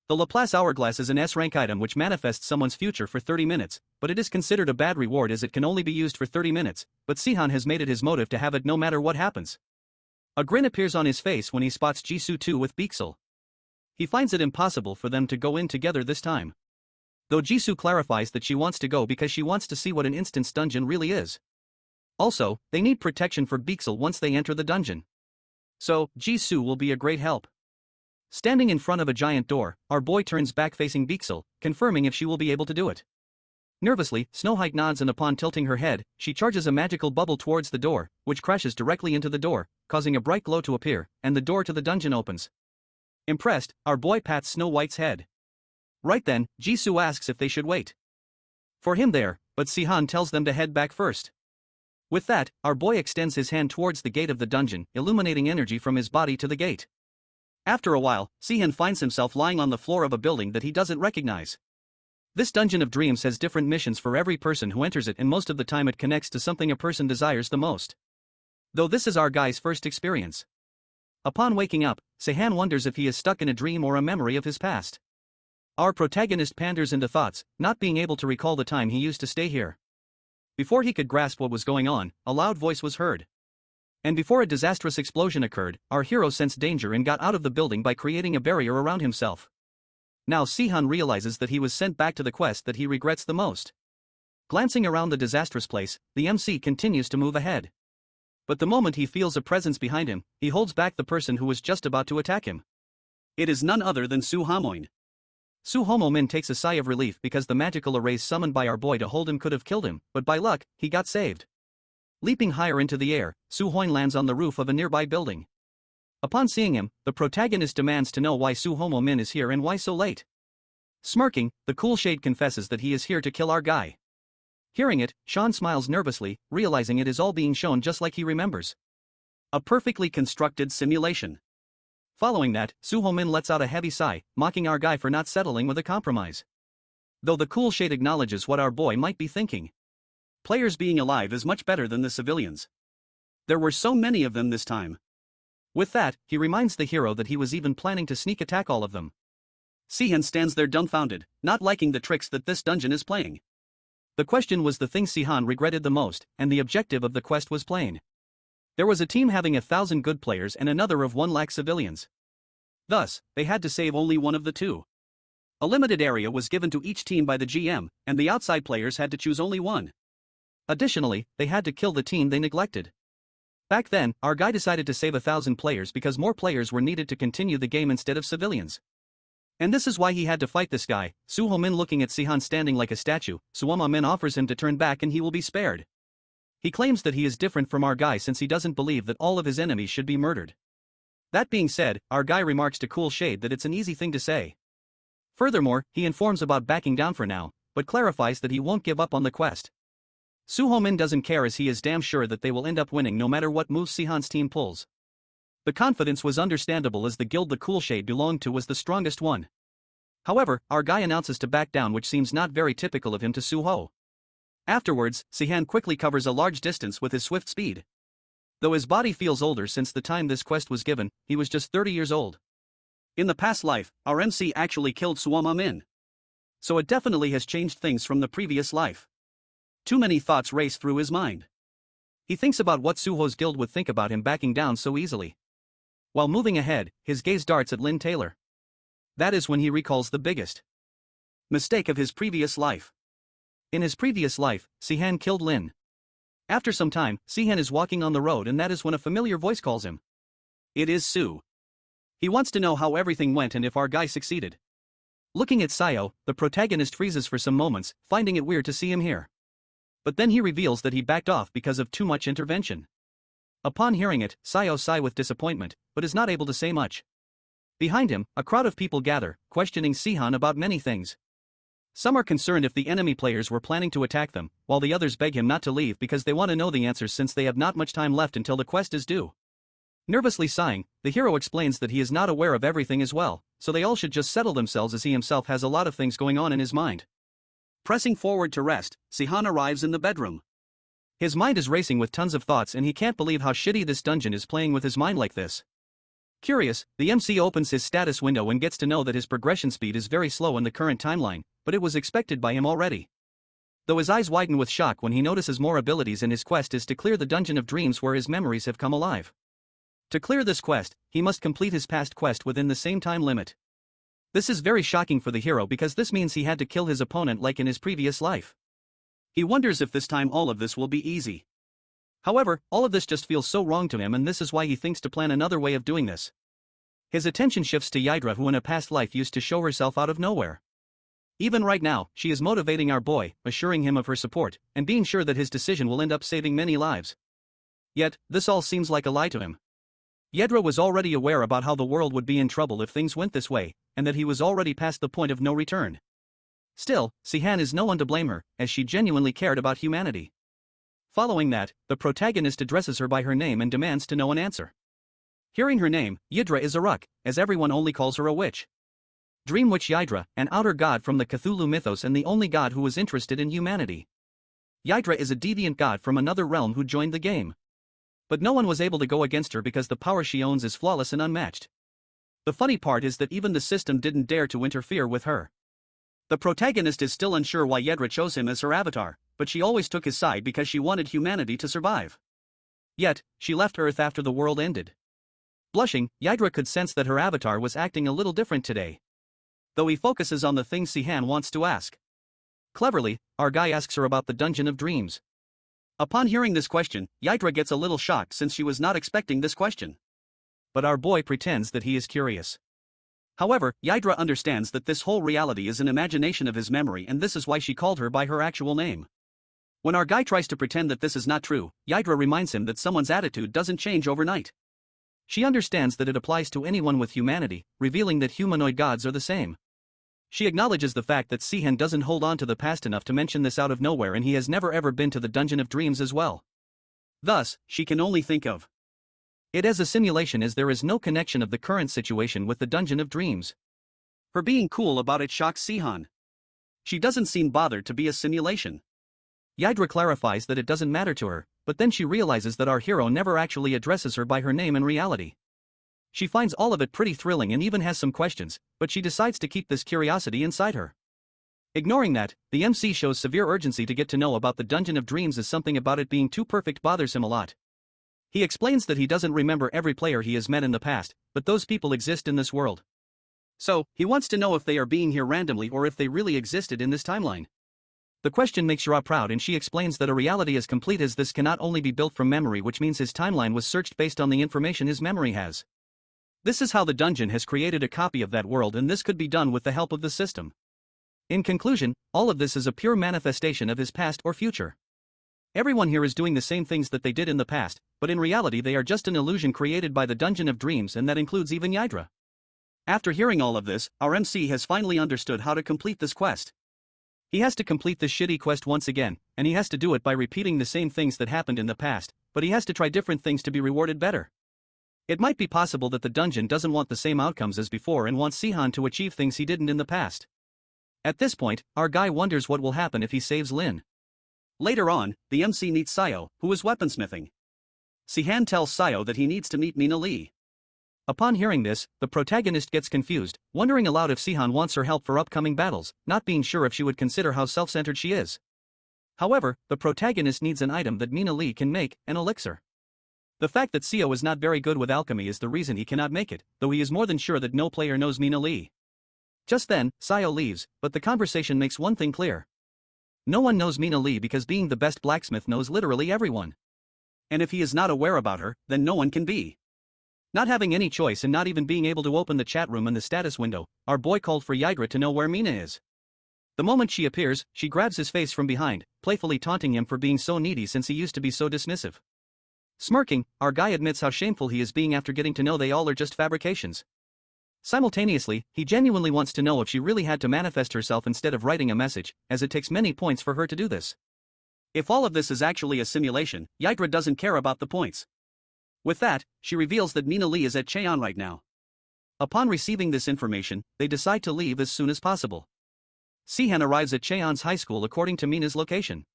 The Laplace Hourglass is an S-rank item which manifests someone's future for 30 minutes, but it is considered a bad reward as it can only be used for 30 minutes, but Sehan has made it his motive to have it no matter what happens. A grin appears on his face when he spots Jisoo 2 with Beexel. He finds it impossible for them to go in together this time. Though Jisoo clarifies that she wants to go because she wants to see what an instance dungeon really is. Also, they need protection for Beexel once they enter the dungeon. So, Jisoo will be a great help. Standing in front of a giant door, our boy turns back facing Beexel, confirming if she will be able to do it. Nervously, Snowhide nods and upon tilting her head, she charges a magical bubble towards the door, which crashes directly into the door, causing a bright glow to appear, and the door to the dungeon opens. Impressed, our boy pats Snow White's head. Right then, Jisoo asks if they should wait for him there, but Sehan tells them to head back first. With that, our boy extends his hand towards the gate of the dungeon, illuminating energy from his body to the gate. After a while, Sehan finds himself lying on the floor of a building that he doesn't recognize. This dungeon of dreams has different missions for every person who enters it, and most of the time it connects to something a person desires the most. Though this is our guy's first experience. Upon waking up, Sehan wonders if he is stuck in a dream or a memory of his past. Our protagonist panders into thoughts, not being able to recall the time he used to stay here. Before he could grasp what was going on, a loud voice was heard. And before a disastrous explosion occurred, our hero sensed danger and got out of the building by creating a barrier around himself. Now Sehan realizes that he was sent back to the quest that he regrets the most. Glancing around the disastrous place, the MC continues to move ahead. But the moment he feels a presence behind him, he holds back the person who was just about to attack him. It is none other than Suhomoin. Suhomomin takes a sigh of relief because the magical arrays summoned by our boy to hold him could have killed him, but by luck, he got saved. Leaping higher into the air, Suhoin lands on the roof of a nearby building. Upon seeing him, the protagonist demands to know why Suhomomin is here and why so late. Smirking, the cool shade confesses that he is here to kill our guy. Hearing it, Sean smiles nervously, realizing it is all being shown just like he remembers. A perfectly constructed simulation. Following that, Suhomin lets out a heavy sigh, mocking our guy for not settling with a compromise. Though the cool shade acknowledges what our boy might be thinking. Players being alive is much better than the civilians. There were so many of them this time. With that, he reminds the hero that he was even planning to sneak attack all of them. Sehan stands there dumbfounded, not liking the tricks that this dungeon is playing. The question was the thing Sehan regretted the most, and the objective of the quest was plain. There was a team having 1,000 good players and another of 1,00,000 civilians. Thus, they had to save only one of the two. A limited area was given to each team by the GM, and the outside players had to choose only one. Additionally, they had to kill the team they neglected. Back then, our guy decided to save 1,000 players because more players were needed to continue the game instead of civilians. And this is why he had to fight this guy. Suhomin looking at Sehan standing like a statue, Suhomin offers him to turn back and he will be spared. He claims that he is different from our guy since he doesn't believe that all of his enemies should be murdered. That being said, our guy remarks to Cool Shade that it's an easy thing to say. Furthermore, he informs about backing down for now, but clarifies that he won't give up on the quest. Suhomin doesn't care as he is damn sure that they will end up winning no matter what moves Sehan's team pulls. The confidence was understandable as the guild the Cool Shade belonged to was the strongest one. However, our guy announces to back down, which seems not very typical of him to Suho. Afterwards, Sehan quickly covers a large distance with his swift speed. Though his body feels older since the time this quest was given, he was just 30 years old. In the past life, our MC actually killed Suhomin. So it definitely has changed things from the previous life. Too many thoughts race through his mind. He thinks about what Suho's guild would think about him backing down so easily. While moving ahead, his gaze darts at Lynn Taylor. That is when he recalls the biggest mistake of his previous life. In his previous life, Sehan killed Lynn. After some time, Sehan is walking on the road and that is when a familiar voice calls him. It is Sue. He wants to know how everything went and if our guy succeeded. Looking at Sayo, the protagonist freezes for some moments, finding it weird to see him here. But then he reveals that he backed off because of too much intervention. Upon hearing it, Sayo sighs with disappointment, but is not able to say much. Behind him, a crowd of people gather, questioning Sehan about many things. Some are concerned if the enemy players were planning to attack them, while the others beg him not to leave because they want to know the answers since they have not much time left until the quest is due. Nervously sighing, the hero explains that he is not aware of everything as well, so they all should just settle themselves as he himself has a lot of things going on in his mind. Pressing forward to rest, Sehan arrives in the bedroom. His mind is racing with tons of thoughts and he can't believe how shitty this dungeon is playing with his mind like this. Curious, the MC opens his status window and gets to know that his progression speed is very slow in the current timeline, but it was expected by him already. Though his eyes widen with shock when he notices more abilities in his quest is to clear the dungeon of dreams where his memories have come alive. To clear this quest, he must complete his past quest within the same time limit. This is very shocking for the hero because this means he had to kill his opponent like in his previous life. He wonders if this time all of this will be easy. However, all of this just feels so wrong to him and this is why he thinks to plan another way of doing this. His attention shifts to Yidra, who in a past life used to show herself out of nowhere. Even right now, she is motivating our boy, assuring him of her support, and being sure that his decision will end up saving many lives. Yet, this all seems like a lie to him. Yedra was already aware about how the world would be in trouble if things went this way, and that he was already past the point of no return. Still, Sehan is no one to blame her, as she genuinely cared about humanity. Following that, the protagonist addresses her by her name and demands to know an answer. Hearing her name, Yidra is a ruck, as everyone only calls her a witch. Dream Witch Yidra, an outer god from the Cthulhu mythos and the only god who was interested in humanity. Yidra is a deviant god from another realm who joined the game. But no one was able to go against her because the power she owns is flawless and unmatched. The funny part is that even the system didn't dare to interfere with her. The protagonist is still unsure why Yidra chose him as her avatar, but she always took his side because she wanted humanity to survive. Yet, she left Earth after the world ended. Blushing, Yidra could sense that her avatar was acting a little different today. Though he focuses on the things Sehan wants to ask. Cleverly, our guy asks her about the Dungeon of Dreams. Upon hearing this question, Yidra gets a little shocked since she was not expecting this question. But our boy pretends that he is curious. However, Yidra understands that this whole reality is an imagination of his memory, and this is why she called her by her actual name. When our guy tries to pretend that this is not true, Yidra reminds him that someone's attitude doesn't change overnight. She understands that it applies to anyone with humanity, revealing that humanoid gods are the same. She acknowledges the fact that Sehan doesn't hold on to the past enough to mention this out of nowhere, and he has never ever been to the Dungeon of Dreams as well. Thus, she can only think of it as a simulation, as there is no connection of the current situation with the Dungeon of Dreams. Her being cool about it shocks Sehan. She doesn't seem bothered to be a simulation. Yidra clarifies that it doesn't matter to her, but then she realizes that our hero never actually addresses her by her name in reality. She finds all of it pretty thrilling and even has some questions, but she decides to keep this curiosity inside her. Ignoring that, the MC shows severe urgency to get to know about the Dungeon of Dreams, as something about it being too perfect bothers him a lot. He explains that he doesn't remember every player he has met in the past, but those people exist in this world. So, he wants to know if they are being here randomly or if they really existed in this timeline. The question makes Yura proud, and she explains that a reality as complete as this cannot only be built from memory, which means his timeline was searched based on the information his memory has. This is how the dungeon has created a copy of that world, and this could be done with the help of the system. In conclusion, all of this is a pure manifestation of his past or future. Everyone here is doing the same things that they did in the past, but in reality they are just an illusion created by the Dungeon of Dreams, and that includes even Yidra. After hearing all of this, our MC has finally understood how to complete this quest. He has to complete this shitty quest once again, and he has to do it by repeating the same things that happened in the past, but he has to try different things to be rewarded better. It might be possible that the dungeon doesn't want the same outcomes as before and wants Sehan to achieve things he didn't in the past. At this point, our guy wonders what will happen if he saves Lin. Later on, the MC meets Sayo, who is weaponsmithing. Sehan tells Sayo that he needs to meet Mina Lee. Upon hearing this, the protagonist gets confused, wondering aloud if Sehan wants her help for upcoming battles, not being sure if she would consider how self-centered she is. However, the protagonist needs an item that Mina Lee can make, an elixir. The fact that Sayo is not very good with alchemy is the reason he cannot make it, though he is more than sure that no player knows Mina Lee. Just then, Sayo leaves, but the conversation makes one thing clear. No one knows Mina Lee because being the best blacksmith knows literally everyone. And if he is not aware about her, then no one can be. Not having any choice and not even being able to open the chat room and the status window, our boy called for Yidra to know where Mina is. The moment she appears, she grabs his face from behind, playfully taunting him for being so needy since he used to be so dismissive. Smirking, our guy admits how shameful he is being after getting to know they all are just fabrications. Simultaneously, he genuinely wants to know if she really had to manifest herself instead of writing a message, as it takes many points for her to do this. If all of this is actually a simulation, Yidra doesn't care about the points. With that, she reveals that Mina Lee is at Cheon right now. Upon receiving this information, they decide to leave as soon as possible. Sehan arrives at Cheon's high school according to Mina's location.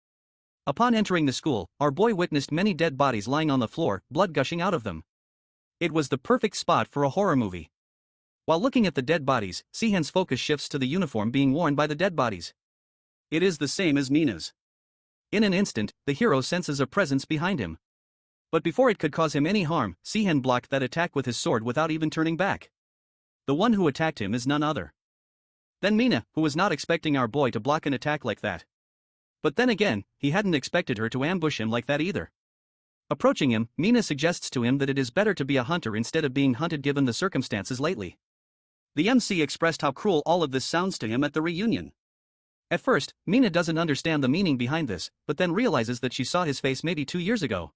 Upon entering the school, our boy witnessed many dead bodies lying on the floor, blood gushing out of them. It was the perfect spot for a horror movie. While looking at the dead bodies, Sehan's focus shifts to the uniform being worn by the dead bodies. It is the same as Mina's. In an instant, the hero senses a presence behind him. But before it could cause him any harm, Sehan blocked that attack with his sword without even turning back. The one who attacked him is none other than Mina, who was not expecting our boy to block an attack like that. But then again, he hadn't expected her to ambush him like that either. Approaching him, Mina suggests to him that it is better to be a hunter instead of being hunted given the circumstances lately. The MC expressed how cruel all of this sounds to him at the reunion. At first, Mina doesn't understand the meaning behind this, but then realizes that she saw his face maybe 2 years ago.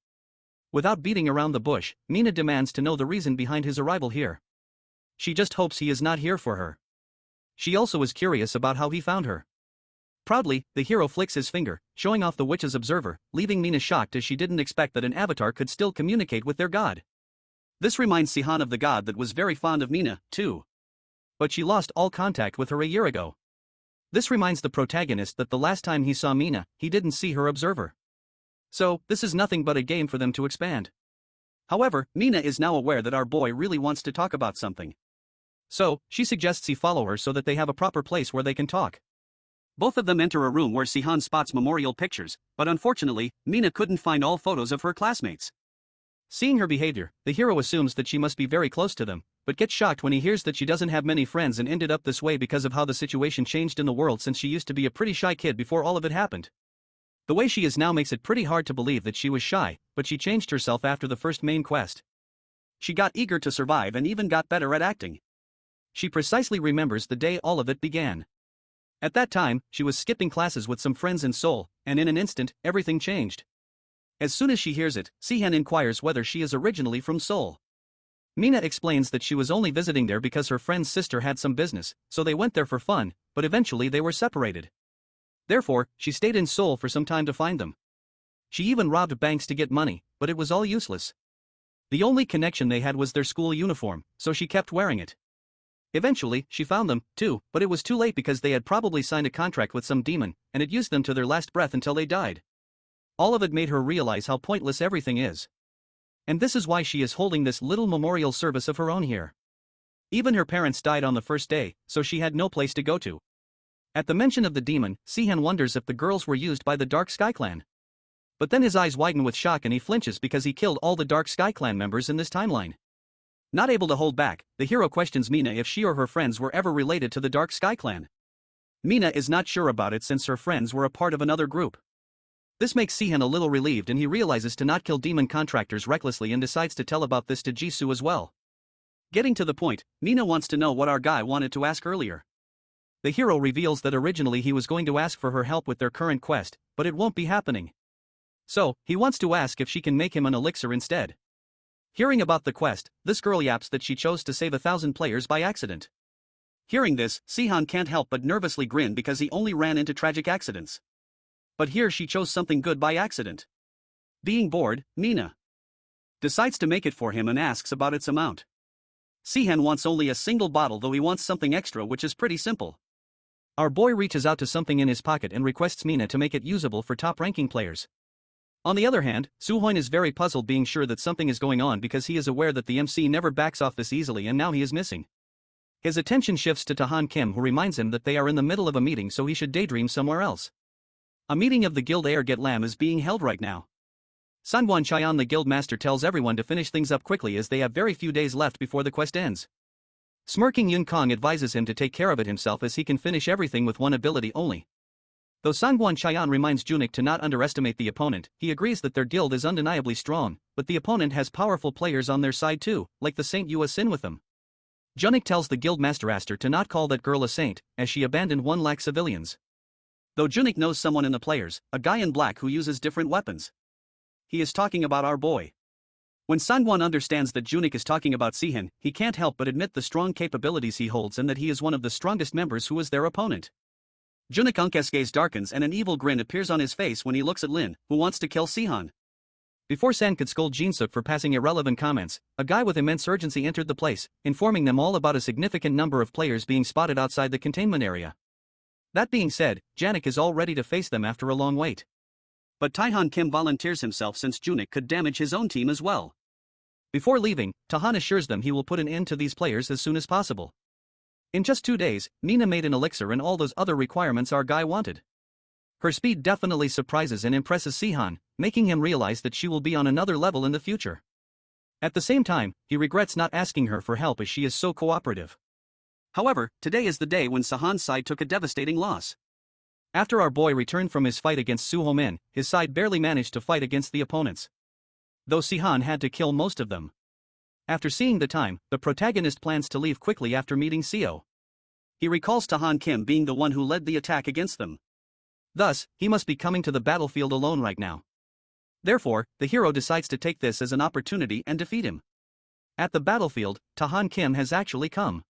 Without beating around the bush, Mina demands to know the reason behind his arrival here. She just hopes he is not here for her. She also is curious about how he found her. Proudly, the hero flicks his finger, showing off the witch's observer, leaving Mina shocked as she didn't expect that an avatar could still communicate with their god. This reminds Sehan of the god that was very fond of Mina, too. But she lost all contact with her a year ago. This reminds the protagonist that the last time he saw Mina, he didn't see her observer. So, this is nothing but a game for them to expand. However, Mina is now aware that our boy really wants to talk about something. So, she suggests he follow her so that they have a proper place where they can talk. Both of them enter a room where Sehan spots memorial pictures, but unfortunately, Mina couldn't find all photos of her classmates. Seeing her behavior, the hero assumes that she must be very close to them, but gets shocked when he hears that she doesn't have many friends and ended up this way because of how the situation changed in the world since she used to be a pretty shy kid before all of it happened. The way she is now makes it pretty hard to believe that she was shy, but she changed herself after the first main quest. She got eager to survive and even got better at acting. She precisely remembers the day all of it began. At that time, she was skipping classes with some friends in Seoul, and in an instant, everything changed. As soon as she hears it, Sehan inquires whether she is originally from Seoul. Mina explains that she was only visiting there because her friend's sister had some business, so they went there for fun, but eventually they were separated. Therefore, she stayed in Seoul for some time to find them. She even robbed banks to get money, but it was all useless. The only connection they had was their school uniform, so she kept wearing it. Eventually, she found them, too, but it was too late because they had probably signed a contract with some demon, and it used them to their last breath until they died. All of it made her realize how pointless everything is. And this is why she is holding this little memorial service of her own here. Even her parents died on the first day, so she had no place to go to. At the mention of the demon, Sehan wonders if the girls were used by the Dark Sky Clan. But then his eyes widen with shock and he flinches because he killed all the Dark Sky Clan members in this timeline. Not able to hold back, the hero questions Mina if she or her friends were ever related to the Dark Sky Clan. Mina is not sure about it since her friends were a part of another group. This makes Sehan a little relieved and he realizes to not kill demon contractors recklessly and decides to tell about this to Jisoo as well. Getting to the point, Mina wants to know what our guy wanted to ask earlier. The hero reveals that originally he was going to ask for her help with their current quest, but it won't be happening. So, he wants to ask if she can make him an elixir instead. Hearing about the quest, this girl yaps that she chose to save 1,000 players by accident. Hearing this, Sehan can't help but nervously grin because he only ran into tragic accidents. But here she chose something good by accident. Being bored, Mina decides to make it for him and asks about its amount. Sehan wants only a single bottle, though he wants something extra, which is pretty simple. Our boy reaches out to something in his pocket and requests Mina to make it usable for top-ranking players. On the other hand, SEHON is very puzzled, being sure that something is going on because he is aware that the MC never backs off this easily and now he is missing. His attention shifts to Sehan Kim, who reminds him that they are in the middle of a meeting, so he should daydream somewhere else. A meeting of the guild Air Get Lam is being held right now. Sangwon Chaeon, the guild master, tells everyone to finish things up quickly as they have very few days left before the quest ends. Smirking Yun Kong advises him to take care of it himself as he can finish everything with one ability only. Though Sangwon Chaeon reminds Junik to not underestimate the opponent, he agrees that their guild is undeniably strong, but the opponent has powerful players on their side too, like the Saint Yua Sin with them. Junik tells the guild master Aster to not call that girl a saint, as she abandoned 1 lakh civilians. Though Junik knows someone in the players, a guy in black who uses different weapons. He is talking about our boy. When Sangwon understands that Junik is talking about Sehan, he can't help but admit the strong capabilities he holds and that he is one of the strongest members who is their opponent. Junik Unk's gaze darkens and an evil grin appears on his face when he looks at Lin, who wants to kill Sehan. Before San could scold Jinsuk for passing irrelevant comments, a guy with immense urgency entered the place, informing them all about a significant number of players being spotted outside the containment area. That being said, Janik is all ready to face them after a long wait. But Sehan Kim volunteers himself since Junik could damage his own team as well. Before leaving, Tahan assures them he will put an end to these players as soon as possible. In just 2 days, Mina made an elixir and all those other requirements our guy wanted. Her speed definitely surprises and impresses Sehan, making him realize that she will be on another level in the future. At the same time, he regrets not asking her for help as she is so cooperative. However, today is the day when Sehan's side took a devastating loss. After our boy returned from his fight against Suho-min, his side barely managed to fight against the opponents, though Sehan had to kill most of them. After seeing the time, the protagonist plans to leave quickly after meeting Seo. He recalls Sehan Kim being the one who led the attack against them. Thus, he must be coming to the battlefield alone right now. Therefore, the hero decides to take this as an opportunity and defeat him. At the battlefield, Sehan Kim has actually come.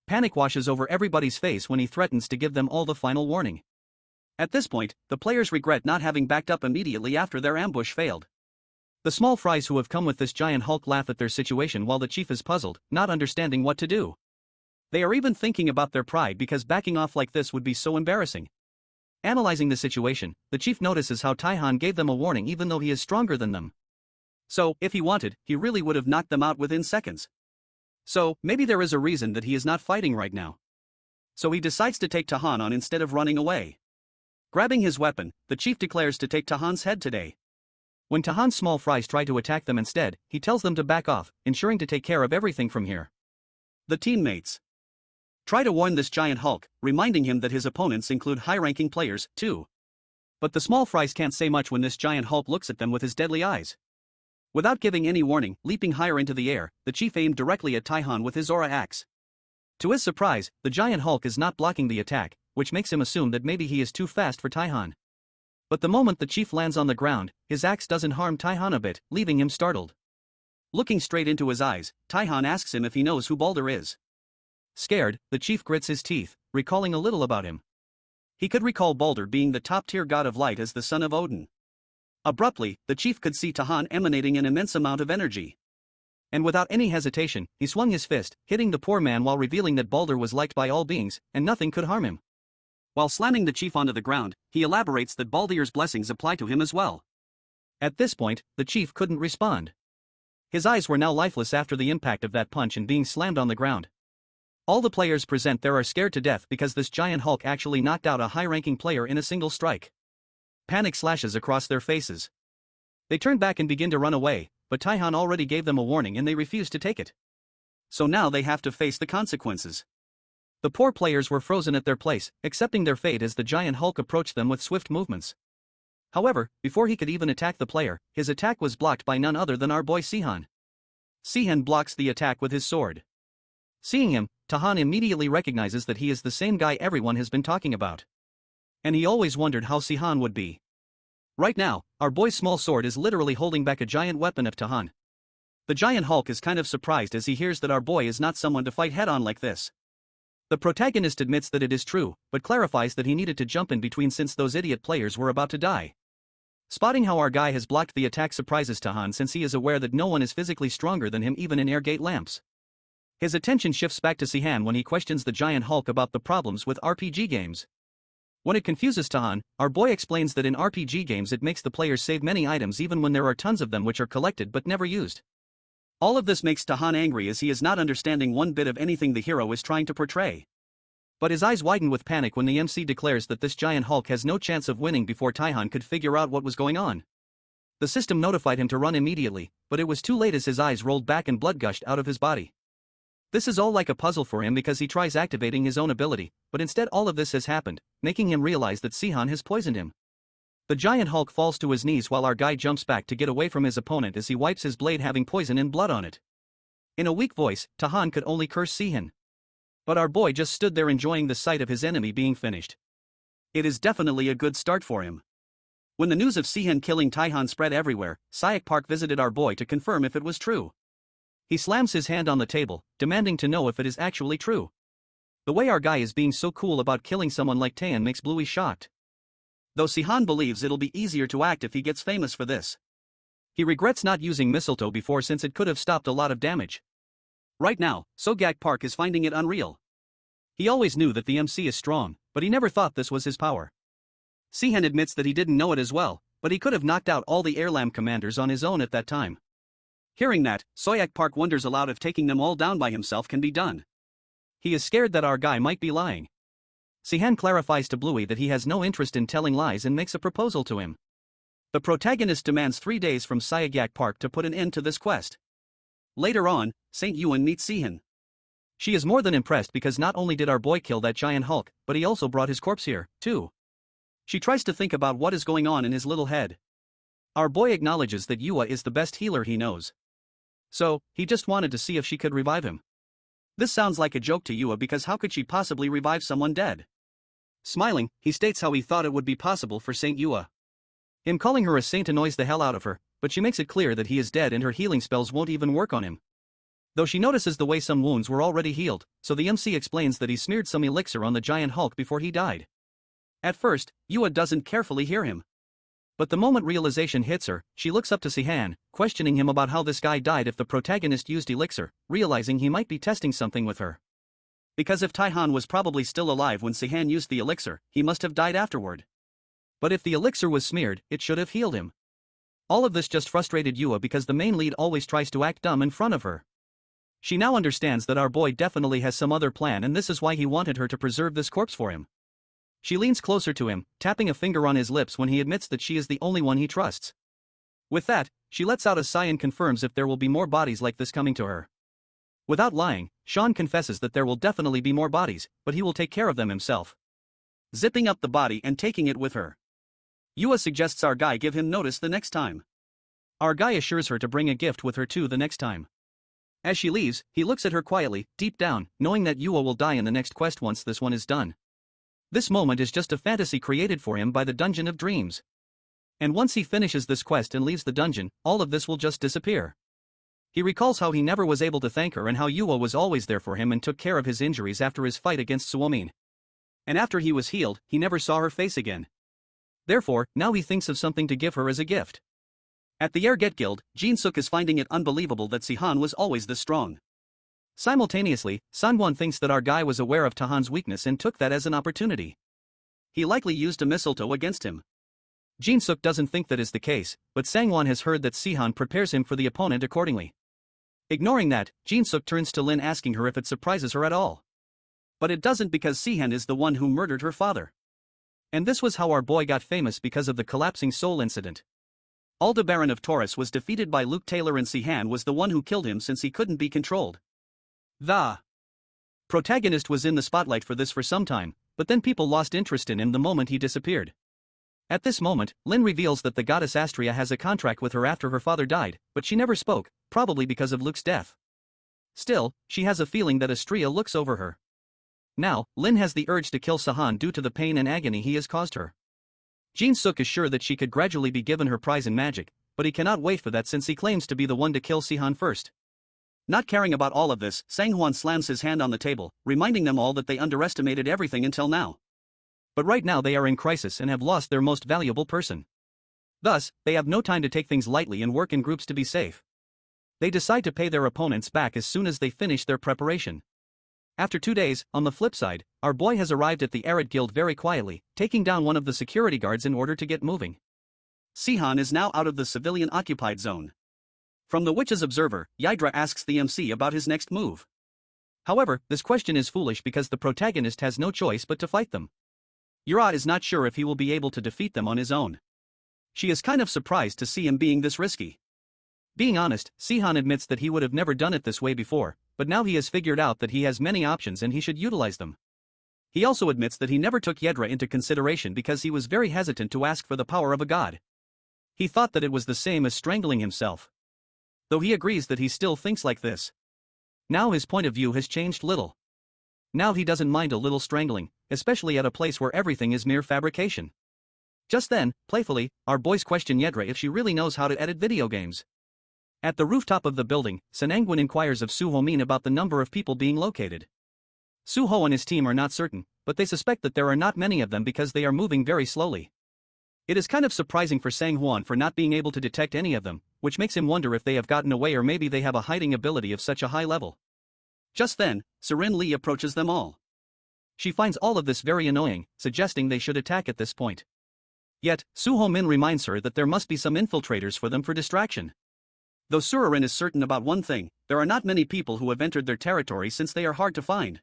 Panic washes over everybody's face when he threatens to give them all the final warning. At this point, the players regret not having backed up immediately after their ambush failed. The small fries who have come with this giant Hulk laugh at their situation while the chief is puzzled, not understanding what to do. They are even thinking about their pride because backing off like this would be so embarrassing. Analyzing the situation, the chief notices how Taihan gave them a warning even though he is stronger than them. So, if he wanted, he really would have knocked them out within seconds. So, maybe there is a reason that he is not fighting right now. So he decides to take Tahan on instead of running away. Grabbing his weapon, the chief declares to take Tahan's head today. When Tahan's small fries try to attack them instead, he tells them to back off, ensuring to take care of everything from here. The teammates try to warn this giant Hulk, reminding him that his opponents include high-ranking players, too. But the small fries can't say much when this giant Hulk looks at them with his deadly eyes. Without giving any warning, leaping higher into the air, the chief aimed directly at Taihan with his aura axe. To his surprise, the giant Hulk is not blocking the attack, which makes him assume that maybe he is too fast for Taihan. But the moment the chief lands on the ground, his axe doesn't harm Taihan a bit, leaving him startled. Looking straight into his eyes, Taihan asks him if he knows who Balder is. Scared, the chief grits his teeth, recalling a little about him. He could recall Balder being the top-tier god of light as the son of Odin. Abruptly, the chief could see Taihan emanating an immense amount of energy. And without any hesitation, he swung his fist, hitting the poor man while revealing that Balder was liked by all beings, and nothing could harm him. While slamming the chief onto the ground, he elaborates that Baldir's blessings apply to him as well. At this point, the chief couldn't respond. His eyes were now lifeless after the impact of that punch and being slammed on the ground. All the players present there are scared to death because this giant Hulk actually knocked out a high-ranking player in a single strike. Panic slashes across their faces. They turn back and begin to run away, but Taihan already gave them a warning and they refuse to take it. So now they have to face the consequences. The poor players were frozen at their place, accepting their fate as the giant Hulk approached them with swift movements. However, before he could even attack the player, his attack was blocked by none other than our boy Sehan. Sehan blocks the attack with his sword. Seeing him, Taihan immediately recognizes that he is the same guy everyone has been talking about. And he always wondered how Sehan would be. Right now, our boy's small sword is literally holding back a giant weapon of Taihan. The giant Hulk is kind of surprised as he hears that our boy is not someone to fight head-on like this. The protagonist admits that it is true, but clarifies that he needed to jump in between since those idiot players were about to die. Spotting how our guy has blocked the attack surprises Taihan since he is aware that no one is physically stronger than him even in airgate lamps. His attention shifts back to Sehan when he questions the giant Hulk about the problems with RPG games. When it confuses Taihan, our boy explains that in RPG games it makes the players save many items even when there are tons of them which are collected but never used. All of this makes Taihan angry as he is not understanding one bit of anything the hero is trying to portray. But his eyes widen with panic when the MC declares that this giant Hulk has no chance of winning before Taihan could figure out what was going on. The system notified him to run immediately, but it was too late as his eyes rolled back and blood gushed out of his body. This is all like a puzzle for him because he tries activating his own ability, but instead all of this has happened, making him realize that Sehan has poisoned him. The giant Hulk falls to his knees while our guy jumps back to get away from his opponent as he wipes his blade having poison and blood on it. In a weak voice, Taihan could only curse Sehan. But our boy just stood there enjoying the sight of his enemy being finished. It is definitely a good start for him. When the news of Sehan killing Taihan spread everywhere, Sayak Park visited our boy to confirm if it was true. He slams his hand on the table, demanding to know if it is actually true. The way our guy is being so cool about killing someone like Taeyeon makes Bluey shocked. Though Sehan believes it'll be easier to act if he gets famous for this. He regrets not using mistletoe before since it could have stopped a lot of damage. Right now, Sogak Park is finding it unreal. He always knew that the MC is strong, but he never thought this was his power. Sehan admits that he didn't know it as well, but he could have knocked out all the Airlam commanders on his own at that time. Hearing that, Soyak Park wonders aloud if taking them all down by himself can be done. He is scared that our guy might be lying. Sehan clarifies to Bluey that he has no interest in telling lies and makes a proposal to him. The protagonist demands 3 days from Sayagyak Park to put an end to this quest. Later on, Saint Yuan meets Sehan. She is more than impressed because not only did our boy kill that giant Hulk, but he also brought his corpse here, too. She tries to think about what is going on in his little head. Our boy acknowledges that Yua is the best healer he knows. So, he just wanted to see if she could revive him. This sounds like a joke to Yua because how could she possibly revive someone dead? Smiling, he states how he thought it would be possible for Saint Yua. Him calling her a saint annoys the hell out of her, but she makes it clear that he is dead and her healing spells won't even work on him. Though she notices the way some wounds were already healed, so the MC explains that he smeared some elixir on the giant Hulk before he died. At first, Yua doesn't carefully hear him. But the moment realization hits her, she looks up to Sehan, questioning him about how this guy died if the protagonist used elixir, realizing he might be testing something with her. Because if Taihan was probably still alive when Sehan used the elixir, he must have died afterward. But if the elixir was smeared, it should have healed him. All of this just frustrated Yua because the main lead always tries to act dumb in front of her. She now understands that our boy definitely has some other plan, and this is why he wanted her to preserve this corpse for him. She leans closer to him, tapping a finger on his lips when he admits that she is the only one he trusts. With that, she lets out a sigh and confirms if there will be more bodies like this coming to her. Without lying, Sean confesses that there will definitely be more bodies, but he will take care of them himself. Zipping up the body and taking it with her. Yua suggests our guy give him notice the next time. Our guy assures her to bring a gift with her too the next time. As she leaves, he looks at her quietly, deep down, knowing that Yua will die in the next quest once this one is done. This moment is just a fantasy created for him by the Dungeon of Dreams. And once he finishes this quest and leaves the dungeon, all of this will just disappear. He recalls how he never was able to thank her and how Yua was always there for him and took care of his injuries after his fight against Suomin. And after he was healed, he never saw her face again. Therefore, now he thinks of something to give her as a gift. At the Air Get Guild, Jin-suk is finding it unbelievable that Sehan was always this strong. Simultaneously, Sangwon thinks that our guy was aware of Tahan's weakness and took that as an opportunity. He likely used a mistletoe against him. Jin-suk doesn't think that is the case, but Sangwon has heard that Sehan prepares him for the opponent accordingly. Ignoring that, Jin-suk turns to Lin asking her if it surprises her at all. But it doesn't, because Sehan is the one who murdered her father. And this was how our boy got famous, because of the collapsing soul incident. Aldebaran of Taurus was defeated by Luke Taylor, and Sehan was the one who killed him since he couldn't be controlled. The protagonist was in the spotlight for this for some time, but then people lost interest in him the moment he disappeared. At this moment, Lin reveals that the goddess Astria has a contract with her after her father died, but she never spoke, probably because of Luke's death. Still, she has a feeling that Astria looks over her. Now, Lin has the urge to kill Sehan due to the pain and agony he has caused her. Jin-suk is sure that she could gradually be given her prize in magic, but he cannot wait for that since he claims to be the one to kill Sehan first. Not caring about all of this, Sangwon slams his hand on the table, reminding them all that they underestimated everything until now. But right now they are in crisis and have lost their most valuable person. Thus, they have no time to take things lightly and work in groups to be safe. They decide to pay their opponents back as soon as they finish their preparation. After 2 days, on the flip side, our boy has arrived at the Arid Guild very quietly, taking down one of the security guards in order to get moving. Sehan is now out of the civilian-occupied zone. From the Witch's Observer, Ydra asks the MC about his next move. However, this question is foolish because the protagonist has no choice but to fight them. Yura is not sure if he will be able to defeat them on his own. She is kind of surprised to see him being this risky. Being honest, Sehan admits that he would have never done it this way before, but now he has figured out that he has many options and he should utilize them. He also admits that he never took Yedra into consideration because he was very hesitant to ask for the power of a god. He thought that it was the same as strangling himself. Though he agrees that he still thinks like this. Now his point of view has changed little. Now he doesn't mind a little strangling, especially at a place where everything is mere fabrication. Just then, playfully, our boys question Yedra if she really knows how to edit video games. At the rooftop of the building, Sanangwin inquires of Suho-min about the number of people being located. Suho and his team are not certain, but they suspect that there are not many of them because they are moving very slowly. It is kind of surprising for Sangwon for not being able to detect any of them, which makes him wonder if they have gotten away or maybe they have a hiding ability of such a high level. Just then, Serin Lee approaches them all. She finds all of this very annoying, suggesting they should attack at this point. Yet, Suho-min reminds her that there must be some infiltrators for them for distraction. Though Surin is certain about one thing, there are not many people who have entered their territory since they are hard to find.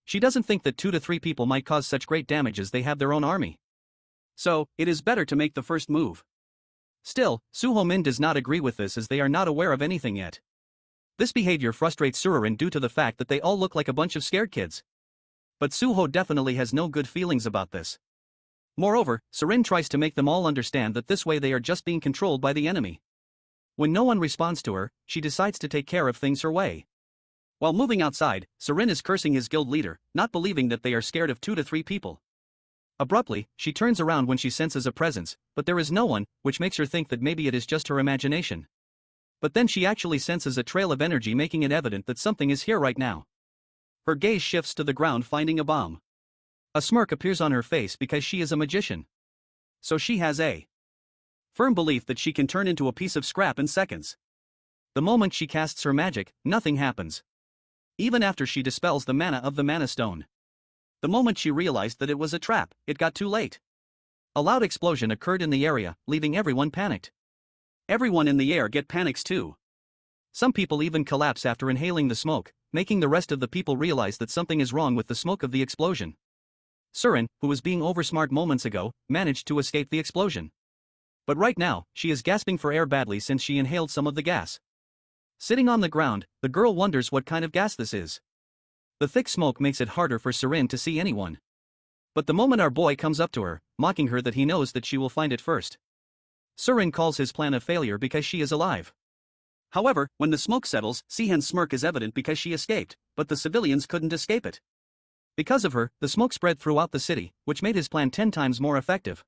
She doesn't think that 2 to 3 people might cause such great damage as they have their own army. So, it is better to make the first move. Still, Suho-min does not agree with this as they are not aware of anything yet. This behavior frustrates Surin due to the fact that they all look like a bunch of scared kids. But Suho definitely has no good feelings about this. Moreover, Surin tries to make them all understand that this way they are just being controlled by the enemy. When no one responds to her, she decides to take care of things her way. While moving outside, Surin is cursing his guild leader, not believing that they are scared of 2 to 3 people. Abruptly, she turns around when she senses a presence, but there is no one, which makes her think that maybe it is just her imagination. But then she actually senses a trail of energy, making it evident that something is here right now. Her gaze shifts to the ground, finding a bomb. A smirk appears on her face because she is a magician. So she has a firm belief that she can turn into a piece of scrap in seconds. The moment she casts her magic, nothing happens. Even after she dispels the mana of the mana stone. The moment she realized that it was a trap, it got too late. A loud explosion occurred in the area, leaving everyone panicked. Everyone in the air get panics too. Some people even collapse after inhaling the smoke, making the rest of the people realize that something is wrong with the smoke of the explosion. Surin, who was being oversmart moments ago, managed to escape the explosion. But right now, she is gasping for air badly since she inhaled some of the gas. Sitting on the ground, the girl wonders what kind of gas this is. The thick smoke makes it harder for Surin to see anyone. But the moment our boy comes up to her, mocking her that he knows that she will find it first. Surin calls his plan a failure because she is alive. However, when the smoke settles, Sehan's smirk is evident because she escaped, but the civilians couldn't escape it. Because of her, the smoke spread throughout the city, which made his plan 10 times more effective.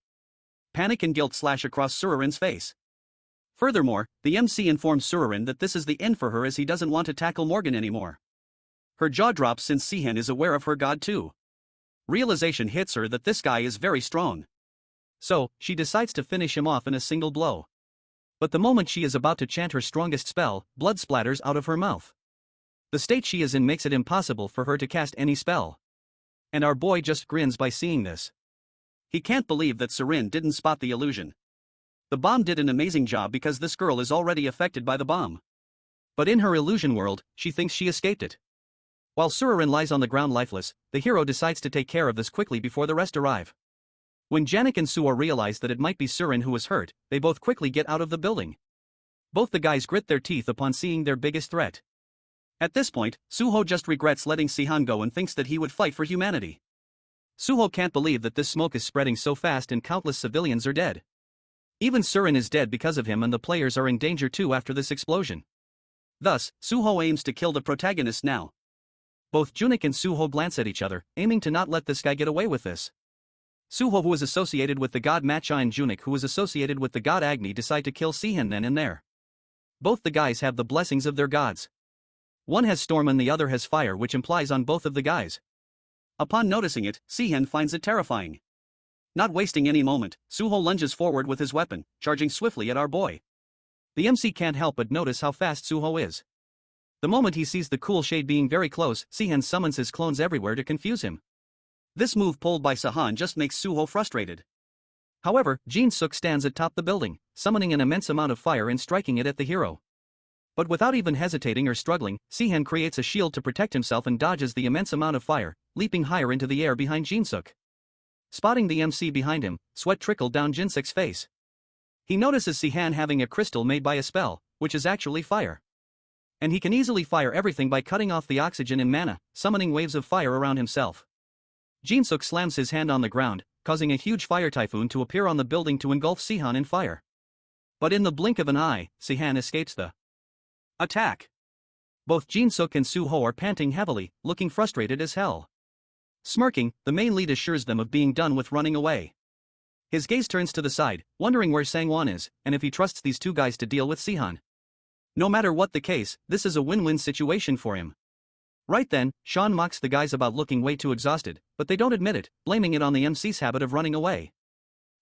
Panic and guilt slash across Surin's face. Furthermore, the MC informs Surin that this is the end for her as he doesn't want to tackle Morgan anymore. Her jaw drops since Sehan is aware of her god too. Realization hits her that this guy is very strong. So, she decides to finish him off in a single blow. But the moment she is about to chant her strongest spell, blood splatters out of her mouth. The state she is in makes it impossible for her to cast any spell. And our boy just grins by seeing this. He can't believe that Surin didn't spot the illusion. The bomb did an amazing job because this girl is already affected by the bomb. But in her illusion world, she thinks she escaped it. While Surin lies on the ground lifeless, the hero decides to take care of this quickly before the rest arrive. When Janek and Suo realize that it might be Surin who was hurt, they both quickly get out of the building. Both the guys grit their teeth upon seeing their biggest threat. At this point, Suho just regrets letting Sehan go and thinks that he would fight for humanity. Suho can't believe that this smoke is spreading so fast and countless civilians are dead. Even Surin is dead because of him and the players are in danger too after this explosion. Thus, Suho aims to kill the protagonist now. Both Junik and Suho glance at each other, aiming to not let this guy get away with this. Suho, who is associated with the god Matcha, and Junik, who is associated with the god Agni, decide to kill Sehan then and there. Both the guys have the blessings of their gods. One has storm and the other has fire, which implies on both of the guys. Upon noticing it, Sehan finds it terrifying. Not wasting any moment, Suho lunges forward with his weapon, charging swiftly at our boy. The MC can't help but notice how fast Suho is. The moment he sees the cool shade being very close, Sehan summons his clones everywhere to confuse him. This move pulled by Sehan just makes Suho frustrated. However, Jin Suk stands atop the building, summoning an immense amount of fire and striking it at the hero. But without even hesitating or struggling, Sehan creates a shield to protect himself and dodges the immense amount of fire, leaping higher into the air behind Jin Suk. Spotting the MC behind him, sweat trickled down Jin Suk's face. He notices Sehan having a crystal made by a spell, which is actually fire. And he can easily fire everything by cutting off the oxygen in mana, summoning waves of fire around himself. Jin Suk slams his hand on the ground, causing a huge fire typhoon to appear on the building to engulf Sehan in fire. But in the blink of an eye, Sehan escapes the attack. Both Jin Suk and Suho are panting heavily, looking frustrated as hell. Smirking, the main lead assures them of being done with running away. His gaze turns to the side, wondering where Sangwon is, and if he trusts these two guys to deal with Sehan. No matter what the case, this is a win-win situation for him. Right then, Sean mocks the guys about looking way too exhausted, but they don't admit it, blaming it on the MC's habit of running away.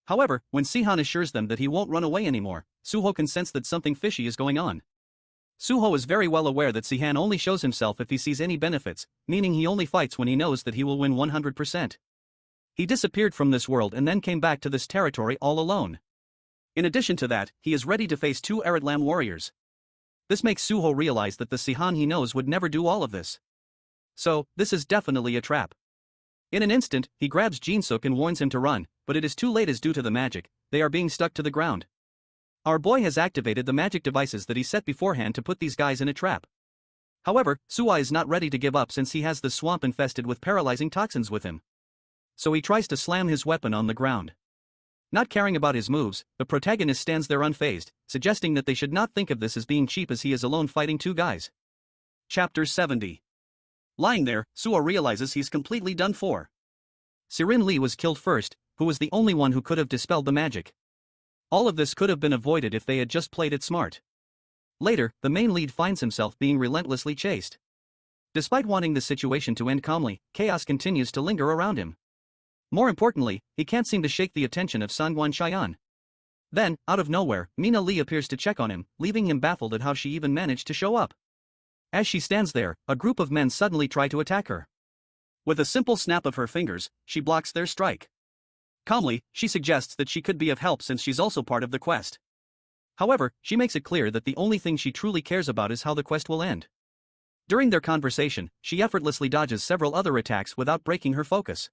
However, when Sehan assures them that he won't run away anymore, Suho can sense that something fishy is going on. Suho is very well aware that Sehan only shows himself if he sees any benefits, meaning he only fights when he knows that he will win 100%. He disappeared from this world and then came back to this territory all alone. In addition to that, he is ready to face two Eritlam warriors. This makes Suho realize that the Sehan he knows would never do all of this. So, this is definitely a trap. In an instant, he grabs Jin Suk and warns him to run, but it is too late as due to the magic, they are being stuck to the ground. Our boy has activated the magic devices that he set beforehand to put these guys in a trap. However, Suwa is not ready to give up since he has the swamp infested with paralyzing toxins with him. So he tries to slam his weapon on the ground. Not caring about his moves, the protagonist stands there unfazed, suggesting that they should not think of this as being cheap as he is alone fighting two guys. Chapter 70. Lying there, Suwa realizes he's completely done for. Sirin Lee was killed first, who was the only one who could have dispelled the magic. All of this could have been avoided if they had just played it smart. Later, the main lead finds himself being relentlessly chased. Despite wanting the situation to end calmly, chaos continues to linger around him. More importantly, he can't seem to shake the attention of Sangwon Cheyenne. Then, out of nowhere, Mina Lee appears to check on him, leaving him baffled at how she even managed to show up. As she stands there, a group of men suddenly try to attack her. With a simple snap of her fingers, she blocks their strike. Calmly, she suggests that she could be of help since she's also part of the quest. However, she makes it clear that the only thing she truly cares about is how the quest will end. During their conversation, she effortlessly dodges several other attacks without breaking her focus.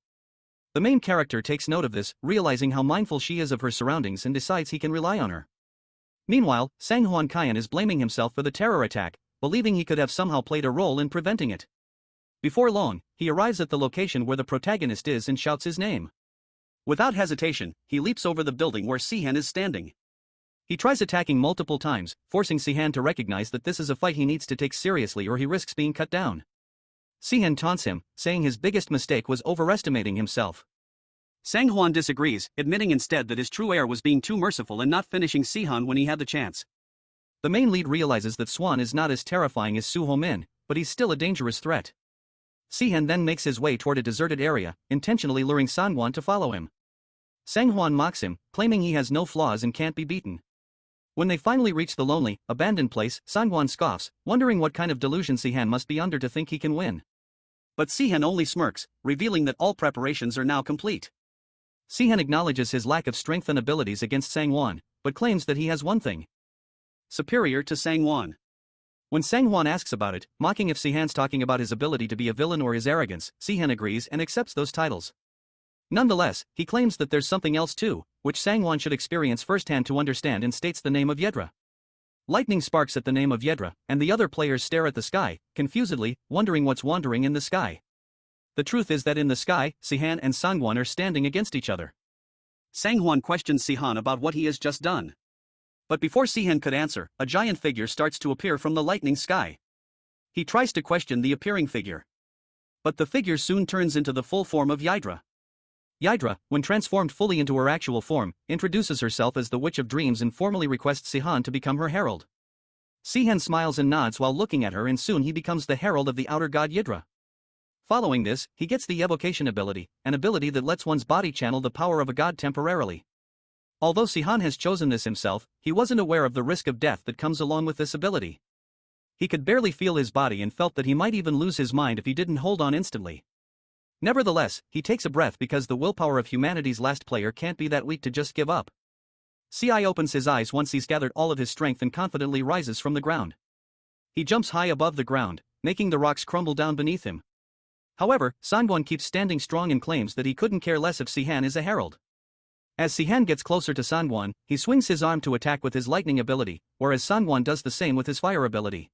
The main character takes note of this, realizing how mindful she is of her surroundings and decides he can rely on her. Meanwhile, Sang-hwan Kyan is blaming himself for the terror attack, believing he could have somehow played a role in preventing it. Before long, he arrives at the location where the protagonist is and shouts his name. Without hesitation, he leaps over the building where Sehan is standing. He tries attacking multiple times, forcing Sehan to recognize that this is a fight he needs to take seriously or he risks being cut down. Sehan taunts him, saying his biggest mistake was overestimating himself. Sang-hwan disagrees, admitting instead that his true heir was being too merciful and not finishing Sehan when he had the chance. The main lead realizes that Swan is not as terrifying as Soo-ho-min, but he's still a dangerous threat. Sehan then makes his way toward a deserted area, intentionally luring Sang-hwan to follow him. Sang-hwan mocks him, claiming he has no flaws and can't be beaten. When they finally reach the lonely, abandoned place, Sang-hwan scoffs, wondering what kind of delusion Sehan must be under to think he can win. But Sehan only smirks, revealing that all preparations are now complete. Sehan acknowledges his lack of strength and abilities against Sang-hwan, but claims that he has one thing superior to Sang-hwan. When Sang-hwan asks about it, mocking if Sehan's talking about his ability to be a villain or his arrogance, Sehan agrees and accepts those titles. Nonetheless, he claims that there's something else too, which Sang-hwan should experience firsthand to understand, and states the name of Yedra. Lightning sparks at the name of Yedra, and the other players stare at the sky, confusedly, wondering what's wandering in the sky. The truth is that in the sky, Sehan and Sang-hwan are standing against each other. Sang-hwan questions Sehan about what he has just done. But before Sehan could answer, a giant figure starts to appear from the lightning sky. He tries to question the appearing figure. But the figure soon turns into the full form of Yedra. Yedra, when transformed fully into her actual form, introduces herself as the Witch of Dreams and formally requests Sehan to become her herald. Sehan smiles and nods while looking at her, and soon he becomes the herald of the outer god Yedra. Following this, he gets the evocation ability, an ability that lets one's body channel the power of a god temporarily. Although Sehan has chosen this himself, he wasn't aware of the risk of death that comes along with this ability. He could barely feel his body and felt that he might even lose his mind if he didn't hold on instantly. Nevertheless, he takes a breath because the willpower of humanity's last player can't be that weak to just give up. CI opens his eyes once he's gathered all of his strength and confidently rises from the ground. He jumps high above the ground, making the rocks crumble down beneath him. However, Sang-hwan keeps standing strong and claims that he couldn't care less if Sehan is a herald. As Sehan gets closer to Sang-hwan, he swings his arm to attack with his lightning ability, whereas Sang-hwan does the same with his fire ability.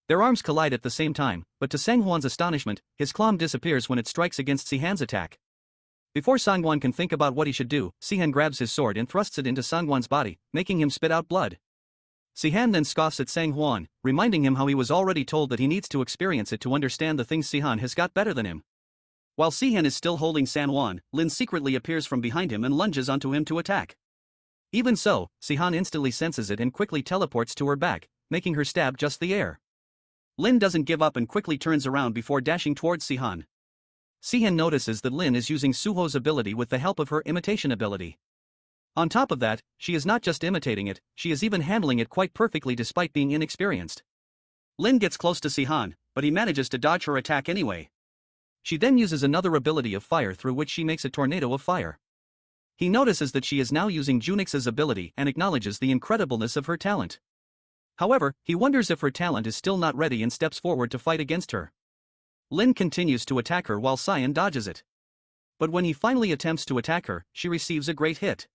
Their arms collide at the same time, but to Sang-hwan's astonishment, his claw disappears when it strikes against Sehan's attack. Before Sang-hwan can think about what he should do, Sehan grabs his sword and thrusts it into Sang-hwan's body, making him spit out blood. Sehan then scoffs at Sang-hwan, reminding him how he was already told that he needs to experience it to understand the things Sehan has got better than him. While Sehan is still holding Sang-hwan, Lin secretly appears from behind him and lunges onto him to attack. Even so, Sehan instantly senses it and quickly teleports to her back, making her stab just the air. Lin doesn't give up and quickly turns around before dashing towards Sehan. Sehan notices that Lin is using Suho's ability with the help of her imitation ability. On top of that, she is not just imitating it, she is even handling it quite perfectly despite being inexperienced. Lin gets close to Sehan, but he manages to dodge her attack anyway. She then uses another ability of fire through which she makes a tornado of fire. He notices that she is now using Junix's ability and acknowledges the incredibleness of her talent. However, he wonders if her talent is still not ready and steps forward to fight against her. Lin continues to attack her while Cyan dodges it. But when he finally attempts to attack her, she receives a great hit.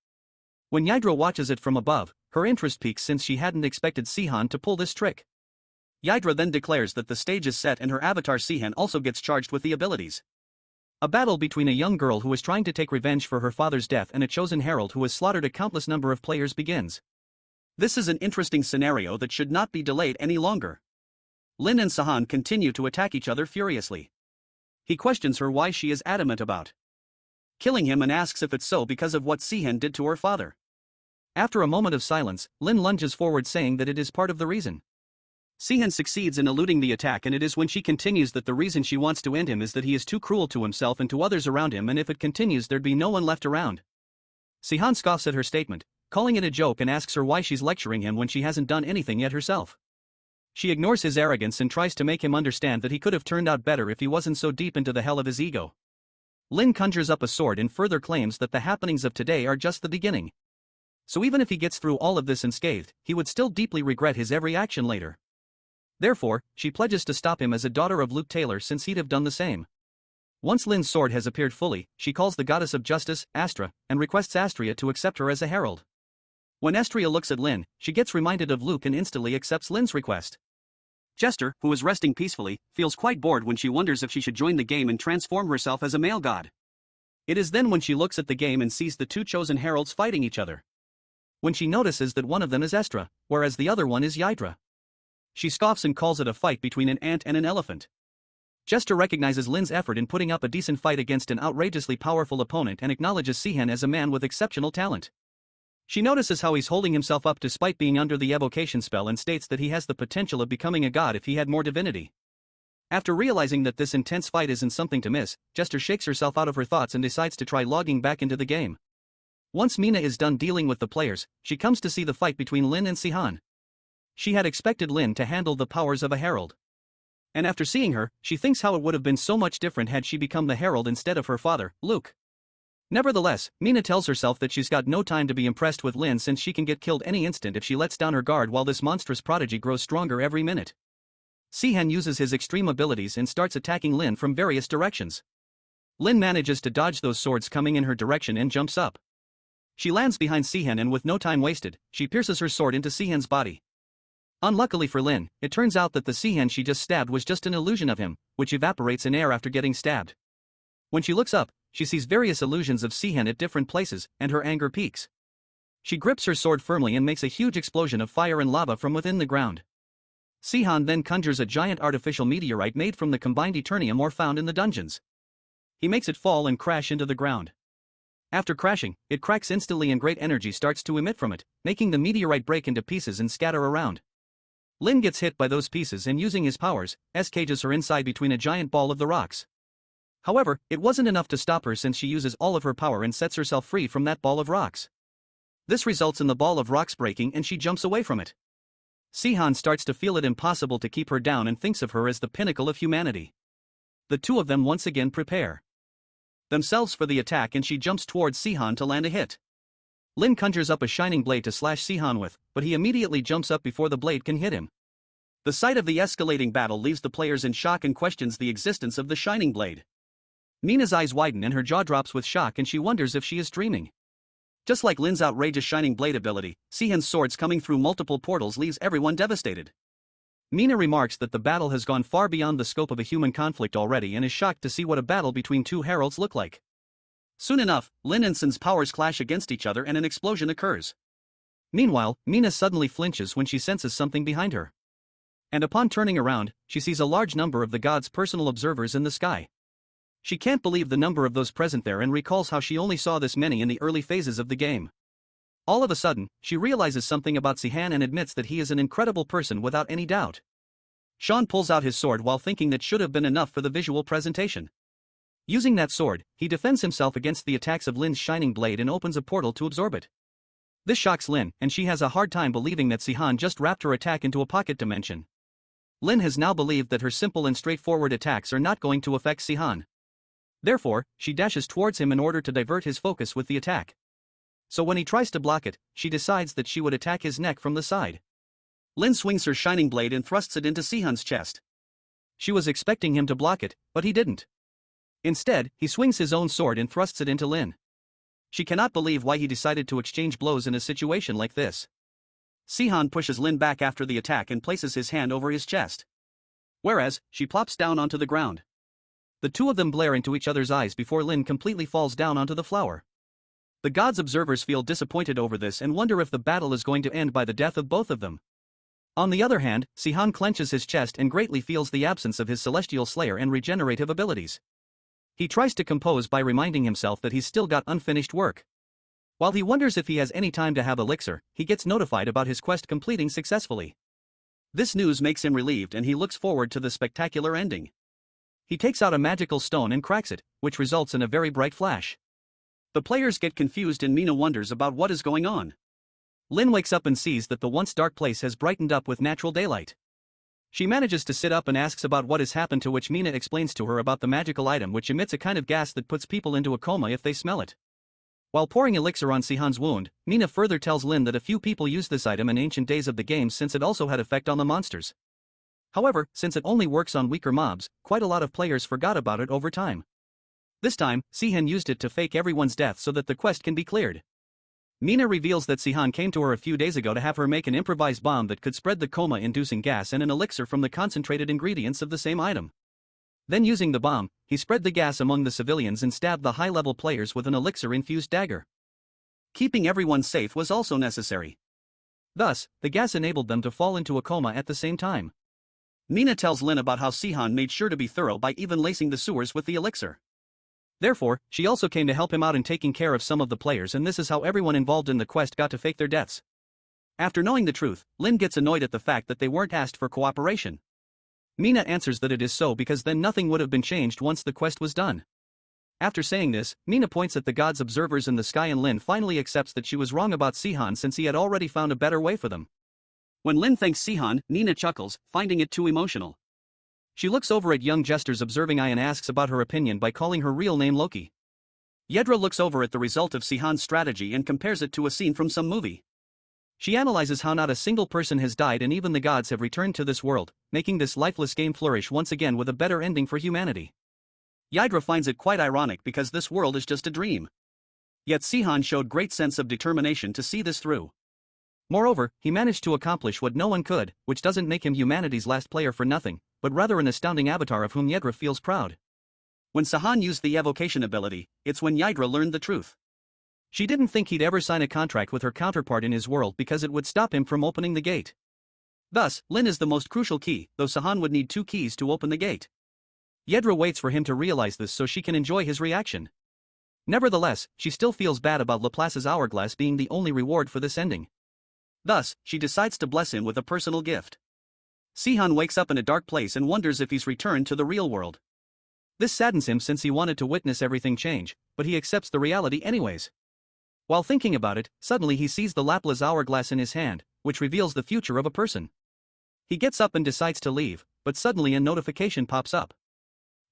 When Yedra watches it from above, her interest peaks since she hadn't expected Sehan to pull this trick. Yedra then declares that the stage is set and her avatar Sehan also gets charged with the abilities. A battle between a young girl who is trying to take revenge for her father's death and a chosen herald who has slaughtered a countless number of players begins. This is an interesting scenario that should not be delayed any longer. Lin and Sehan continue to attack each other furiously. He questions her why she is adamant about killing him and asks if it's so because of what Sehan did to her father. After a moment of silence, Lin lunges forward saying that it is part of the reason. Sehan succeeds in eluding the attack, and it is when she continues that the reason she wants to end him is that he is too cruel to himself and to others around him, and if it continues there'd be no one left around. Sehan scoffs at her statement, calling it a joke and asks her why she's lecturing him when she hasn't done anything yet herself. She ignores his arrogance and tries to make him understand that he could have turned out better if he wasn't so deep into the hell of his ego. Lin conjures up a sword and further claims that the happenings of today are just the beginning. So even if he gets through all of this unscathed, he would still deeply regret his every action later. Therefore, she pledges to stop him as a daughter of Luke Taylor since he'd have done the same. Once Lin's sword has appeared fully, she calls the goddess of justice, Astra, and requests Astria to accept her as a herald. When Astria looks at Lin, she gets reminded of Luke and instantly accepts Lin's request. Jester, who is resting peacefully, feels quite bored when she wonders if she should join the game and transform herself as a male god. It is then when she looks at the game and sees the two chosen heralds fighting each other. When she notices that one of them is Estra, whereas the other one is Yydra. She scoffs and calls it a fight between an ant and an elephant. Jester recognizes Lin's effort in putting up a decent fight against an outrageously powerful opponent and acknowledges Sehan as a man with exceptional talent. She notices how he's holding himself up despite being under the evocation spell and states that he has the potential of becoming a god if he had more divinity. After realizing that this intense fight isn't something to miss, Jester shakes herself out of her thoughts and decides to try logging back into the game. Once Mina is done dealing with the players, she comes to see the fight between Lin and Sehan. She had expected Lin to handle the powers of a herald. And after seeing her, she thinks how it would have been so much different had she become the herald instead of her father, Luke. Nevertheless, Mina tells herself that she's got no time to be impressed with Lin since she can get killed any instant if she lets down her guard while this monstrous prodigy grows stronger every minute. Sehan uses his extreme abilities and starts attacking Lin from various directions. Lin manages to dodge those swords coming in her direction and jumps up. She lands behind Sehan and with no time wasted, she pierces her sword into Sehan's body. Unluckily for Lin, it turns out that the Sehan she just stabbed was just an illusion of him, which evaporates in air after getting stabbed. When she looks up, she sees various illusions of Sehan at different places, and her anger peaks. She grips her sword firmly and makes a huge explosion of fire and lava from within the ground. Sehan then conjures a giant artificial meteorite made from the combined Eternium ore found in the dungeons. He makes it fall and crash into the ground. After crashing, it cracks instantly and great energy starts to emit from it, making the meteorite break into pieces and scatter around. Lin gets hit by those pieces and using his powers, cages her inside between a giant ball of the rocks. However, it wasn't enough to stop her since she uses all of her power and sets herself free from that ball of rocks. This results in the ball of rocks breaking and she jumps away from it. Sehan starts to feel it impossible to keep her down and thinks of her as the pinnacle of humanity. The two of them once again prepare themselves for the attack and she jumps towards Sehan to land a hit. Lin conjures up a shining blade to slash Sehan with, but he immediately jumps up before the blade can hit him. The sight of the escalating battle leaves the players in shock and questions the existence of the shining blade. Mina's eyes widen and her jaw drops with shock and she wonders if she is dreaming. Just like Lin's outrageous shining blade ability, Sehan's swords coming through multiple portals leaves everyone devastated. Mina remarks that the battle has gone far beyond the scope of a human conflict already and is shocked to see what a battle between two heralds look like. Soon enough, Lin and Sin's powers clash against each other and an explosion occurs. Meanwhile, Mina suddenly flinches when she senses something behind her. And upon turning around, she sees a large number of the gods' personal observers in the sky. She can't believe the number of those present there and recalls how she only saw this many in the early phases of the game. All of a sudden, she realizes something about Sehan and admits that he is an incredible person without any doubt. Sean pulls out his sword while thinking that should have been enough for the visual presentation. Using that sword, he defends himself against the attacks of Lin's shining blade and opens a portal to absorb it. This shocks Lin, and she has a hard time believing that Sehan just wrapped her attack into a pocket dimension. Lin has now believed that her simple and straightforward attacks are not going to affect Sehan. Therefore, she dashes towards him in order to divert his focus with the attack. So when he tries to block it, she decides that she would attack his neck from the side. Lin swings her shining blade and thrusts it into Sehan's chest. She was expecting him to block it, but he didn't. Instead, he swings his own sword and thrusts it into Lin. She cannot believe why he decided to exchange blows in a situation like this. Sehan pushes Lin back after the attack and places his hand over his chest. Whereas, she plops down onto the ground. The two of them glare into each other's eyes before Lin completely falls down onto the floor. The gods' observers feel disappointed over this and wonder if the battle is going to end by the death of both of them. On the other hand, Sehan clenches his chest and greatly feels the absence of his celestial slayer and regenerative abilities. He tries to compose by reminding himself that he's still got unfinished work. While he wonders if he has any time to have elixir, he gets notified about his quest completing successfully. This news makes him relieved and he looks forward to the spectacular ending. He takes out a magical stone and cracks it, which results in a very bright flash. The players get confused and Mina wonders about what is going on. Lin wakes up and sees that the once dark place has brightened up with natural daylight. She manages to sit up and asks about what has happened, to which Mina explains to her about the magical item which emits a kind of gas that puts people into a coma if they smell it. While pouring elixir on Sehan's wound, Mina further tells Lin that a few people used this item in ancient days of the game since it also had effect on the monsters. However, since it only works on weaker mobs, quite a lot of players forgot about it over time. This time, Sehan used it to fake everyone's death so that the quest can be cleared. Mina reveals that Sehan came to her a few days ago to have her make an improvised bomb that could spread the coma-inducing gas and an elixir from the concentrated ingredients of the same item. Then, using the bomb, he spread the gas among the civilians and stabbed the high-level players with an elixir-infused dagger. Keeping everyone safe was also necessary. Thus, the gas enabled them to fall into a coma at the same time. Mina tells Lin about how Sehan made sure to be thorough by even lacing the sewers with the elixir. Therefore, she also came to help him out in taking care of some of the players, and this is how everyone involved in the quest got to fake their deaths. After knowing the truth, Lin gets annoyed at the fact that they weren't asked for cooperation. Mina answers that it is so because then nothing would have been changed once the quest was done. After saying this, Mina points at the gods' observers in the sky, and Lin finally accepts that she was wrong about Sehan since he had already found a better way for them. When Lin thanks Sehan, Nina chuckles, finding it too emotional. She looks over at young Jester's observing eye and asks about her opinion by calling her real name Loki. Yedra looks over at the result of Sehan's strategy and compares it to a scene from some movie. She analyzes how not a single person has died and even the gods have returned to this world, making this lifeless game flourish once again with a better ending for humanity. Yedra finds it quite ironic because this world is just a dream. Yet Sehan showed great sense of determination to see this through. Moreover, he managed to accomplish what no one could, which doesn't make him humanity's last player for nothing, but rather an astounding avatar of whom Yedra feels proud. When Sehan used the evocation ability, it's when Yedra learned the truth. She didn't think he'd ever sign a contract with her counterpart in his world because it would stop him from opening the gate. Thus, Lin is the most crucial key, though Sehan would need 2 keys to open the gate. Yedra waits for him to realize this so she can enjoy his reaction. Nevertheless, she still feels bad about Laplace's hourglass being the only reward for this ending. Thus, she decides to bless him with a personal gift. Sehan wakes up in a dark place and wonders if he's returned to the real world. This saddens him since he wanted to witness everything change, but he accepts the reality anyways. While thinking about it, suddenly he sees the Laplace hourglass in his hand, which reveals the future of a person. He gets up and decides to leave, but suddenly a notification pops up.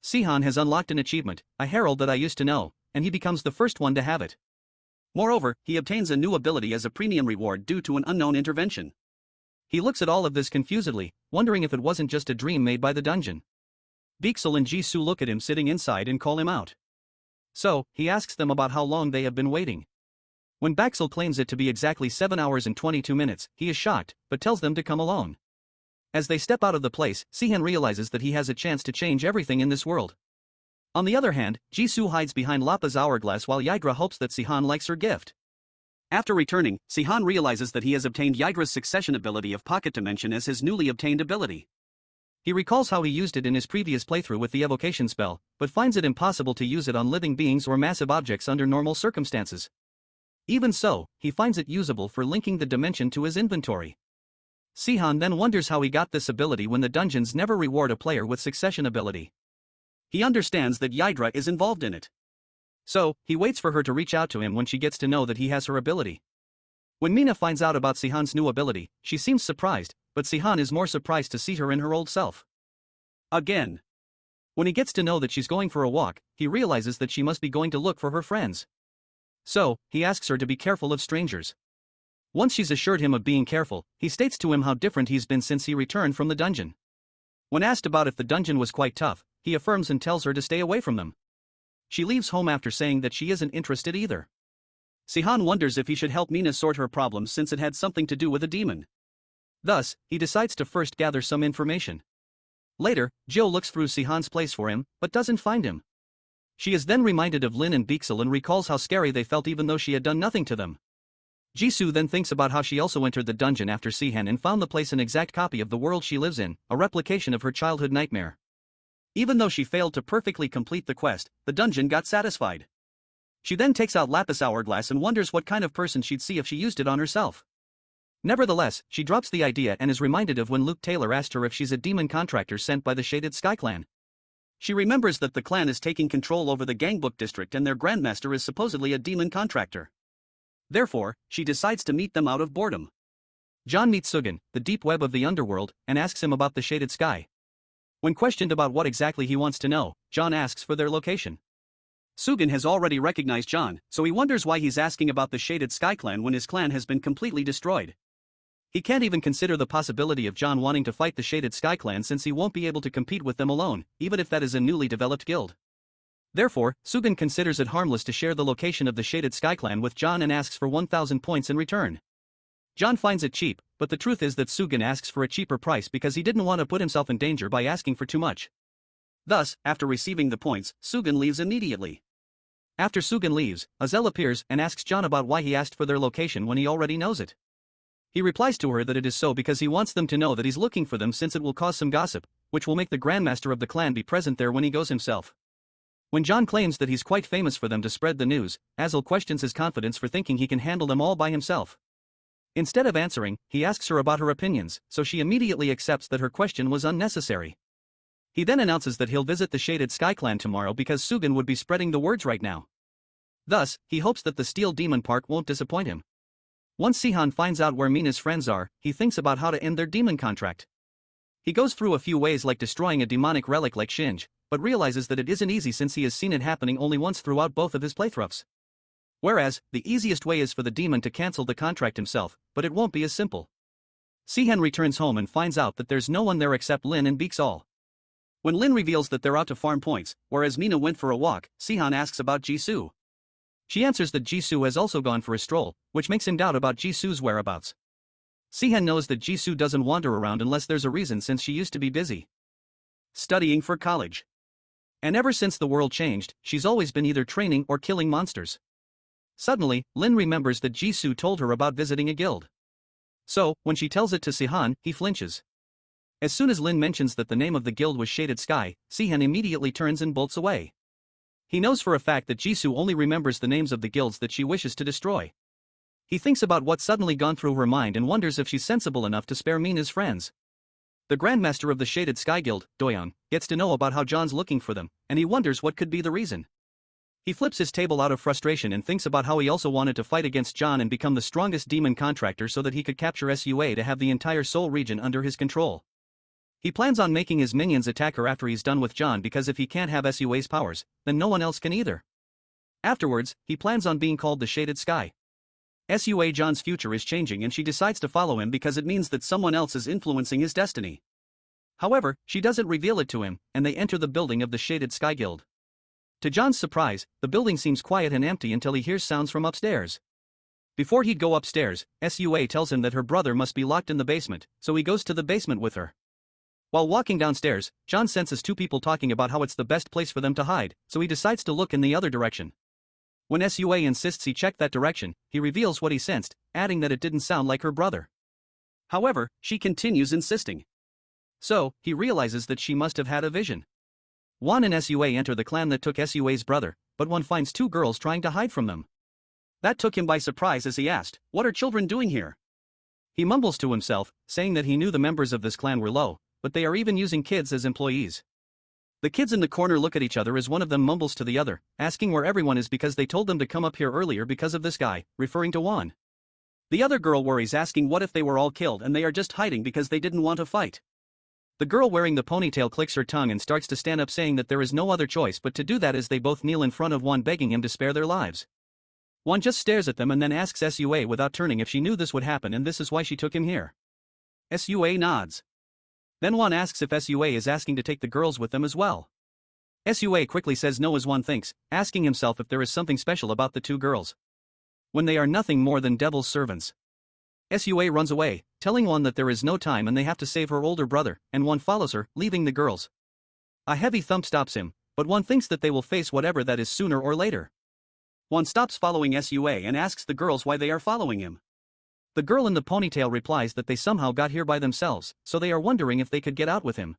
Sehan has unlocked an achievement, a herald that I used to know, and he becomes the first one to have it. Moreover, he obtains a new ability as a premium reward due to an unknown intervention. He looks at all of this confusedly, wondering if it wasn't just a dream made by the dungeon. Beexel and Jisoo look at him sitting inside and call him out. So, he asks them about how long they have been waiting. When Baxel claims it to be exactly 7 hours and 22 minutes, he is shocked, but tells them to come alone. As they step out of the place, Sehan realizes that he has a chance to change everything in this world. On the other hand, Jisoo hides behind Lappa's hourglass while Yedra hopes that Sehan likes her gift. After returning, Sehan realizes that he has obtained Yedra's succession ability of Pocket Dimension as his newly obtained ability. He recalls how he used it in his previous playthrough with the evocation spell, but finds it impossible to use it on living beings or massive objects under normal circumstances. Even so, he finds it usable for linking the dimension to his inventory. Sehan then wonders how he got this ability when the dungeons never reward a player with succession ability. He understands that Yedra is involved in it. So, he waits for her to reach out to him when she gets to know that he has her ability. When Mina finds out about Sehan's new ability, she seems surprised, but Sehan is more surprised to see her in her old self. Again. When he gets to know that she's going for a walk, he realizes that she must be going to look for her friends. So, he asks her to be careful of strangers. Once she's assured him of being careful, he states to him how different he's been since he returned from the dungeon. When asked about if the dungeon was quite tough, he affirms and tells her to stay away from them. She leaves home after saying that she isn't interested either. Sehan wonders if he should help Mina sort her problems since it had something to do with a demon. Thus, he decides to first gather some information. Later, Jill looks through Sehan's place for him, but doesn't find him. She is then reminded of Lin and Beexel and recalls how scary they felt even though she had done nothing to them. Jisoo then thinks about how she also entered the dungeon after Sehan and found the place an exact copy of the world she lives in, a replication of her childhood nightmare. Even though she failed to perfectly complete the quest, the dungeon got satisfied. She then takes out Lapis Hourglass and wonders what kind of person she'd see if she used it on herself. Nevertheless, she drops the idea and is reminded of when Luke Taylor asked her if she's a demon contractor sent by the Shaded Sky Clan. She remembers that the clan is taking control over the Gangbook district and their grandmaster is supposedly a demon contractor. Therefore, she decides to meet them out of boredom. John meets Sugan, the deep web of the underworld, and asks him about the shaded sky. When questioned about what exactly he wants to know, John asks for their location. Sugan has already recognized John, so he wonders why he's asking about the Shaded Sky clan when his clan has been completely destroyed. He can't even consider the possibility of John wanting to fight the Shaded Sky clan since he won't be able to compete with them alone, even if that is a newly developed guild. Therefore, Sugan considers it harmless to share the location of the Shaded Sky clan with John and asks for 1,000 points in return. John finds it cheap, but the truth is that Sugan asks for a cheaper price because he didn't want to put himself in danger by asking for too much. Thus, after receiving the points, Sugan leaves immediately. After Sugan leaves, Azel appears and asks John about why he asked for their location when he already knows it. He replies to her that it is so because he wants them to know that he's looking for them since it will cause some gossip, which will make the Grandmaster of the clan be present there when he goes himself. When John claims that he's quite famous for them to spread the news, Azel questions his confidence for thinking he can handle them all by himself. Instead of answering, he asks her about her opinions, so she immediately accepts that her question was unnecessary. He then announces that he'll visit the Shaded Sky clan tomorrow because Sugan would be spreading the words right now. Thus, he hopes that the Steel Demon part won't disappoint him. Once Sehan finds out where Mina's friends are, he thinks about how to end their demon contract. He goes through a few ways like destroying a demonic relic like Shinj, but realizes that it isn't easy since he has seen it happening only once throughout both of his playthroughs. Whereas, the easiest way is for the demon to cancel the contract himself, but it won't be as simple. Sehan returns home and finds out that there's no one there except Lin and Beaks all. When Lin reveals that they're out to farm points, whereas Mina went for a walk, Sehan asks about Jisoo. She answers that Jisoo has also gone for a stroll, which makes him doubt about Jisoo's whereabouts. Sehan knows that Jisoo doesn't wander around unless there's a reason since she used to be busy studying for college. And ever since the world changed, she's always been either training or killing monsters. Suddenly, Lin remembers that Jisoo told her about visiting a guild. So, when she tells it to Sehan, he flinches. As soon as Lin mentions that the name of the guild was Shaded Sky, Sehan immediately turns and bolts away. He knows for a fact that Jisoo only remembers the names of the guilds that she wishes to destroy. He thinks about what's suddenly gone through her mind and wonders if she's sensible enough to spare Mina's friends. The Grandmaster of the Shaded Sky Guild, Doyeon, gets to know about how John's looking for them, and he wonders what could be the reason. He flips his table out of frustration and thinks about how he also wanted to fight against John and become the strongest demon contractor so that he could capture SUA to have the entire Seoul region under his control. He plans on making his minions attack her after he's done with John because if he can't have SUA's powers, then no one else can either. Afterwards, he plans on being called the Shaded Sky. SUA John's future is changing and she decides to follow him because it means that someone else is influencing his destiny. However, she doesn't reveal it to him, and they enter the building of the Shaded Sky Guild. To John's surprise, the building seems quiet and empty until he hears sounds from upstairs. Before he'd go upstairs, SUA tells him that her brother must be locked in the basement, so he goes to the basement with her. While walking downstairs, John senses two people talking about how it's the best place for them to hide, so he decides to look in the other direction. When SUA insists he check that direction, he reveals what he sensed, adding that it didn't sound like her brother. However, she continues insisting. So, he realizes that she must have had a vision. Juan and SUA enter the clan that took SUA's brother, but one finds two girls trying to hide from them. That took him by surprise as he asked, "What are children doing here?" He mumbles to himself, saying that he knew the members of this clan were low, but they are even using kids as employees. The kids in the corner look at each other as one of them mumbles to the other, asking where everyone is because they told them to come up here earlier because of this guy, referring to Juan. The other girl worries asking what if they were all killed and they are just hiding because they didn't want to fight. The girl wearing the ponytail clicks her tongue and starts to stand up saying that there is no other choice but to do that as they both kneel in front of Juan begging him to spare their lives. Juan just stares at them and then asks SUA without turning if she knew this would happen and this is why she took him here. SUA nods. Then Juan asks if SUA is asking to take the girls with them as well. SUA quickly says no as Juan thinks, asking himself if there is something special about the two girls. When they are nothing more than devil's servants. SUA runs away, telling Juan that there is no time and they have to save her older brother, and Juan follows her, leaving the girls. A heavy thump stops him, but Juan thinks that they will face whatever that is sooner or later. Juan stops following SUA and asks the girls why they are following him. The girl in the ponytail replies that they somehow got here by themselves, so they are wondering if they could get out with him.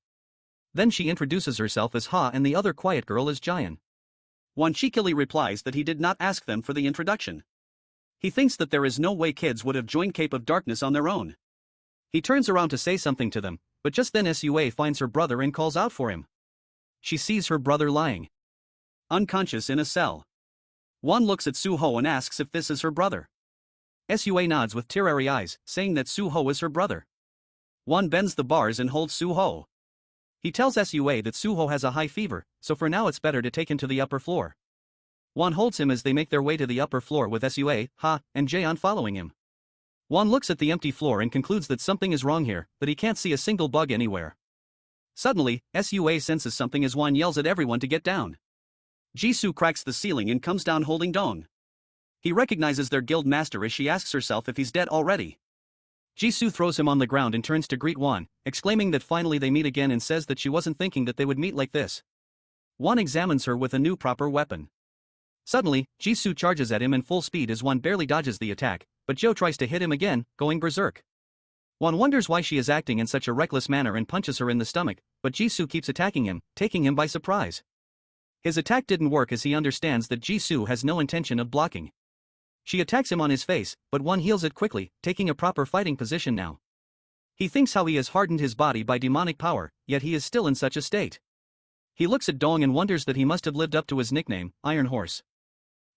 Then she introduces herself as Ha and the other quiet girl as Jian. Juan cheekily replies that he did not ask them for the introduction. He thinks that there is no way kids would have joined Cape of Darkness on their own. He turns around to say something to them, but just then SUA finds her brother and calls out for him. She sees her brother lying unconscious in a cell. Juan looks at Suho and asks if this is her brother. Sua nods with teary eyes, saying that Suho is her brother. Won bends the bars and holds Suho. He tells Sua that Suho has a high fever, so for now it's better to take him to the upper floor. Won holds him as they make their way to the upper floor with Sua, Ha, and Jaeon following him. Won looks at the empty floor and concludes that something is wrong here, but he can't see a single bug anywhere. Suddenly, Sua senses something as Won yells at everyone to get down. Jisoo cracks the ceiling and comes down holding Dong. He recognizes their guild master as she asks herself if he's dead already. Jisoo throws him on the ground and turns to greet Won, exclaiming that finally they meet again and says that she wasn't thinking that they would meet like this. Won examines her with a new proper weapon. Suddenly, Jisoo charges at him in full speed as Won barely dodges the attack, but Jo tries to hit him again, going berserk. Won wonders why she is acting in such a reckless manner and punches her in the stomach, but Jisoo keeps attacking him, taking him by surprise. His attack didn't work as he understands that Jisoo has no intention of blocking. She attacks him on his face, but Won heals it quickly, taking a proper fighting position now. He thinks how he has hardened his body by demonic power, yet he is still in such a state. He looks at Dong and wonders that he must have lived up to his nickname, Iron Horse.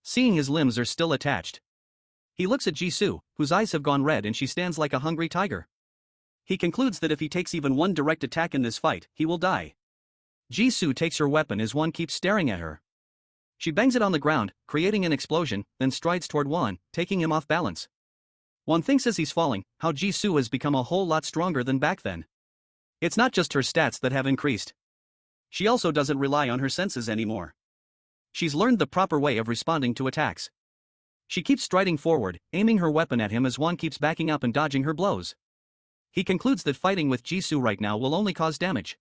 Seeing his limbs are still attached. He looks at Jisoo, whose eyes have gone red and she stands like a hungry tiger. He concludes that if he takes even one direct attack in this fight, he will die. Jisoo takes her weapon as Won keeps staring at her. She bangs it on the ground, creating an explosion, then strides toward Won, taking him off balance. Won thinks as he's falling, how Jisoo has become a whole lot stronger than back then. It's not just her stats that have increased. She also doesn't rely on her senses anymore. She's learned the proper way of responding to attacks. She keeps striding forward, aiming her weapon at him as Won keeps backing up and dodging her blows. He concludes that fighting with Jisoo right now will only cause damage.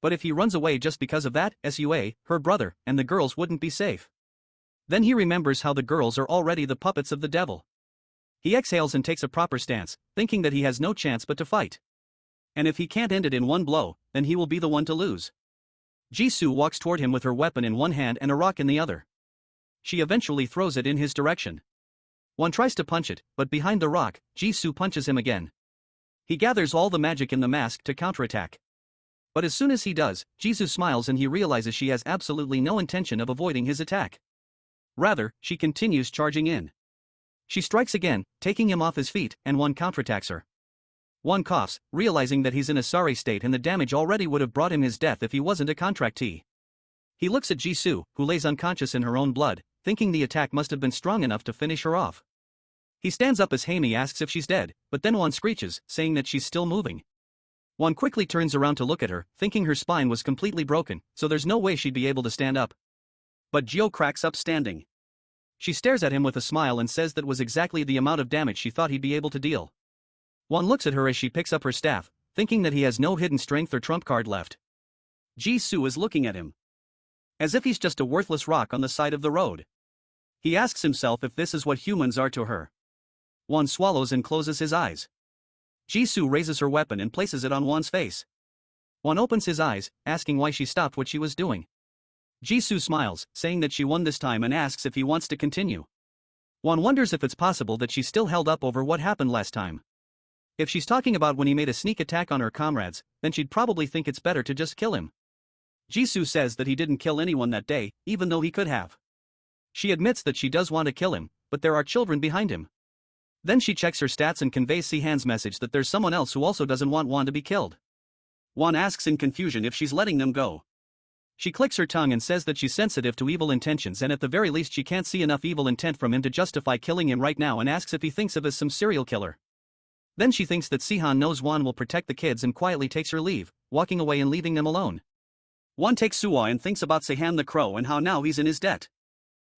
But if he runs away just because of that, Sua, her brother, and the girls wouldn't be safe. Then he remembers how the girls are already the puppets of the devil. He exhales and takes a proper stance, thinking that he has no chance but to fight. And if he can't end it in one blow, then he will be the one to lose. Jisoo walks toward him with her weapon in one hand and a rock in the other. She eventually throws it in his direction. Won tries to punch it, but behind the rock, Jisoo punches him again. He gathers all the magic in the mask to counterattack. But as soon as he does, Jisoo smiles and he realizes she has absolutely no intention of avoiding his attack. Rather, she continues charging in. She strikes again, taking him off his feet, and Won counterattacks her. Won coughs, realizing that he's in a sorry state and the damage already would have brought him his death if he wasn't a contractee. He looks at Jisoo, who lays unconscious in her own blood, thinking the attack must have been strong enough to finish her off. He stands up as Haimi asks if she's dead, but then Won screeches, saying that she's still moving. Won quickly turns around to look at her, thinking her spine was completely broken, so there's no way she'd be able to stand up. But Jo cracks up standing. She stares at him with a smile and says that was exactly the amount of damage she thought he'd be able to deal. Won looks at her as she picks up her staff, thinking that he has no hidden strength or trump card left. Jisoo is looking at him as if he's just a worthless rock on the side of the road. He asks himself if this is what humans are to her. Won swallows and closes his eyes. Jisoo raises her weapon and places it on Won's face. Won opens his eyes, asking why she stopped what she was doing. Jisoo smiles, saying that she won this time and asks if he wants to continue. Won wonders if it's possible that she's still held up over what happened last time. If she's talking about when he made a sneak attack on her comrades, then she'd probably think it's better to just kill him. Jisoo says that he didn't kill anyone that day, even though he could have. She admits that she does want to kill him, but there are children behind him. Then she checks her stats and conveys Sehan's message that there's someone else who also doesn't want Won to be killed. Won asks in confusion if she's letting them go. She clicks her tongue and says that she's sensitive to evil intentions and at the very least she can't see enough evil intent from him to justify killing him right now and asks if he thinks of as some serial killer. Then she thinks that Sehan knows Won will protect the kids and quietly takes her leave, walking away and leaving them alone. Won takes Suwa and thinks about Sehan the Crow and how now he's in his debt.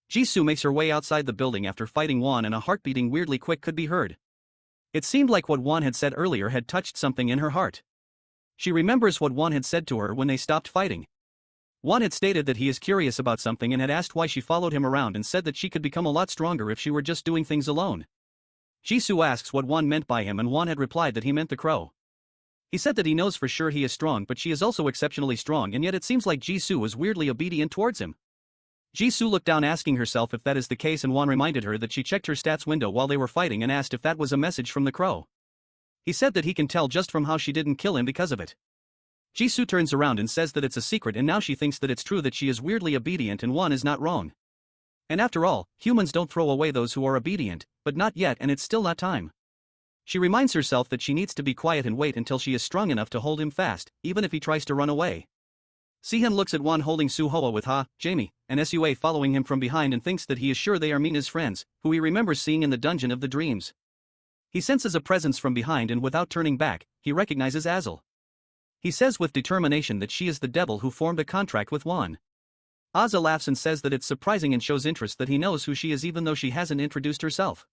Jisoo makes her way outside the building after fighting Won and a heart beating weirdly quick could be heard. It seemed like what Won had said earlier had touched something in her heart. She remembers what Won had said to her when they stopped fighting. Won had stated that he is curious about something and had asked why she followed him around and said that she could become a lot stronger if she were just doing things alone. Jisoo asks what Won meant by him and Won had replied that he meant the crow. He said that he knows for sure he is strong but she is also exceptionally strong and yet it seems like Jisoo was weirdly obedient towards him. Jisoo looked down asking herself if that is the case and Won reminded her that she checked her stats window while they were fighting and asked if that was a message from the crow. He said that he can tell just from how she didn't kill him because of it. Jisoo turns around and says that it's a secret and now she thinks that it's true that she is weirdly obedient and Won is not wrong. And after all, humans don't throw away those who are obedient, but not yet, and it's still not time. She reminds herself that she needs to be quiet and wait until she is strong enough to hold him fast, even if he tries to run away. Sehan looks at Won holding Suhoa with Jamie, and Sua following him from behind and thinks that he is sure they are Mina's friends, who he remembers seeing in the Dungeon of the Dreams. He senses a presence from behind and without turning back, he recognizes Azel. He says with determination that she is the devil who formed a contract with Won. Azel laughs and says that it's surprising and shows interest that he knows who she is even though she hasn't introduced herself.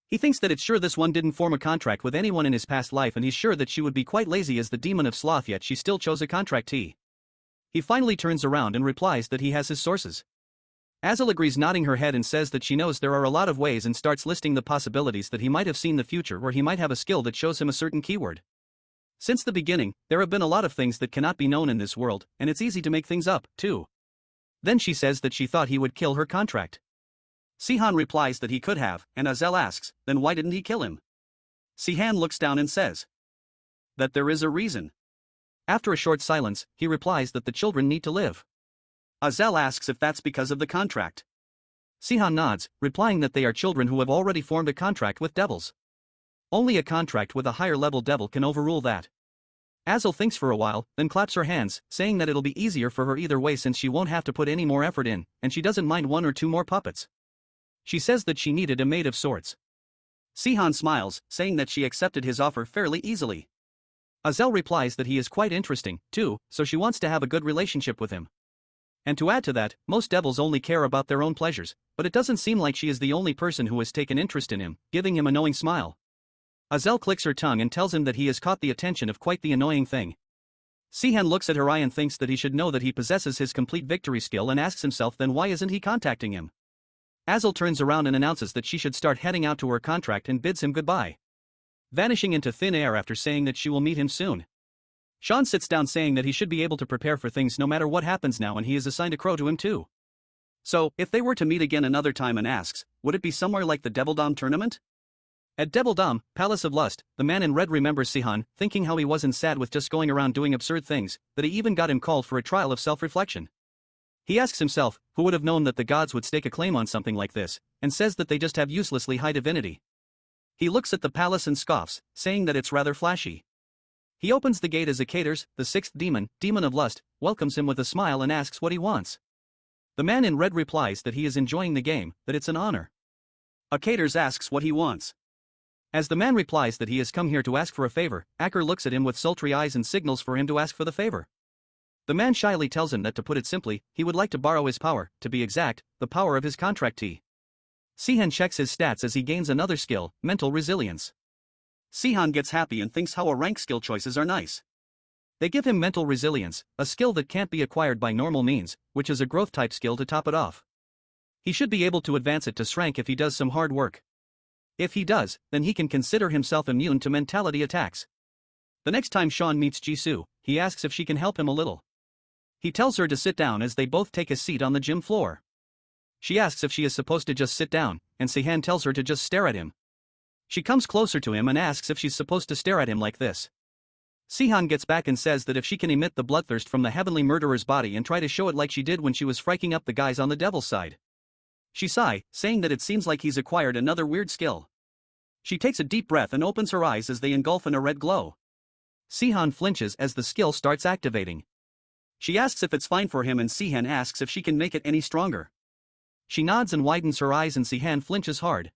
He thinks that it's sure this one didn't form a contract with anyone in his past life, and he's sure that she would be quite lazy as the demon of sloth, yet she still chose a contractee. He finally turns around and replies that he has his sources. Azel agrees, nodding her head, and says that she knows there are a lot of ways and starts listing the possibilities that he might have seen the future where he might have a skill that shows him a certain keyword. Since the beginning, there have been a lot of things that cannot be known in this world, and it's easy to make things up, too. Then she says that she thought he would kill her contract. Sehan replies that he could have, and Azel asks, then why didn't he kill him? Sehan looks down and says that there is a reason. After a short silence, he replies that the children need to live. Azel asks if that's because of the contract. Sehan nods, replying that they are children who have already formed a contract with devils. Only a contract with a higher level devil can overrule that. Azel thinks for a while, then claps her hands, saying that it'll be easier for her either way since she won't have to put any more effort in, and she doesn't mind one or two more puppets. She says that she needed a maid of sorts. Sehan smiles, saying that she accepted his offer fairly easily. Azel replies that he is quite interesting, too, so she wants to have a good relationship with him. And to add to that, most devils only care about their own pleasures, but it doesn't seem like she is the only person who has taken interest in him, giving him a knowing smile. Azel clicks her tongue and tells him that he has caught the attention of quite the annoying thing. Sehan looks at her eye and thinks that he should know that he possesses his complete victory skill and asks himself then why isn't he contacting him? Azel turns around and announces that she should start heading out to her contract and bids him goodbye, vanishing into thin air after saying that she will meet him soon. Sean sits down saying that he should be able to prepare for things no matter what happens now, and he has assigned a crow to him too. So, if they were to meet again another time, and asks, would it be somewhere like the Devildom tournament? At Devildom, Palace of Lust, the man in red remembers Sehan, thinking how he wasn't sad with just going around doing absurd things, that he even got him called for a trial of self-reflection. He asks himself, who would have known that the gods would stake a claim on something like this, and says that they just have uselessly high divinity. He looks at the palace and scoffs, saying that it's rather flashy. He opens the gate as Akaters, the sixth demon, demon of lust, welcomes him with a smile and asks what he wants. The man in red replies that he is enjoying the game, that it's an honor. Akaters asks what he wants. As the man replies that he has come here to ask for a favor, Aker looks at him with sultry eyes and signals for him to ask for the favor. The man shyly tells him that, to put it simply, he would like to borrow his power, to be exact, the power of his contractee. Sehan checks his stats as he gains another skill, mental resilience. Sehan gets happy and thinks how a rank skill choices are nice. They give him mental resilience, a skill that can't be acquired by normal means, which is a growth type skill to top it off. He should be able to advance it to Srank if he does some hard work. If he does, then he can consider himself immune to mentality attacks. The next time Sean meets Jisoo, he asks if she can help him a little. He tells her to sit down as they both take a seat on the gym floor. She asks if she is supposed to just sit down, and Sehan tells her to just stare at him. She comes closer to him and asks if she's supposed to stare at him like this. Sehan gets back and says that if she can emit the bloodthirst from the heavenly murderer's body and try to show it like she did when she was friking up the guys on the devil's side. She sighs, saying that it seems like he's acquired another weird skill. She takes a deep breath and opens her eyes as they engulf in a red glow. Sehan flinches as the skill starts activating. She asks if it's fine for him, and Sehan asks if she can make it any stronger. She nods and widens her eyes, and Sehan flinches hard.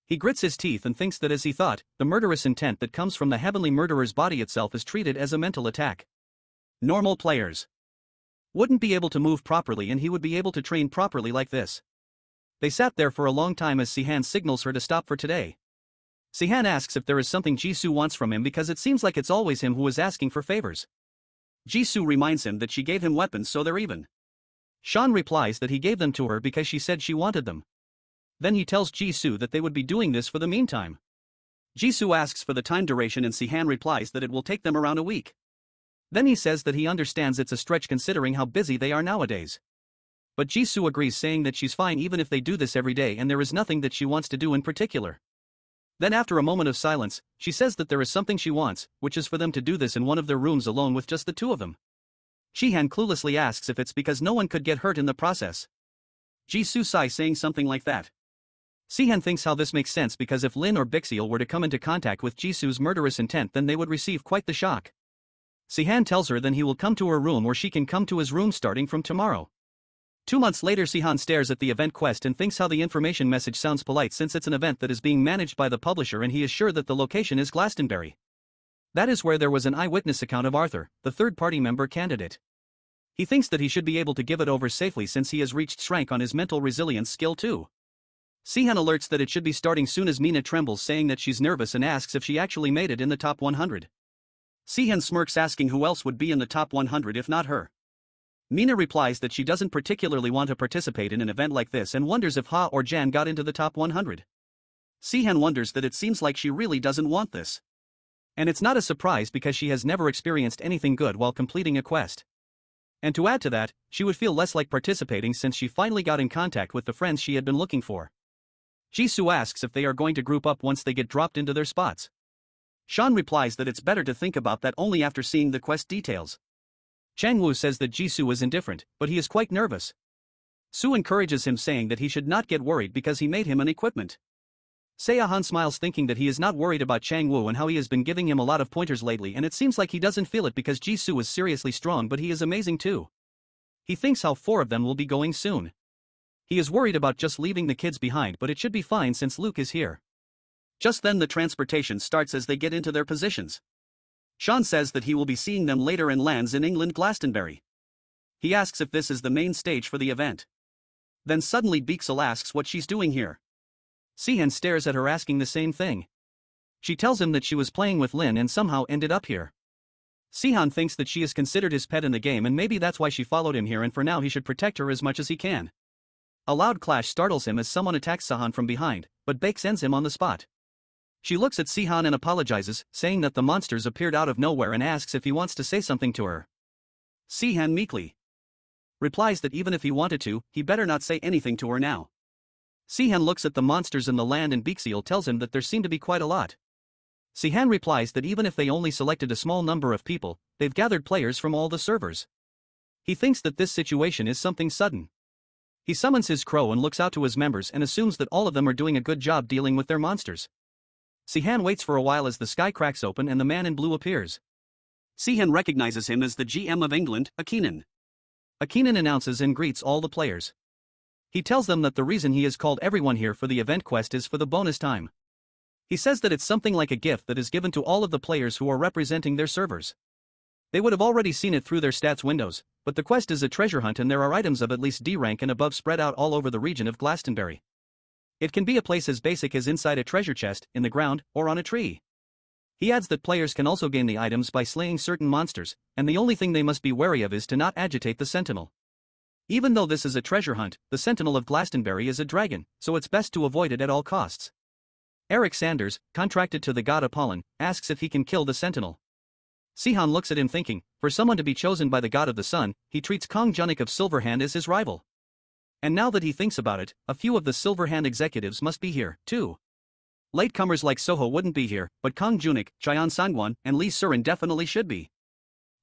He grits his teeth and thinks that, as he thought, the murderous intent that comes from the heavenly murderer's body itself is treated as a mental attack. Normal players wouldn't be able to move properly, and he would be able to train properly like this. They sat there for a long time as Sehan signals her to stop for today. Sehan asks if there is something Jisoo wants from him, because it seems like it's always him who is asking for favors. Jisoo reminds him that she gave him weapons, so they're even. Sean replies that he gave them to her because she said she wanted them. Then he tells Jisoo that they would be doing this for the meantime. Jisoo asks for the time duration, and Sehan replies that it will take them around a week. Then he says that he understands it's a stretch considering how busy they are nowadays. But Jisoo agrees, saying that she's fine even if they do this every day, and there is nothing that she wants to do in particular. Then, after a moment of silence, she says that there is something she wants, which is for them to do this in one of their rooms alone with just the two of them. Sehan cluelessly asks if it's because no one could get hurt in the process. Jisoo sigh saying something like that. Sehan thinks how this makes sense because if Lin or Bixiel were to come into contact with Jisoo's murderous intent then they would receive quite the shock. Sehan tells her then he will come to her room or she can come to his room starting from tomorrow. 2 months later Sehan stares at the event quest and thinks how the information message sounds polite since it's an event that is being managed by the publisher and he is sure that the location is Glastonbury. That is where there was an eyewitness account of Arthur, the third-party member candidate. He thinks that he should be able to give it over safely since he has reached strength on his mental resilience skill too. Sehan alerts that it should be starting soon as Mina trembles saying that she's nervous and asks if she actually made it in the top 100. Sehan smirks asking who else would be in the top 100 if not her. Mina replies that she doesn't particularly want to participate in an event like this and wonders if Ha or Jan got into the top 100. Sehan wonders that it seems like she really doesn't want this. And it's not a surprise because she has never experienced anything good while completing a quest. And to add to that, she would feel less like participating since she finally got in contact with the friends she had been looking for. Jisoo asks if they are going to group up once they get dropped into their spots. Sean replies that it's better to think about that only after seeing the quest details. Changwoo says that Jisoo is indifferent, but he is quite nervous. Soo encourages him saying that he should not get worried because he made him an equipment. SEHON smiles thinking that he is not worried about Changwoo and how he has been giving him a lot of pointers lately and it seems like he doesn't feel it because Jisoo is seriously strong but he is amazing too. He thinks how 4 of them will be going soon. He is worried about just leaving the kids behind but it should be fine since Luke is here. Just then the transportation starts as they get into their positions. Sean says that he will be seeing them later and lands in England Glastonbury. He asks if this is the main stage for the event. Then suddenly Beexel asks what she's doing here. Sehan stares at her asking the same thing. She tells him that she was playing with Lin and somehow ended up here. Sehan thinks that she is considered his pet in the game and maybe that's why she followed him here and for now he should protect her as much as he can. A loud clash startles him as someone attacks Sehan from behind, but Bex ends him on the spot. She looks at Sehan and apologizes, saying that the monsters appeared out of nowhere and asks if he wants to say something to her. Sehan meekly replies that even if he wanted to, he better not say anything to her now. Sehan looks at the monsters in the land and Bexiel tells him that there seem to be quite a lot. Sehan replies that even if they only selected a small number of people, they've gathered players from all the servers. He thinks that this situation is something sudden. He summons his crow and looks out to his members and assumes that all of them are doing a good job dealing with their monsters. Sehan waits for a while as the sky cracks open and the man in blue appears. Sehan recognizes him as the GM of England, Akeenan. Akeenan announces and greets all the players. He tells them that the reason he has called everyone here for the event quest is for the bonus time. He says that it's something like a gift that is given to all of the players who are representing their servers. They would have already seen it through their stats windows, but the quest is a treasure hunt and there are items of at least D rank and above spread out all over the region of Glastonbury. It can be a place as basic as inside a treasure chest, in the ground, or on a tree. He adds that players can also gain the items by slaying certain monsters, and the only thing they must be wary of is to not agitate the sentinel. Even though this is a treasure hunt, the sentinel of Glastonbury is a dragon, so it's best to avoid it at all costs. Eric Sanders, contracted to the god Apollon, asks if he can kill the sentinel. Sehan looks at him thinking, for someone to be chosen by the god of the sun, he treats Kong Junik of Silverhand as his rival. And now that he thinks about it, a few of the Silverhand executives must be here, too. Latecomers like Soho wouldn't be here, but Kong Junik, Chyan Sangwon, and Lee Surin definitely should be.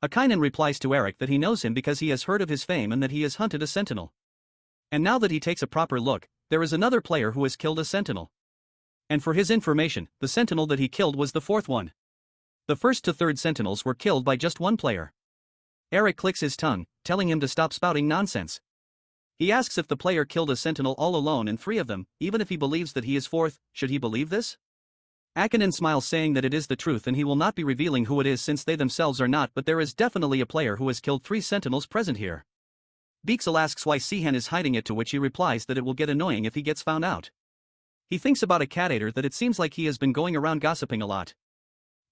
Akainen replies to Eric that he knows him because he has heard of his fame and that he has hunted a sentinel. And now that he takes a proper look, there is another player who has killed a sentinel. And for his information, the sentinel that he killed was the 4th one. The 1st to 3rd sentinels were killed by just one player. Eric clicks his tongue, telling him to stop spouting nonsense. He asks if the player killed a sentinel all alone and 3 of them, even if he believes that he is 4th, should he believe this? Akanen smiles saying that it is the truth and he will not be revealing who it is since they themselves are not, but there is definitely a player who has killed 3 sentinels present here. Beexel asks why Sehan is hiding it, to which he replies that it will get annoying if he gets found out. He thinks about a cat eater that it seems like he has been going around gossiping a lot.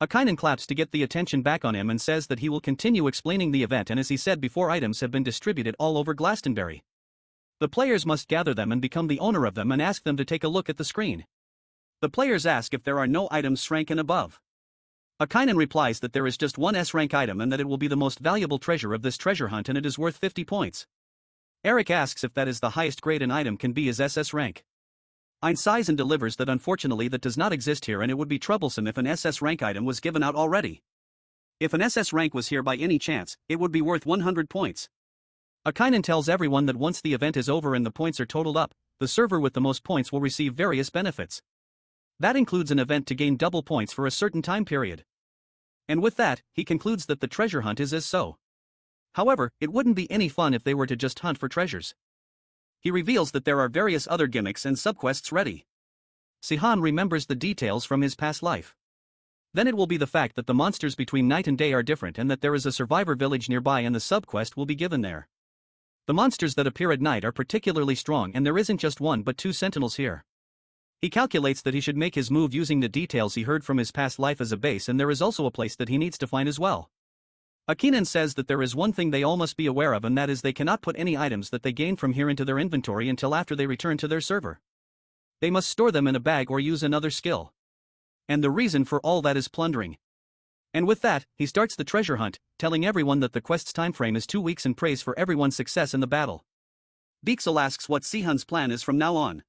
Akainen claps to get the attention back on him and says that he will continue explaining the event, and as he said before, items have been distributed all over Glastonbury. The players must gather them and become the owner of them and ask them to take a look at the screen. The players ask if there are no items rank and above. Akainen replies that there is just one S-rank item and that it will be the most valuable treasure of this treasure hunt and it is worth 50 points. Eric asks if that is the highest grade an item can be, as SS rank. Ein sighs and delivers that unfortunately that does not exist here and it would be troublesome if an SS rank item was given out already. If an SS rank was here by any chance, it would be worth 100 points. Akinen tells everyone that once the event is over and the points are totaled up, the server with the most points will receive various benefits. That includes an event to gain double points for a certain time period. And with that, he concludes that the treasure hunt is as so. However, it wouldn't be any fun if they were to just hunt for treasures. He reveals that there are various other gimmicks and subquests ready. Sehan remembers the details from his past life. Then it will be the fact that the monsters between night and day are different and that there is a survivor village nearby and the subquest will be given there. The monsters that appear at night are particularly strong and there isn't just one but two sentinels here. He calculates that he should make his move using the details he heard from his past life as a base, and there is also a place that he needs to find as well. Akinen says that there is one thing they all must be aware of, and that is they cannot put any items that they gain from here into their inventory until after they return to their server. They must store them in a bag or use another skill. And the reason for all that is plundering. And with that, he starts the treasure hunt, telling everyone that the quest's time frame is 2 weeks and prays for everyone's success in the battle. Beexel asks what Sehan's plan is from now on.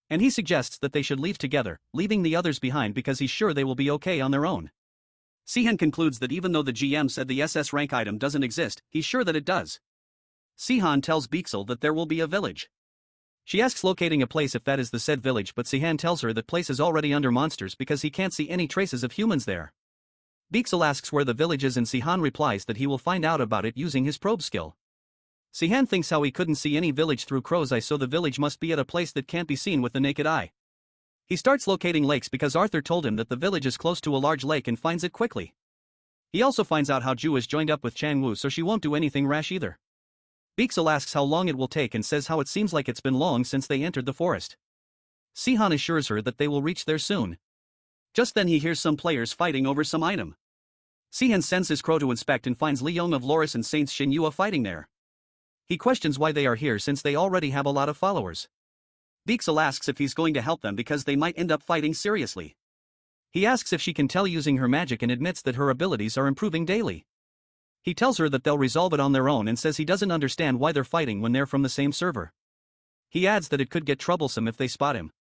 And he suggests that they should leave together, leaving the others behind because he's sure they will be okay on their own. Sehan concludes that even though the GM said the SS rank item doesn't exist, he's sure that it does. Sehan tells Beexel that there will be a village. She asks locating a place if that is the said village, but Sehan tells her that place is already under monsters because he can't see any traces of humans there. Beexel asks where the village is and Sehan replies that he will find out about it using his probe skill. Sehan thinks how he couldn't see any village through Crow's eye, so the village must be at a place that can't be seen with the naked eye. He starts locating lakes because Arthur told him that the village is close to a large lake and finds it quickly. He also finds out how Ju is joined up with Chang Wu, so she won't do anything rash either. Beexel asks how long it will take and says how it seems like it's been long since they entered the forest. Sehan assures her that they will reach there soon. Just then he hears some players fighting over some item. Sehan sends his crow to inspect and finds Leong of Loris and Saints Xinyua fighting there. He questions why they are here since they already have a lot of followers. Beexel asks if he's going to help them because they might end up fighting seriously. He asks if she can tell using her magic and admits that her abilities are improving daily. He tells her that they'll resolve it on their own and says he doesn't understand why they're fighting when they're from the same server. He adds that it could get troublesome if they spot him.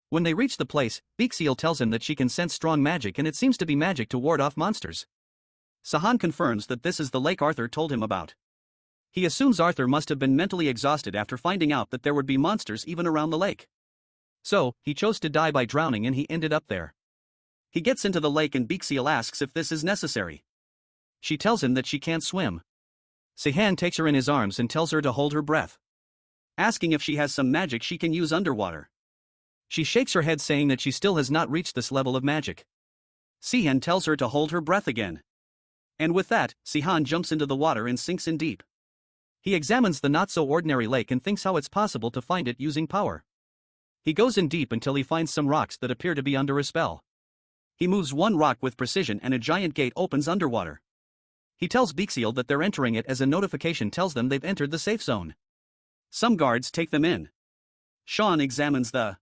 When they reach the place, Beexel tells him that she can sense strong magic and it seems to be magic to ward off monsters. Sehan confirms that this is the lake Arthur told him about. He assumes Arthur must have been mentally exhausted after finding out that there would be monsters even around the lake. So, he chose to die by drowning and he ended up there. He gets into the lake and Beexel asks if this is necessary. She tells him that she can't swim. Sehan takes her in his arms and tells her to hold her breath, asking if she has some magic she can use underwater. She shakes her head saying that she still has not reached this level of magic. Sehan tells her to hold her breath again. And with that, Sehan jumps into the water and sinks in deep. He examines the not-so-ordinary lake and thinks how it's possible to find it using power. He goes in deep until he finds some rocks that appear to be under a spell. He moves one rock with precision and a giant gate opens underwater. He tells Beexel that they're entering it as a notification tells them they've entered the safe zone. Some guards take them in. Sean examines the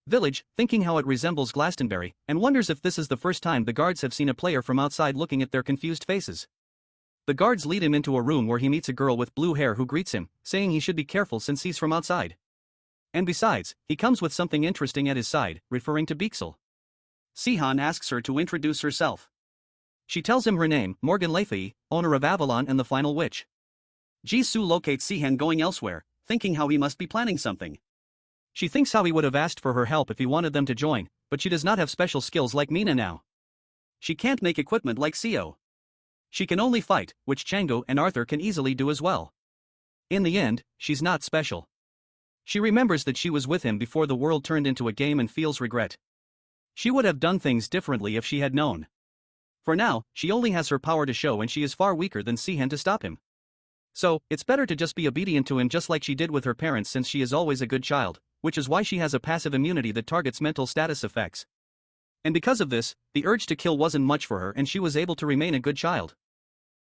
village, thinking how it resembles Glastonbury, and wonders if this is the first time the guards have seen a player from outside looking at their confused faces. The guards lead him into a room where he meets a girl with blue hair who greets him, saying he should be careful since he's from outside. And besides, he comes with something interesting at his side, referring to Beexel. Sehan asks her to introduce herself. She tells him her name, Morgan Lefei, owner of Avalon and the Final Witch. Jisoo locates Sehan going elsewhere, thinking how he must be planning something. She thinks how he would have asked for her help if he wanted them to join, but she does not have special skills like Mina now. She can't make equipment like Seo. She can only fight, which Chango and Arthur can easily do as well. In the end, she's not special. She remembers that she was with him before the world turned into a game and feels regret. She would have done things differently if she had known. For now, she only has her power to show and she is far weaker than Sehan to stop him. So, it's better to just be obedient to him just like she did with her parents since she is always a good child, which is why she has a passive immunity that targets mental status effects. And because of this, the urge to kill wasn't much for her and she was able to remain a good child.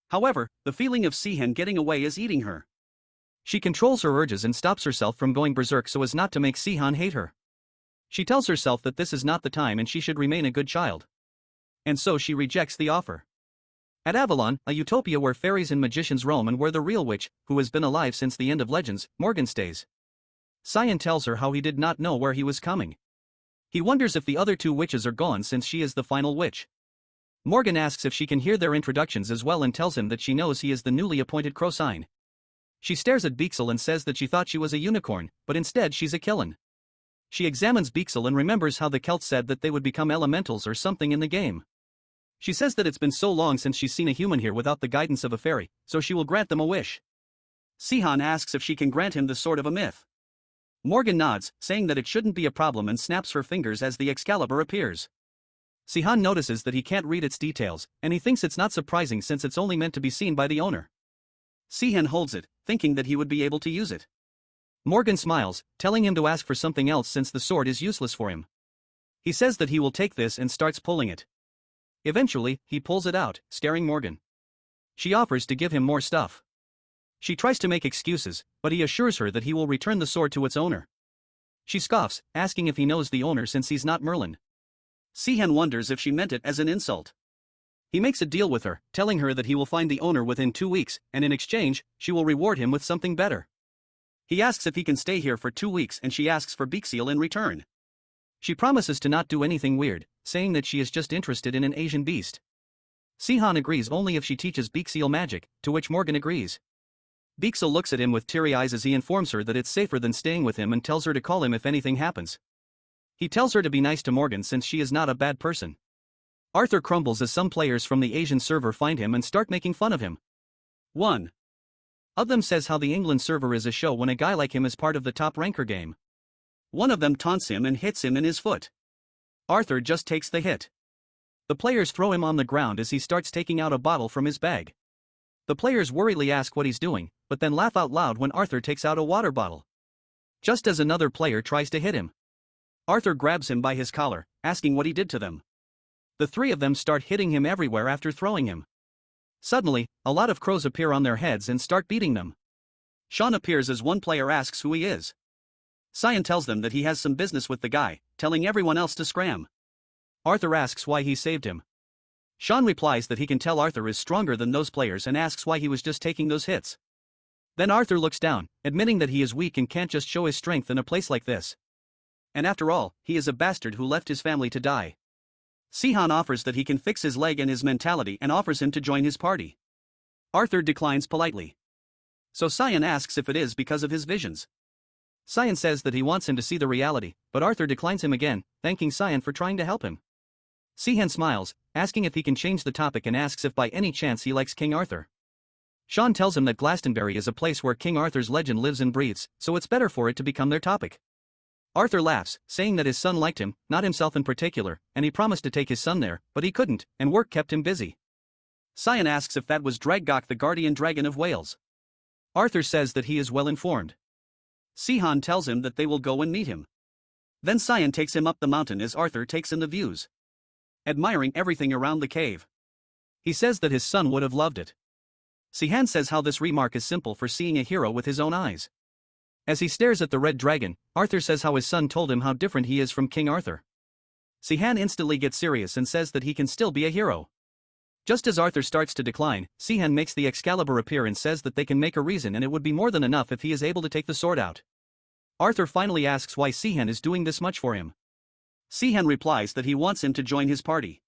However, the feeling of Sehan getting away is eating her. She controls her urges and stops herself from going berserk so as not to make Sehan hate her. She tells herself that this is not the time and she should remain a good child. And so she rejects the offer. At Avalon, a utopia where fairies and magicians roam and where the real witch, who has been alive since the end of Legends, Morgan stays. Cyan tells her how he did not know where he was coming. He wonders if the other two witches are gone since she is the final witch. Morgan asks if she can hear their introductions as well and tells him that she knows he is the newly appointed Crow Sign. She stares at Beexel and says that she thought she was a unicorn, but instead she's a Killen. She examines Beexel and remembers how the Celts said that they would become elementals or something in the game. She says that it's been so long since she's seen a human here without the guidance of a fairy, so she will grant them a wish. Sehan asks if she can grant him the sword of a myth. Morgan nods, saying that it shouldn't be a problem, and snaps her fingers as the Excalibur appears. Sehan notices that he can't read its details, and he thinks it's not surprising since it's only meant to be seen by the owner. Sehan holds it, thinking that he would be able to use it. Morgan smiles, telling him to ask for something else since the sword is useless for him. He says that he will take this and starts pulling it. Eventually, he pulls it out, staring Morgan. She offers to give him more stuff. She tries to make excuses, but he assures her that he will return the sword to its owner. She scoffs, asking if he knows the owner since he's not Merlin. Sehan wonders if she meant it as an insult. He makes a deal with her, telling her that he will find the owner within 2 weeks, and in exchange, she will reward him with something better. He asks if he can stay here for 2 weeks, and she asks for Beexel in return. She promises to not do anything weird, saying that she is just interested in an Asian beast. Sehan agrees only if she teaches Beexel magic, to which Morgan agrees. Beexel looks at him with teary eyes as he informs her that it's safer than staying with him and tells her to call him if anything happens. He tells her to be nice to Morgan since she is not a bad person. Arthur crumbles as some players from the Asian server find him and start making fun of him. One of them says how the England server is a show when a guy like him is part of the top ranker game. One of them taunts him and hits him in his foot. Arthur just takes the hit. The players throw him on the ground as he starts taking out a bottle from his bag. The players worriedly ask what he's doing, but then laugh out loud when Arthur takes out a water bottle. Just as another player tries to hit him, Arthur grabs him by his collar, asking what he did to them. The three of them start hitting him everywhere after throwing him. Suddenly, a lot of crows appear on their heads and start beating them. Sean appears as one player asks who he is. Sehan tells them that he has some business with the guy, telling everyone else to scram. Arthur asks why he saved him. Sean replies that he can tell Arthur is stronger than those players and asks why he was just taking those hits. Then Arthur looks down, admitting that he is weak and can't just show his strength in a place like this. And after all, he is a bastard who left his family to die. Sehan offers that he can fix his leg and his mentality and offers him to join his party. Arthur declines politely. So Sehan asks if it is because of his visions. Sehan says that he wants him to see the reality, but Arthur declines him again, thanking Sehan for trying to help him. Sehan smiles, asking if he can change the topic and asks if by any chance he likes King Arthur. Sean tells him that Glastonbury is a place where King Arthur's legend lives and breathes, so it's better for it to become their topic. Arthur laughs, saying that his son liked him, not himself in particular, and he promised to take his son there, but he couldn't, and work kept him busy. Sehan asks if that was Draggok, the guardian dragon of Wales. Arthur says that he is well informed. Sehan tells him that they will go and meet him. Then Sehan takes him up the mountain as Arthur takes in the views, admiring everything around the cave. He says that his son would have loved it. Sehan says how this remark is simple for seeing a hero with his own eyes. As he stares at the red dragon, Arthur says how his son told him how different he is from King Arthur. Sehan instantly gets serious and says that he can still be a hero. Just as Arthur starts to decline, Sehan makes the Excalibur appear and says that they can make a reason and it would be more than enough if he is able to take the sword out. Arthur finally asks why Sehan is doing this much for him. Sehan replies that he wants him to join his party.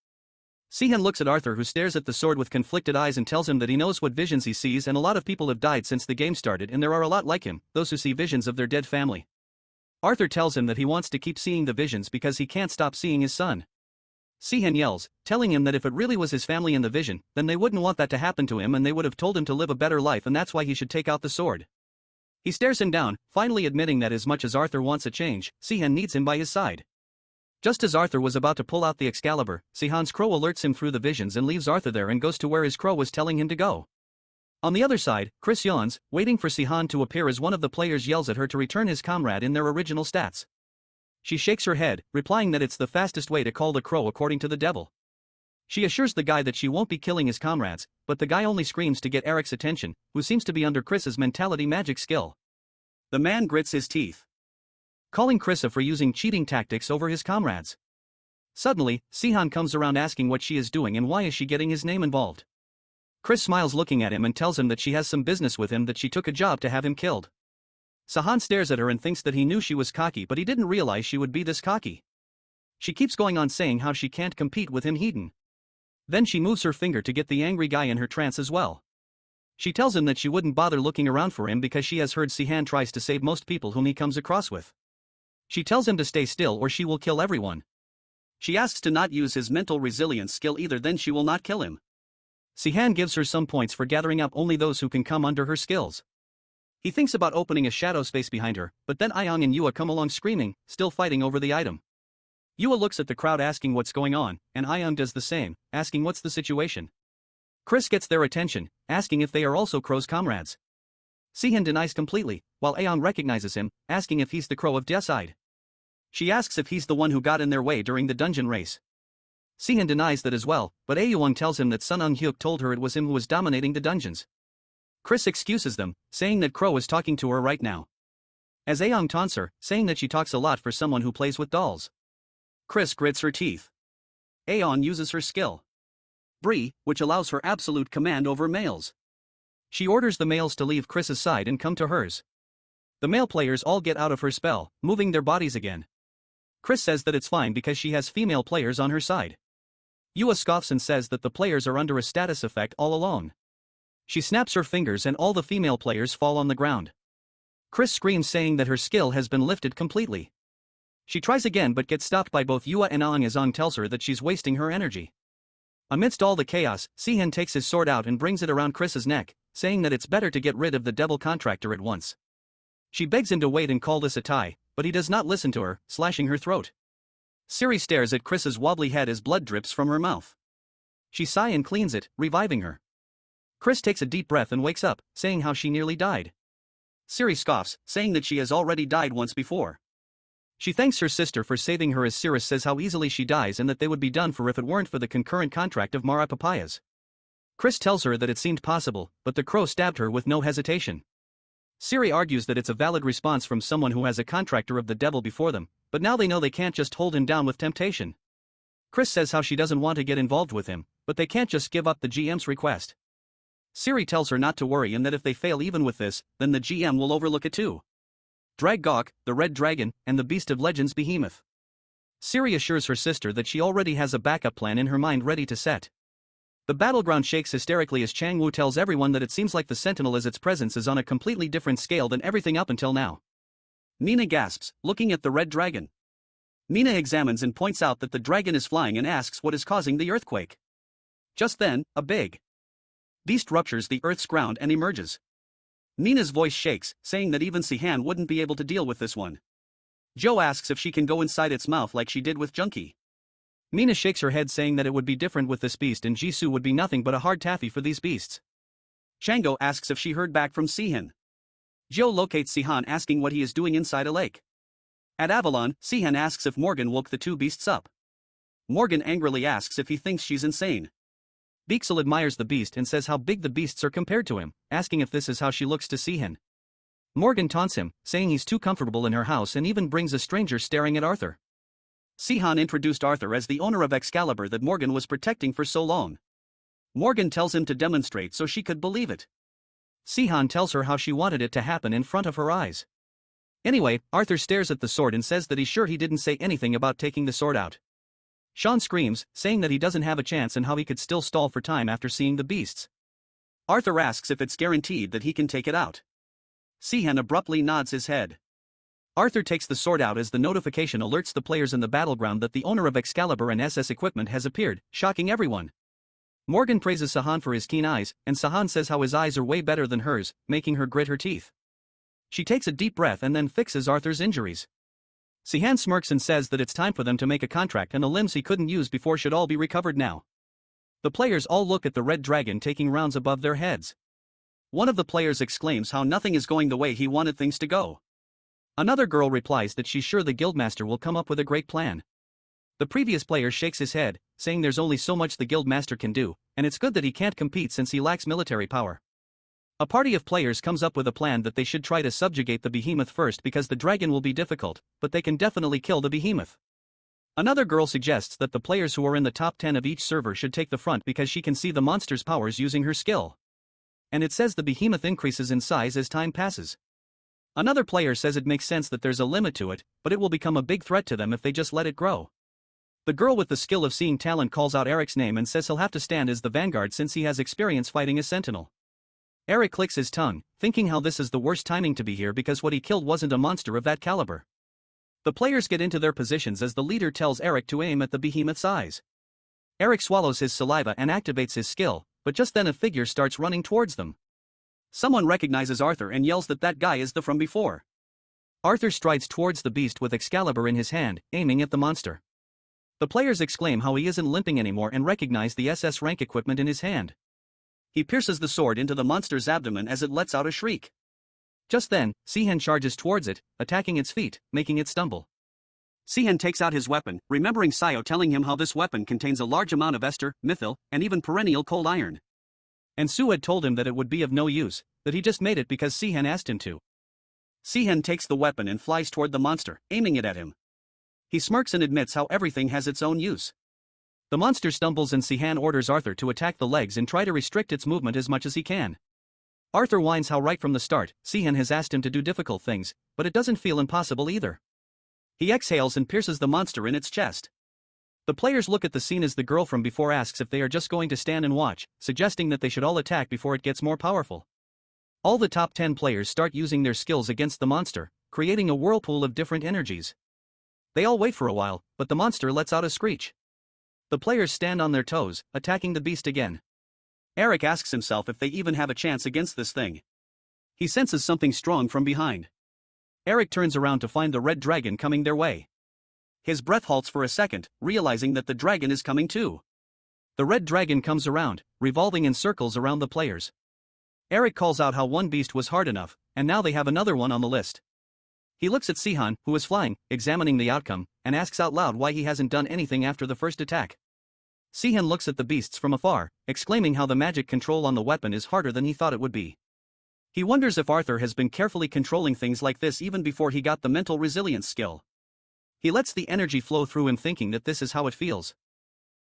Sehan looks at Arthur, who stares at the sword with conflicted eyes, and tells him that he knows what visions he sees, and a lot of people have died since the game started, and there are a lot like him, those who see visions of their dead family. Arthur tells him that he wants to keep seeing the visions because he can't stop seeing his son. Sehan yells, telling him that if it really was his family in the vision, then they wouldn't want that to happen to him and they would have told him to live a better life, and that's why he should take out the sword. He stares him down, finally admitting that as much as Arthur wants a change, Sehan needs him by his side. Just as Arthur was about to pull out the Excalibur, Sehan's crow alerts him through the visions and leaves Arthur there and goes to where his crow was telling him to go. On the other side, Chris yawns, waiting for Sehan to appear as one of the players yells at her to return his comrade in their original stats. She shakes her head, replying that it's the fastest way to call the crow according to the devil. She assures the guy that she won't be killing his comrades, but the guy only screams to get Eric's attention, who seems to be under Chris's mentality magic skill. The man grits his teeth, calling Krissa for using cheating tactics over his comrades. Suddenly, Sehan comes around asking what she is doing and why is she getting his name involved. Chris smiles looking at him and tells him that she has some business with him, that she took a job to have him killed. Sehan stares at her and thinks that he knew she was cocky, but he didn't realize she would be this cocky. She keeps going on saying how she can't compete with him Hedon. Then she moves her finger to get the angry guy in her trance as well. She tells him that she wouldn't bother looking around for him because she has heard Sehan tries to save most people whom he comes across with. She tells him to stay still or she will kill everyone. She asks to not use his mental resilience skill either, then she will not kill him. Sehan gives her some points for gathering up only those who can come under her skills. He thinks about opening a shadow space behind her, but then Ayoung and Yua come along screaming, still fighting over the item. Yua looks at the crowd asking what's going on, and Ayoung does the same, asking what's the situation. Chris gets their attention, asking if they are also Crow's comrades. Sehan denies completely, while Ayoung recognizes him, asking if he's the Crow of Deicide. She asks if he's the one who got in their way during the dungeon race. Sehan denies that as well, but Ayoung tells him that Sun Eung-hyuk told her it was him who was dominating the dungeons. Chris excuses them, saying that Crow is talking to her right now. As Ayoung taunts her, saying that she talks a lot for someone who plays with dolls. Chris grits her teeth. Ayoung uses her skill Bree, which allows her absolute command over males. She orders the males to leave Chris's side and come to hers. The male players all get out of her spell, moving their bodies again. Chris says that it's fine because she has female players on her side. Yua scoffs and says that the players are under a status effect all along. She snaps her fingers and all the female players fall on the ground. Chris screams, saying that her skill has been lifted completely. She tries again but gets stopped by both Yua and Aang as Aang tells her that she's wasting her energy. Amidst all the chaos, Sehan takes his sword out and brings it around Chris's neck, saying that it's better to get rid of the devil contractor at once. She begs him to wait and call this a tie, but he does not listen to her, slashing her throat. Siri stares at Chris's wobbly head as blood drips from her mouth. She sighs and cleans it, reviving her. Chris takes a deep breath and wakes up, saying how she nearly died. Siri scoffs, saying that she has already died once before. She thanks her sister for saving her as Cirrus says how easily she dies and that they would be done for if it weren't for the concurrent contract of Mara Papayas. Chris tells her that it seemed possible, but the Crow stabbed her with no hesitation. Siri argues that it's a valid response from someone who has a contractor of the devil before them, but now they know they can't just hold him down with temptation. Chris says how she doesn't want to get involved with him, but they can't just give up the GM's request. Siri tells her not to worry and that if they fail even with this, then the GM will overlook it too. Drag Gawk, the Red Dragon, and the Beast of Legends Behemoth. Siri assures her sister that she already has a backup plan in her mind ready to set. The battleground shakes hysterically as Changwoo tells everyone that it seems like the Sentinel as its presence is on a completely different scale than everything up until now. Nina gasps, looking at the Red Dragon. Nina examines and points out that the dragon is flying and asks what is causing the earthquake. Just then, a big beast ruptures the Earth's ground and emerges. Nina's voice shakes, saying that even Sehan wouldn't be able to deal with this one. Joe asks if she can go inside its mouth like she did with Junkie. Nina shakes her head, saying that it would be different with this beast and Jisoo would be nothing but a hard taffy for these beasts. Chango asks if she heard back from Sehan. Joe locates Sehan asking what he is doing inside a lake. At Avalon, Sehan asks if Morgan woke the two beasts up. Morgan angrily asks if he thinks she's insane. Beaksel admires the beast and says how big the beasts are compared to him, asking if this is how she looks to Sehan. Morgan taunts him, saying he's too comfortable in her house and even brings a stranger staring at Arthur. Sehan introduced Arthur as the owner of Excalibur that Morgan was protecting for so long. Morgan tells him to demonstrate so she could believe it. Sehan tells her how she wanted it to happen in front of her eyes. Anyway, Arthur stares at the sword and says that he's sure he didn't say anything about taking the sword out. Sean screams, saying that he doesn't have a chance and how he could still stall for time after seeing the beasts. Arthur asks if it's guaranteed that he can take it out. Sehan abruptly nods his head. Arthur takes the sword out as the notification alerts the players in the battleground that the owner of Excalibur and SS equipment has appeared, shocking everyone. Morgan praises Sehan for his keen eyes, and Sehan says how his eyes are way better than hers, making her grit her teeth. She takes a deep breath and then fixes Arthur's injuries. Sehan smirks and says that it's time for them to make a contract and the limbs he couldn't use before should all be recovered now. The players all look at the Red Dragon taking rounds above their heads. One of the players exclaims how nothing is going the way he wanted things to go. Another girl replies that she's sure the Guildmaster will come up with a great plan. The previous player shakes his head, saying there's only so much the Guildmaster can do, and it's good that he can't compete since he lacks military power. A party of players comes up with a plan that they should try to subjugate the behemoth first because the dragon will be difficult, but they can definitely kill the behemoth. Another girl suggests that the players who are in the top 10 of each server should take the front because she can see the monster's powers using her skill. And it says the behemoth increases in size as time passes. Another player says it makes sense that there's a limit to it, but it will become a big threat to them if they just let it grow. The girl with the skill of seeing talent calls out Eric's name and says he'll have to stand as the vanguard since he has experience fighting a sentinel. Eric clicks his tongue, thinking how this is the worst timing to be here because what he killed wasn't a monster of that caliber. The players get into their positions as the leader tells Eric to aim at the behemoth's eyes. Eric swallows his saliva and activates his skill, but just then a figure starts running towards them. Someone recognizes Arthur and yells that that guy is the from before. Arthur strides towards the beast with Excalibur in his hand, aiming at the monster. The players exclaim how he isn't limping anymore and recognize the SS rank equipment in his hand. He pierces the sword into the monster's abdomen as it lets out a shriek. Just then, Sehan charges towards it, attacking its feet, making it stumble. Sehan takes out his weapon, remembering Sayo telling him how this weapon contains a large amount of ester, methyl, and even perennial cold iron. And Sue had told him that it would be of no use, that he just made it because Sehan asked him to. Sehan takes the weapon and flies toward the monster, aiming it at him. He smirks and admits how everything has its own use. The monster stumbles and Sehan orders Arthur to attack the legs and try to restrict its movement as much as he can. Arthur whines how right from the start, Sehan has asked him to do difficult things, but it doesn't feel impossible either. He exhales and pierces the monster in its chest. The players look at the scene as the girl from before asks if they are just going to stand and watch, suggesting that they should all attack before it gets more powerful. All the top 10 players start using their skills against the monster, creating a whirlpool of different energies. They all wait for a while, but the monster lets out a screech. The players stand on their toes, attacking the beast again. Eric asks himself if they even have a chance against this thing. He senses something strong from behind. Eric turns around to find the red dragon coming their way. His breath halts for a second, realizing that the dragon is coming too. The red dragon comes around, revolving in circles around the players. Eric calls out how one beast was hard enough, and now they have another one on the list. He looks at Sehan, who is flying, examining the outcome, and asks out loud why he hasn't done anything after the first attack. Sehan looks at the beasts from afar, exclaiming how the magic control on the weapon is harder than he thought it would be. He wonders if Arthur has been carefully controlling things like this even before he got the mental resilience skill. He lets the energy flow through him thinking that this is how it feels.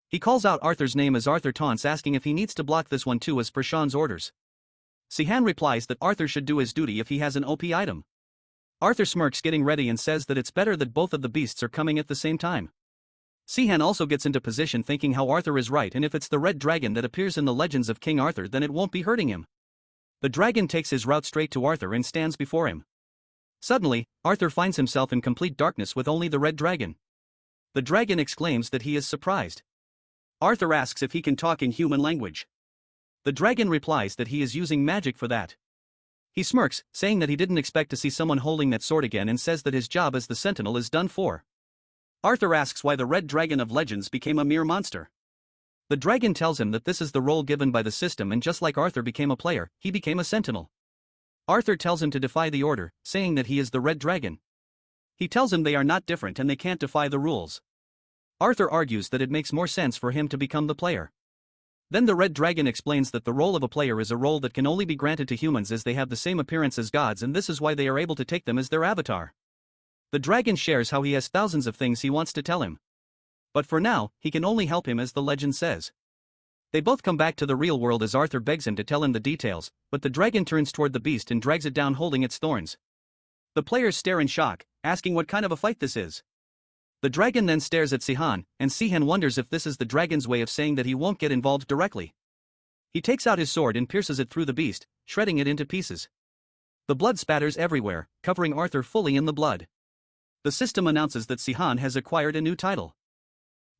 He calls out Arthur's name as Arthur taunts, asking if he needs to block this one too as per Sean's orders. Sehan replies that Arthur should do his duty if he has an OP item. Arthur smirks, getting ready, and says that it's better that both of the beasts are coming at the same time. Sehan also gets into position thinking how Arthur is right, and if it's the red dragon that appears in the legends of King Arthur then it won't be hurting him. The dragon takes his route straight to Arthur and stands before him. Suddenly, Arthur finds himself in complete darkness with only the red dragon. The dragon exclaims that he is surprised. Arthur asks if he can talk in human language. The dragon replies that he is using magic for that. He smirks, saying that he didn't expect to see someone holding that sword again, and says that his job as the sentinel is done for. Arthur asks why the red dragon of legends became a mere monster. The dragon tells him that this is the role given by the system, and just like Arthur became a player, he became a sentinel. Arthur tells him to defy the order, saying that he is the red dragon. He tells him they are not different and they can't defy the rules. Arthur argues that it makes more sense for him to become the player. Then the red dragon explains that the role of a player is a role that can only be granted to humans as they have the same appearance as gods, and this is why they are able to take them as their avatar. The dragon shares how he has thousands of things he wants to tell him. But for now, he can only help him as the legend says. They both come back to the real world as Arthur begs him to tell him the details, but the dragon turns toward the beast and drags it down holding its thorns. The players stare in shock, asking what kind of a fight this is. The dragon then stares at Sehan, and Sehan wonders if this is the dragon's way of saying that he won't get involved directly. He takes out his sword and pierces it through the beast, shredding it into pieces. The blood spatters everywhere, covering Arthur fully in the blood. The system announces that Sehan has acquired a new title.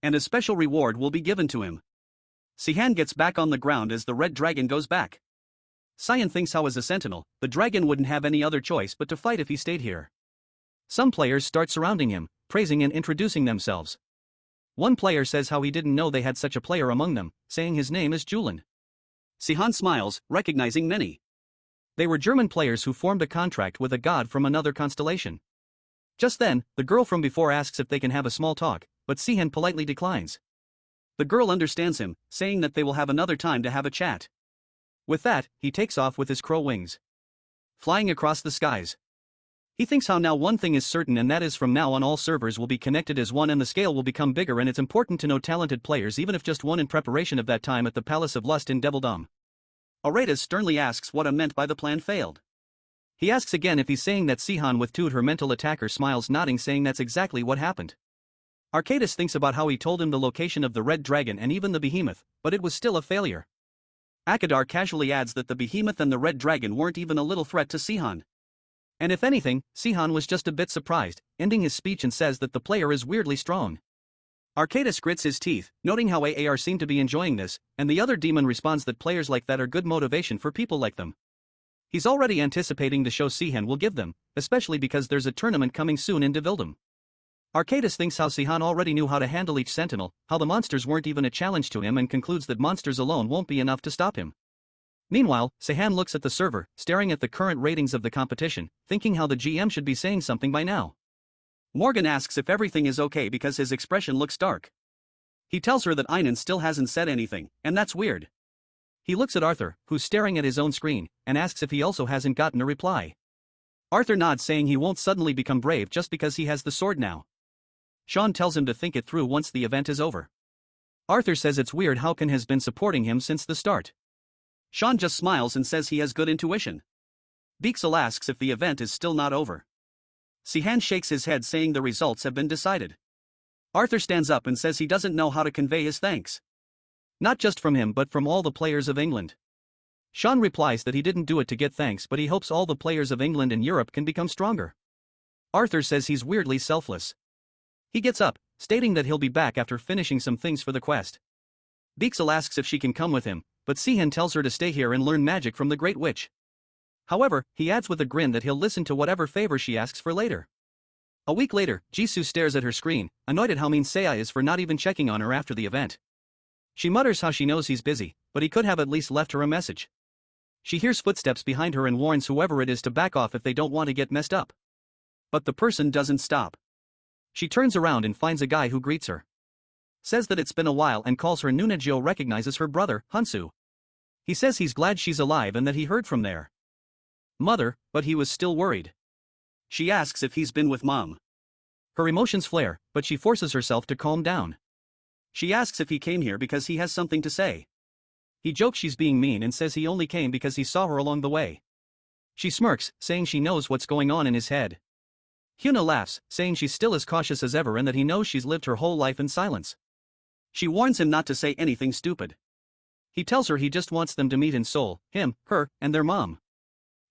And a special reward will be given to him. Sehan gets back on the ground as the red dragon goes back. Sehan thinks how as a sentinel, the dragon wouldn't have any other choice but to fight if he stayed here. Some players start surrounding him, praising and introducing themselves. One player says how he didn't know they had such a player among them, saying his name is Julian. Sehan smiles, recognizing many. They were German players who formed a contract with a god from another constellation. Just then, the girl from before asks if they can have a small talk, but Sehan politely declines. The girl understands him, saying that they will have another time to have a chat. With that, he takes off with his crow wings, flying across the skies. He thinks how now one thing is certain, and that is from now on all servers will be connected as one and the scale will become bigger, and it's important to know talented players even if just one in preparation of that time at the Palace of Lust in Devildom. Aretas sternly asks what meant by the plan failed. He asks again if he's saying that Sehan withstood her mental attacker, smiles nodding, saying that's exactly what happened. Arcadis thinks about how he told him the location of the red dragon and even the behemoth, but it was still a failure. Akadar casually adds that the behemoth and the red dragon weren't even a little threat to Sehan. And if anything, Sehan was just a bit surprised, ending his speech and says that the player is weirdly strong. Arcadis grits his teeth, noting how AAR seem to be enjoying this, and the other demon responds that players like that are good motivation for people like them. He's already anticipating the show Sehan will give them, especially because there's a tournament coming soon in Devildom. Arcadis thinks how Sehan already knew how to handle each sentinel, how the monsters weren't even a challenge to him, and concludes that monsters alone won't be enough to stop him. Meanwhile, Sehan looks at the server, staring at the current ratings of the competition, thinking how the GM should be saying something by now. Morgan asks if everything is okay because his expression looks dark. He tells her that Einan still hasn't said anything, and that's weird. He looks at Arthur, who's staring at his own screen, and asks if he also hasn't gotten a reply. Arthur nods, saying he won't suddenly become brave just because he has the sword now. Sean tells him to think it through once the event is over. Arthur says it's weird how Ken has been supporting him since the start. Sean just smiles and says he has good intuition. Beexel asks if the event is still not over. Sehan shakes his head, saying the results have been decided. Arthur stands up and says he doesn't know how to convey his thanks. Not just from him but from all the players of England. Sean replies that he didn't do it to get thanks, but he hopes all the players of England and Europe can become stronger. Arthur says he's weirdly selfless. He gets up, stating that he'll be back after finishing some things for the quest. Beexel asks if she can come with him, but Sehan tells her to stay here and learn magic from the Great Witch. However, he adds with a grin that he'll listen to whatever favor she asks for later. A week later, Jisoo stares at her screen, annoyed at how mean Seiya is for not even checking on her after the event. She mutters how she knows he's busy, but he could have at least left her a message. She hears footsteps behind her and warns whoever it is to back off if they don't want to get messed up. But the person doesn't stop. She turns around and finds a guy who greets her. Says that it's been a while and calls her Nunajio, recognizes her brother, Hansu. He says he's glad she's alive and that he heard from their mother, but he was still worried. She asks if he's been with mom. Her emotions flare, but she forces herself to calm down. She asks if he came here because he has something to say. He jokes she's being mean and says he only came because he saw her along the way. She smirks, saying she knows what's going on in his head. Hyuna laughs, saying she's still as cautious as ever and that he knows she's lived her whole life in silence. She warns him not to say anything stupid. He tells her he just wants them to meet in Seoul, him, her, and their mom.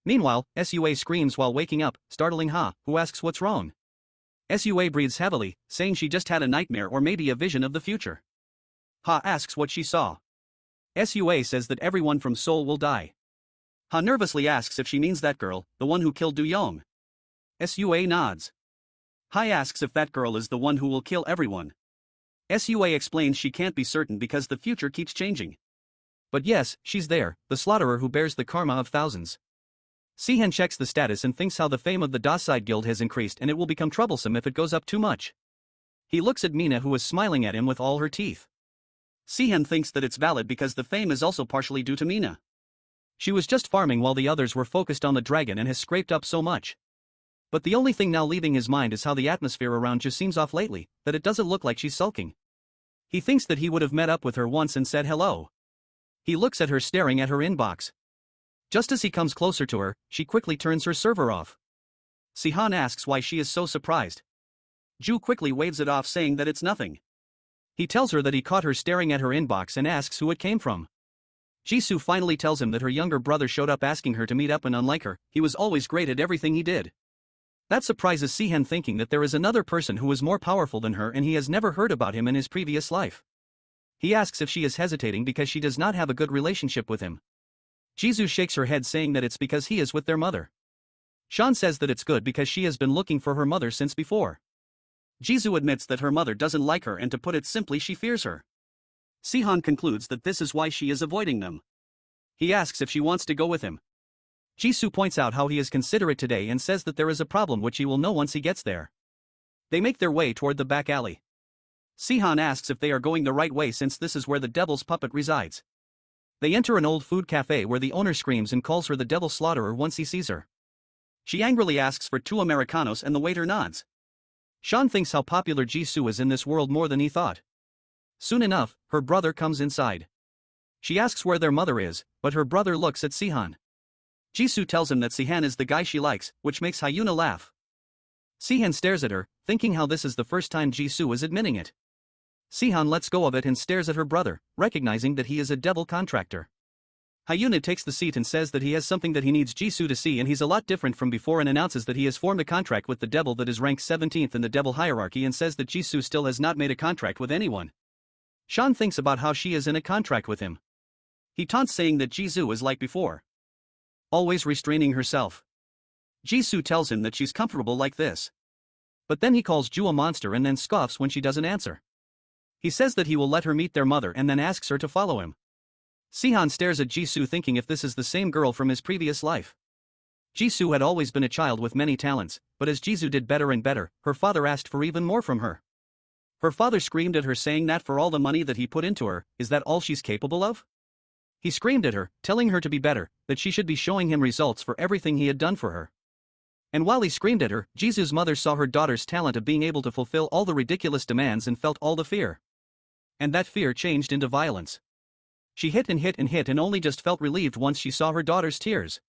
Meanwhile, Sua screams while waking up, startling Ha, who asks what's wrong. Sua breathes heavily, saying she just had a nightmare or maybe a vision of the future. Ha asks what she saw. Sua says that everyone from Seoul will die. Ha nervously asks if she means that girl, the one who killed Du Yong. Sua nods. Ha asks if that girl is the one who will kill everyone. Sua explains she can't be certain because the future keeps changing. But yes, she's there, the slaughterer who bears the karma of thousands. Sehan checks the status and thinks how the fame of the Doside Guild has increased and it will become troublesome if it goes up too much. He looks at Mina, who is smiling at him with all her teeth. Sehan thinks that it's valid because the fame is also partially due to Mina. She was just farming while the others were focused on the dragon and has scraped up so much. But the only thing now leaving his mind is how the atmosphere around just seems off lately, that it doesn't look like she's sulking. He thinks that he would have met up with her once and said hello. He looks at her staring at her inbox. Just as he comes closer to her, she quickly turns her server off. Sehan asks why she is so surprised. Ju quickly waves it off, saying that it's nothing. He tells her that he caught her staring at her inbox and asks who it came from. Jisoo finally tells him that her younger brother showed up asking her to meet up, and unlike her, he was always great at everything he did. That surprises Sehan, thinking that there is another person who is more powerful than her and he has never heard about him in his previous life. He asks if she is hesitating because she does not have a good relationship with him. Jisoo shakes her head, saying that it's because he is with their mother. Sean says that it's good because she has been looking for her mother since before. Jisoo admits that her mother doesn't like her and, to put it simply, she fears her. Sehan concludes that this is why she is avoiding them. He asks if she wants to go with him. Jisoo points out how he is considerate today and says that there is a problem which he will know once he gets there. They make their way toward the back alley. Sehan asks if they are going the right way since this is where the devil's puppet resides. They enter an old food cafe where the owner screams and calls her the devil slaughterer once he sees her. She angrily asks for 2 Americanos and the waiter nods. Sean thinks how popular Jisoo is in this world more than he thought. Soon enough, her brother comes inside. She asks where their mother is, but her brother looks at Sehan. Jisoo tells him that Sehan is the guy she likes, which makes Hyuna laugh. Sehan stares at her, thinking how this is the first time Jisoo is admitting it. Sehan lets go of it and stares at her brother, recognizing that he is a devil contractor. Hyuna takes the seat and says that he has something that he needs Jisoo to see and he's a lot different from before and announces that he has formed a contract with the devil that is ranked 17th in the devil hierarchy and says that Jisoo still has not made a contract with anyone. Sean thinks about how she is in a contract with him. He taunts saying that Jisoo is like before, always restraining herself. Jisoo tells him that she's comfortable like this. But then he calls Ju a monster and then scoffs when she doesn't answer. He says that he will let her meet their mother and then asks her to follow him. Sehan stares at Jisoo thinking if this is the same girl from his previous life. Jisoo had always been a child with many talents, but as Jisoo did better and better, her father asked for even more from her. Her father screamed at her saying that for all the money that he put into her, is that all she's capable of? He screamed at her, telling her to be better, that she should be showing him results for everything he had done for her. And while he screamed at her, Jisoo's mother saw her daughter's talent of being able to fulfill all the ridiculous demands and felt all the fear. And that fear changed into violence. She hit and hit and hit and only just felt relieved once she saw her daughter's tears.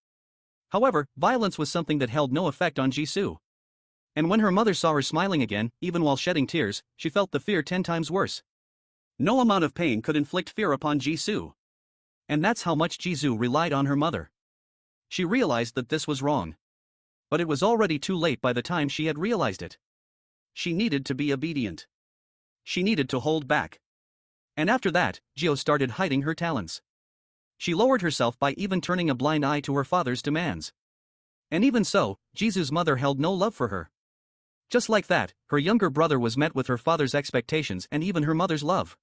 However, violence was something that held no effect on Jisoo. And when her mother saw her smiling again, even while shedding tears, she felt the fear 10 times worse. No amount of pain could inflict fear upon Jisoo. And that's how much Jisoo relied on her mother. She realized that this was wrong. But it was already too late by the time she had realized it. She needed to be obedient. She needed to hold back. And after that, Jio started hiding her talents. She lowered herself by even turning a blind eye to her father's demands. And even so, Jisoo's mother held no love for her. Just like that, her younger brother was met with her father's expectations and even her mother's love.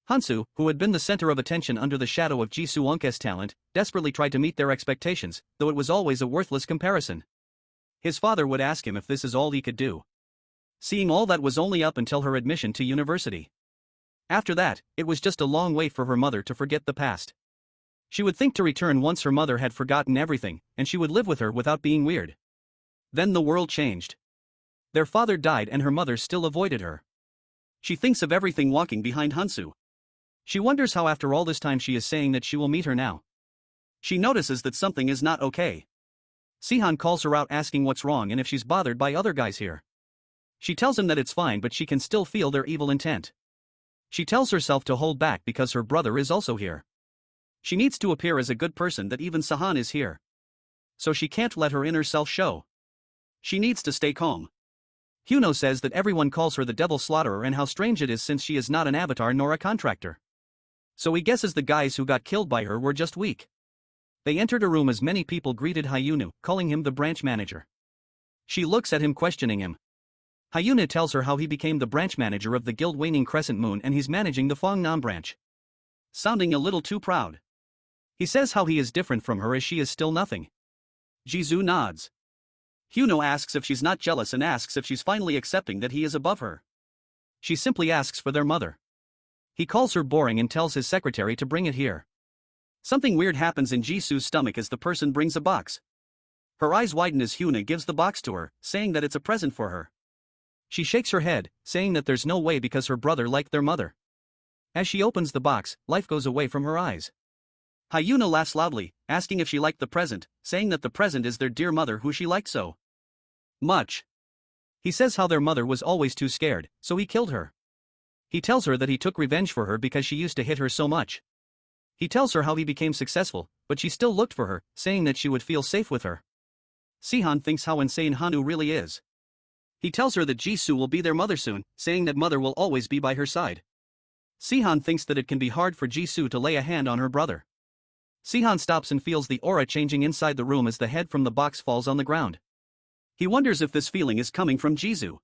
Hansu, who had been the center of attention under the shadow of Jisoo Unk's talent, desperately tried to meet their expectations, though it was always a worthless comparison. His father would ask him if this is all he could do. Seeing all that was only up until her admission to university. After that, it was just a long wait for her mother to forget the past. She would think to return once her mother had forgotten everything, and she would live with her without being weird. Then the world changed. Their father died and her mother still avoided her. She thinks of everything walking behind Hansu. She wonders how after all this time she is saying that she will meet her now. She notices that something is not okay. Sehan calls her out asking what's wrong and if she's bothered by other guys here. She tells him that it's fine but she can still feel their evil intent. She tells herself to hold back because her brother is also here. She needs to appear as a good person that even Sehan is here. So she can't let her inner self show. She needs to stay calm. Hyuno says that everyone calls her the Devil Slaughterer and how strange it is since she is not an avatar nor a contractor. So he guesses the guys who got killed by her were just weak. They entered a room as many people greeted Hyunu, calling him the branch manager. She looks at him questioning him. Hyuna tells her how he became the branch manager of the guild Waning Crescent Moon and he's managing the Fongnam branch. Sounding a little too proud. He says how he is different from her as she is still nothing. Jisoo nods. Hyuno asks if she's not jealous and asks if she's finally accepting that he is above her. She simply asks for their mother. He calls her boring and tells his secretary to bring it here. Something weird happens in Jisoo's stomach as the person brings a box. Her eyes widen as Hyuna gives the box to her, saying that it's a present for her. She shakes her head, saying that there's no way because her brother liked their mother. As she opens the box, life goes away from her eyes. Hyuna laughs loudly, asking if she liked the present, saying that the present is their dear mother who she liked so much. He says how their mother was always too scared, so he killed her. He tells her that he took revenge for her because she used to hit her so much. He tells her how he became successful, but she still looked for her, saying that she would feel safe with her. Sehan thinks how insane Hanu really is. He tells her that Jisoo will be their mother soon, saying that mother will always be by her side. Sehan thinks that it can be hard for Jisoo to lay a hand on her brother. Sehan stops and feels the aura changing inside the room as the head from the box falls on the ground. He wonders if this feeling is coming from Jisoo.